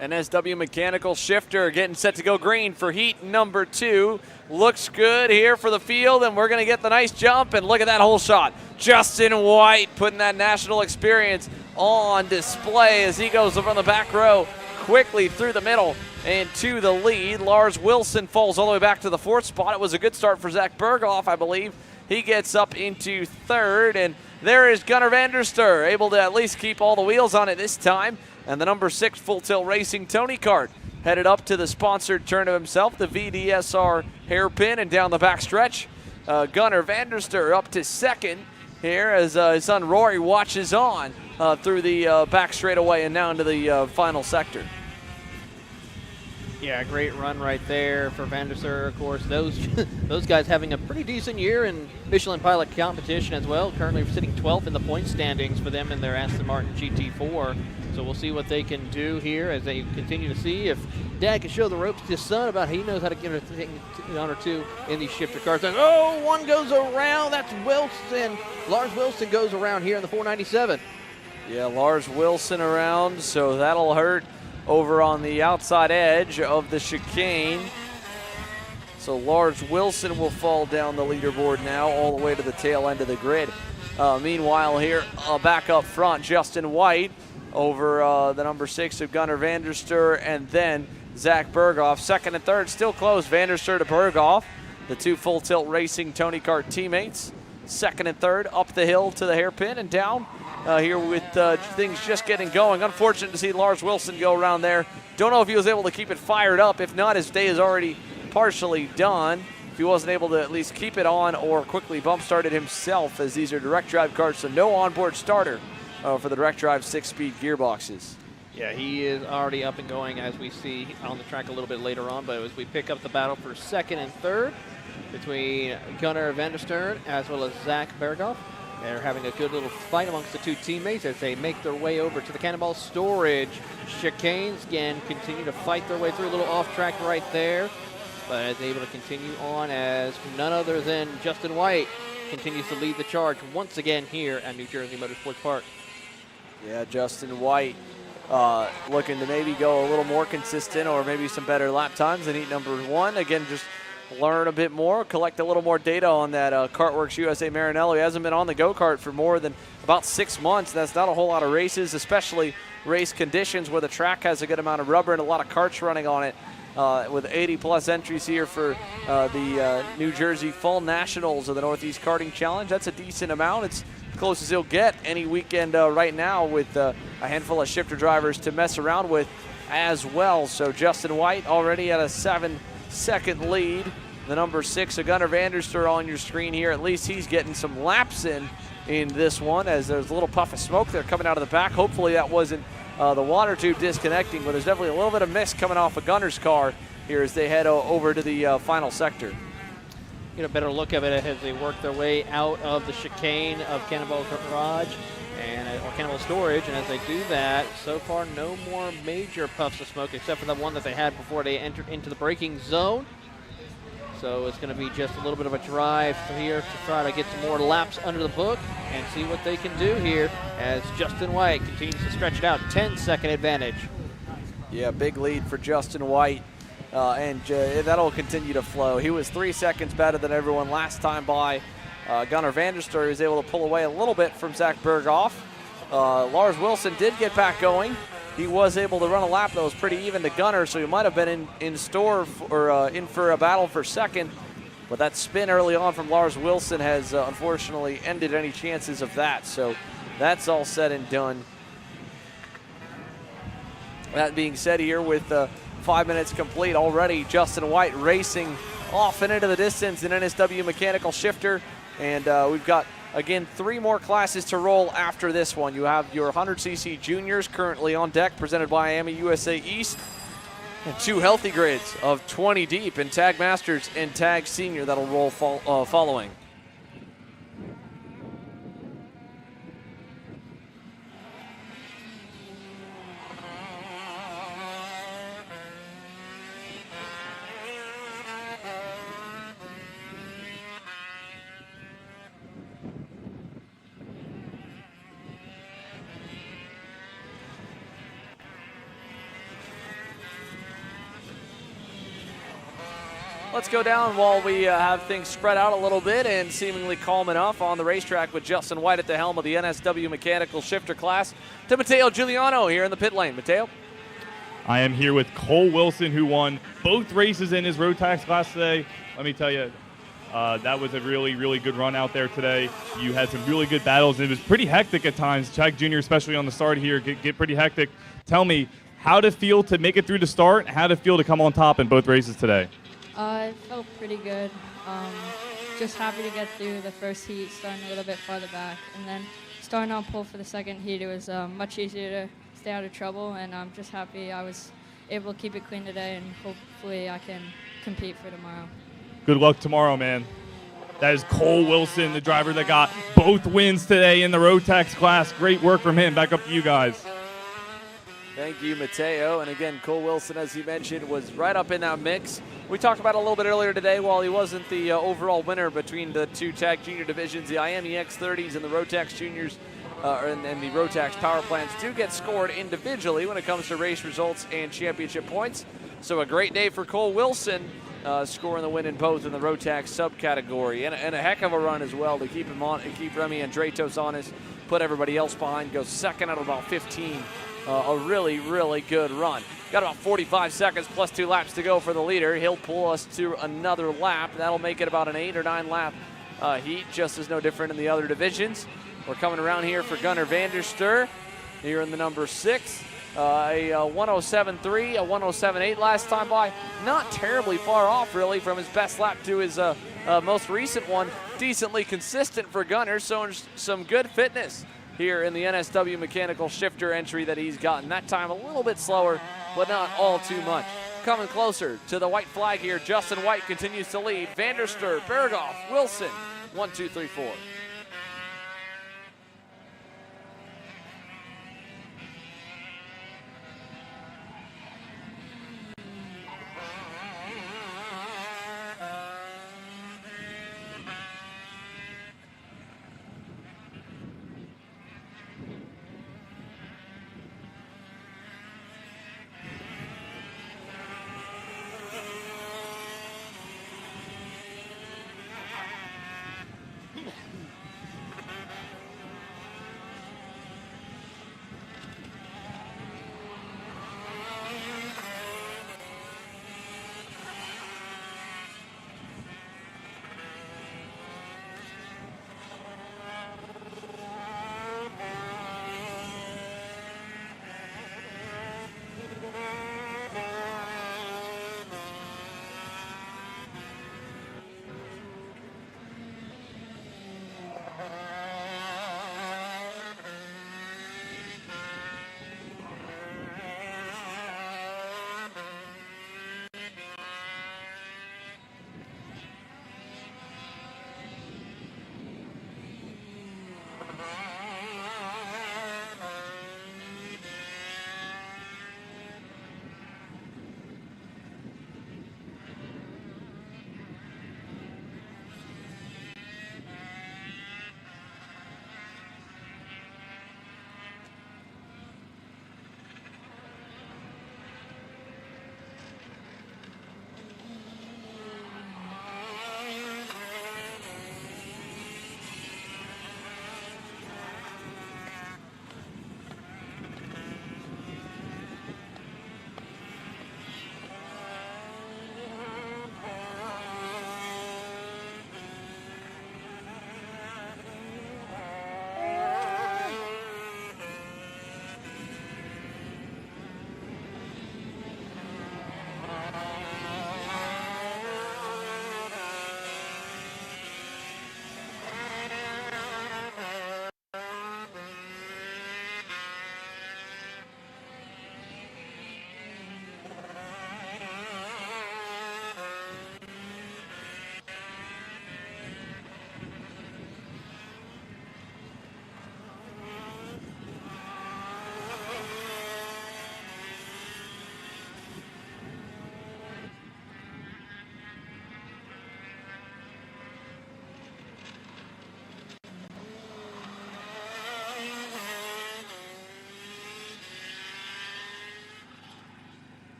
NSW Mechanical Shifter getting set to go green for heat number 2. Looks good here for the field, and we're going to get the nice jump, and look at that whole shot. Justin White putting that national experience on display as he goes over on the back row quickly through the middle and to the lead. Lars Wilson falls all the way back to the 4th spot. It was a good start for Zach Berghoff, I believe. He gets up into 3rd, and there is Gunnar Vanderster, able to at least keep all the wheels on it this time. And the number 6 Full Tilt Racing Tony Kart headed up to the sponsored turn of himself, the VDSR hairpin, and down the back stretch. Gunnar Vanderster up to 2nd here as his son Rory watches on through the back straightaway and now into the final sector. Yeah, great run right there for Vanderster. Of course, those those guys having a pretty decent year in Michelin Pilot competition as well. Currently sitting 12th in the point standings for them in their Aston Martin GT4. So we'll see what they can do here as they continue to see if Dad can show the ropes to his son about he knows how to get a thing on or two in these shifter cars. And, oh, one goes around. That's Wilson. Lars Wilson goes around here in the 497. Yeah, Lars Wilson around, so that'll hurt over on the outside edge of the chicane. So Lars Wilson will fall down the leaderboard now all the way to the tail end of the grid. Meanwhile here, back up front, Justin White over the number 6 of Gunnar Vanderster, and then Zach Berghoff. 2nd and 3rd still close, Vanderster to Berghoff, the 2 Full Tilt Racing Tony Kart teammates. 2nd and 3rd up the hill to the hairpin and down here with things just getting going. Unfortunate to see Lars Wilson go around there. Don't know if he was able to keep it fired up. If not, his day is already partially done. If he wasn't able to at least keep it on or quickly bump start it himself, as these are direct drive cars, so no onboard starter for the direct drive 6-speed gearboxes. Yeah, he is already up and going as we see on the track a little bit later on, but as we pick up the battle for 2nd and 3rd between Gunnar Vanderster as well as Zach Berghoff. They're having a good little fight amongst the 2 teammates as they make their way over to the Cannonball Storage. Chicanes again continue to fight their way through, a little off track right there, but is able to continue on as none other than Justin White continues to lead the charge once again here at New Jersey Motorsports Park. Yeah, Justin White looking to maybe go a little more consistent or maybe some better lap times than heat number 1. Again, just learn a bit more, collect a little more data on that Kartworks USA Maranello. He hasn't been on the go-kart for more than about 6 months. That's not a whole lot of races, especially race conditions where the track has a good amount of rubber and a lot of karts running on it. With 80-plus entries here for the New Jersey Fall Nationals of the Northeast Karting Challenge. That's a decent amount. It's as close as he'll get any weekend right now with a handful of shifter drivers to mess around with as well. So Justin White already at a 7-second lead. The number 6 of Gunnar Vanderster on your screen here. At least he's getting some laps in this one, as there's a little puff of smoke there coming out of the back. Hopefully that wasn't the water tube disconnecting, but there's definitely a little bit of mist coming off of Gunnar's car here as they head over to the final sector. Get a better look of it as they work their way out of the chicane of Cannonball Garage or Cannonball Storage. And as they do that, so far no more major puffs of smoke except for the one that they had before they entered into the braking zone. So it's going to be just a little bit of a drive here to try to get some more laps under the book and see what they can do here as Justin White continues to stretch it out. 10-second advantage. Yeah, big lead for Justin White. And that'll continue to flow. He was 3 seconds better than everyone last time by. Gunnar Vanderster was able to pull away a little bit from Zach Berghoff. Lars Wilson did get back going. He was able to run a lap that was pretty even to Gunnar, so he might have been in for a battle for second. But that spin early on from Lars Wilson has unfortunately ended any chances of that. So that's all said and done. That being said, here with 5 minutes complete already, Justin White racing off and into the distance in NSW mechanical shifter. And we've got, again, 3 more classes to roll after this one. You have your 100cc juniors currently on deck, presented by AMI USA East. And 2 healthy grids of 20 deep in Tag Masters and Tag Senior that'll roll following. Let's go down while we have things spread out a little bit and seemingly calm enough on the racetrack with Justin White at the helm of the NSW mechanical shifter class to Matteo Giuliano here in the pit lane. Matteo? I am here with Cole Wilson, who won both races in his road tax class today. Let me tell you, that was a really, really good run out there today. You had some really good battles. It was pretty hectic at times. Chag Jr., especially on the start here, get pretty hectic. Tell me how to feel to make it through the start, how to feel to come on top in both races today. It felt pretty good. Just happy to get through the first heat, starting a little bit farther back. And then starting on pole for the second heat, it was much easier to stay out of trouble. And I'm just happy I was able to keep it clean today, and hopefully I can compete for tomorrow. Good luck tomorrow, man. That is Cole Wilson, the driver that got both wins today in the road tax class. Great work from him. Back up to you guys. Thank you, Matteo. And again, Cole Wilson, as you mentioned, was right up in that mix. We talked about it a little bit earlier today. While he wasn't the overall winner between the 2 tag junior divisions, the IAME X30s and the Rotax juniors and the Rotax power plants do get scored individually when it comes to race results and championship points. So a great day for Cole Wilson, scoring the win in both in the Rotax subcategory, and a heck of a run as well to keep him on and keep Remy Andretos honest, put everybody else behind, goes second out of about 15. A really, really good run. Got about 45 seconds plus 2 laps to go for the leader. He'll pull us to another lap. That'll make it about an 8 or 9 lap heat, just as no different in the other divisions. We're coming around here for Gunnar Vanderster here in the number 6. A 107.3, a 107.8 last time by. Not terribly far off, really, from his best lap to his most recent one. Decently consistent for Gunnar, so some good fitness here in the NSW mechanical shifter entry that he's gotten. That time a little bit slower, but not all too much. Coming closer to the white flag here, Justin White continues to lead. Vanderster, Berghoff, Wilson, 1, 2, 3, 4.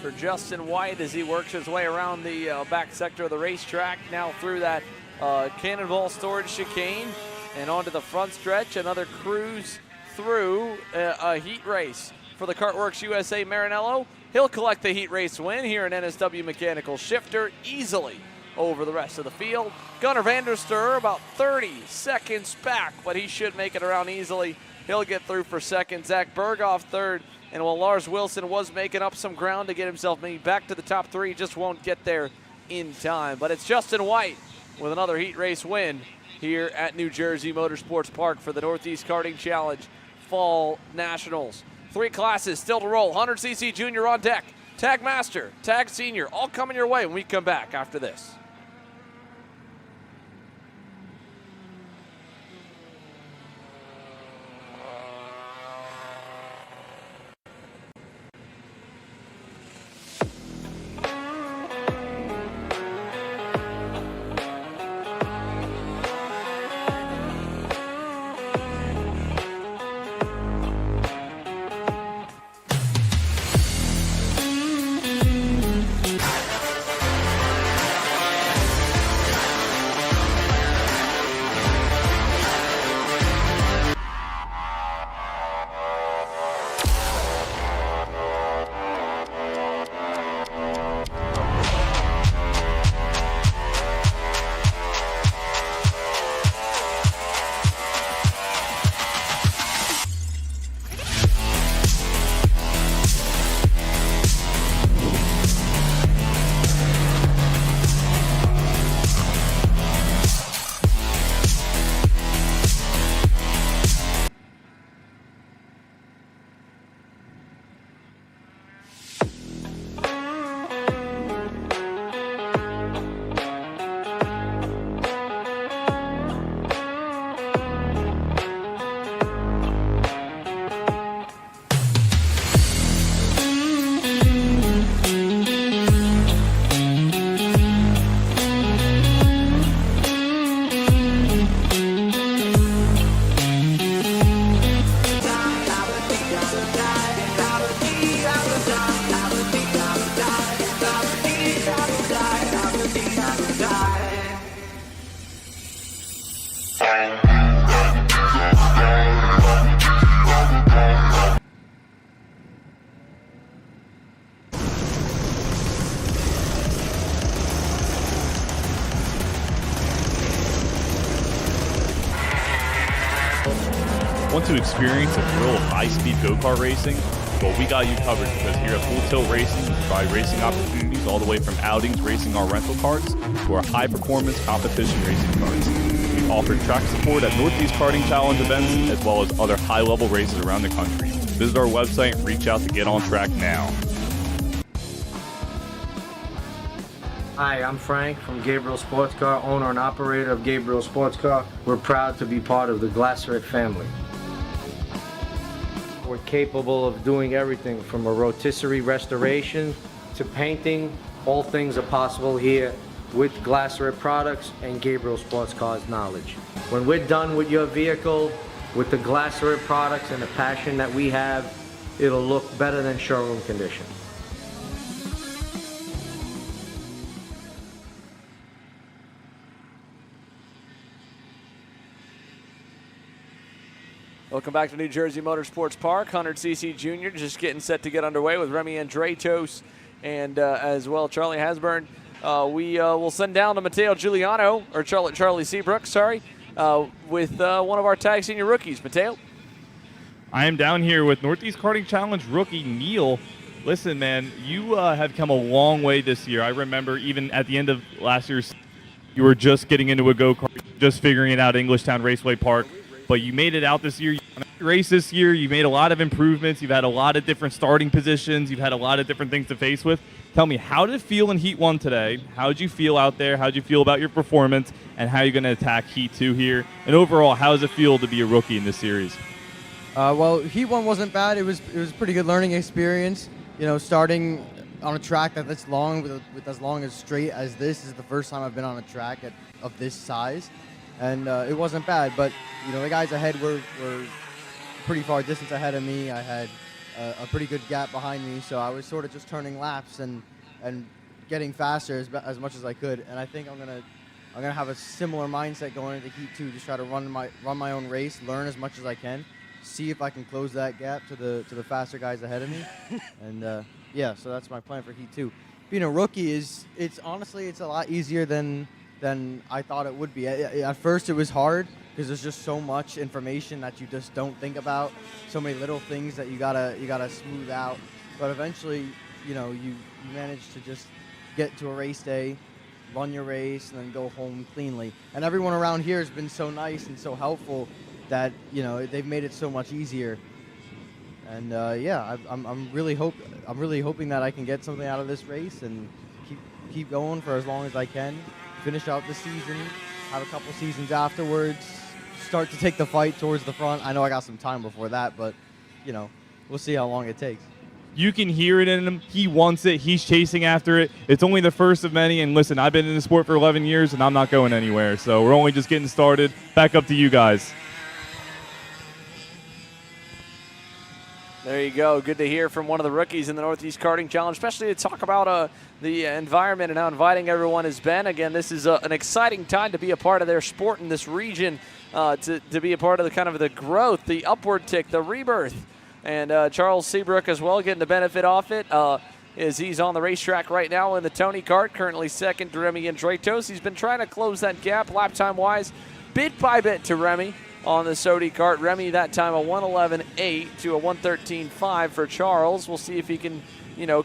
for Justin White as he works his way around the back sector of the racetrack, now through that Cannonball storage chicane and onto the front stretch. Another cruise through a heat race for the Kartworks USA Marinello. He'll collect the heat race win here in NSW Mechanical Shifter easily over the rest of the field. Gunnar Vanderster about 30 seconds back, but he should make it around easily. He'll get through for second. Zach Berghoff third. And while Lars Wilson was making up some ground to get himself maybe back to the top three, just won't get there in time. But it's Justin White with another heat race win here at New Jersey Motorsports Park for the Northeast Karting Challenge Fall Nationals. 3 classes still to roll. 100cc Junior on deck. Tag Master, Tag Senior, all coming your way when we come back after this. Want to experience a thrill of high-speed go-kart racing? Well, we got you covered because here at Full Tilt Racing, we provide racing opportunities all the way from outings racing our rental karts to our high-performance competition racing karts. We offer track support at Northeast Karting Challenge events as well as other high-level races around the country. Visit our website and reach out to get on track now. Hi, I'm Frank from Gabriel Sports Car, owner and operator of Gabriel Sports Car. We're proud to be part of the Glasseret family. We're capable of doing everything from a rotisserie restoration to painting. All things are possible here with Glasseret products and Gabriel Sports Car's knowledge. When we're done with your vehicle, with the Glasseret products and the passion that we have, it'll look better than showroom condition. Welcome back to New Jersey Motorsports Park. 100cc Junior just getting set to get underway with Remy Andretos and as well Charlie Hasburn. We will send down to Matteo Giuliano, or Charlie Seabrook, sorry, with one of our Tag Senior rookies. Matteo? I am down here with Northeast Karting Challenge rookie Neil. Listen, man, you have come a long way this year. I remember even at the end of last year, you were just getting into a go-kart, just figuring it out at Englishtown Raceway Park. But you made it out this year. You won a race this year. You made a lot of improvements. You've had a lot of different starting positions. You've had a lot of different things to face with. Tell me, how did it feel in Heat 1 today? How did you feel out there? How did you feel about your performance? And how are you going to attack Heat 2 here? And overall, how does it feel to be a rookie in this series? Well, Heat 1 wasn't bad. It was a pretty good learning experience. You know, starting on a track that's long, with as long as straight as this is the first time I've been on a track of this size. And it wasn't bad, but you know the guys ahead were pretty far distance ahead of me. I had a pretty good gap behind me, so I was sort of just turning laps and getting faster as much as I could. And I think I'm gonna have a similar mindset going into Heat 2, just try to run my own race, learn as much as I can, see if I can close that gap to the faster guys ahead of me. And yeah, so that's my plan for Heat 2. Being a rookie it's honestly a lot easier than I thought it would be. At first it was hard because there's just so much information that you just don't think about, so many little things that you gotta smooth out. But eventually, you manage to just get to a race day, run your race, and then go home cleanly. And everyone around here has been so nice and so helpful that they've made it so much easier. And yeah, I'm really hoping that I can get something out of this race and keep going for as long as I can. Finish out the season, have a couple seasons afterwards, start to take the fight towards the front. I know I got some time before that, but we'll see how long it takes. You can hear it in him. He wants it. He's chasing after it. It's only the first of many. And listen, I've been in the sport for 11 years, and I'm not going anywhere. So we're only just getting started. Back up to you guys. There you go. Good to hear from one of the rookies in the Northeast Karting Challenge, especially to talk about the environment and how inviting everyone has been. Again, this is an exciting time to be a part of their sport in this region, to be a part of the kind of the growth, the upward tick, the rebirth. And Charles Seabrook as well getting the benefit off it as he's on the racetrack right now in the Tony Kart, currently second to Remy Andretos. He's been trying to close that gap lap time-wise, bit by bit to Remy on the Sodi Kart. Remy that time a 1:11.8 to a 1:13.5 for Charles. We'll see if he can,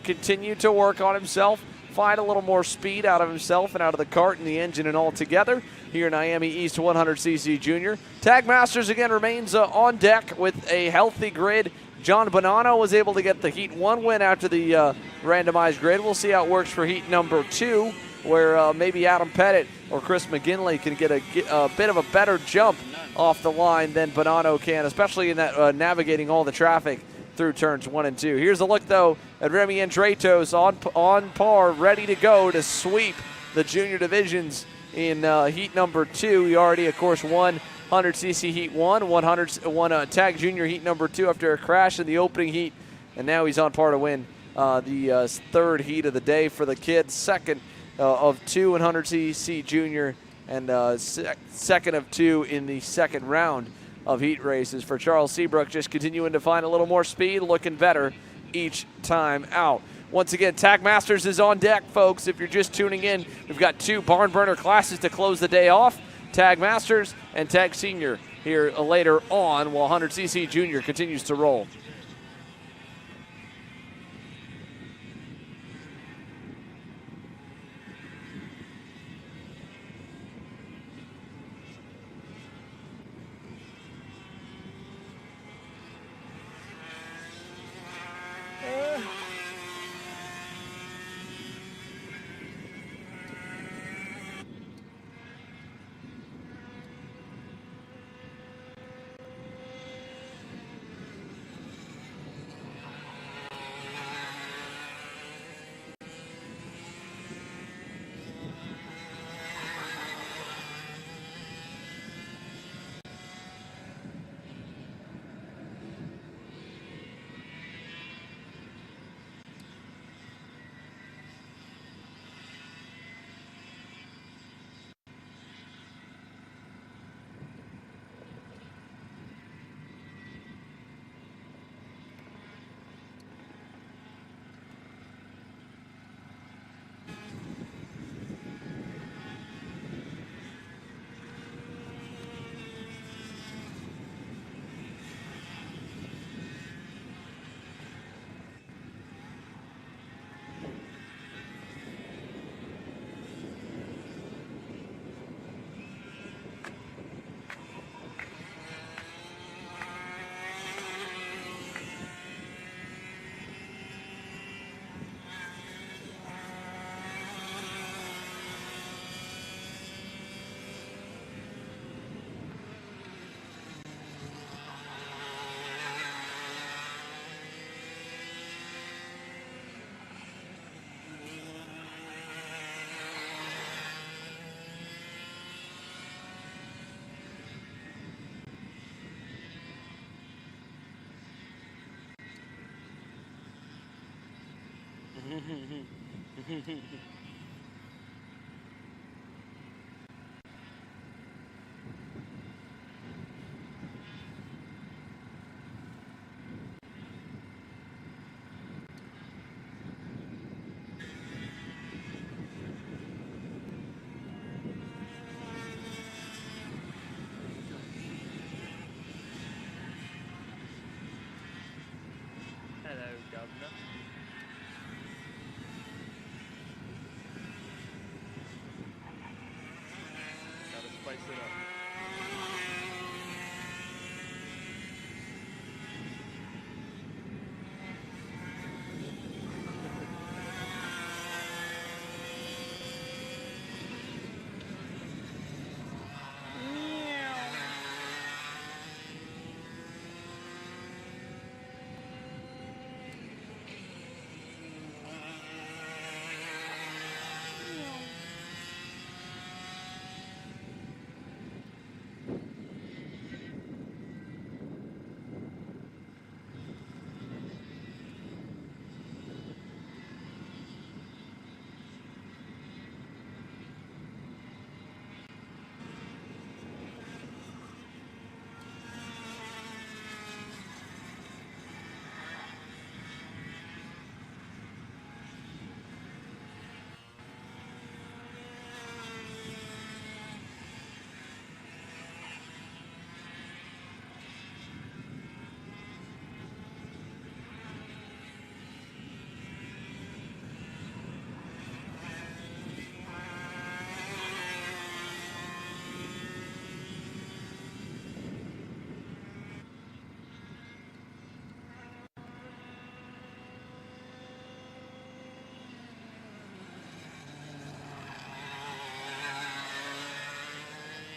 continue to work on himself, find a little more speed out of himself and out of the kart and the engine and all together here in Miami East 100cc Junior. Tag Masters again remains on deck with a healthy grid. John Bonanno was able to get the Heat 1 win after the randomized grid. We'll see how it works for Heat number 2, where maybe Adam Pettit or Chris McGinley can get a bit of a better jump off the line than Bonanno can, especially in that navigating all the traffic through turns 1 and 2. Here's a look, though, at Remy Andretos on par, ready to go to sweep the junior divisions in Heat number 2. He already, of course, won 100cc Heat 1, won Tag Junior Heat number 2 after a crash in the opening heat, and now he's on par to win the third heat of the day for the kids, second of 2 in 100cc Junior, and second of 2 in the second round of heat races for Charles Seabrook, just continuing to find a little more speed, looking better each time out. Once again, Tag Masters is on deck, folks. If you're just tuning in, we've got 2 barn burner classes to close the day off. Tag Masters and Tag Senior here later on, while 100cc Junior continues to roll. Hello, Governor. Gotta spice it up.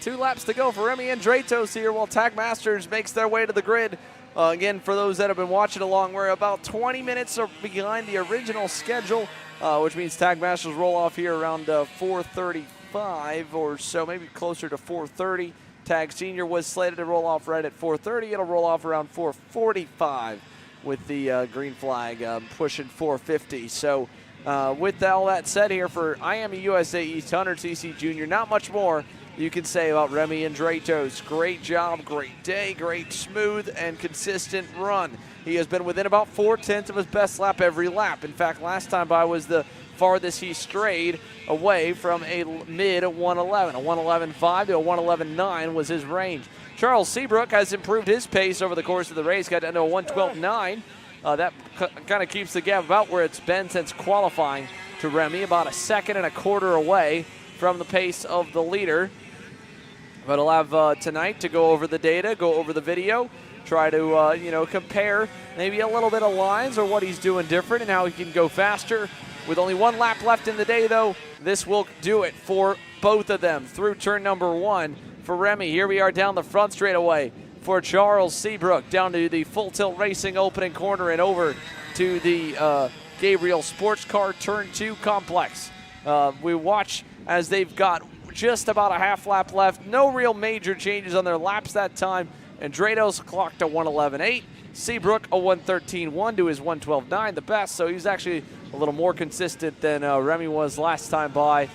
Two laps to go for Remy and Draytos here while Tag Masters makes their way to the grid. Again, for those that have been watching along, we're about 20 minutes behind the original schedule, which means Tag Masters roll off here around 4:35 or so, maybe closer to 4:30. Tag Senior was slated to roll off right at 4:30. It'll roll off around 4:45 with the green flag pushing 4:50. So with all that said here for IAME USA East 100cc Junior, not much more you can say about Remy and Draytos. Great job, great day, great smooth and consistent run. He has been within about 4/10 of his best lap every lap. In fact, last time by was the farthest he strayed away from a mid 111. A 111.5 to a 111.9 was his range. Charles Seabrook has improved his pace over the course of the race, got down to a 112.9. That kind of keeps the gap about where it's been since qualifying to Remy, about 1.25 seconds away from the pace of the leader. But I'll have tonight to go over the data, go over the video, try to compare maybe a little bit of lines or what he's doing different and how he can go faster. With only one lap left in the day, though, this will do it for both of them through turn number 1 for Remy. Here we are down the front straightaway for Charles Seabrook, down to the Full Tilt Racing opening corner and over to the Gabriel Sports Car Turn 2 complex. We watch as they've got just about a half lap left. No real major changes on their laps that time. And Draytos clocked a 111.8. Seabrook a 113.1 to his 112.9, the best. So he's actually a little more consistent than Remy was last time by.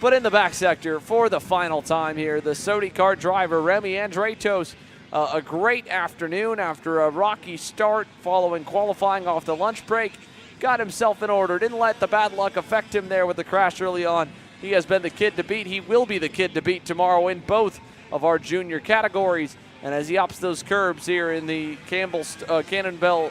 But in the back sector for the final time here, the Sodi Kart driver Remy and Draytos. A great afternoon after a rocky start following qualifying off the lunch break. Got himself in order, didn't let the bad luck affect him there with the crash early on. He has been the kid to beat. He will be the kid to beat tomorrow in both of our junior categories. And as he opts those curbs here in the Cannonball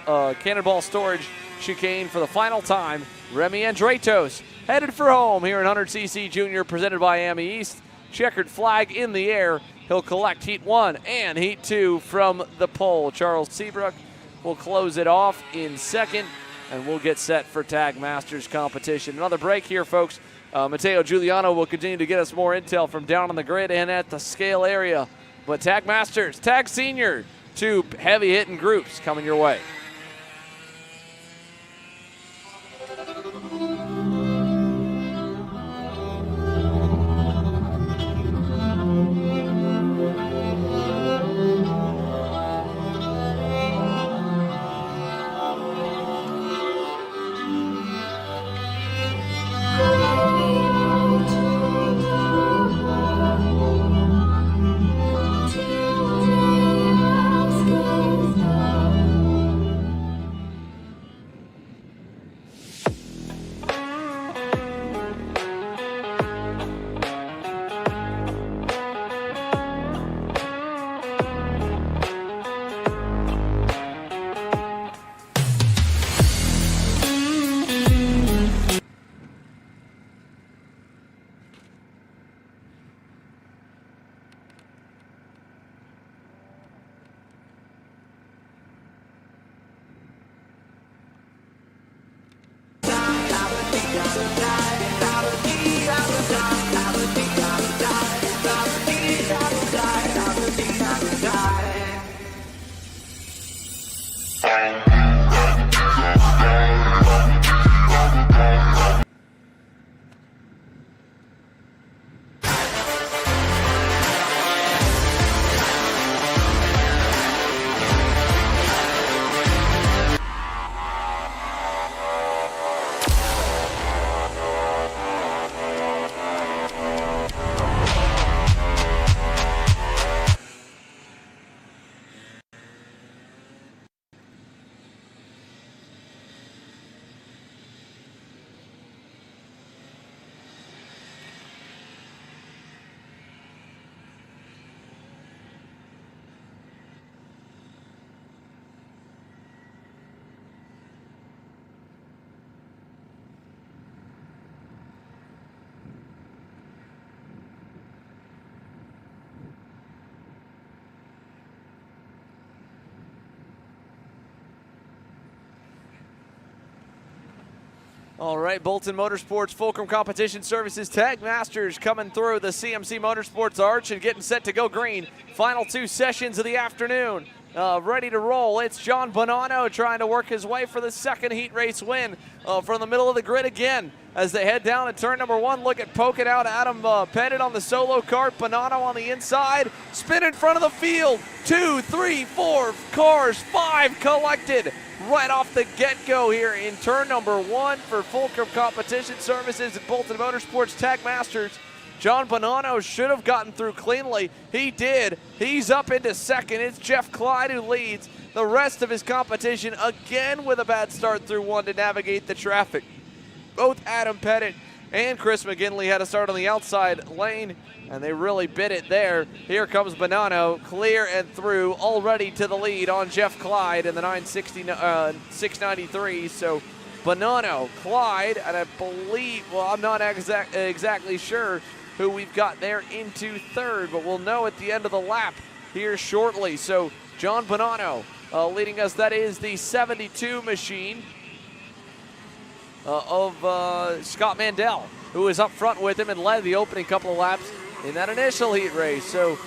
Storage chicane for the final time, Remy and Draytos headed for home here in 100cc Junior, presented by IAME East. Checkered flag in the air. He'll collect Heat 1 and Heat 2 from the pole. Charles Seabrook will close it off in second, and we'll get set for Tag Masters competition. Another break here, folks. Matteo Giuliano will continue to get us more intel from down on the grid and at the scale area. But Tag Masters, Tag Senior, 2 heavy-hitting groups coming your way. All right, Bolton Motorsports, Fulcrum Competition Services Tag Masters coming through the CMC Motorsports Arch and getting set to go green. Final 2 sessions of the afternoon. Ready to roll. It's John Bonanno trying to work his way for the second heat race win from the middle of the grid again. As they head down at turn number 1, look at poking out Adam Pettit on the solo kart. Bonanno on the inside, spin in front of the field. 2, 3, 4 cars, 5 collected right off the get-go here in turn number 1 for Fulcrum Competition Services and Bolton Motorsports Tag Masters. John Bonanno should have gotten through cleanly. He did. He's up into second. It's Jeff Clyde who leads. The rest of his competition again with a bad start through 1 to navigate the traffic. Both Adam Pettit and Chris McGinley had a start on the outside lane, and they really bit it there. Here comes Bonanno, clear and through, already to the lead on Jeff Clyde in the 693. So Bonanno, Clyde, and I believe, well, I'm not exactly sure who we've got there into third, but we'll know at the end of the lap here shortly. So John Bonanno leading us. That is the 72 machine of Scott Mandel, who was up front with him and led the opening couple of laps in that initial heat race. So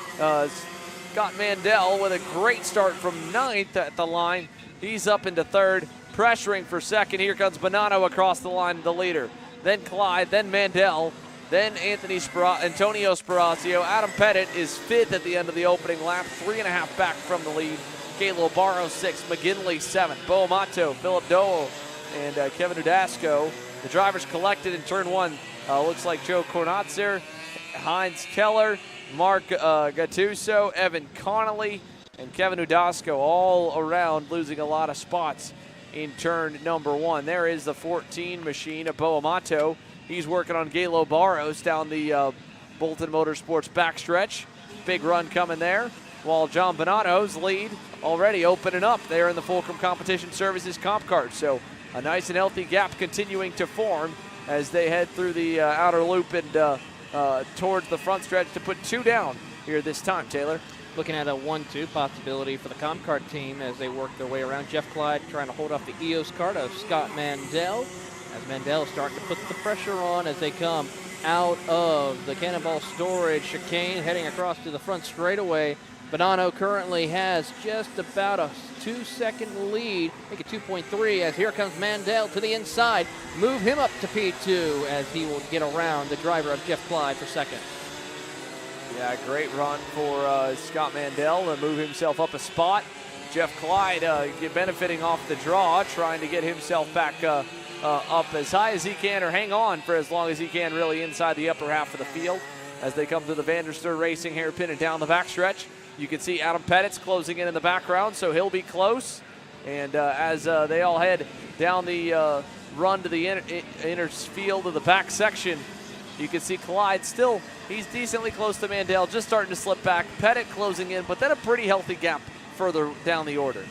Scott Mandel with a great start from 9th at the line. He's up into third, pressuring for second. Here comes Bonanno across the line, the leader. Then Clyde, then Mandel, then Antonio Sperazio. Adam Pettit is 5th at the end of the opening lap, 3.5 back from the lead. Galo Barrow 6th, McGinley 7th, Bo Amato, Philip Dole, and Kevin Udasco. The drivers collected in turn 1. Looks like Joe Kornatzer, Heinz Keller, Mark Gattuso, Evan Connolly, and Kevin Udasco all around losing a lot of spots in turn number 1. There is the 14 machine of Bo Amato. He's working on Galo Barros down the Bolton Motorsports backstretch. Big run coming there. While John Bonanno's lead already opening up there in the Fulcrum Competition Services comp cart. So a nice and healthy gap continuing to form as they head through the outer loop and towards the front stretch to put 2 down here this time, Taylor. Looking at a 1-2 possibility for the comp cart team as they work their way around. Jeff Clyde trying to hold off the EOS kart of Scott Mandel, as Mandel starting to put the pressure on as they come out of the Cannonball Storage chicane, heading across to the front straightaway. Bonanno currently has just about a 2-second lead, make it 2.3, as here comes Mandel to the inside. Move him up to P2 as he will get around the driver of Jeff Clyde for second. Yeah, great run for Scott Mandel to move himself up a spot. Jeff Clyde benefiting off the draw, trying to get himself back up as high as he can, or hang on for as long as he can, really inside the upper half of the field as they come to the Vanderster Racing hairpin and down the backstretch. You can see Adam Pettit's closing in the background, so he'll be close. And as they all head down the run to the inner field of the back section, you can see Clyde still, he's decently close to Mandel, just starting to slip back. Pettit closing in, but then a pretty healthy gap further down the order.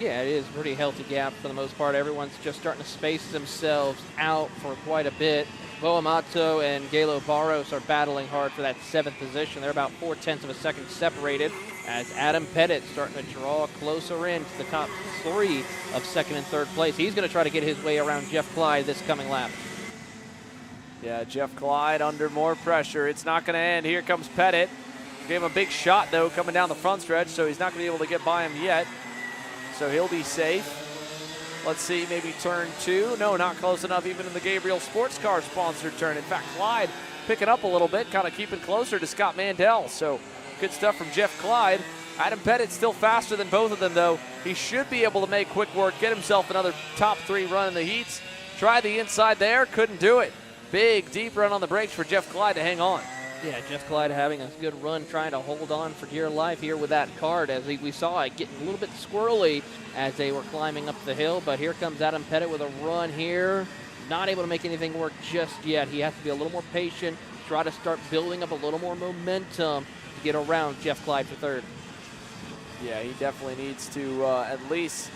Yeah, it is a pretty healthy gap for the most part. Everyone's just starting to space themselves out for quite a bit. Bo Amato and Galo Barros are battling hard for that 7th position. They're about 0.4 of a second separated as Adam Pettit starting to draw closer in to the top 3 of 2nd and 3rd place. He's going to try to get his way around Jeff Clyde this coming lap. Yeah, Jeff Clyde under more pressure. It's not going to end. Here comes Pettit. Gave him a big shot, though, coming down the front stretch, so he's not going to be able to get by him yet. So he'll be safe. Let's see, maybe turn 2. No, not close enough even in the Gabriel Sports Car sponsored turn. In fact, Clyde picking up a little bit, kind of keeping closer to Scott Mandel. So good stuff from Jeff Clyde. Adam Pettit still faster than both of them, though. He should be able to make quick work, get himself another top 3 run in the heats. Tried the inside there, couldn't do it. Big, deep run on the brakes for Jeff Clyde to hang on. Yeah, Jeff Clyde having a good run, trying to hold on for dear life here with that Kart, as we saw it getting a little bit squirrely as they were climbing up the hill. But here comes Adam Pettit with a run here. Not able to make anything work just yet. He has to be a little more patient, try to start building up a little more momentum to get around Jeff Clyde for third. Yeah, he definitely needs to at least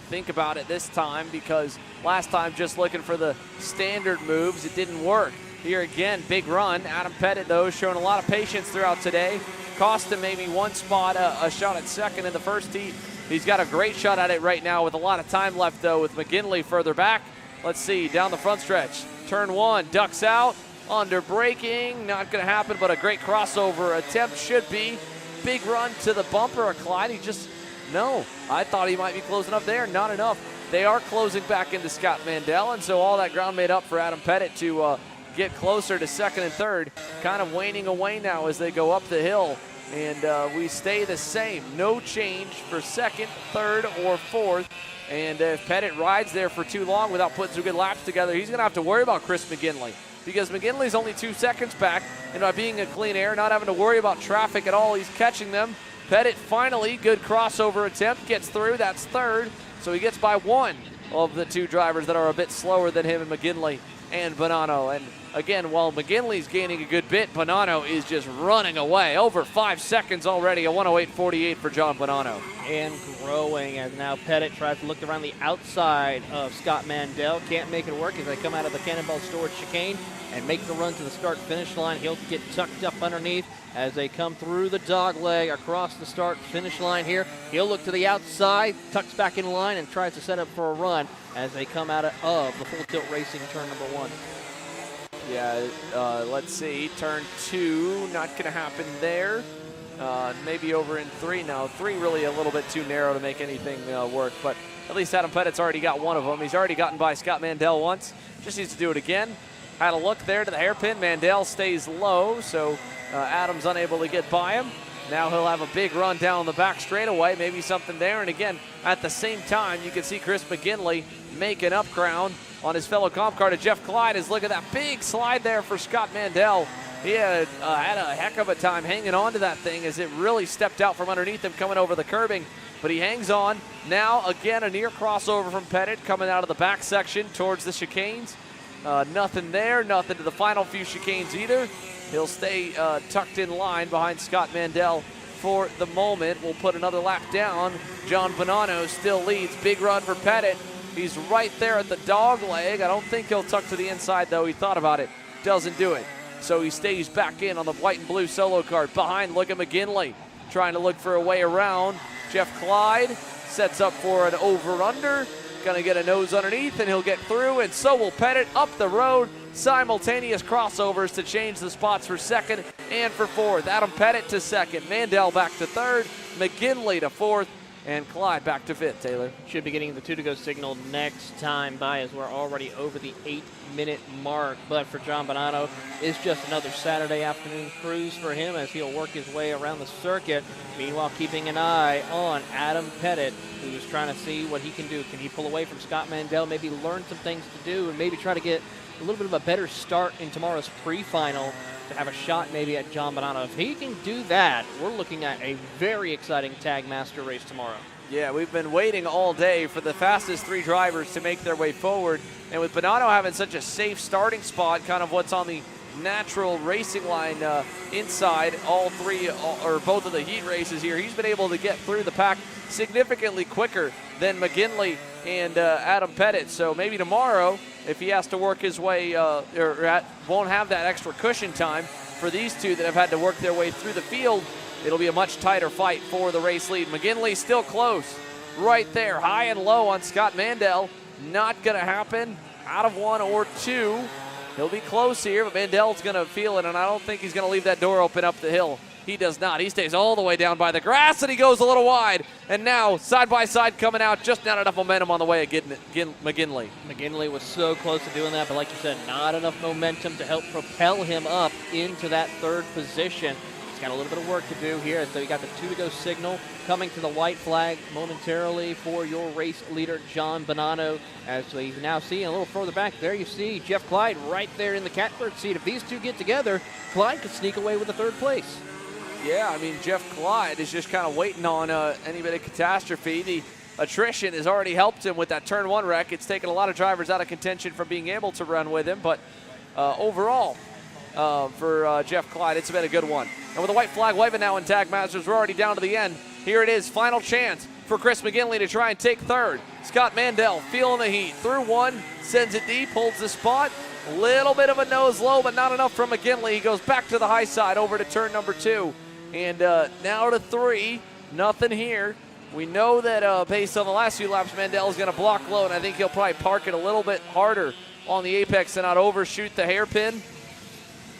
think about it this time, because last time just looking for the standard moves, it didn't work. Here again, big run. Adam Pettit, though, showing a lot of patience throughout today. Cost him maybe one spot, a shot at second in the first heat. He's got a great shot at it right now with a lot of time left, though, with McGinley further back. Let's see, down the front stretch. Turn 1, ducks out, under braking. Not going to happen, but a great crossover attempt should be. Big run to the bumper of Clyde. He just, no. I thought he might be close enough there. Not enough. They are closing back into Scott Mandel, and so all that ground made up for Adam Pettit to get closer to second and third, kind of waning away now as they go up the hill, and we stay the same. No change for second, third, or fourth, and if Pettit rides there for too long without putting some good laps together, he's going to have to worry about Chris McGinley, because McGinley's only 2 seconds back, and by being a clean air, not having to worry about traffic at all, he's catching them. Pettit finally, good crossover attempt, gets through, that's third, so he gets by one of the 2 drivers that are a bit slower than him, and McGinley and Bonanno. And again, while McGinley's gaining a good bit, Bonanno is just running away. Over 5 seconds already, a 108.48 for John Bonanno. And growing as now Pettit tries to look around the outside of Scott Mandel. Can't make it work as they come out of the Cannonball Storage chicane and make the run to the start-finish line. He'll get tucked up underneath as they come through the dog leg across the start-finish line here. He'll look to the outside, tucks back in line, and tries to set up for a run as they come out of the Full Tilt Racing turn number 1. Yeah, let's see, turn 2, not going to happen there. Maybe over in 3 now. 3 really a little bit too narrow to make anything work, but at least Adam Pettit's already got one of them. He's already gotten by Scott Mandel once, just needs to do it again. Had a look there to the hairpin. Mandel stays low, so Adam's unable to get by him. Now he'll have a big run down the back straightaway, maybe something there. And again, at the same time, you can see Chris McGinley making up ground on his fellow comp car to Jeff Clyde. Look at that big slide there for Scott Mandel. He had a heck of a time hanging on to that thing as it really stepped out from underneath him coming over the curbing. But he hangs on. Now, again, a near crossover from Pettit coming out of the back section towards the chicanes. Nothing there, nothing to the final few chicanes either. He'll stay tucked in line behind Scott Mandel for the moment. We'll put another lap down. John Bonanno still leads. Big run for Pettit. He's right there at the dog leg. I don't think he'll tuck to the inside, though. He thought about it. Doesn't do it. So he stays back in on the white and blue solo card. Behind, look at McGinley trying to look for a way around. Jeff Clyde sets up for an over-under. Going to get a nose underneath, and he'll get through, and so will Pettit up the road. Simultaneous crossovers to change the spots for second and for fourth. Adam Pettit to second, Mandel back to third, McGinley to fourth, and Clyde back to fifth, Taylor. Should be getting the 2-to-go signal next time by, as we're already over the 8-minute mark. But for John Bonanno, it's just another Saturday afternoon cruise for him as he'll work his way around the circuit. Meanwhile, keeping an eye on Adam Pettit, who's trying to see what he can do. Can he pull away from Scott Mandel, maybe learn some things to do, and maybe try to get a little bit of a better start in tomorrow's pre-final to have a shot maybe at John Bonanno. If he can do that, we're looking at a very exciting Tag Master race tomorrow. Yeah, we've been waiting all day for the fastest 3 drivers to make their way forward. And with Bonanno having such a safe starting spot, kind of what's on the natural racing line inside all 3 or both of the heat races here, he's been able to get through the pack significantly quicker than McGinley and Adam Pettit. So maybe tomorrow, if he has to work his way won't have that extra cushion time for these 2 that have had to work their way through the field, it'll be a much tighter fight for the race lead. McGinley still close, right there, high and low on Scott Mandel. Not going to happen. Out of 1 or 2. He'll be close here, but Mandel's going to feel it, and I don't think he's going to leave that door open up the hill. He does not. He stays all the way down by the grass, and he goes a little wide. And now, side by side coming out, just not enough momentum on the way of McGinley. McGinley was so close to doing that, but like you said, not enough momentum to help propel him up into that third position. He's got a little bit of work to do here. So you got the 2-to-go signal coming to the white flag momentarily for your race leader, John Bonanno. As we now see a little further back, there you see Jeff Clyde right there in the catbird seat. If these two get together, Clyde could sneak away with the third place. Yeah, I mean, Jeff Clyde is just kind of waiting on any bit of catastrophe. The attrition has already helped him with that turn 1 wreck. It's taken a lot of drivers out of contention from being able to run with him, but overall, for Jeff Clyde, it's been a good one. And with the white flag waving now in Tag Masters, we're already down to the end. Here it is, final chance for Chris McGinley to try and take third. Scott Mandel feeling the heat. Through 1, sends it deep, holds the spot. Little bit of a nose low, but not enough from McGinley. He goes back to the high side over to turn number 2. And now to 3, nothing here. We know that based on the last few laps, Mandel is going to block low, and I think he'll probably park it a little bit harder on the apex and not overshoot the hairpin.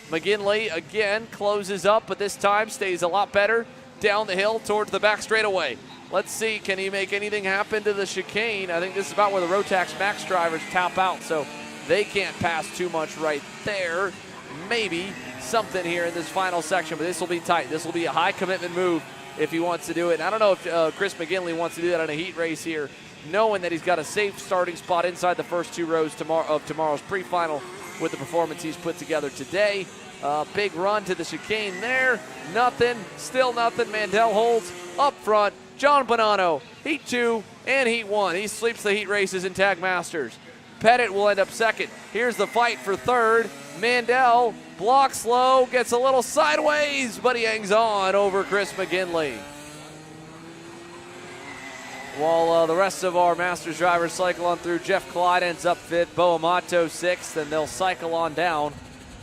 McGinley again closes up, but this time stays a lot better down the hill towards the back straightaway. Let's see, can he make anything happen to the chicane? I think this is about where the Rotax Max drivers tap out, so they can't pass too much right there. Maybe something here in this final section, but this will be tight. This will be a high commitment move if he wants to do it. And I don't know if Chris McGinley wants to do that in a heat race here, knowing that he's got a safe starting spot inside the first 2 rows of tomorrow's pre-final with the performance he's put together today. Big run to the chicane there. Nothing, still nothing. Mandel holds up front. John Bonanno, Heat 2 and Heat 1. He sweeps the heat races in Tag Masters. Pettit will end up second. Here's the fight for third. Mandel blocks low, gets a little sideways, but he hangs on over Chris McGinley. While the rest of our Masters drivers cycle on through, Jeff Clyde ends up 5th, Bo Amato 6th, and they'll cycle on down.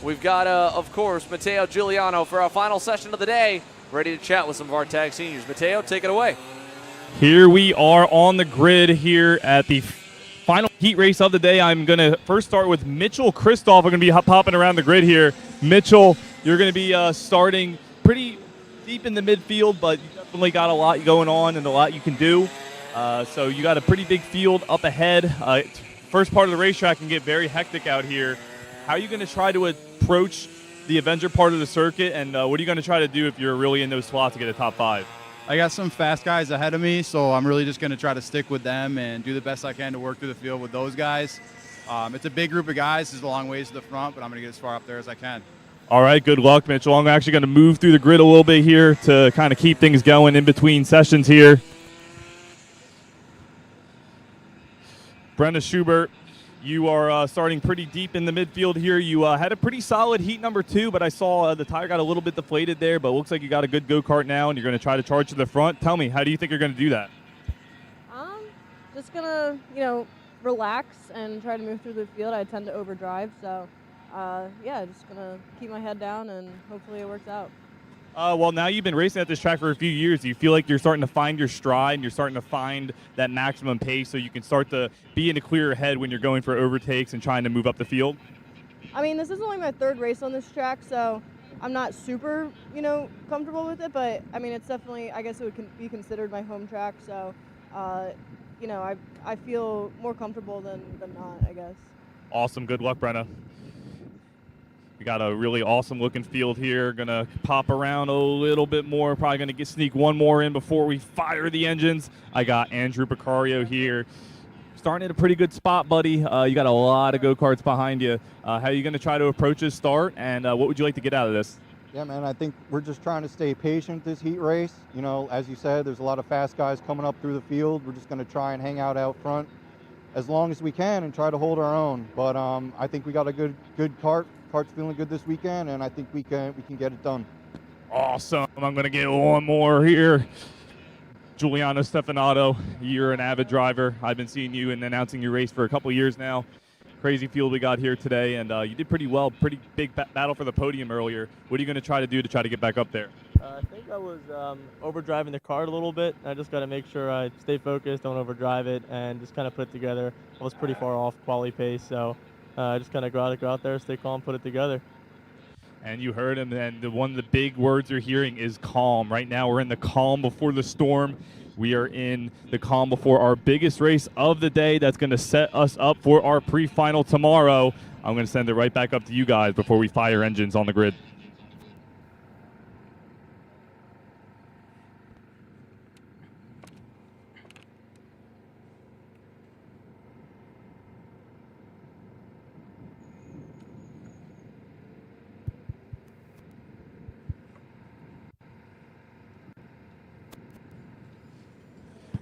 We've got, of course, Matteo Giuliano for our final session of the day, ready to chat with some of our tag seniors. Matteo, take it away. Here we are on the grid here at the final heat race of the day. I'm going to first start with Mitchell Kristoff. We're going to be popping around the grid here. Mitchell, you're going to be starting pretty deep in the midfield, but you definitely got a lot going on and a lot you can do. So you got a pretty big field up ahead. First part of the racetrack can get very hectic out here. How are you going to try to approach the Avenger part of the circuit, and what are you going to try to do if you're really in those slots to get a top 5? I got some fast guys ahead of me, so I'm really just going to try to stick with them and do the best I can to work through the field with those guys. It's a big group of guys. It's a long ways to the front, but I'm going to get as far up there as I can. All right, good luck, Mitchell. I'm actually going to move through the grid a little bit here to kind of keep things going in between sessions here. Brenda Schubert, you are starting pretty deep in the midfield here. You had a pretty solid heat number 2, but I saw the tire got a little bit deflated there, but it looks like you got a good go-kart now, and you're going to try to charge to the front. Tell me, how do you think you're going to do that? Just going to, relax and try to move through the field. I tend to overdrive, so, just going to keep my head down, and hopefully it works out. Well, now you've been racing at this track for a few years. Do you feel like you're starting to find your stride and you're starting to find that maximum pace so you can start to be in a clearer head when you're going for overtakes and trying to move up the field? I mean, this is only my 3rd race on this track, so I'm not super, comfortable with it, but, I mean, it's definitely, I guess it would be considered my home track, so, I feel more comfortable than not, I guess. Awesome. Good luck, Brenna. We got a really awesome looking field here. Gonna pop around a little bit more. Probably gonna sneak one more in before we fire the engines. I got Andrew Picario here. Starting at a pretty good spot, buddy. You got a lot of go-karts behind you. How are you gonna try to approach this start, and what would you like to get out of this? Yeah, man, I think we're just trying to stay patient this heat race. As you said, there's a lot of fast guys coming up through the field. We're just gonna try and hang out front as long as we can and try to hold our own. But I think we got a good kart. Kart's feeling good this weekend, and I think we can get it done. Awesome. I'm going to get one more here. Giuliano Stefanato, you're an avid driver. I've been seeing you and announcing your race for a couple years now. Crazy field we got here today, and you did pretty well. Pretty big battle for the podium earlier. What are you going to try to do to try to get back up there? I think I was overdriving the kart a little bit. I just got to make sure I stay focused, don't overdrive it, and just kind of put it together. I was pretty far off quality pace, so just kind of go out there, stay calm, put it together. And you heard him, and one of the big words you're hearing is calm. Right now we're in the calm before the storm. We are in the calm before our biggest race of the day that's going to set us up for our pre-final tomorrow. I'm going to send it right back up to you guys before we fire engines on the grid.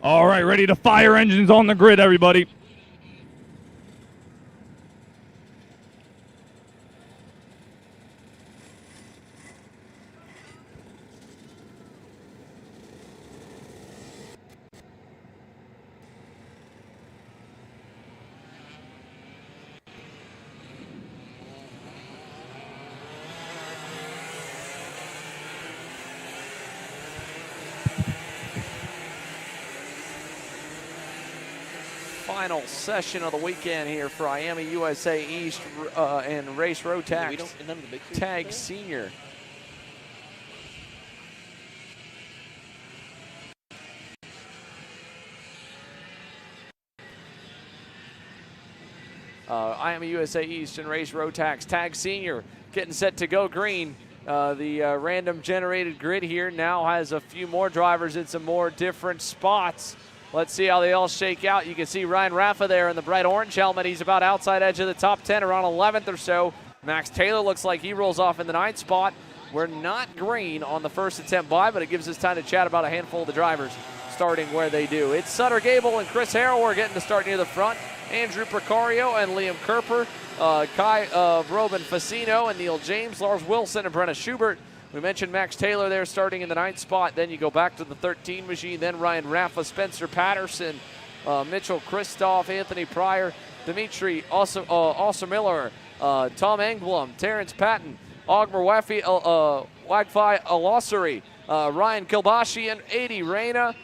All right, ready to fire engines on the grid, everybody. Final session of the weekend here for Miami USA East and Race Rotax Tag Senior. Miami USA East and Race Rotax Tag Senior getting set to go green. The random generated grid here now has a few more drivers in some more different spots. Let's see how they all shake out. You can see Ryan Raffa there in the bright orange helmet. He's about outside edge of the top 10, around 11th or so. Max Taylor looks like he rolls off in the 9th spot. We're not green on the first attempt by, but it gives us time to chat about a handful of the drivers starting where they do. It's Sutter Gable and Chris Harrower getting to start near the front. Andrew Precario and Liam Kerper. Kai Robin Facino and Neil James. Lars Wilson and Brenna Schubert. We mentioned Max Taylor there starting in the 9th spot. Then you go back to the 13 machine. Then Ryan Raffa, Spencer Patterson, Mitchell Kristoff, Anthony Pryor, Dimitri Miller, Tom Engblom, Terrence Patton, Ogmer Wagfi Alossary, Ryan Kilbashi and Adi Reyna,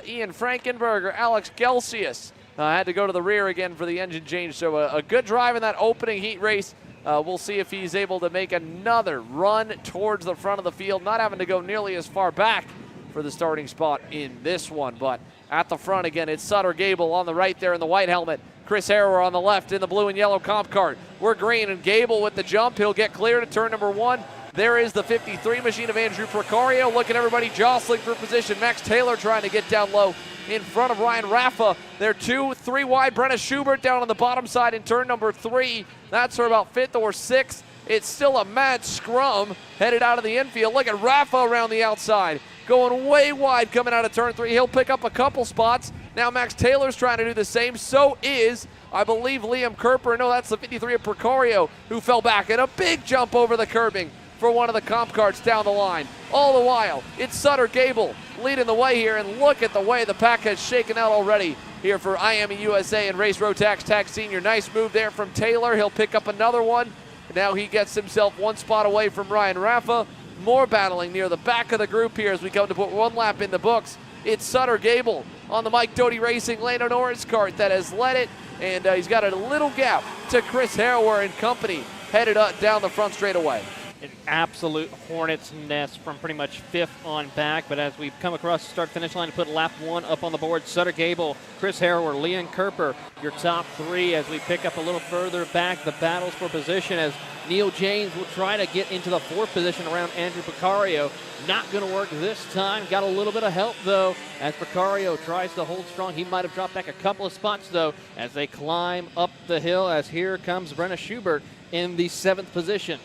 Ian Frankenberger, Alex Gelsius. Had to go to the rear again for the engine change. So a good drive in that opening heat race. We'll see if he's able to make another run towards the front of the field, not having to go nearly as far back for the starting spot in this one. But at the front again, it's Sutter Gable on the right there in the white helmet. Chris Harrower on the left in the blue and yellow comp cart. We're green, and Gable with the jump. He'll get clear to turn number 1. There is the 53 machine of Andrew Precario. Look at everybody jostling for position. Max Taylor trying to get down low in front of Ryan Raffa. They're 2-3 wide. Brenna Schubert down on the bottom side in turn number 3. That's for about 5th or 6th. It's still a mad scrum headed out of the infield. Look at Raffa around the outside, going way wide coming out of turn 3. He'll pick up a couple spots. Now Max Taylor's trying to do the same. So is, I believe, Liam Kerper. No, that's the 53 of Precario who fell back, and a big jump over the curbing for one of the comp carts down the line. All the while, it's Sutter Gable leading the way here, and look at the way the pack has shaken out already here for Miami USA and Race Rotax Tag Senior. Nice move there from Taylor. He'll pick up another one. Now he gets himself one spot away from Ryan Raffa. More battling near the back of the group here as we come to put one lap in the books. It's Sutter Gable on the Mike Doty Racing Lando Norris cart that has led it, and he's got a little gap to Chris Harrower and company headed up down the front straightaway. An absolute hornet's nest from pretty much 5th on back, but as we've come across the start-finish line to put lap 1 up on the board, Sutter Gable, Chris Harrower, Liam Kerper, your top 3 as we pick up a little further back. The battles for position as Neil James will try to get into the 4th position around Andrew Precario. Not going to work this time. Got a little bit of help, though, as Precario tries to hold strong. He might have dropped back a couple of spots, though, as they climb up the hill, as here comes Brenna Schubert in the 7th position.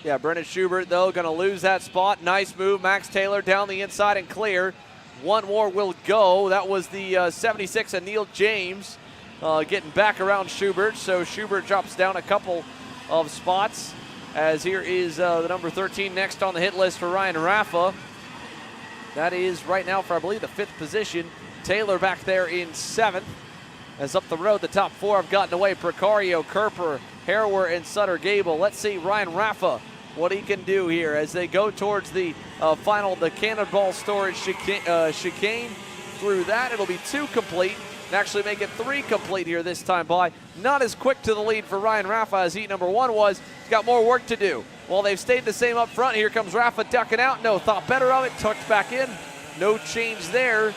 Yeah, Brennan Schubert, though, going to lose that spot. Nice move. Max Taylor down the inside and clear. One more will go. That was the 76 of Neil James getting back around Schubert. So Schubert drops down a couple of spots, as here is the number 13 next on the hit list for Ryan Raffa. That is right now for, I believe, the 5th position. Taylor back there in 7th. As up the road, the top 4 have gotten away. Precario, Kerper, Harrower, and Sutter Gable. Let's see Ryan Raffa, what he can do here as they go towards the final, the Cannonball Storage chicane. Through that, it'll be 2 complete. and actually make it 3 complete here this time by. Not as quick to the lead for Ryan Raffa as heat number 1 was. He's got more work to do. While they've stayed the same up front, here comes Raffa ducking out. No, thought better of it, tucked back in. No change there.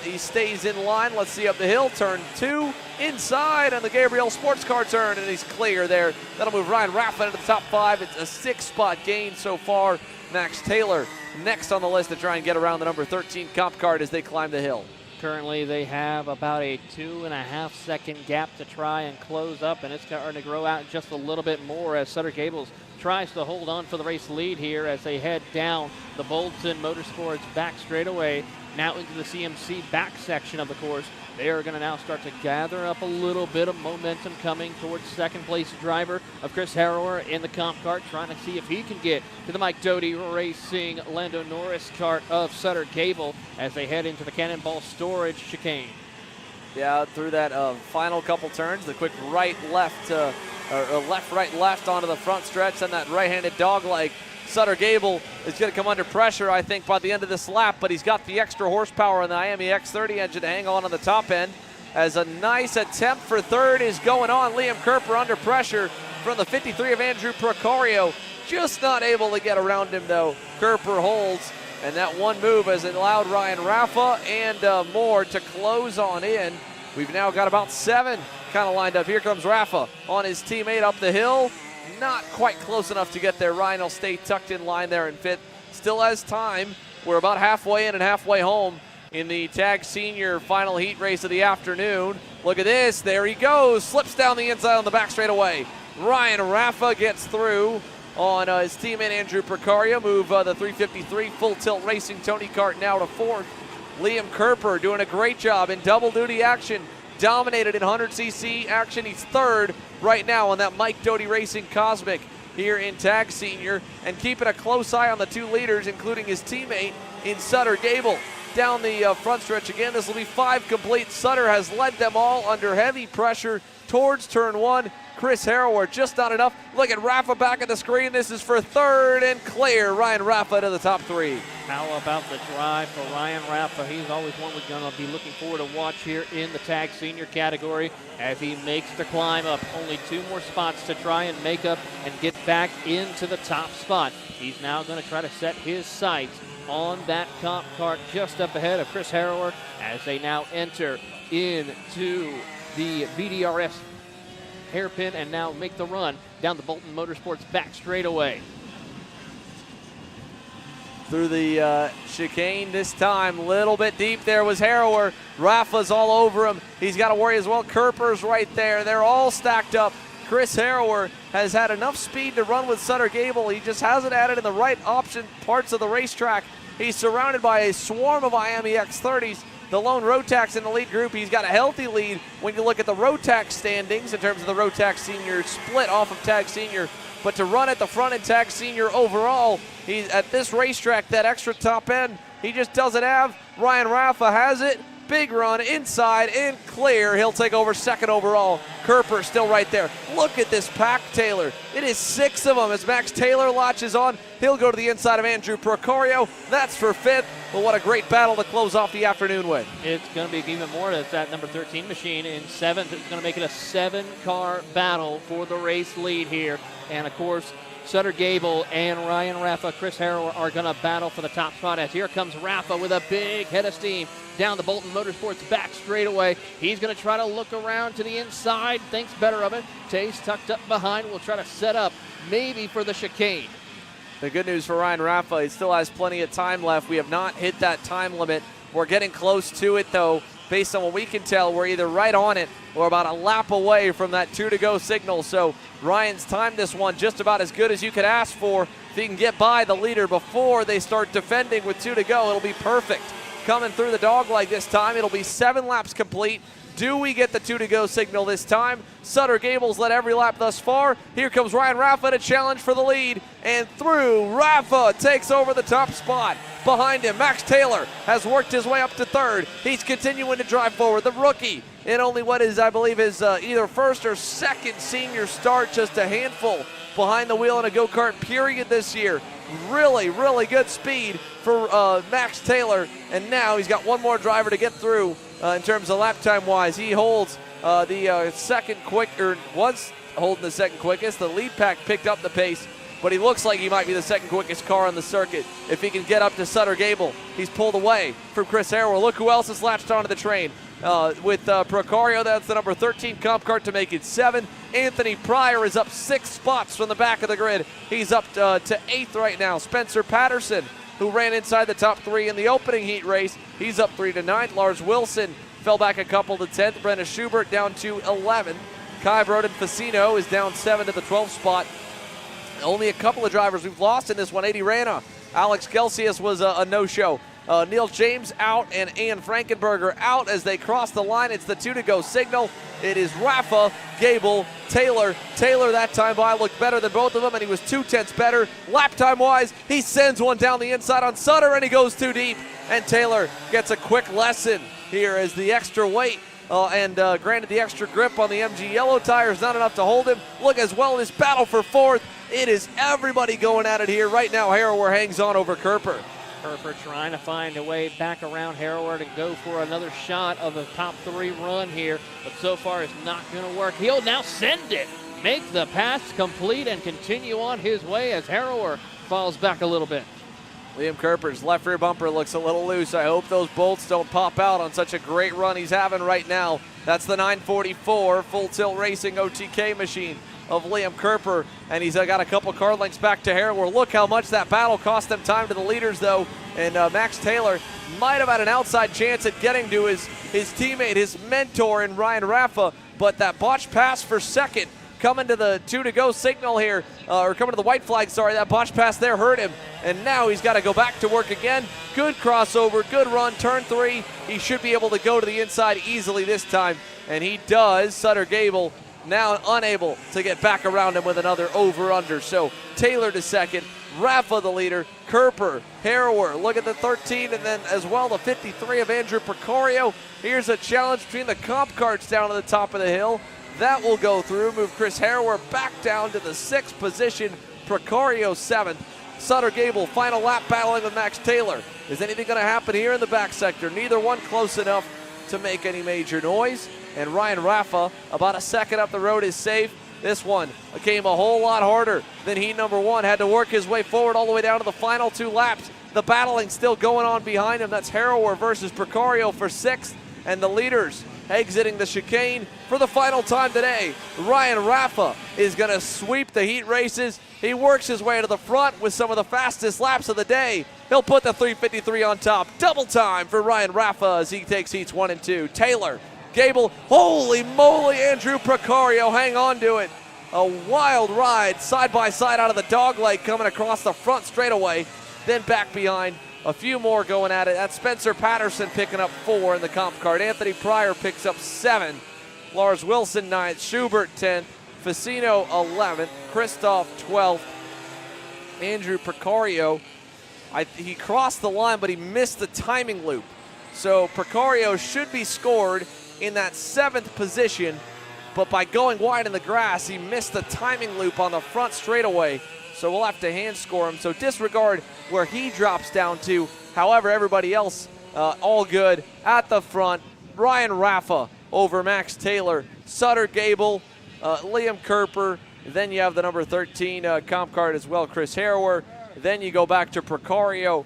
He stays in line. Let's see up the hill. Turn 2 inside on the Gabriel Sports Car turn, and he's clear there. That'll move Ryan Raffa into the top 5. It's a 6-spot gain so far. Max Taylor next on the list to try and get around the number 13 comp card as they climb the hill. Currently, they have about a 2.5-second gap to try and close up, and it's starting to grow out just a little bit more as Sutter Gables tries to hold on for the race lead here as they head down the Bolton Motorsports back straightaway, now into the CMC back section of the course. They are going to now start to gather up a little bit of momentum coming towards second place driver of Chris Harrower in the comp cart, trying to see if he can get to the Mike Doty Racing Lando Norris cart of Sutter Gable as they head into the Cannonball Storage chicane. Yeah, through that final couple turns, the quick right-left, or left-right-left onto the front stretch, and that right-handed dog-leg. Sutter Gable is going to come under pressure, I think, by the end of this lap, but he's got the extra horsepower in the Miami X30 engine to hang on the top end. As a nice attempt for third is going on. Liam Kerper under pressure from the 53 of Andrew Procario. Just not able to get around him, though. Kerper holds, and that one move has allowed Ryan Raffa and more to close on in. We've now got about 7 kind of lined up. Here comes Raffa on his teammate up the hill. Not quite close enough to get there. Ryan will stay tucked in line there in 5th. Still has time. We're about halfway in and halfway home in the Tag Senior final heat race of the afternoon. Look at this. There he goes. Slips down the inside on the back straightaway. Ryan Raffa gets through on his teammate Andrew Procario. Move the 353 Full Tilt Racing Tony Kart now to 4th. Liam Kerper doing a great job in double duty action. Dominated in 100cc action. He's 3rd right now on that Mike Doty Racing Cosmic here in Tag Senior, and keeping a close eye on the 2 leaders, including his teammate in Sutter Gable. Down the front stretch again, this will be 5 complete. Sutter has led them all under heavy pressure towards turn 1. Chris Harrower just not enough. Look at Raffa back at the screen. This is for 3rd and clear. Ryan Raffa to the top 3. How about the drive for Ryan Raffa? He's always one we're going to be looking forward to watch here in the Tag Senior category as he makes the climb up. Only 2 more spots to try and make up and get back into the top spot. He's now going to try to set his sights on that comp cart just up ahead of Chris Harrower as they now enter into the VDRS hairpin and now make the run down the Bolton Motorsports back straightaway. Through the chicane this time, little bit deep there was Harrower. Raffa's all over him. He's got to worry as well. Kerper's right there. They're all stacked up. Chris Harrower has had enough speed to run with Sutter Gable. He just hasn't had it in the right option parts of the racetrack. He's surrounded by a swarm of Miami X30s. The lone Rotax in the lead group. He's got a healthy lead when you look at the Rotax standings in terms of the Rotax Senior split off of Tag Senior. But to run at the front in Tag Senior overall, he's at this racetrack, that extra top end, he just doesn't have. Ryan Raffa has it. Big run inside and clear. He'll take over 2nd overall. Kerper still right there. Look at this pack, Taylor. It is 6 of them as Max Taylor latches on. He'll go to the inside of Andrew Procario. That's for 5th. But what a great battle to close off the afternoon with. It's going to be even more. That's that number 13 machine in 7th. It's going to make it a 7-car battle for the race lead here. And of course, Sutter Gable and Ryan Raffa, Chris Harrower are going to battle for the top spot as here comes Raffa with a big head of steam down the Bolton Motorsports back straightaway. He's going to try to look around to the inside, thinks better of it. Tays tucked up behind, will try to set up maybe for the chicane. The good news for Ryan Raffa, he still has plenty of time left. We have not hit that time limit. We're getting close to it, though. Based on what we can tell, we're either right on it or about a lap away from that 2 to go signal. So Ryan's timed this one just about as good as you could ask for. If he can get by the leader before they start defending with 2 to go, it'll be perfect. Coming through the dog leg this time, it'll be 7 laps complete. Do we get the 2 to go signal this time? Sutter Gable's led every lap thus far. Here comes Ryan Raffa to challenge for the lead. And through, Raffa takes over the top spot. Behind him, Max Taylor has worked his way up to 3rd. He's continuing to drive forward. The rookie in only what is, I believe, is either 1st or 2nd senior start. Just a handful behind the wheel in a go-kart period this year. Really, really good speed for Max Taylor. And now he's got one more driver to get through in terms of lap time wise. He holds the second quick, or was holding the second quickest. The lead pack picked up the pace, but he looks like he might be the second quickest car on the circuit. If he can get up to Sutter Gable, he's pulled away from Chris Harrower. Look who else has latched onto the train. With Procario, that's the number 13 comp kart to make it 7. Anthony Pryor is up 6 spots from the back of the grid. He's up to 8th right now. Spencer Patterson, who ran inside the top 3 in the opening heat race, he's up 3 to 9th. Lars Wilson fell back a couple to 10th. Brenna Schubert down to 11th. Kai Broden Facino is down 7 to the 12th spot. Only a couple of drivers we've lost in this 180 Rana. Alex Gelsius was a no-show. Neil James out and Ian Frankenberger out as they cross the line. It's the 2 to go signal. It is Rafa, Gable, Taylor. Taylor that time by looked better than both of them, and he was 2/10 better. Lap time wise, he sends one down the inside on Sutter, and he goes too deep. And Taylor gets a quick lesson here as the extra weight and granted the extra grip on the MG yellow tire is not enough to hold him. Look as well this battle for 4th. It is everybody going at it here. Right now, Harrower hangs on over Kerper. Kerper trying to find a way back around Harrower to go for another shot of a top 3 run here, but so far it's not going to work. He'll now send it, make the pass complete, and continue on his way as Harrower falls back a little bit. Liam Kerper's left rear bumper looks a little loose. I hope those bolts don't pop out on such a great run he's having right now. That's the 944 Full Tilt Racing OTK machine of Liam Kerper, and he's got a couple car lengths back to Harrower. Look how much that battle cost them time to the leaders, though, and Max Taylor might have had an outside chance at getting to his teammate, his mentor in Ryan Raffa, but that botched pass for second coming to the 2 to go signal here, or coming to the white flag, sorry, that botched pass there hurt him, and now he's got to go back to work again. Good crossover, good run, turn 3. He should be able to go to the inside easily this time, and he does. Sutter Gable now unable to get back around him with another over-under. So Taylor to second, Rafa the leader, Kerper, Harrower. Look at the 13 and then as well the 53 of Andrew Procario. Here's a challenge between the comp carts down to the top of the hill. That will go through, move Chris Harrower back down to the 6th position, Procario 7th. Sutter Gable, final lap battling with Max Taylor. Is anything going to happen here in the back sector? Neither one close enough to make any major noise. And Ryan Raffa, about a second up the road, is safe. This one came a whole lot harder than heat number 1. Had to work his way forward all the way down to the final 2 laps. The battling still going on behind him. That's Harrower versus Procario for 6th. And the leaders exiting the chicane for the final time today. Ryan Raffa is going to sweep the heat races. He works his way to the front with some of the fastest laps of the day. He'll put the 353 on top. Double time for Ryan Raffa as he takes heats 1 and 2. Taylor, Gable, holy moly, Andrew Procario, hang on to it. A wild ride, side by side out of the dog leg coming across the front straightaway, then back behind. A few more going at it. That's Spencer Patterson picking up 4 in the comp cart. Anthony Pryor picks up 7. Lars Wilson 9th, Schubert 10th, Facino 11th, Christoph 12th. Andrew Procario, he crossed the line, but he missed the timing loop. So Procario should be scored in that 7th position, but by going wide in the grass, he missed the timing loop on the front straightaway. So we'll have to hand score him. So disregard where he drops down to. However, everybody else all good at the front. Ryan Raffa over Max Taylor, Sutter Gable, Liam Kerper. Then you have the number 13 comp card as well, Chris Harrower. Then you go back to Procario.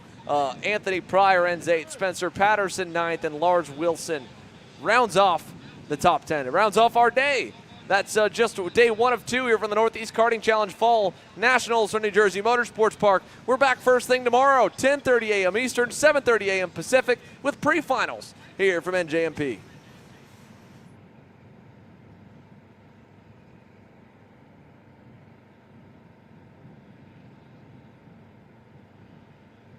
Anthony Pryor ends 8th, Spencer Patterson 9th, and Lars Wilson rounds off the top 10. It rounds off our day. That's just day 1 of 2 here from the Northeast Karting Challenge Fall Nationals from New Jersey Motorsports Park. We're back first thing tomorrow, 10:30 a.m. Eastern, 7:30 a.m. Pacific, with pre-finals here from NJMP.